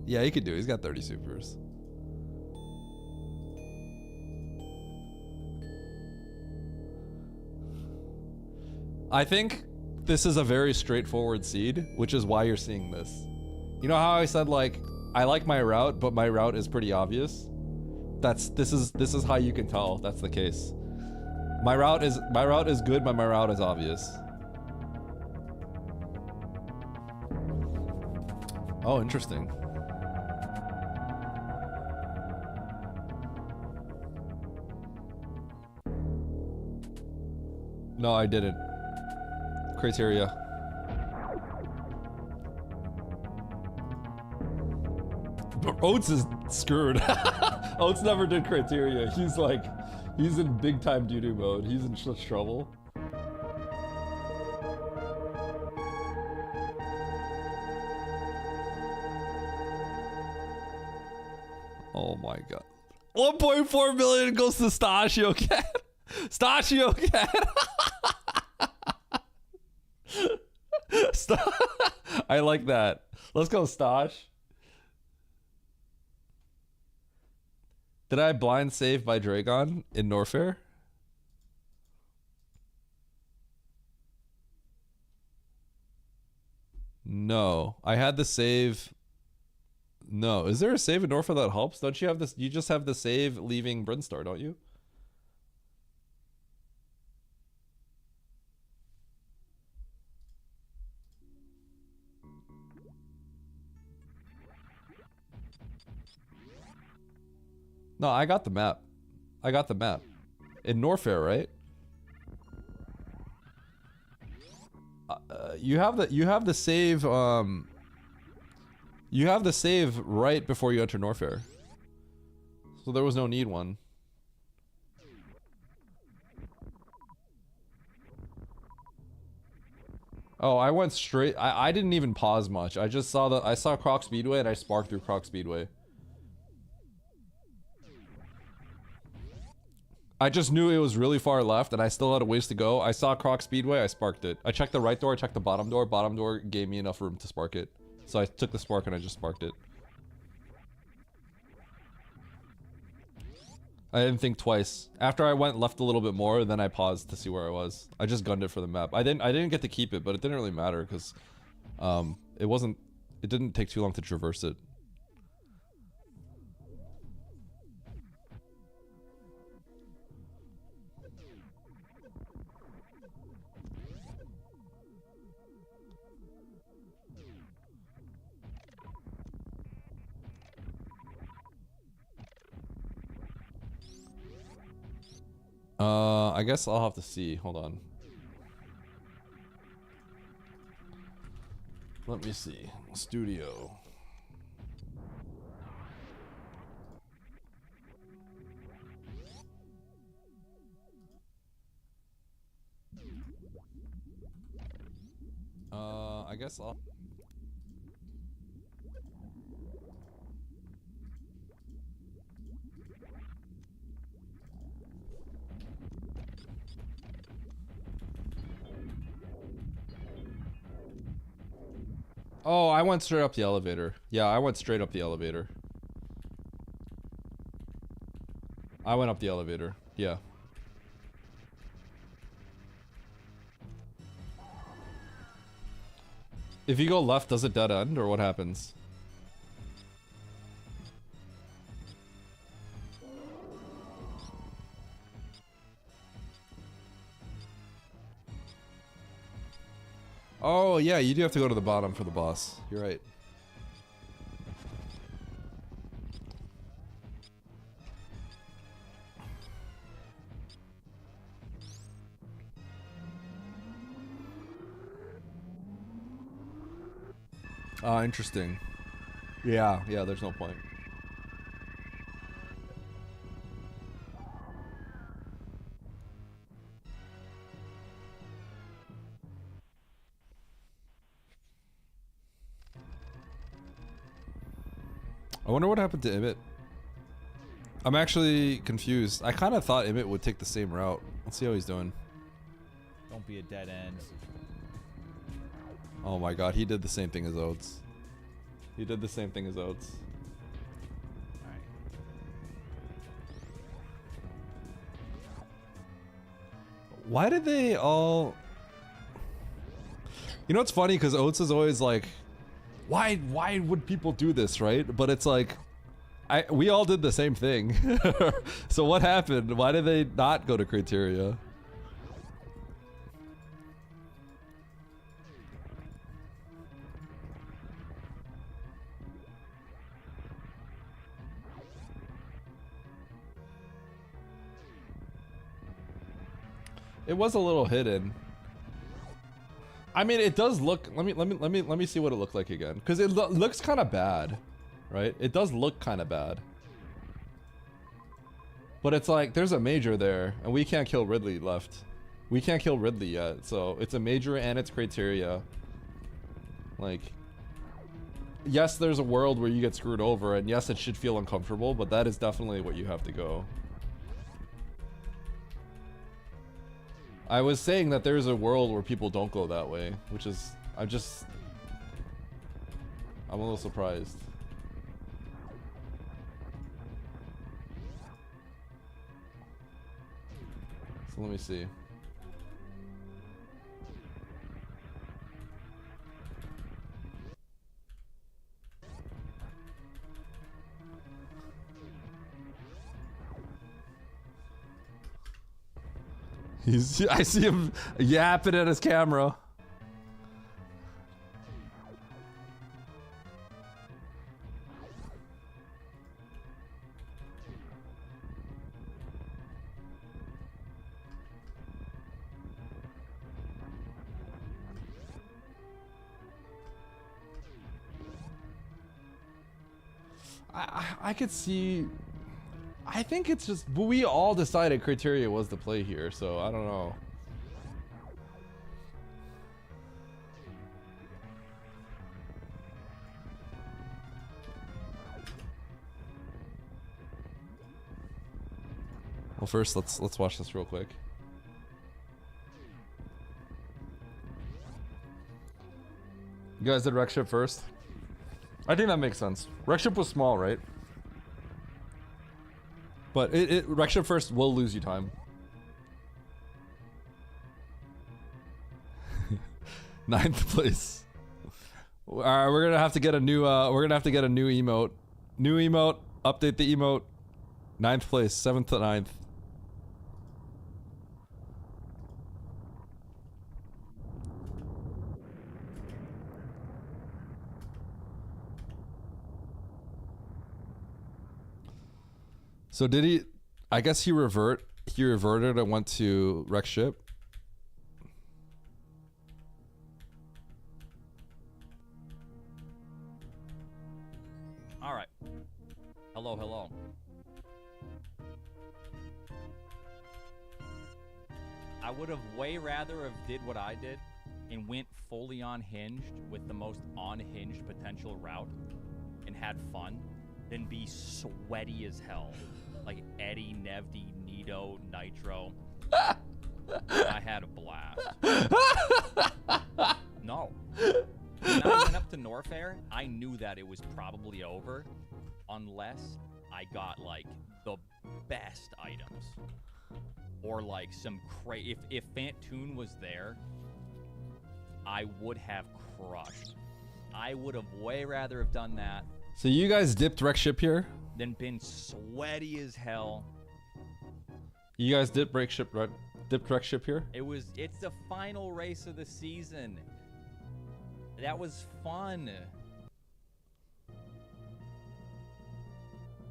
Yeah, he could do it. He's got 30 supers. I think this is a very straightforward seed, which is why you're seeing this. You know how I said, like, I like my route, but my route is pretty obvious? This is how you can tell that's the case. My route is good, but my route is obvious. Oh, interesting. No, I didn't. Criteria. But Oats is screwed. Oats never did criteria. He's in big time doo-doo mode. He's in such trouble. Oh my god. 1.4 million goes to Stachio Cat. Stachio Cat.
I like that. Let's go, Stosh. Did I blind save by Dragon in Norfair? No. I had the save. No. Is there a save in Norfair that helps? Don't you have this? You just have the save leaving Brinstar, don't you? No, I got the map. I got the map. In Norfair, right? You have the save, you have the save right before you enter Norfair. So there was no need one. Oh, I went straight. I didn't even pause much. I just saw I saw Croc Speedway and I sparked through Croc Speedway. I just knew it was really far left and I still had a ways to go. I saw Croc Speedway, I sparked it. I checked the right door, I checked the bottom door. Bottom door gave me enough room to spark it. So I took the spark and I just sparked it. I didn't think twice. After I went left a little bit more, then I paused to see where I was. I just gunned it for the map. I didn't get to keep it, but it didn't really matter because it didn't take too long to traverse it. I guess I'll have to see. Hold on. Let me see. Studio. I guess I'll... Oh, I went straight up the elevator. Yeah, I went straight up the elevator. I went up the elevator. Yeah. If you go left, does it dead end or what happens? Oh, yeah, you do have to go to the bottom for the boss. You're right. Interesting. Yeah, there's no point. I wonder what happened to Emmett. I'm actually confused. I kind of thought Emmett would take the same route. Let's see how he's doing.
Don't be a dead end.
Oh my god, he did the same thing as Oates. He did the same thing as Oates.
Alright.
Why did they all... You know what's funny? Because Oates is always like, why would people do this, right? But it's like, we all did the same thing. So what happened? Why did they not go to criteria? It was a little hidden. I mean, it does look. Let me see what it looked like again, because it looks kind of bad, right? It does look kind of bad. But it's like there's a major there, and we can't kill Ridley left. We can't kill Ridley yet, so it's a major and it's criteria. Like, yes, there's a world where you get screwed over, and yes, it should feel uncomfortable, but that is definitely what you have to go. I was saying that there's a world where people don't go that way, which is,
I'm a little surprised. So let me see. I see him yapping at his camera. I could see. I think it's just, but we all decided criteria was the play here, so I don't know. Well, first let's watch this real quick. You guys did wreck ship first? I think that makes sense. Wreck ship was small, right? But wreck ship first will lose you time. Ninth place. Alright, we're gonna have to get a new emote. New emote, update the emote. Ninth place, 7th to 9th. So did he? I guess he reverted and went to wreck ship.
All right. Hello, hello. I would have way rather have did what I did and went fully unhinged with the most unhinged potential route and had fun than be sweaty as hell. Like Eddie, Nevdi, Nito, Nitro. I had a blast. No. When I went up to Norfair, I knew that it was probably over unless I got like the best items. Or like some if Fantoon was there, I would have crushed. I would have way rather have done that.
So you guys dipped wreck ship here?
Then been sweaty as hell.
You guys dipped wreck ship here?
It's the final race of the season. That was fun.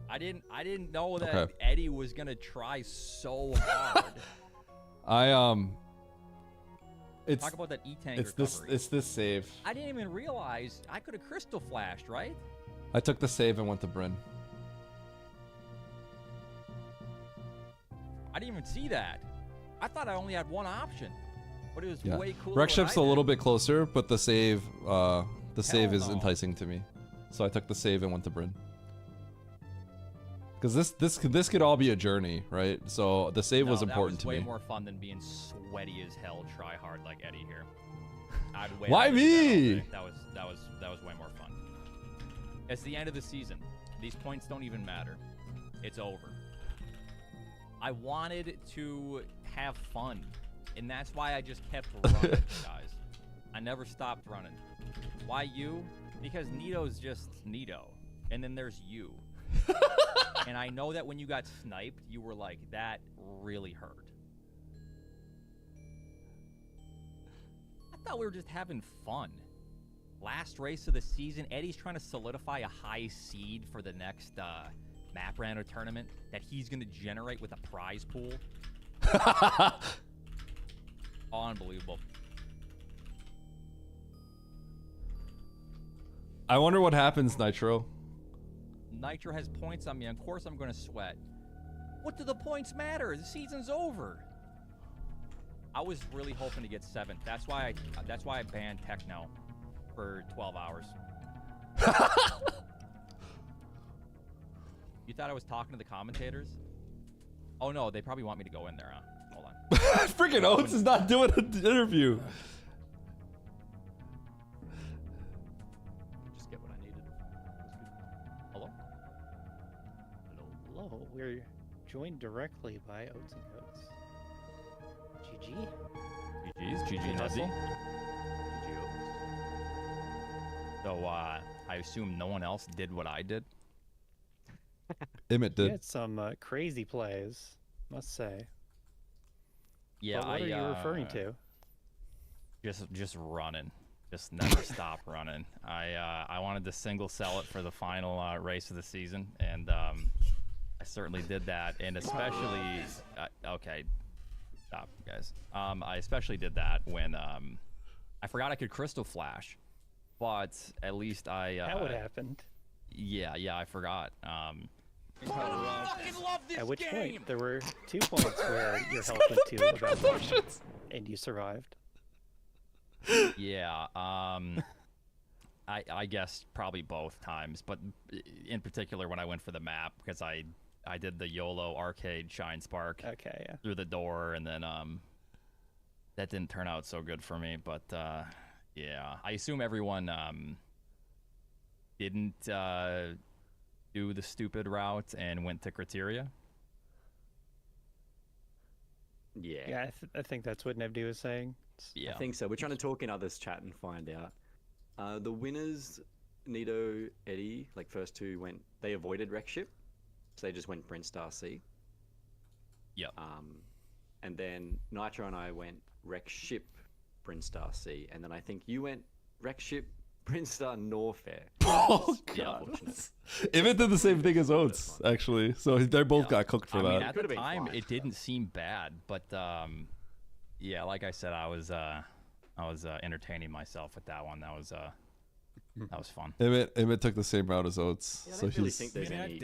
I didn't know that Eddie was gonna try so hard.
Talk
about that E-Tank recovery.
It's this save.
I didn't even realize I could have crystal flashed, right?
I took the save and went to Bryn.
I didn't even see that. I thought I only had one option, but it was way cooler.
Wreck ship's a little bit closer, but the save is enticing to me, so I took the save and went to Bryn. Because this could all be a journey, right? So the save was important to me.
That was way more fun than being sweaty as hell, try hard like Eddie here.
Why me?
That was way more fun. It's the end of the season. These points don't even matter. It's over. I wanted to have fun, and that's why I just kept running, guys. I never stopped running. Why you? Because Nito's just Nito, and then there's you. And I know that when you got sniped, you were like, that really hurt. I thought we were just having fun. Last race of the season, Eddie's trying to solidify a high seed for the next map random tournament that he's going to generate with a prize pool. Unbelievable.
I wonder what happens, Nitro.
Nitro has points on me. Of course I'm going to sweat. What do the points matter? The season's over. I was really hoping to get 7th. That's why I banned Techno for 12 hours. You thought I was talking to the commentators? Oh no, they probably want me to go in there, huh? Hold on.
Freaking Oates is not doing an interview.
get what I needed.
Hello?
Hello, we're joined directly by Oats and Goats. GG.
GG's, GG Nuzzy. So, I assume no one else did what I did?
Emmett
You
did.
had some crazy plays, must say.
Yeah,
But what are you referring to?
Just running. Just never stop running. I wanted to single sell it for the final race of the season, and I certainly did that. And especially, okay, stop, guys. I especially did that when I forgot I could Crystal Flash, but at least I.
That would happen.
Yeah, I forgot.
At which point there were 2 points where your health went to about 1, and you survived.
Yeah, I guess probably both times, but in particular when I went for the map, because I did the YOLO arcade Shine Spark through the door, and then that didn't turn out so good for me. But yeah, I assume everyone didn't do the stupid route and went to Criteria.
Yeah.
I think that's what Nebdi was saying.
I think so. We're trying to talk in others' chat and find out. The winners, Nito, Eddie, like first two they avoided Wreck Ship, so they just went Brinstar C.
Yep.
And then Nitro and I went Wreck Ship, Brinstar C, and then I think you went Wreck Ship, Brinstar Norfair.
Oh god. Emmett did the same thing as Oats, actually. So they both got cooked for
I
that.
mean, at the time, it didn't seem bad, but yeah, like I said, I was entertaining myself with that one. That was fun.
Emmett took the same route as Oats.
Yeah, I
so
don't really
he's
think there's any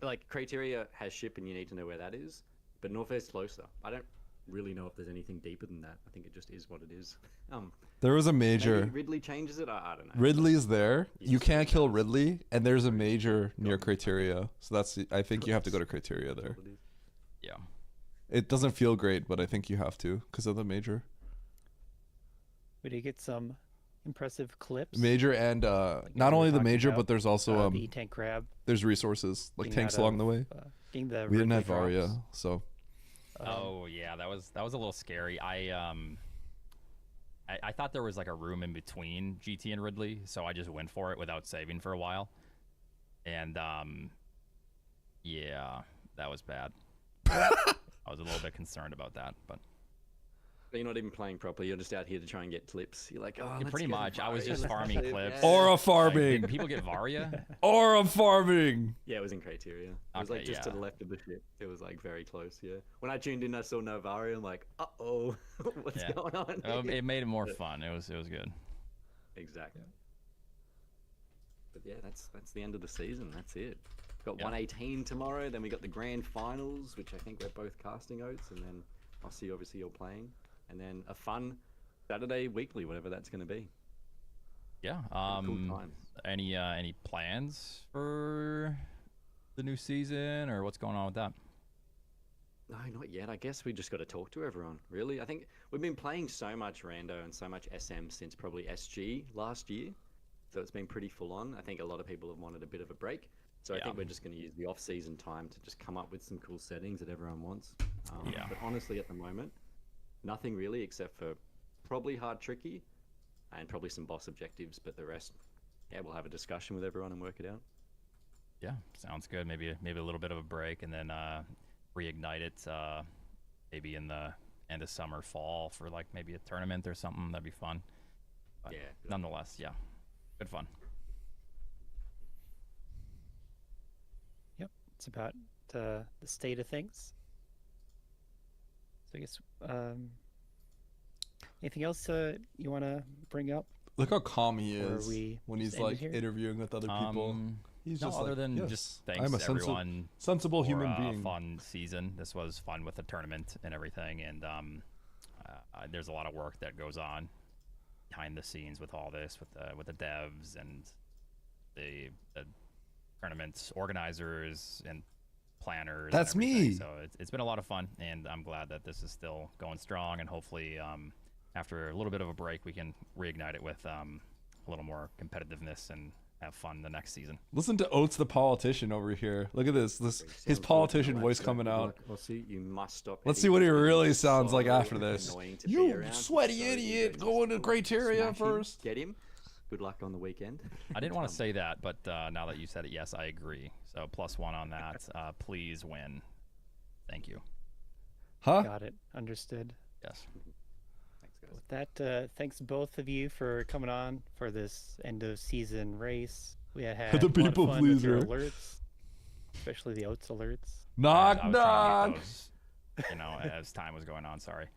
like Criteria has ship and you need to know where that is, but Norfair's closer. I don't really know if there's anything deeper than that. I think it just is what it is.
There was a major.
Maybe Ridley changes it. I don't know.
Ridley's there. You can't kill Ridley, and there's a major near Criteria. So I think you have to go to Criteria there.
Yeah.
It doesn't feel great, but I think you have to because of the major.
We did get some impressive clips.
Major and not only the major, but there's also
the tank crab.
There's resources like tanks along the way. We didn't have Varia, so.
Oh yeah, that was a little scary. I thought there was like a room in between GT and Ridley, so I just went for it without saving for a while. And yeah, that was bad. I was a little bit concerned about that, but
you're not even playing properly. You're just out here to try and get clips. You're like, oh,
yeah, pretty much. I was just farming clips.
Aura farming.
Like, people get Varia.
Aura farming.
Yeah, it was in Criteria. It was like just to the left of the ship. It was like very close. Yeah. When I tuned in, I saw no Varia. I'm like, uh-oh, what's going on?
It made it more fun. It was good.
Exactly. But yeah, that's the end of the season. That's it. Got 118 tomorrow. Then we got the grand finals, which I think we're both casting Oats, and then I'll see obviously you're playing, and then a fun Saturday weekly, whatever that's going to be.
Yeah.
Cool times.
Any plans for the new season, or what's going on with that?
No, not yet. I guess we just got to talk to everyone, really. I think we've been playing so much Rando and so much SM since probably SG last year, so it's been pretty full on. I think a lot of people have wanted a bit of a break. So I think we're just going to use the off-season time to just come up with some cool settings that everyone wants. But honestly, at the moment, nothing really except for probably hard tricky and probably some boss objectives. But the rest, we'll have a discussion with everyone and work it out.
Yeah, sounds good. Maybe a little bit of a break and then reignite it maybe in the end of summer, fall for like maybe a tournament or something. That'd be fun. But nonetheless, good fun.
It's about the state of things. So I guess anything else you want to bring up?
Look how calm he
Or
is
we
when he's
just end it
like
here?
interviewing with other people. He's
no,
just
other
like,
than
yes,
just thanks
I'm a
everyone.
sensible
for
human
a
being.
Fun season. This was fun with the tournament and everything, and there's a lot of work that goes on behind the scenes with all this, with the devs and the tournament organizers and planners.
That's
and everything.
me.
So it's been a lot of fun, and I'm glad that this is still going strong, and hopefully after a little bit of a break we can reignite it with a little more competitiveness and have fun the next season.
Listen to Oates the politician over here. Look at this. His politician voice coming out.
Well, see, you must stop.
Let's see what he really sounds like
so
after this.
annoying to be
You
around,
sweaty
so
idiot!
just
Go into criteria
smash him,
first.
Get him. Good luck on the weekend.
I didn't want to say that, but now that you said it, yes, I agree. So +1 on that. Please win. Thank you.
Huh?
Got it. Understood.
Yes.
With that, thanks both of you for coming on for this end of season race. We had
The
a lot of
people
fun with your
pleaser.
alerts, especially the Oats alerts.
Knock,
I was trying
knock.
to get those, you know, as time was going on. Sorry.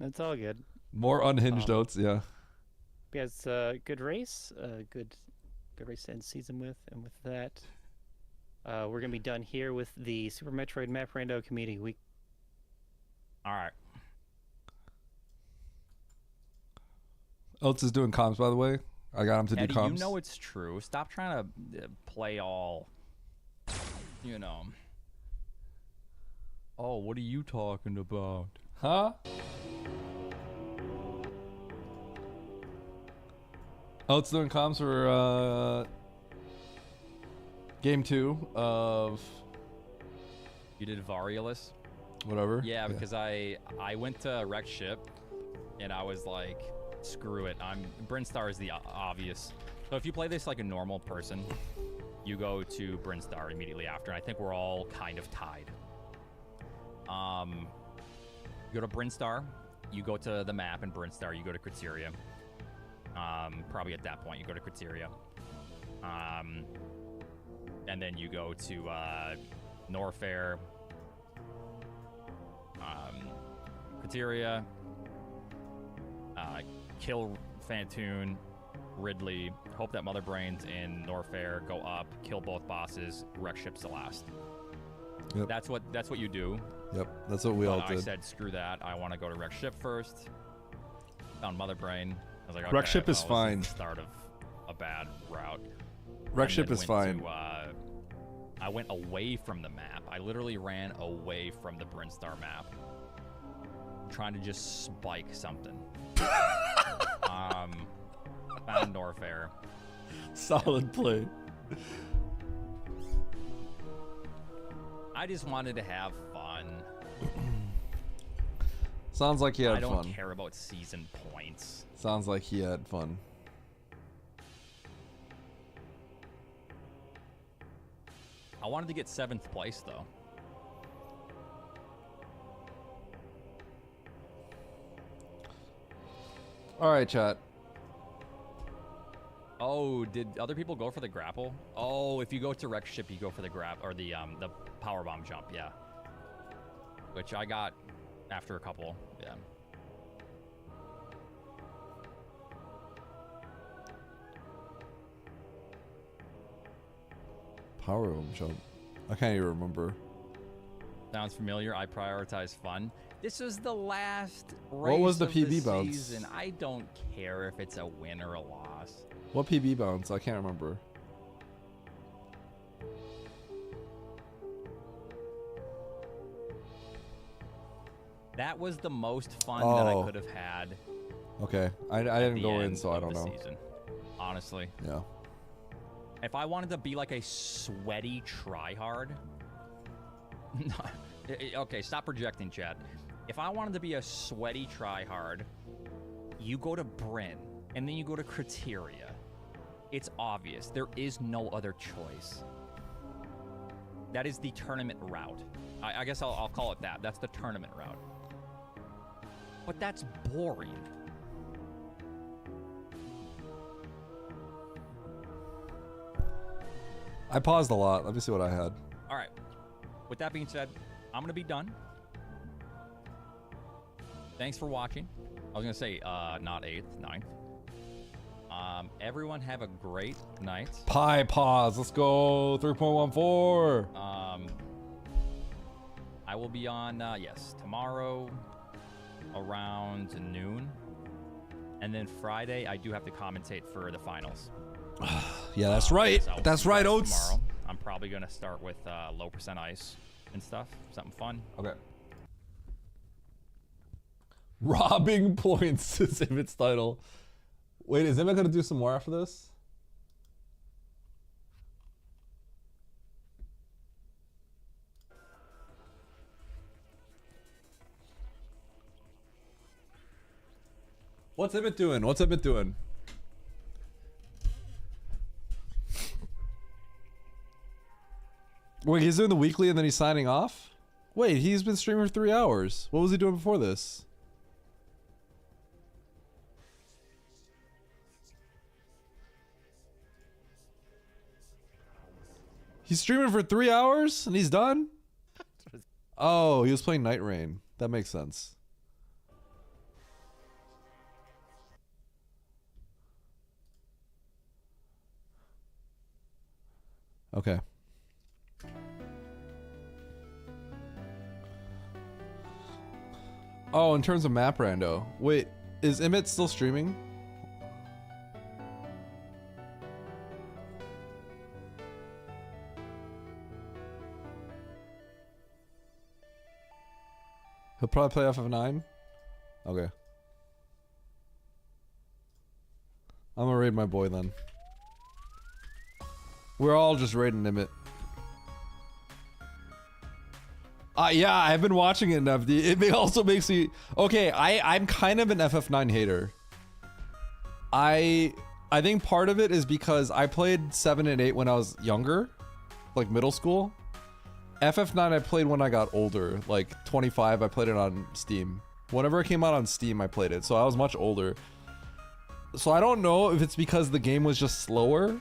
It's all good.
More unhinged Oates, yeah.
Yes, good race, good race to end season with, and with that, we're gonna be done here with the Super Metroid Map Rando Community Week.
All right.
Oates is doing comms, by the way. I got him to
Eddie,
do comms.
you know it's true. Stop trying to play all, you know. Oh, what are you talking about?
Huh? Oates doing comms for game 2 of
You did Variolus?
whatever.
Yeah, because I went to Wreck Ship, and I was like, screw it. Brinstar is the obvious. So if you play this like a normal person, you go to Brinstar immediately after. And I think we're all kind of tied. You go to Brinstar, you go to the map in Brinstar, you go to Criteria. Probably at that point you go to Criteria. And then you go to Norfair, Criteria, kill Fantoon, Ridley, hope that Mother Brains in Norfair go up, kill both bosses, wreck ships the last.
Yep.
That's what you do.
Yep, that's what we all
I
did.
said, screw that. I want to go to wreck ship first. Found Mother Brain. I was like, okay,
Wreck ship is
well,
fine.
This is the start of a bad route.
Wreck
And
ship
then
is
went
fine.
to, I went away from the map. I literally ran away from the Brinstar map, trying to just spike something. Found Norfair.
Solid play.
I just wanted to have fun.
Sounds like he had
I don't
fun.
care about season points.
Sounds like he had fun.
I wanted to get 7th place though.
All right, chat.
Oh, did other people go for the grapple? Oh, if you go to wreck ship, you go for the or the power bomb jump, yeah. Which I got after a couple, yeah.
Power room jump. I can't even remember.
Sounds familiar. I prioritize fun. This is the last race
What was the
of
PB bounce?
season. I don't care if it's a win or a loss.
What PB bounce? I can't remember.
That was the most fun that I
Oh.
could have had.
Okay, I
at
didn't
the
go in,
end
so I
of
don't
the
know.
Season. Honestly.
Yeah.
If I wanted to be like a sweaty tryhard. Okay, stop projecting, Chad. If I wanted to be a sweaty tryhard, you go to Bryn, and then you go to Criteria. It's obvious. There is no other choice. That is the tournament route. I guess I'll call it that. That's the tournament route. But that's boring.
I paused a lot. Let me see what I had.
All right. With that being said, I'm going to be done. Thanks for watching. I was going to say not 8th, 9th. Everyone have a great night.
Pie pause. Let's go. 3.14.
I will be on, yes, tomorrow around noon. And then Friday, I do have to commentate for the finals.
Yeah, that's right.
So I'll
That's
see you
right,
guys
Oates.
Tomorrow. I'm probably going to start with low percent ice and stuff. Something fun.
Okay. Robbing points is if its title.
Wait, is Emmett gonna do some more after this? What's Emmett doing? What's Emmett doing? Wait, he's doing the weekly and then he's signing off? Wait, he's been streaming for 3 hours. What was he doing before this? He's streaming for 3 hours and he's done? Oh, he was playing Night Rain. That makes sense. Okay. Oh, in terms of map rando. Wait, is Emmett still streaming? He'll probably play FF9? Okay. I'm gonna raid my boy then. We're all just raiding Emmett. Yeah, I've been watching it enough. It also makes me... Okay, I'm kind of an FF9 hater. I think part of it is because I played 7 and 8 when I was younger. Like middle school. FF9 I played when I got older. Like 25, I played it on Steam. Whenever it came out on Steam, I played it. So I was much older. So I don't know if it's because the game was just slower.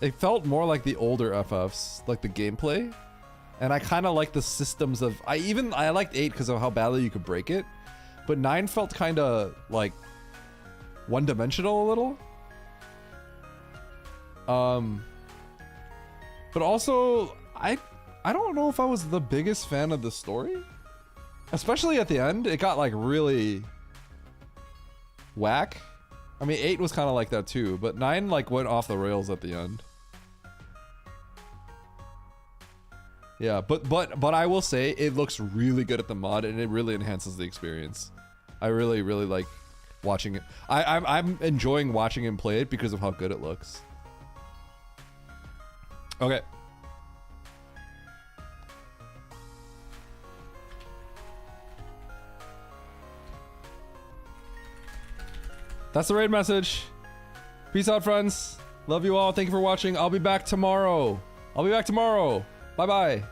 It felt more like the older FFs, like the gameplay. And I kind of like the systems of... I liked 8 because of how badly you could break it. But 9 felt kind of like one-dimensional a little. But also, I don't know if I was the biggest fan of the story. Especially at the end, it got like really whack. I mean, 8 was kind of like that too, but 9 like went off the rails at the end. Yeah, but I will say it looks really good at the mod and it really enhances the experience. I really like watching it. I'm enjoying watching him play it because of how good it looks. Okay. That's the raid message. Peace out, friends. Love you all. Thank you for watching. I'll be back tomorrow. Bye-bye.